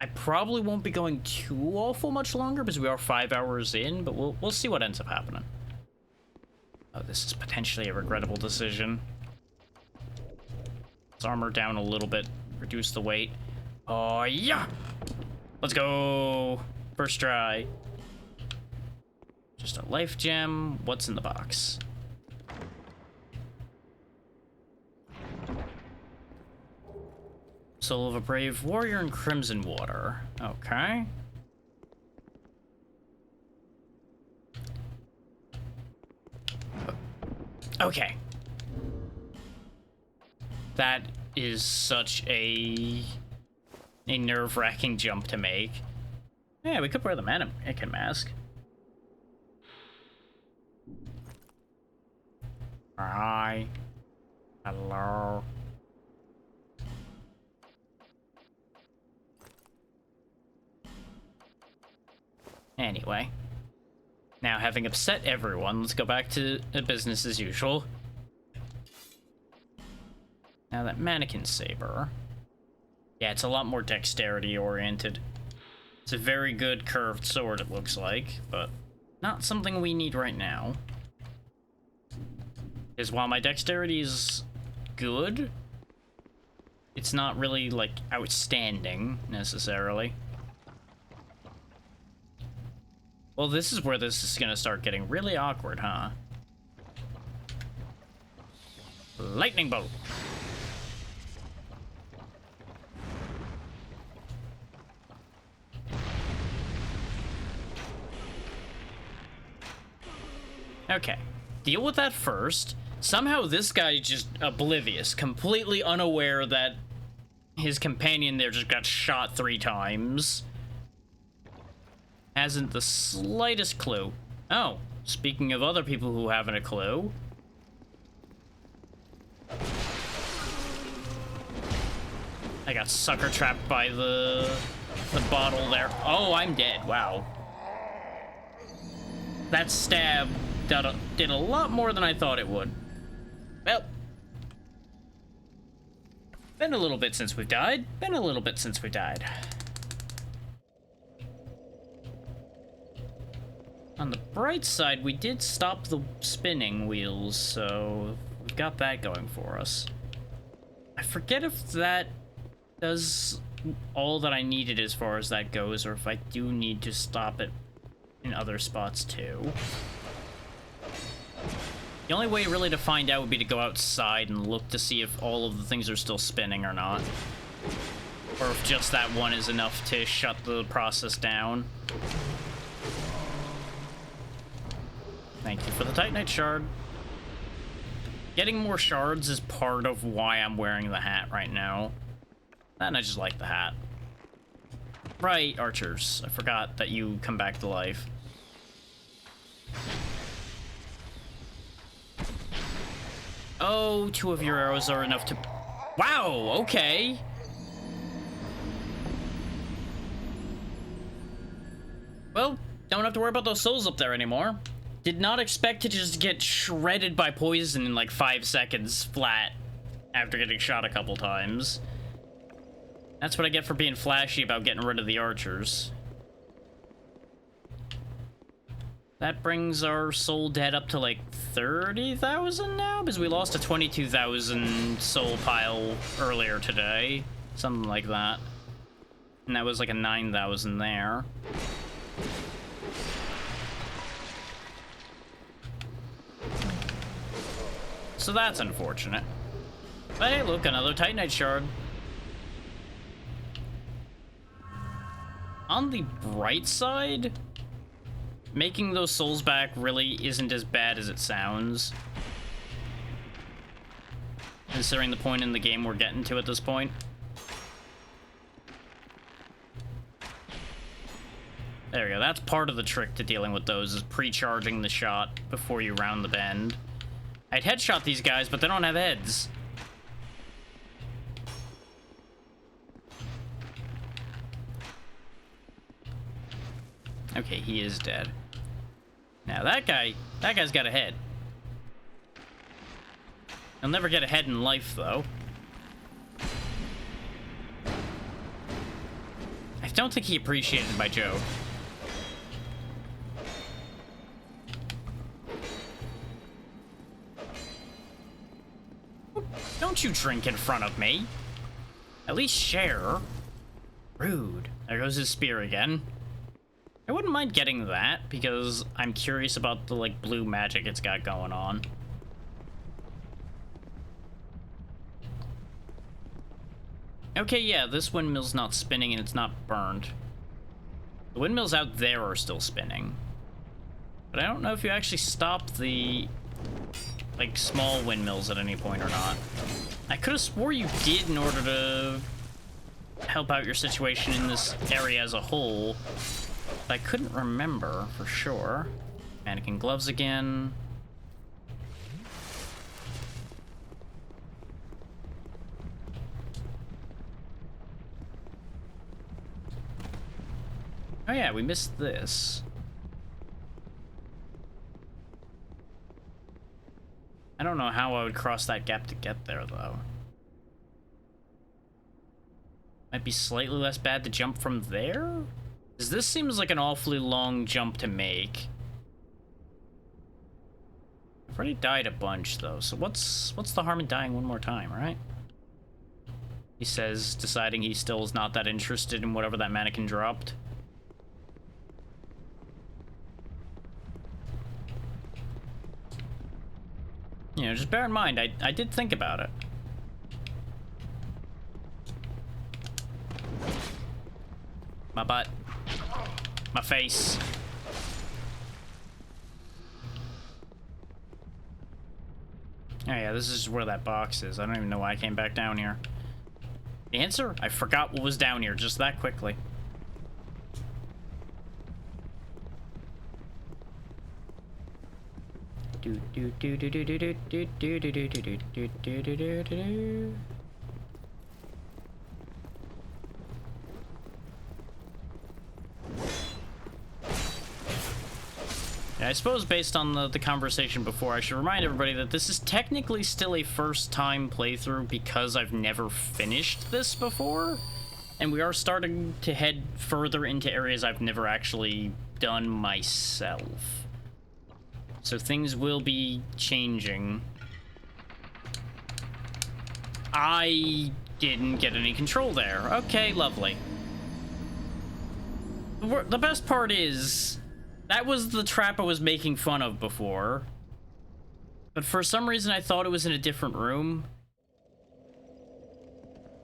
I probably won't be going too awful much longer because we are 5 hours in, but we'll see what ends up happening. Oh, this is potentially a regrettable decision. Let's armor down a little bit, reduce the weight. Oh, yeah! Let's go! First try. Just a life gem. What's in the box? Soul of a Brave Warrior and Crimson Water. Okay. Okay. That is such a nerve-wracking jump to make. Yeah, we could wear the mannequin mask. Hi. Hello. Anyway. Now, having upset everyone, let's go back to business as usual. Now, that mannequin saber. Yeah, it's a lot more dexterity-oriented. It's a very good curved sword, it looks like, but not something we need right now. Because while my dexterity is good, it's not really, like, outstanding, necessarily. Well, this is where this is gonna start getting really awkward, huh? Lightning bolt! Okay, deal with that first. Somehow this guy just oblivious, completely unaware that his companion there just got shot 3 times. Hasn't the slightest clue. Oh, speaking of other people who haven't a clue. I got sucker trapped by the bottle there. Oh, I'm dead. Wow. That stab did a lot more than I thought it would. Well, been a little bit since we've died. Been a little bit since we died. On the bright side, we did stop the spinning wheels, so we've got that going for us. I forget if that does all that I needed as far as that goes, or if I do need to stop it in other spots too. The only way really to find out would be to go outside and look to see if all of the things are still spinning or not. Or if just that one is enough to shut the process down. Thank you for the Titanite shard. Getting more shards is part of why I'm wearing the hat right now. And I just like the hat. Right, archers. I forgot that you come back to life. Oh, 2 of your arrows are enough to... Wow, okay. Well, don't have to worry about those souls up there anymore. Did not expect to just get shredded by poison in like 5 seconds flat after getting shot a couple times. That's what I get for being flashy about getting rid of the archers. That brings our soul dead up to like 30,000 now, because we lost a 22,000 soul pile earlier today. Something like that. And that was like a 9,000 there. So that's unfortunate. But hey, look, another Titanite shard. On the bright side, making those souls back really isn't as bad as it sounds. Considering the point in the game we're getting to at this point. There we go, that's part of the trick to dealing with those, is pre-charging the shot before you round the bend. I'd headshot these guys, but they don't have heads. Okay, he is dead. Now that guy's got a head. He'll never get a head in life, though. I don't think he appreciated my joke. Don't you drink in front of me. At least share. Rude. There goes his spear again. I wouldn't mind getting that, because I'm curious about the, like, blue magic it's got going on. Okay, yeah, this windmill's not spinning and it's not burned. The windmills out there are still spinning. But I don't know if you actually stop the, like, small windmills at any point or not. I could have swore you did in order to help out your situation in this area as a whole. I couldn't remember for sure. Mannequin gloves again. Oh yeah, we missed this. I don't know how I would cross that gap to get there, though. Might be slightly less bad to jump from there? Because this seems like an awfully long jump to make. I've already died a bunch, though, so what's the harm in dying one more time, right? He says, deciding he still is not that interested in whatever that mannequin dropped. You know, just bear in mind, I did think about it. My butt. My face. Oh yeah, this is where that box is. I don't even know why I came back down here. The answer? I forgot what was down here just that quickly. Do do do do do do do do do do do do do do do do. I suppose based on the conversation before, I should remind everybody that this is technically still a first-time playthrough because I've never finished this before. And we are starting to head further into areas I've never actually done myself. So things will be changing. I didn't get any control there. Okay, lovely. The best part is, that was the trap I was making fun of before. But for some reason I thought it was in a different room.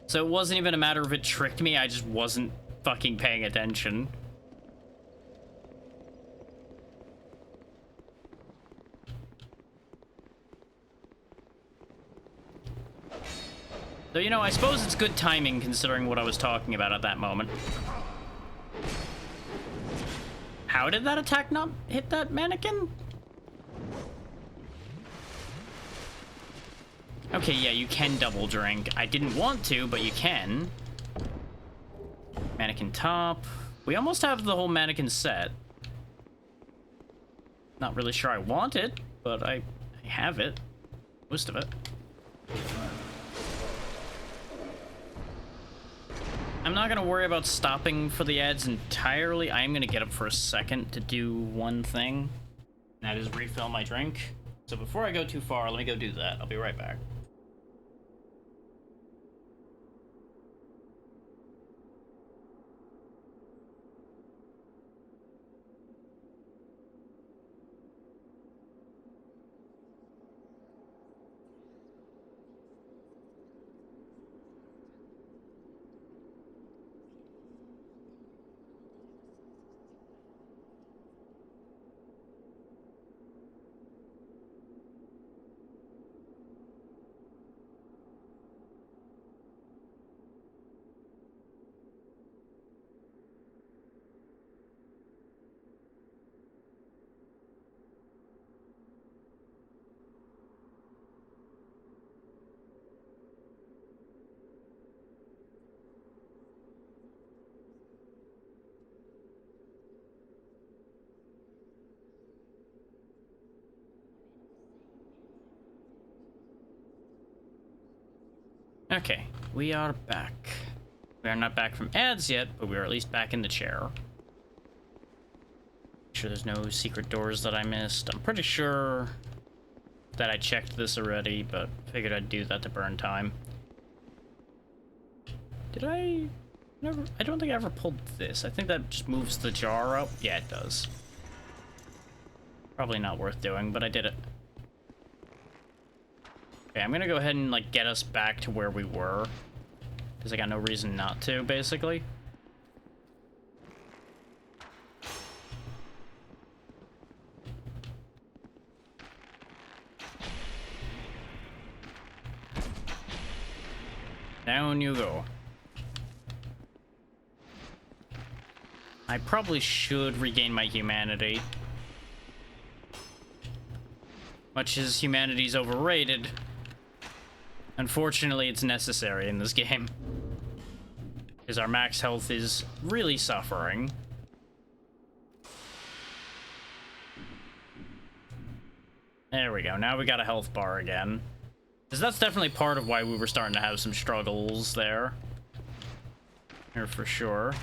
So it wasn't even a matter of it tricked me, I just wasn't fucking paying attention. So, you know, I suppose it's good timing considering what I was talking about at that moment. How did that attack not hit that mannequin? Okay, yeah, you can double drink. I didn't want to, but you can. Mannequin top. We almost have the whole mannequin set. Not really sure I want it, but I have it. Most of it. I'm not gonna worry about stopping for the ads entirely. I am gonna get up for a second to do one thing. And that is refill my drink. So before I go too far, let me go do that. I'll be right back. Okay, we are back. We are not back from ads yet, but we are at least back in the chair. Make sure there's no secret doors that I missed. I'm pretty sure that I checked this already, but figured I'd do that to burn time. Did I? Never. I don't think I ever pulled this. I think that just moves the jar up. Yeah, it does. Probably not worth doing, but I did it. Okay, I'm gonna go ahead and, like, get us back to where we were. Because I got no reason not to, basically. Down you go. I probably should regain my humanity. Much as humanity's overrated, unfortunately it's necessary in this game. Because our max health is really suffering. There we go, now we got a health bar again. Because that's definitely part of why we were starting to have some struggles there. Here for sure.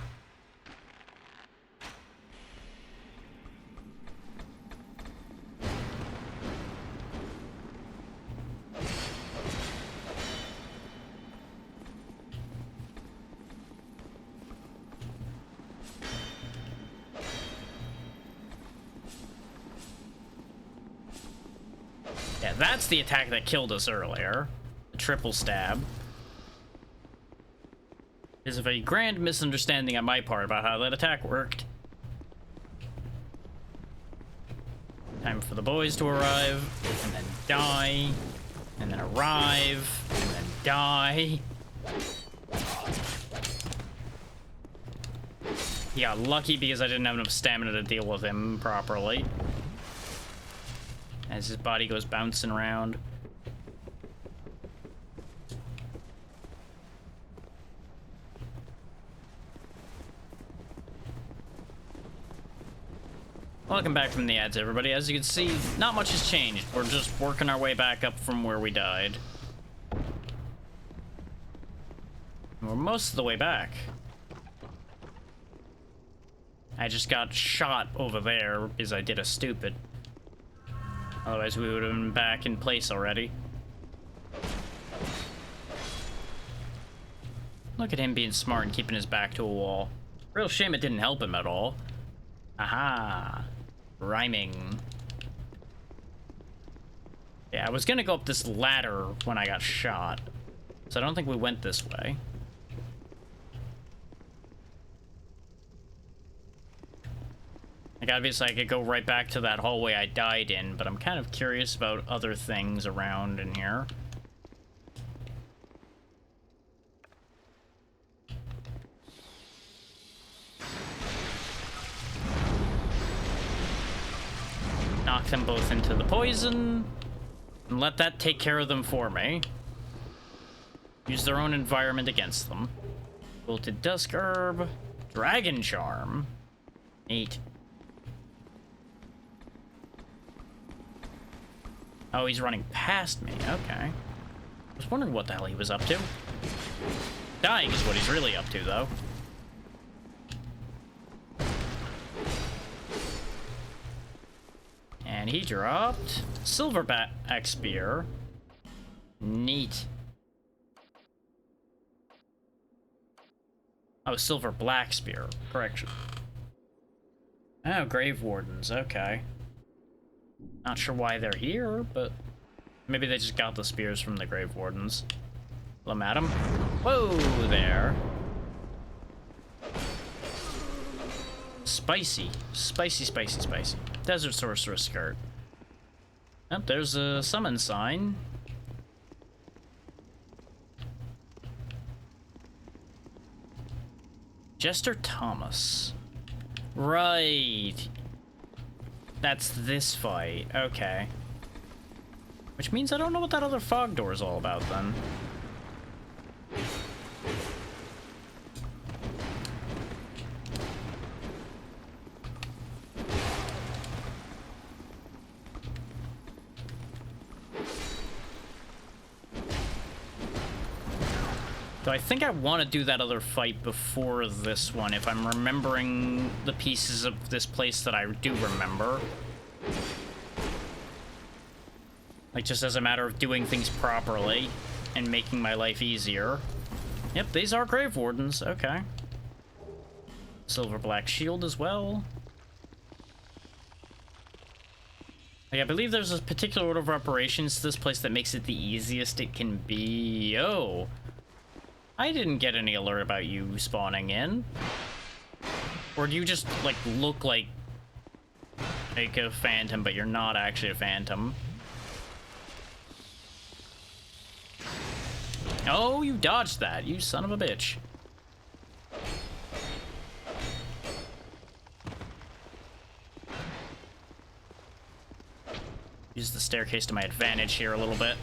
Yeah, that's the attack that killed us earlier. The triple stab. Is of a grand misunderstanding on my part about how that attack worked. Time for the boys to arrive, and then die, and then arrive, and then die. Yeah, lucky because I didn't have enough stamina to deal with him properly. As his body goes bouncing around. Welcome back from the ads, everybody. As you can see, not much has changed. We're just working our way back up from where we died. We're most of the way back. I just got shot over there because I did a stupid. Otherwise, we would have been back in place already. Look at him being smart and keeping his back to a wall. Real shame it didn't help him at all. Aha. Rhyming. Yeah, I was gonna go up this ladder when I got shot. So I don't think we went this way. Like, obviously I could go right back to that hallway I died in, but I'm kind of curious about other things around in here. knock them both into the poison, and let that take care of them for me. Use their own environment against them. Wilted Dusk Herb, Dragon Charm. Neat. Oh, he's running past me. Okay. I was wondering what the hell he was up to. Dying is what he's really up to, though. And he dropped Silverback Spear. Neat. Oh, Silver Black Spear. Correction. Oh, Grave Wardens. Okay. Not sure why they're here, but maybe they just got the spears from the Grave Wardens. Hello, madam. Whoa there. Spicy. Spicy, spicy, spicy. Desert Sorceress Skirt. Oh, there's a summon sign. Jester Thomas. Right. That's this fight. Okay. Which means I don't know what that other fog door is all about then. So I think I want to do that other fight before this one, if I'm remembering the pieces of this place that I do remember. Like, just as a matter of doing things properly and making my life easier. Yep, these are Grave Wardens. Okay. Silver Black Shield as well. Like, I believe there's a particular order of operations to this place that makes it the easiest it can be. Oh. I didn't get any alert about you spawning in. Or do you just, like, look like a phantom, but you're not actually a phantom? Oh, you dodged that, you son of a bitch. Use the staircase to my advantage here a little bit.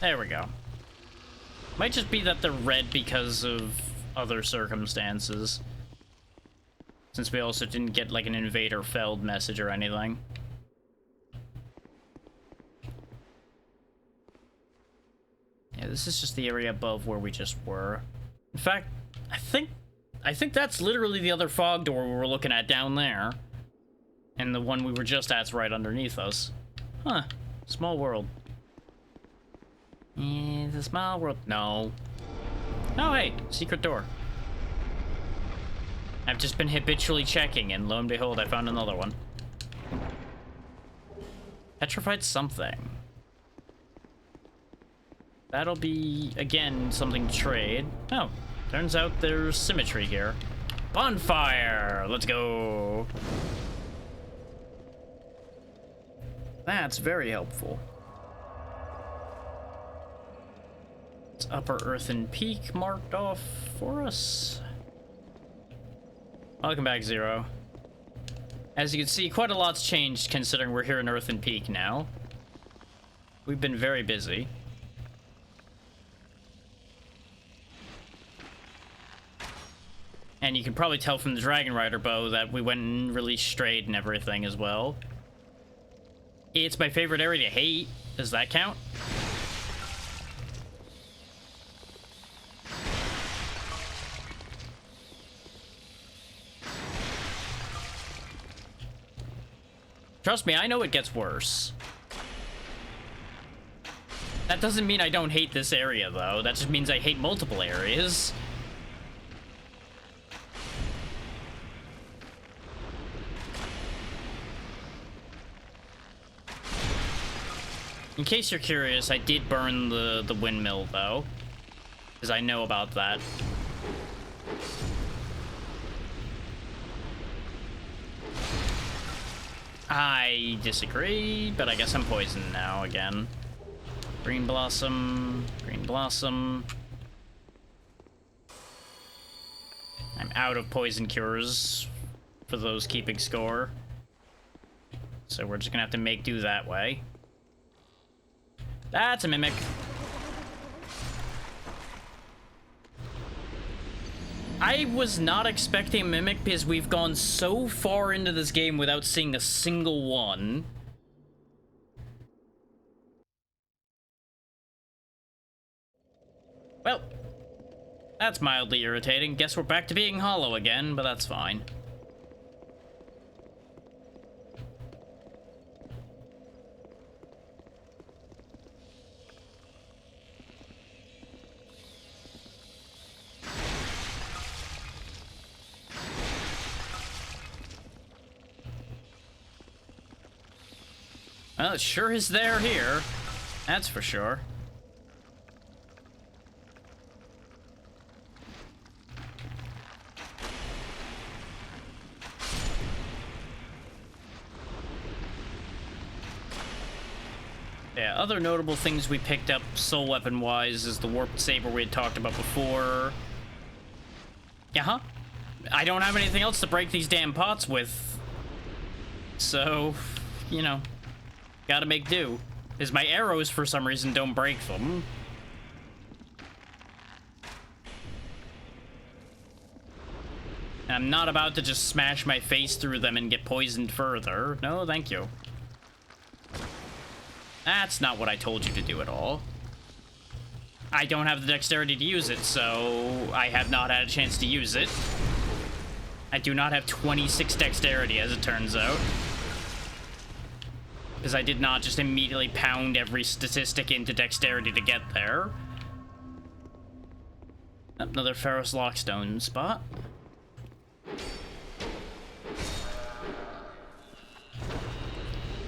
There we go. Might just be that they're red because of other circumstances. Since we also didn't get like an Invader Feld message or anything. Yeah, this is just the area above where we just were. In fact, I think that's literally the other fog door we were looking at down there. And the one we were just at's right underneath us. Huh. Small world. It's a small world. No. Oh, hey. Secret door. I've just been habitually checking, and lo and behold, I found another one. Petrified something. That'll be, again, something to trade. Oh, turns out there's symmetry here. Bonfire! Let's go! That's very helpful. It's Upper Earthen Peak marked off for us. Welcome back, Zero. As you can see, quite a lot's changed considering we're here in Earthen Peak now. We've been very busy. And you can probably tell from the Dragon Rider bow that we went and released Strayed and everything as well. It's my favorite area to hate. Does that count? Trust me, I know it gets worse. That doesn't mean I don't hate this area, though. That just means I hate multiple areas. In case you're curious, I did burn the windmill, though. Because I know about that. I disagree, but I guess I'm poisoned now again. Green Blossom, Green Blossom. I'm out of poison cures for those keeping score. So we're just gonna have to make do that way. That's a mimic. I was not expecting a mimic because we've gone so far into this game without seeing a single one. Well, that's mildly irritating. Guess we're back to being hollow again, but that's fine. Well, it sure is there here. That's for sure. Yeah, other notable things we picked up soul weapon-wise is the warped saber we had talked about before. Yeah, I don't have anything else to break these damn pots with. So, you know, gotta make do. Because my arrows, for some reason, don't break them. And I'm not about to just smash my face through them and get poisoned further. No, thank you. That's not what I told you to do at all. I don't have the dexterity to use it, so I have not had a chance to use it. I do not have 26 dexterity, as it turns out. Because I did not just immediately pound every statistic into dexterity to get there. Another Ferrous Lockstone spot.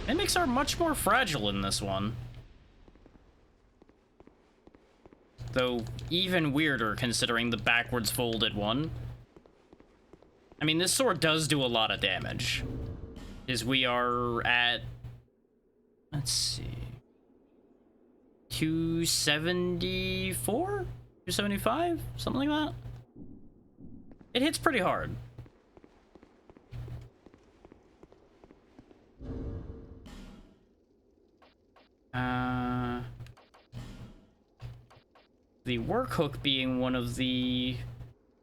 Mimics are much more fragile in this one. Though even weirder considering the backwards folded one. I mean, this sword does do a lot of damage. Is we are at... Let's see... 274? 275? Something like that? It hits pretty hard. The work hook being one of the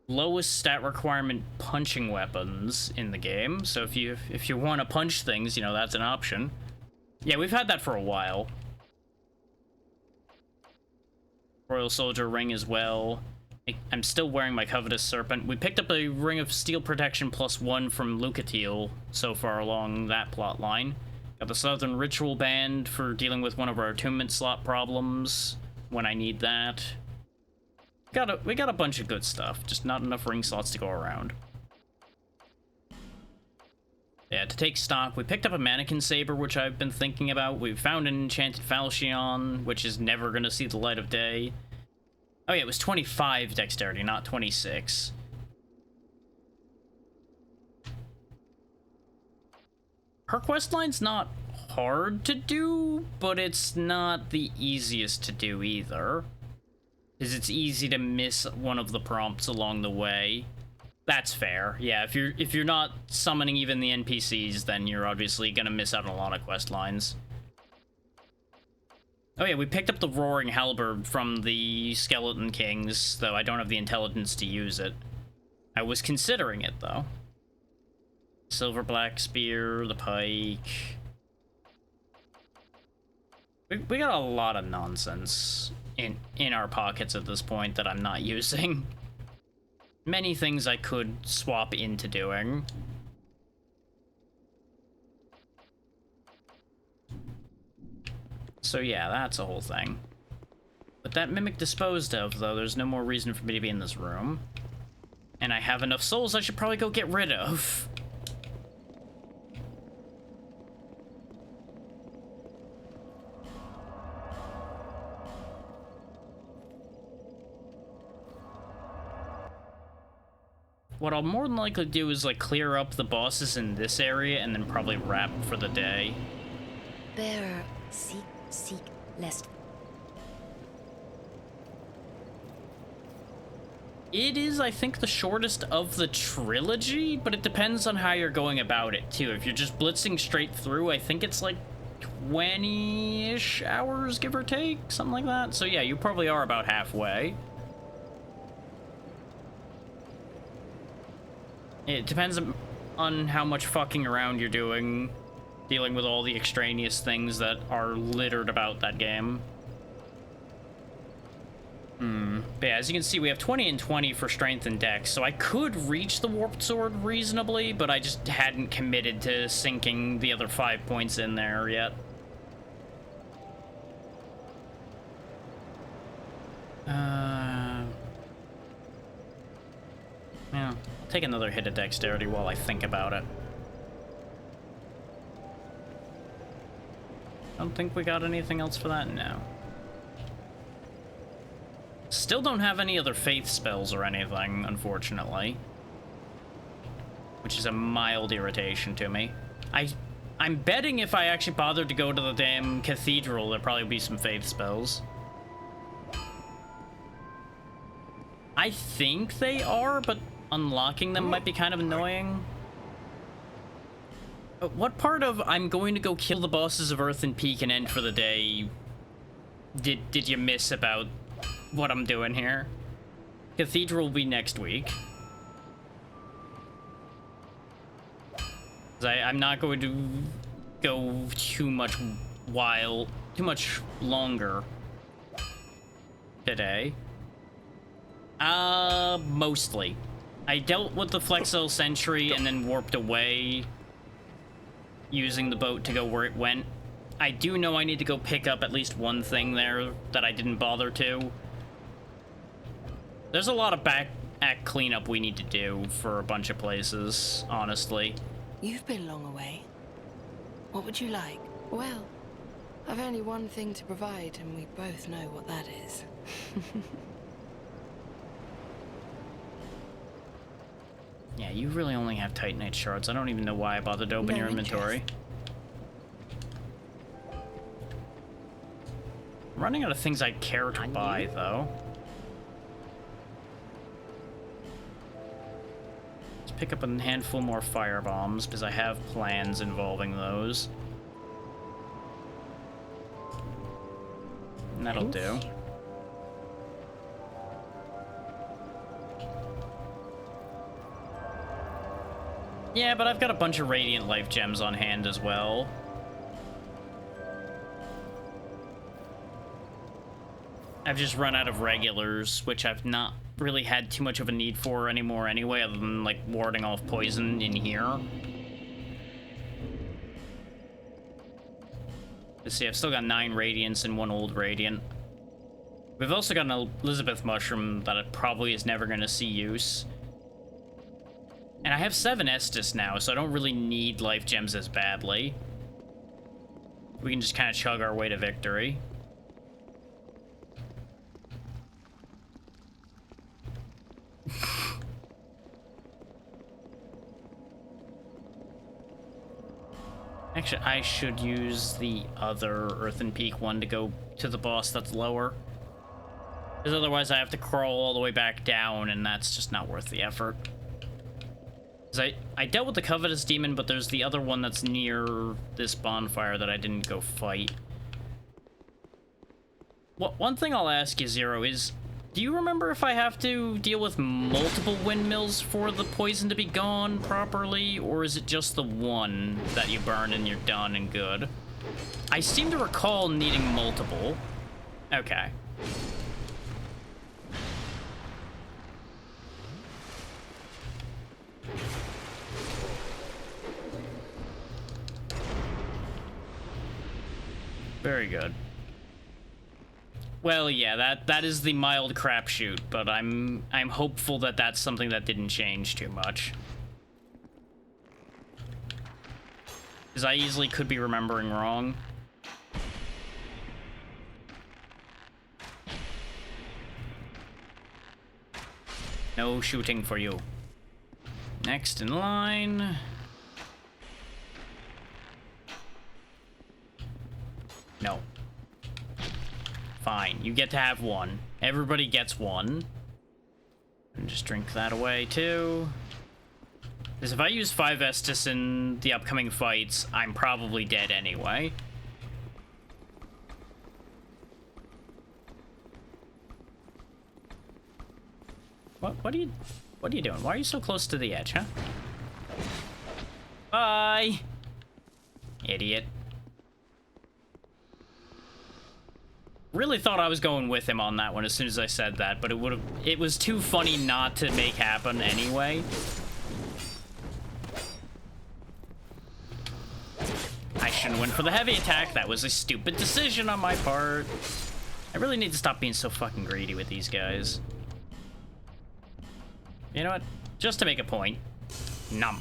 lowest stat requirement punching weapons in the game. So if you want to punch things, you know, that's an option. Yeah, we've had that for a while. Royal Soldier ring as well. I'm still wearing my Covetous Serpent. We picked up a Ring of Steel Protection +1 from Lucatiel so far along that plot line. Got the Southern Ritual Band for dealing with one of our attunement slot problems when I need that. We got a bunch of good stuff, just not enough ring slots to go around. Yeah, to take stock, we picked up a Mannequin Saber, which I've been thinking about. We found an Enchanted Falchion, which is never going to see the light of day. Oh yeah, it was 25 dexterity, not 26. Her questline's not hard to do, but it's not the easiest to do either. Because it's easy to miss one of the prompts along the way. That's fair. Yeah, if you're not summoning even the NPCs, then you're obviously gonna miss out on a lot of quest lines. Oh yeah, we picked up the Roaring Halberd from the Skeleton Kings, though I don't have the intelligence to use it. I was considering it, though. Silver Black Spear, the Pike... We got a lot of nonsense in our pockets at this point that I'm not using. Many things I could swap into doing. So yeah, that's a whole thing. But that Mimic disposed of, though, there's no more reason for me to be in this room. And I have enough souls I should probably go get rid of. What I'll more than likely do is, like, clear up the bosses in this area and then probably wrap for the day. Bearer, seek, lest. It is, I think, the shortest of the trilogy, but it depends on how you're going about it, too. If you're just blitzing straight through, I think it's like 20-ish hours, give or take, something like that. So yeah, you probably are about halfway. It depends on how much fucking around you're doing, dealing with all the extraneous things that are littered about that game. But yeah, as you can see, we have 20 and 20 for strength and dex, so I could reach the warped sword reasonably, but I just hadn't committed to sinking the other 5 points in there yet. Yeah, I'll take another hit of dexterity while I think about it. Don't think we got anything else for that? No. Still don't have any other faith spells or anything, unfortunately. Which is a mild irritation to me. I'm betting if I actually bothered to go to the damn cathedral, there'd probably be some faith spells. I think they are, but unlocking them might be kind of annoying. What part of I'm going to go kill the bosses of Earthen Peak and end for the day did you miss about what I'm doing here? Cathedral will be next week. I'm not going to go too much longer today. Mostly. I dealt with the Flexel Sentry and then warped away using the boat to go where it went. I do know I need to go pick up at least one thing there that I didn't bother to. There's a lot of back act cleanup we need to do for a bunch of places, honestly. You've been long away. What would you like? Well, I've only one thing to provide, and we both know what that is. Yeah, you really only have Titanite shards. I don't even know why I bothered to open your inventory. I'm running out of things I care to buy, though. Let's pick up a handful more fire bombs, because I have plans involving those. And that'll do. Yeah, but I've got a bunch of Radiant Life Gems on hand as well. I've just run out of regulars, which I've not really had too much of a need for anymore anyway, other than, like, warding off poison in here. Let's see, I've still got 9 Radiants and 1 Old Radiant. We've also got an Elizabeth Mushroom that it probably is never going to see use. And I have 7 Estus now, so I don't really need life gems as badly. We can just kind of chug our way to victory. Actually, I should use the other Earthen Peak one to go to the boss that's lower. Because otherwise I have to crawl all the way back down, and that's just not worth the effort. I dealt with the Covetous Demon, but there's the other one that's near this bonfire that I didn't go fight. One thing I'll ask you, Zero, is do you remember if I have to deal with multiple windmills for the poison to be gone properly, or is it just the one that you burn and you're done and good? I seem to recall needing multiple. Okay. Very good. Well, yeah, that is the mild crapshoot, but I'm hopeful that that's something that didn't change too much. Because I easily could be remembering wrong. No shooting for you. Next in line. No. Fine, you get to have one. Everybody gets one. And just drink that away too. Because if I use 5 Estus in the upcoming fights, I'm probably dead anyway. What are you doing? Why are you so close to the edge, huh? Bye! Idiot. Really thought I was going with him on that one as soon as I said that, but it was too funny not to make happen anyway. I shouldn't went for the heavy attack. That was a stupid decision on my part. I really need to stop being so fucking greedy with these guys. You know what? Just to make a point. Numb.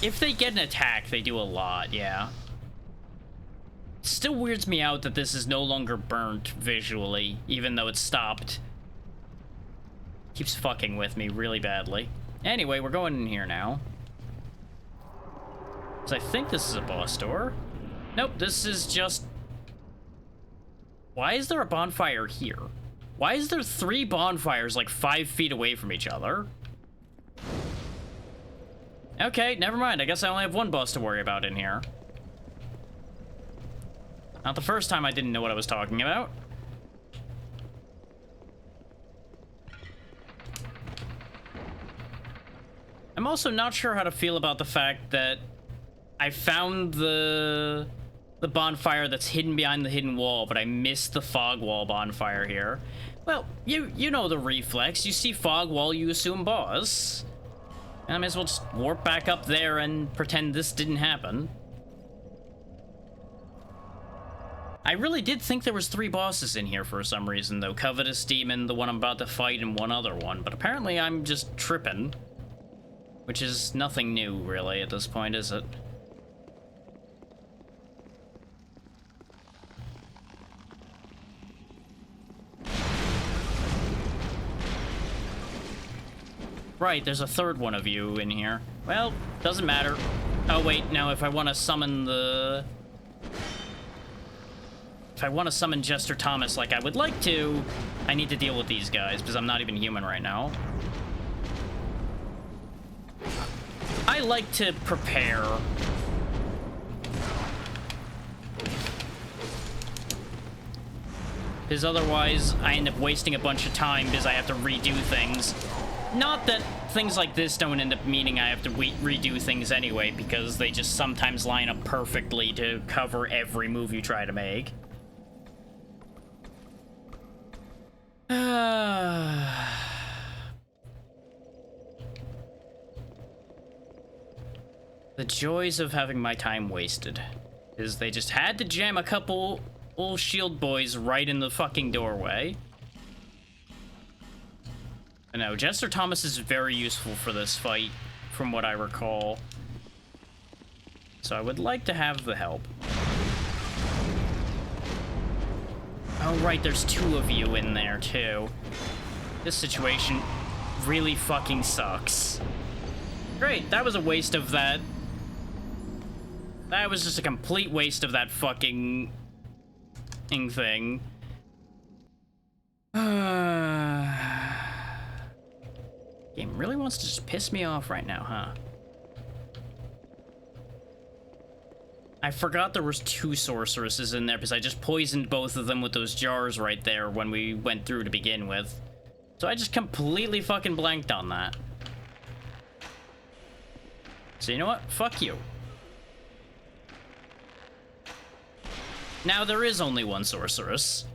If they get an attack, they do a lot, yeah. Still weirds me out that this is no longer burnt visually, even though it's stopped. Keeps fucking with me really badly. Anyway, we're going in here now. So I think this is a boss door. Nope, this is just... Why is there a bonfire here? Why is there 3 bonfires like 5 feet away from each other? Okay, never mind. I guess I only have 1 boss to worry about in here. Not the first time I didn't know what I was talking about. I'm also not sure how to feel about the fact that I found the bonfire that's hidden behind the hidden wall, but I missed the fog wall bonfire here. Well, you know the reflex. You see fog wall, you assume boss. I might as well just warp back up there and pretend this didn't happen. I really did think there was 3 bosses in here for some reason, though. Covetous Demon, the one I'm about to fight, and one other one. But apparently I'm just tripping. Which is nothing new, really, at this point, is it? Right, there's a 3rd one of you in here. Well, doesn't matter. Oh, wait, now if I want to summon the... If I want to summon Jester Thomas like I would like to, I need to deal with these guys, because I'm not even human right now. I like to prepare. Because otherwise, I end up wasting a bunch of time because I have to redo things. Not that things like this don't end up meaning I have to redo things anyway, because they just sometimes line up perfectly to cover every move you try to make. The joys of having my time wasted is they just had to jam a couple old shield boys right in the fucking doorway. I know, Jester Thomas is very useful for this fight, from what I recall. So I would like to have the help. Oh, right, there's 2 of you in there, too. This situation really fucking sucks. Great, that was a waste of that. That was just a complete waste of that fucking thing. Game really wants to just piss me off right now, huh? I forgot there was 2 sorceresses in there because I just poisoned both of them with those jars right there when we went through to begin with. So I just completely fucking blanked on that. So you know what? Fuck you. Now there is only 1 sorceress.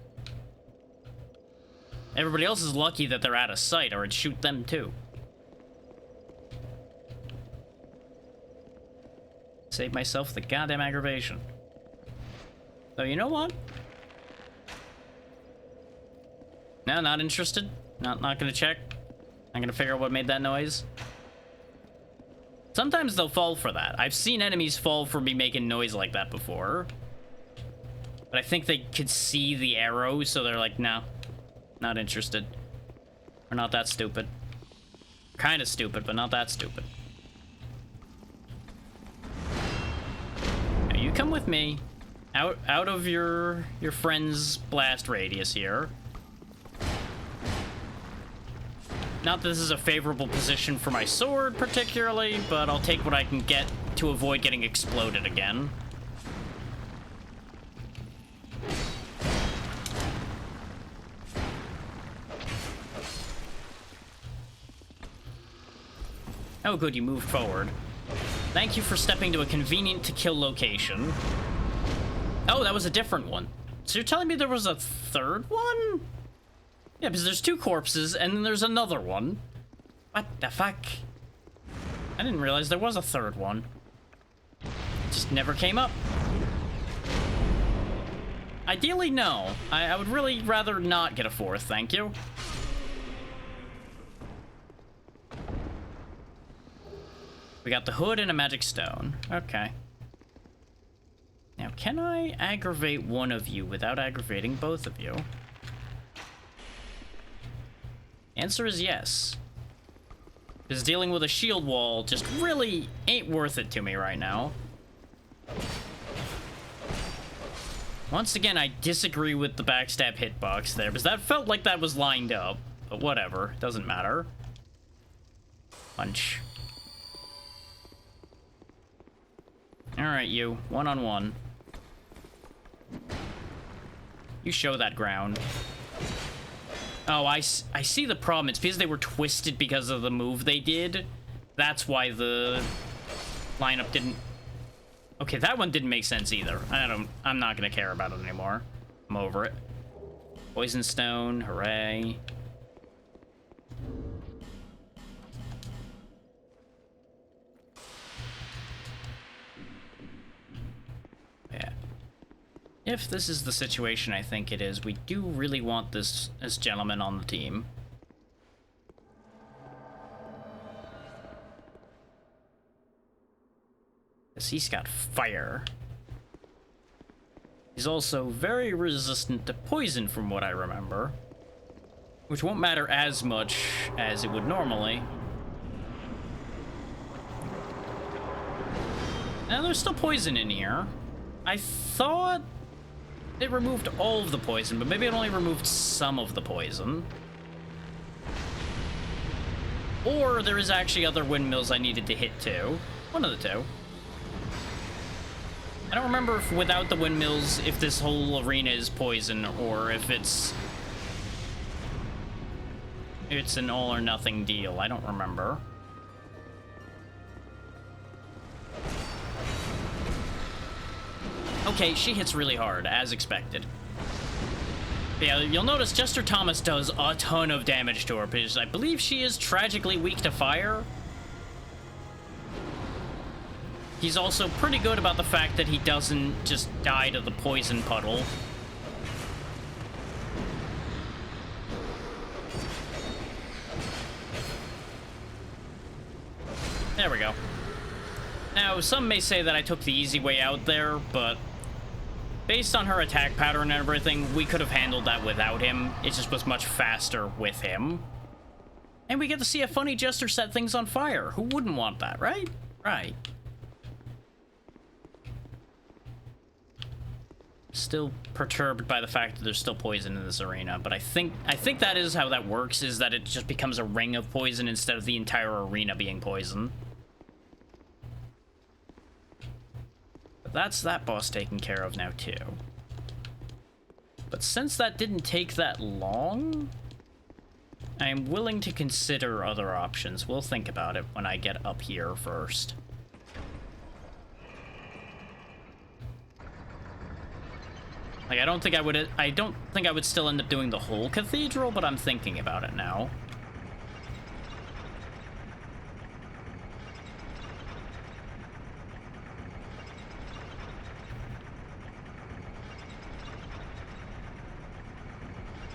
Everybody else is lucky that they're out of sight, or I'd shoot them too. Save myself the goddamn aggravation. So you know what? No, not interested. Not gonna check. Not gonna figure out what made that noise. Sometimes they'll fall for that. I've seen enemies fall for me making noise like that before. But I think they could see the arrow, so they're like, no, not interested. We're not that stupid. Kind of stupid, but not that stupid. Now you come with me. Out of your friend's blast radius here. Not that this is a favorable position for my sword, particularly, but I'll take what I can get to avoid getting exploded again. Oh, good, you moved forward. Thank you for stepping to a convenient to kill location. Oh, that was a different one. So you're telling me there was a third one? Yeah, because there's 2 corpses, and then there's another one. What the fuck? I didn't realize there was a third one. It just never came up. Ideally, no. I would really rather not get a 4th, thank you. We got the hood and a magic stone. Okay. Now, can I aggravate one of you without aggravating both of you? Answer is yes. Because dealing with a shield wall just really ain't worth it to me right now. Once again, I disagree with the backstab hitbox there, because that felt like that was lined up. But whatever, doesn't matter. Punch. Alright, you. One-on-one. You show that ground. Oh, I see the problem. It's because they were twisted because of the move they did. That's why the lineup didn't... Okay, that one didn't make sense either. I'm not gonna care about it anymore. I'm over it. Poison Stone, hooray. Yeah. If this is the situation I think it is, we do really want this gentleman on the team. Because he's got fire. He's also very resistant to poison from what I remember. Which won't matter as much as it would normally. Now there's still poison in here. I thought it removed all of the poison, but maybe it only removed some of the poison. Or there is actually other windmills I needed to hit too. One of the two. I don't remember if without the windmills, if this whole arena is poison, or if it's an all or nothing deal. I don't remember. Okay, she hits really hard, as expected. But yeah, you'll notice Jester Thomas does a ton of damage to her, because I believe she is tragically weak to fire. He's also pretty good about the fact that he doesn't just die to the poison puddle. There we go. Now, some may say that I took the easy way out there, but based on her attack pattern and everything, we could have handled that without him. It just was much faster with him. And we get to see a funny Jester set things on fire. Who wouldn't want that, right? Right. Still perturbed by the fact that there's still poison in this arena, but I think that is how that works, is that it just becomes a ring of poison instead of the entire arena being poison. But that's that boss taken care of now too. But since that didn't take that long, I am willing to consider other options. We'll think about it when I get up here first. Like, I don't think I would still end up doing the whole cathedral, but I'm thinking about it now.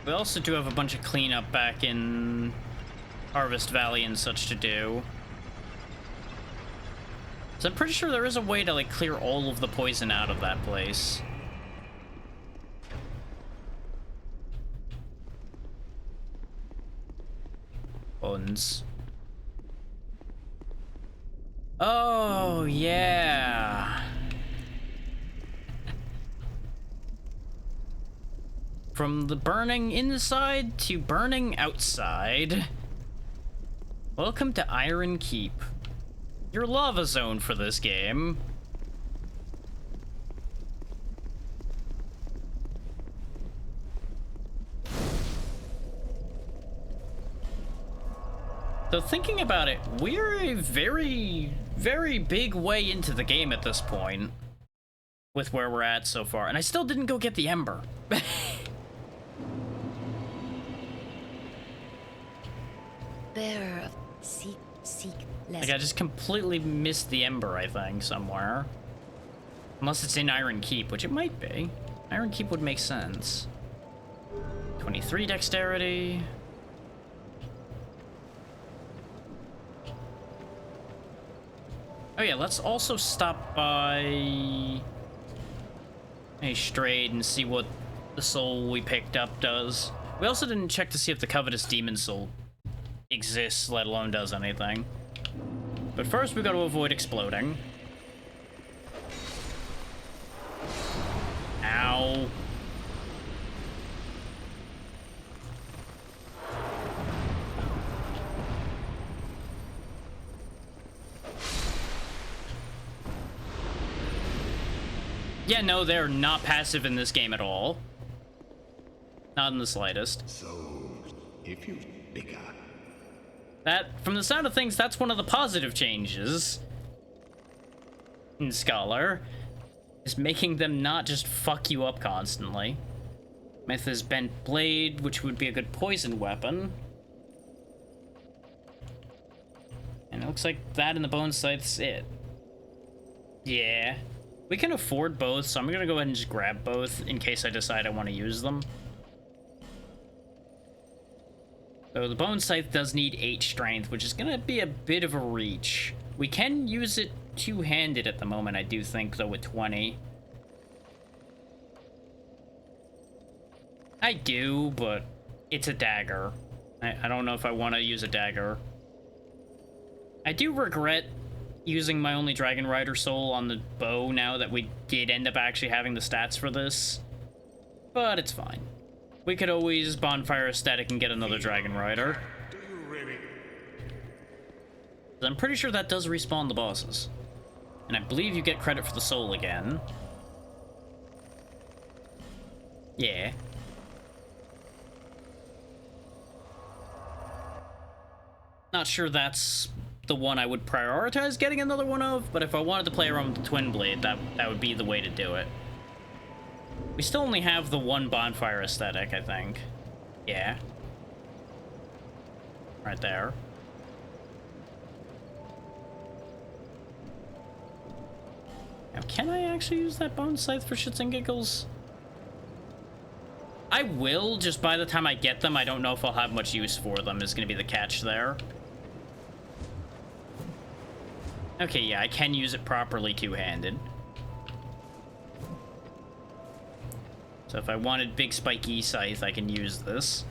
We also do have a bunch of cleanup back in Harvest Valley and such to do. So I'm pretty sure there is a way to, like, clear all of the poison out of that place. bones. Oh, yeah. From the burning inside to burning outside. Welcome to Iron Keep. Your lava zone for this game. So thinking about it, we're a very, very big way into the game at this point. With where we're at so far. And I still didn't go get the Ember. Bearer of seek, Like, I just completely missed the Ember, I think, somewhere. Unless it's in Iron Keep, which it might be. Iron Keep would make sense. 23 dexterity. Oh yeah, let's also stop by a Strayed and see what the soul we picked up does. We also didn't check to see if the Covetous Demon Soul exists, let alone does anything. But first we gotta avoid exploding. Ow. Yeah, no, they're not passive in this game at all. Not in the slightest. So, if you bigger. That, from the sound of things, that's one of the positive changes in Scholar, is making them not just fuck you up constantly. Myth's Bent Blade, which would be a good poison weapon. And it looks like that and the Bone Scythe's it. Yeah. We can afford both, so I'm gonna go ahead and just grab both in case I decide I want to use them. So the Bone Scythe does need 8 strength, which is gonna be a bit of a reach. We can use it two-handed at the moment, I do think, though, with 20. I do, but it's a dagger. I don't know if I want to use a dagger. I do regret using my only Dragon Rider soul on the bow now that we did end up actually having the stats for this. But it's fine. We could always Bonfire Aesthetic and get another Dragon Rider. I'm pretty sure that does respawn the bosses. And I believe you get credit for the soul again. Yeah. Not sure that's the one I would prioritize getting another one of, but if I wanted to play around with the Twin Blade, that would be the way to do it. We still only have the one Bonfire Aesthetic, I think. Yeah. Right there. Now, can I actually use that Bone Scythe for shits and giggles? I will, just by the time I get them, I don't know if I'll have much use for them, is going to be the catch there. Okay, yeah, I can use it properly two-handed. So if I wanted big spiky scythe, I can use this.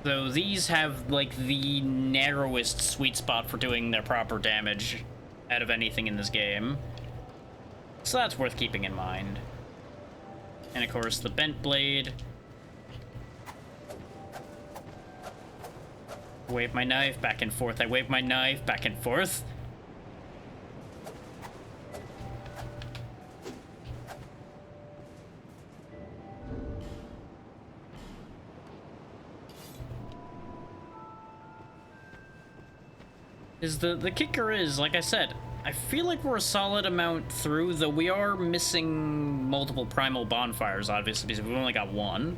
So these have, like, the narrowest sweet spot for doing their proper damage out of anything in this game. So that's worth keeping in mind. And of course, the Bent Blade. Wave my knife back and forth. I wave my knife back and forth. The kicker is, like I said, I feel like we're a solid amount through, though we are missing multiple primal bonfires, obviously, because we've only got one.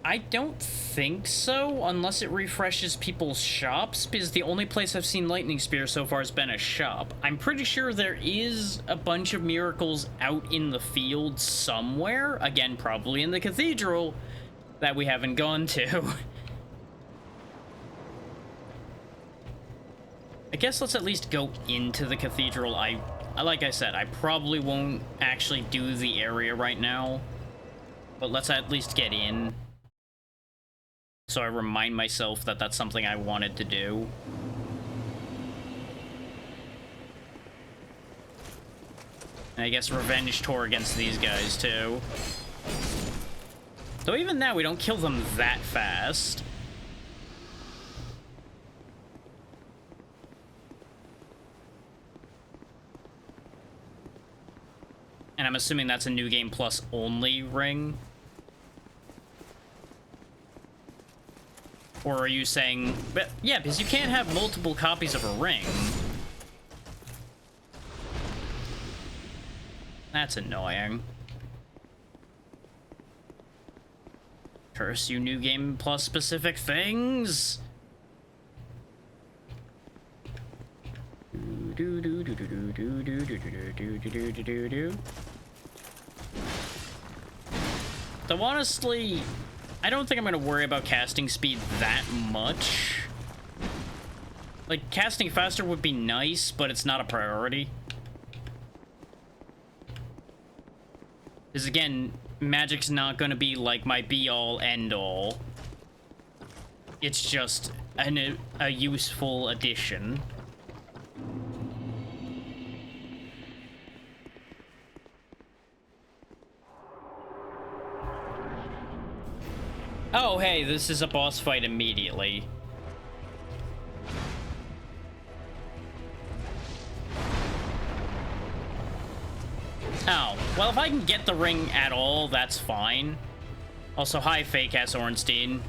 I don't think so, unless it refreshes people's shops, because the only place I've seen Lightning Spear so far has been a shop. I'm pretty sure there is a bunch of miracles out in the field somewhere, again, probably in the cathedral, that we haven't gone to. I guess let's at least go into the cathedral. I like I said, I probably won't actually do the area right now, but let's at least get in, so I remind myself that that's something I wanted to do. And I guess revenge tour against these guys too. Though even now, we don't kill them that fast. And I'm assuming that's a New Game Plus only ring. Or are you saying... But yeah, because you can't have multiple copies of a ring. That's annoying. Curse you, New Game Plus specific things. Though honestly, I don't think I'm gonna worry about casting speed that much. Like, casting faster would be nice, but it's not a priority. Because again, magic's not gonna be like my be-all, end-all. It's just a useful addition. Oh, hey, this is a boss fight immediately. Oh, well, if I can get the ring at all, that's fine. Also, hi, fake-ass Ornstein.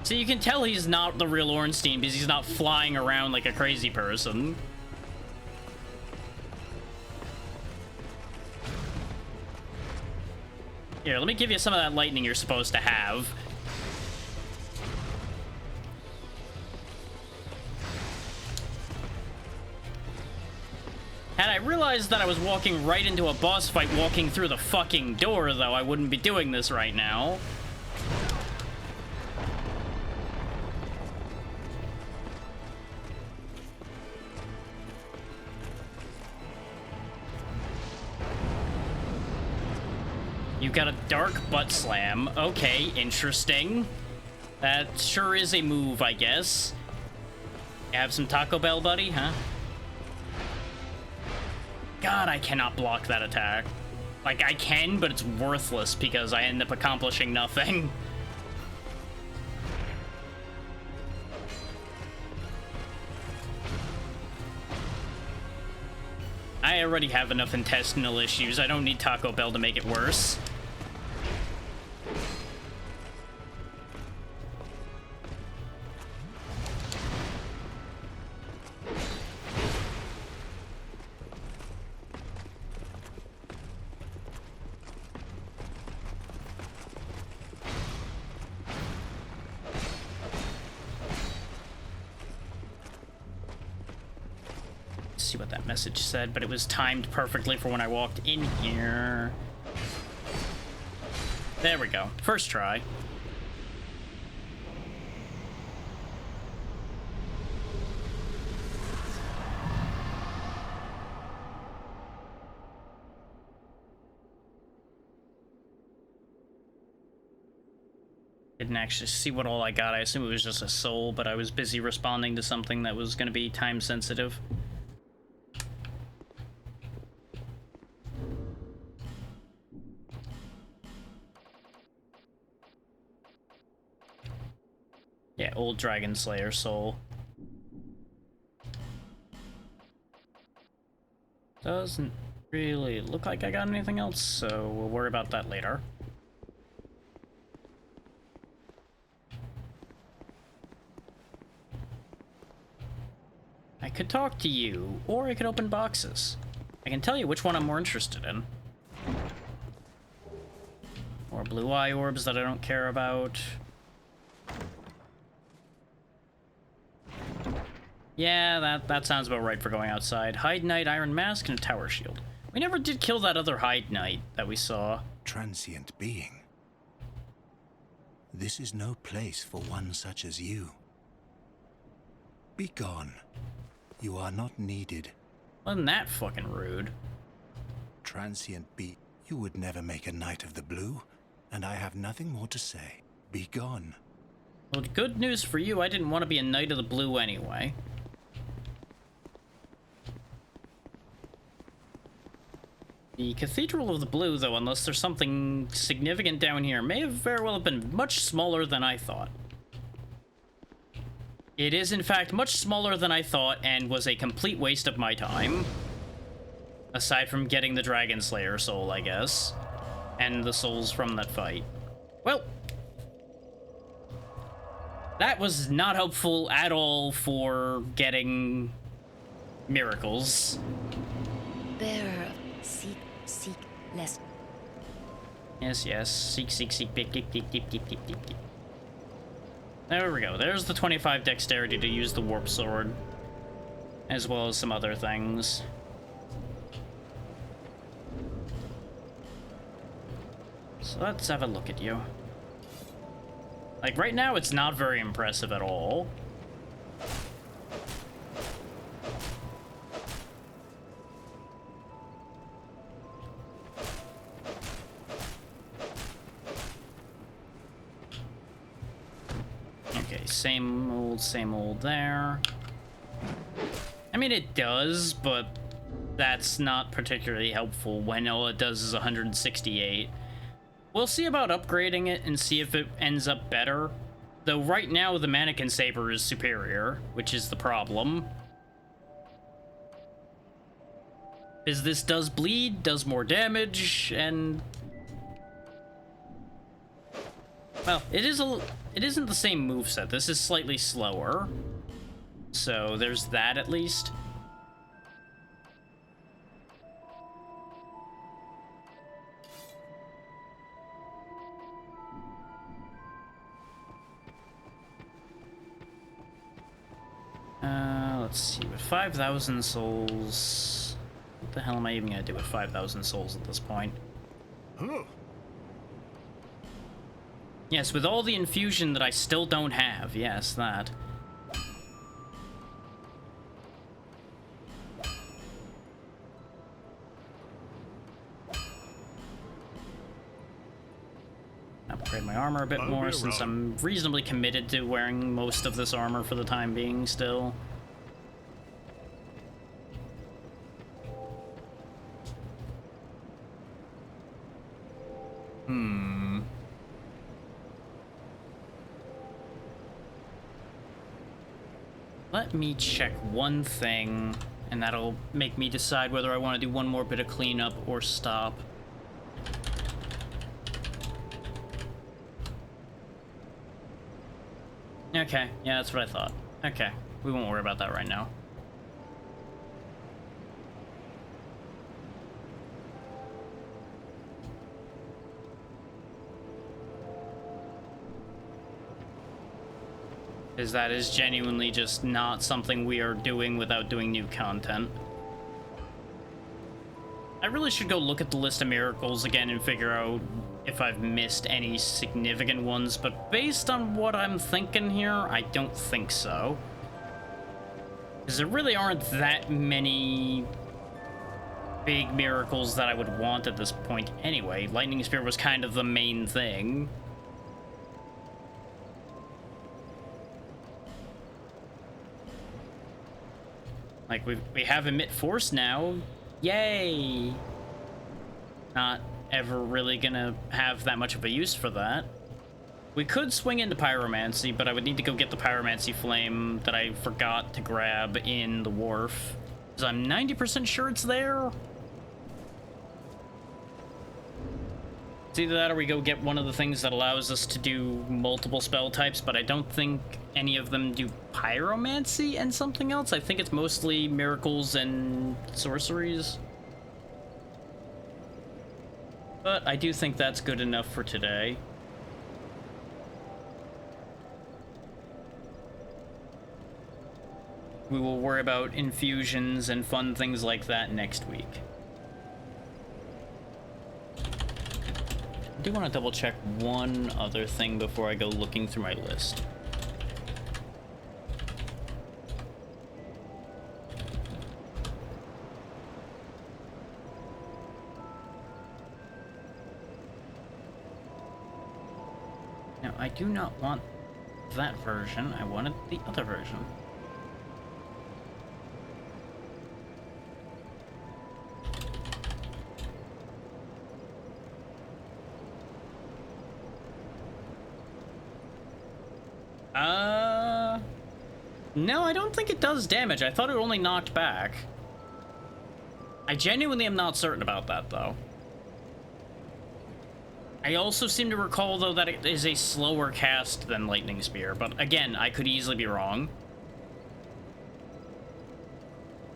So you can tell he's not the real Ornstein because he's not flying around like a crazy person. Here, let me give you some of that lightning you're supposed to have. Had I realized that I was walking right into a boss fight walking through the fucking door, though, I wouldn't be doing this right now. You got a dark butt slam. Okay, interesting. That sure is a move, I guess. You have some Taco Bell, buddy, huh? God, I cannot block that attack. Like, I can, but it's worthless because I end up accomplishing nothing. I already have enough intestinal issues. I don't need Taco Bell to make it worse. See what that message said, but it was timed perfectly for when I walked in here. There we go. First try. Didn't actually see what all I got. I assume it was just a soul, but I was busy responding to something that was going to be time sensitive. Yeah, old Dragon Slayer soul. Doesn't really look like I got anything else, so we'll worry about that later. I could talk to you, or I could open boxes. I can tell you which one I'm more interested in. Or blue eye orbs that I don't care about. Yeah, that sounds about right for going outside. Hide Knight, Iron Mask, and a Tower Shield. We never did kill that other Hide Knight that we saw. Transient being. This is no place for one such as you. Be gone. You are not needed. Wasn't that fucking rude? Transient beast, you would never make a Knight of the Blue, and I have nothing more to say. Be gone. Well, good news for you, I didn't want to be a Knight of the Blue anyway. The Cathedral of the Blue, though, unless there's something significant down here, may have very well have been much smaller than I thought. It is, in fact, much smaller than I thought and was a complete waste of my time. Aside from getting the Dragon Slayer soul, I guess. And the souls from that fight. Well, that was not helpful at all for getting miracles. Bearer of seek, less. Yes, seek, beep, beep, beep, beep, beep, beep, beep. There we go. There's the 25 dexterity to use the warp sword, as well as some other things. So let's have a look at you. Like, right now, it's not very impressive at all. Okay, same old there. I mean, it does, but that's not particularly helpful when all it does is 168. We'll see about upgrading it and see if it ends up better. Though right now, the Mannequin Saber is superior, which is the problem. Because this does bleed, does more damage, and... well, it isn't the same moveset. This is slightly slower. So there's that at least. Let's see, with 5,000 souls... what the hell am I even gonna do with 5,000 souls at this point? Huh. Yes, with all the infusion that I still don't have. Yes, that. Upgrade my armor a bit more since I'm reasonably committed to wearing most of this armor for the time being still. Let me check one thing, and that'll make me decide whether I want to do one more bit of cleanup or stop. Okay, yeah, that's what I thought. Okay, we won't worry about that right now. Because that is genuinely just not something we are doing without doing new content. I really should go look at the list of miracles again and figure out if I've missed any significant ones, but based on what I'm thinking here, I don't think so. Because there really aren't that many big miracles that I would want at this point anyway. Lightning Spear was kind of the main thing. Like, we have Emit Force now. Yay! Not ever really gonna have that much of a use for that. We could swing into Pyromancy, but I would need to go get the Pyromancy Flame that I forgot to grab in the wharf. Because I'm 90% sure it's there. It's either that or we go get one of the things that allows us to do multiple spell types, but I don't think any of them do Pyromancy and something else. I think it's mostly miracles and sorceries. But I do think that's good enough for today. We will worry about infusions and fun things like that next week. I do want to double check one other thing before I go looking through my list. Now, I do not want that version. I wanted the other version. No, I don't think it does damage. I thought it only knocked back. I genuinely am not certain about that, though. I also seem to recall, though, that it is a slower cast than Lightning Spear, but again, I could easily be wrong.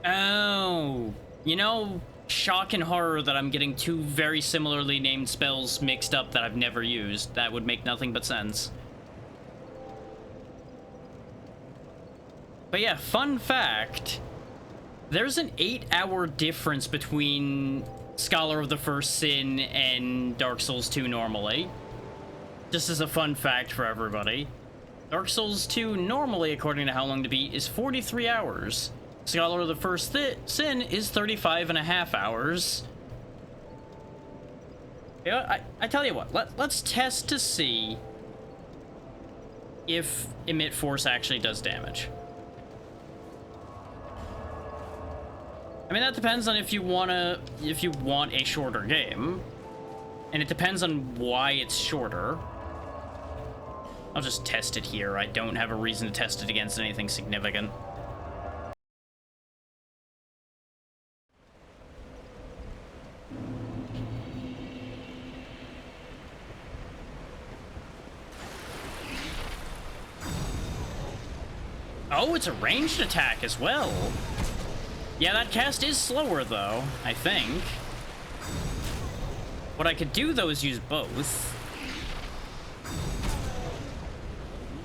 Oh, you know, shock and horror that I'm getting two very similarly named spells mixed up that I've never used. That would make nothing but sense. But yeah, fun fact, there's an 8-hour difference between Scholar of the First Sin and Dark Souls 2 normally. Just as a fun fact for everybody. Dark Souls 2 normally, according to How Long to Beat, is 43 hours. Scholar of the First Sin is 35.5 hours. You know, I tell you what, let's test to see if Emit Force actually does damage. I mean, that depends on if you want a shorter game. And it depends on why it's shorter. I'll just test it here. I don't have a reason to test it against anything significant. Oh, it's a ranged attack as well. Yeah, that cast is slower, though, I think. What I could do, though, is use both.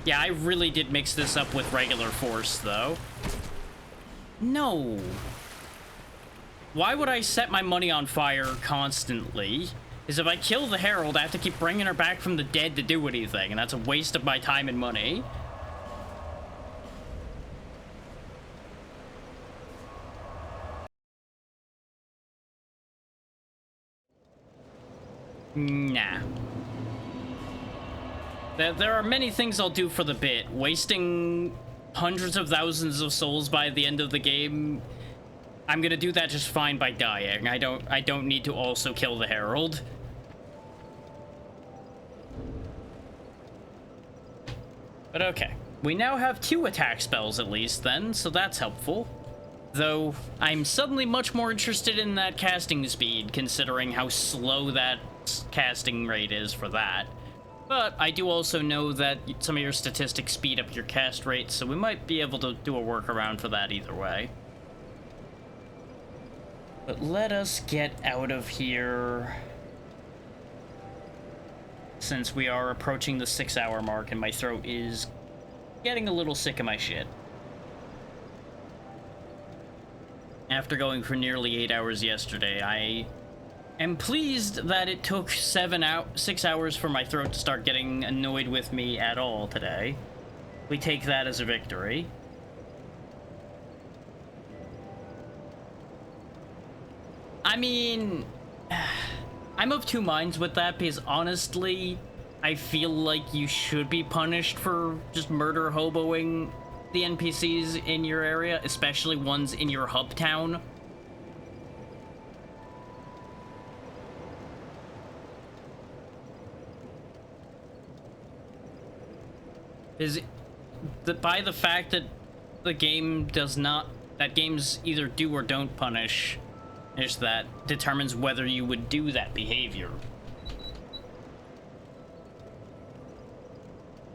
Yeah, I really did mix this up with regular force, though. No. Why would I set my money on fire constantly? Because if I kill the Herald, I have to keep bringing her back from the dead to do anything, and that's a waste of my time and money. Nah. There are many things I'll do for the bit. Wasting hundreds of thousands of souls by the end of the game, I'm gonna do that just fine by dying. I don't need to also kill the Herald. But okay. We now have 2 attack spells at least then, so that's helpful. Though, I'm suddenly much more interested in that casting speed, considering how slow that casting rate is for that. But I do also know that some of your statistics speed up your cast rate, so we might be able to do a workaround for that either way. But let us get out of here, since we are approaching the 6-hour mark and my throat is getting a little sick of my shit. After going for nearly 8 hours yesterday, I am pleased that it took 6 hours for my throat to start getting annoyed with me at all today. We take that as a victory. I mean, I'm of two minds with that, because honestly, I feel like you should be punished for just murder hoboing the NPCs in your area, especially ones in your hub town. By the fact that the game does not, that games either do or don't punish, is that determines whether you would do that behavior.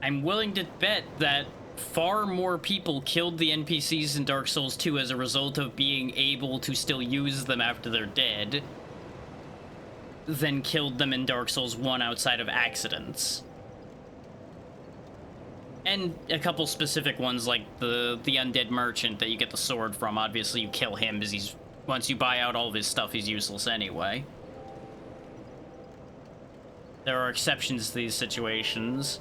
I'm willing to bet that far more people killed the NPCs in Dark Souls 2 as a result of being able to still use them after they're dead than killed them in Dark Souls 1 outside of accidents. And a couple specific ones, like the undead merchant that you get the sword from. Obviously you kill him because he's, once you buy out all of his stuff, he's useless anyway. There are exceptions to these situations.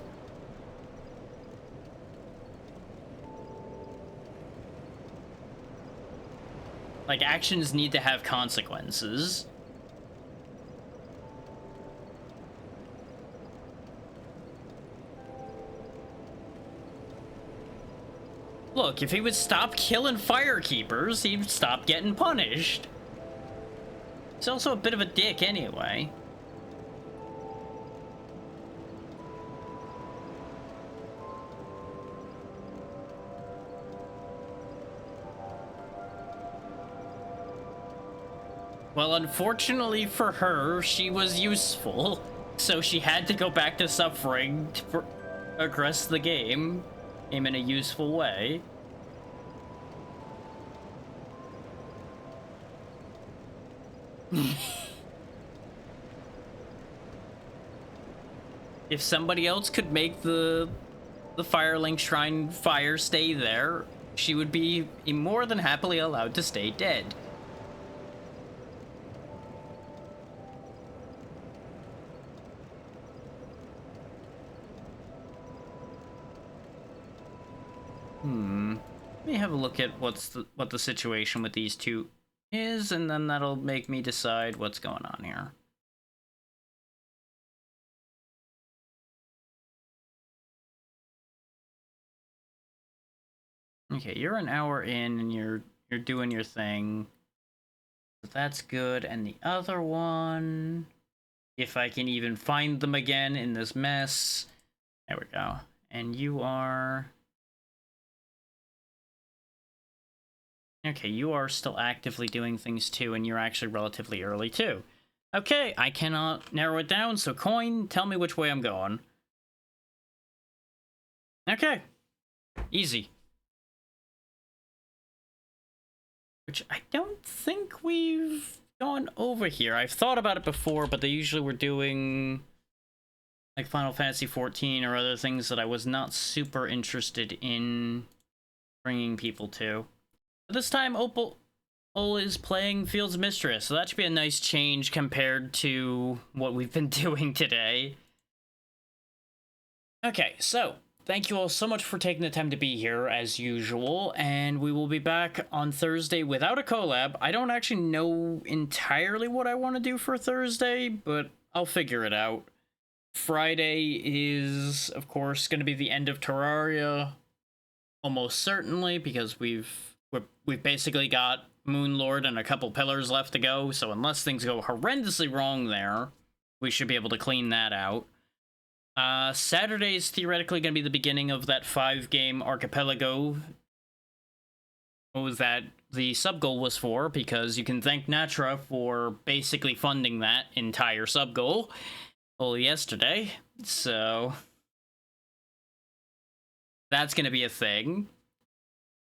Like, actions need to have consequences. Look, if he would stop killing firekeepers, he'd stop getting punished. He's also a bit of a dick anyway. Well, unfortunately for her, she was useful, so she had to go back to suffering to progress the game in a useful way. If somebody else could make the Firelink Shrine fire stay there, she would be more than happily allowed to stay dead. Let me have a look at what the situation with these two is, and then that'll make me decide what's going on here. Okay, you're an hour in and you're doing your thing. So that's good. And the other one, if I can even find them again in this mess. There we go. And you are... Okay, you are still actively doing things too, and you're actually relatively early too. Okay, I cannot narrow it down, so coin, tell me which way I'm going. Okay. Easy. Which I don't think we've gone over here. I've thought about it before, but they usually were doing like Final Fantasy XIV or other things that I was not super interested in bringing people to. But this time, Opal is playing Fields Mistress, so that should be a nice change compared to what we've been doing today. Okay, so thank you all so much for taking the time to be here, as usual, and we will be back on Thursday without a collab. I don't actually know entirely what I want to do for Thursday, but I'll figure it out. Friday is, of course, going to be the end of Terraria, almost certainly, because we've basically got Moonlord and a couple pillars left to go, so unless things go horrendously wrong there, we should be able to clean that out. Saturday is theoretically going to be the beginning of that 5-game archipelago that the sub-goal was for, because you can thank Natra for basically funding that entire sub-goal yesterday, so that's going to be a thing.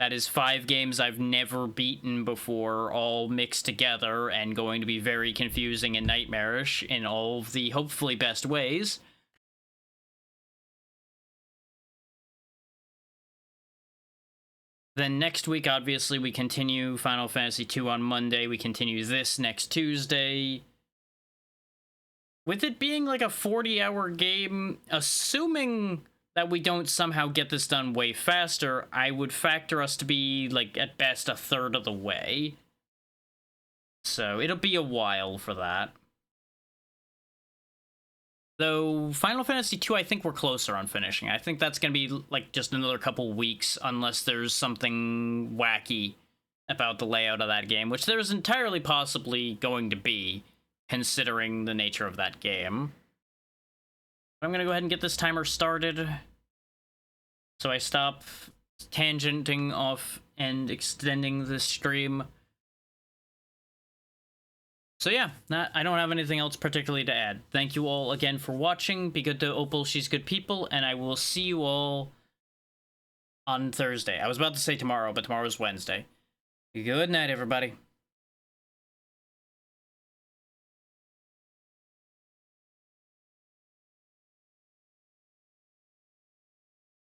That is 5 games I've never beaten before, all mixed together, and going to be very confusing and nightmarish in all of the hopefully best ways. Then next week, obviously, we continue Final Fantasy II on Monday. We continue this next Tuesday. With it being like a 40-hour game, assuming that we don't somehow get this done way faster, I would factor us to be, like, at best a third of the way. So it'll be a while for that. Though Final Fantasy II, I think we're closer on finishing. I think that's going to be, like, just another couple weeks, unless there's something wacky about the layout of that game, which there's entirely possibly going to be, considering the nature of that game. I'm going to go ahead and get this timer started, so I stop tangenting off and extending the stream. So yeah, I don't have anything else particularly to add. Thank you all again for watching. Be good to Opal, she's good people, and I will see you all on Thursday. I was about to say tomorrow, but tomorrow's Wednesday. Good night, everybody.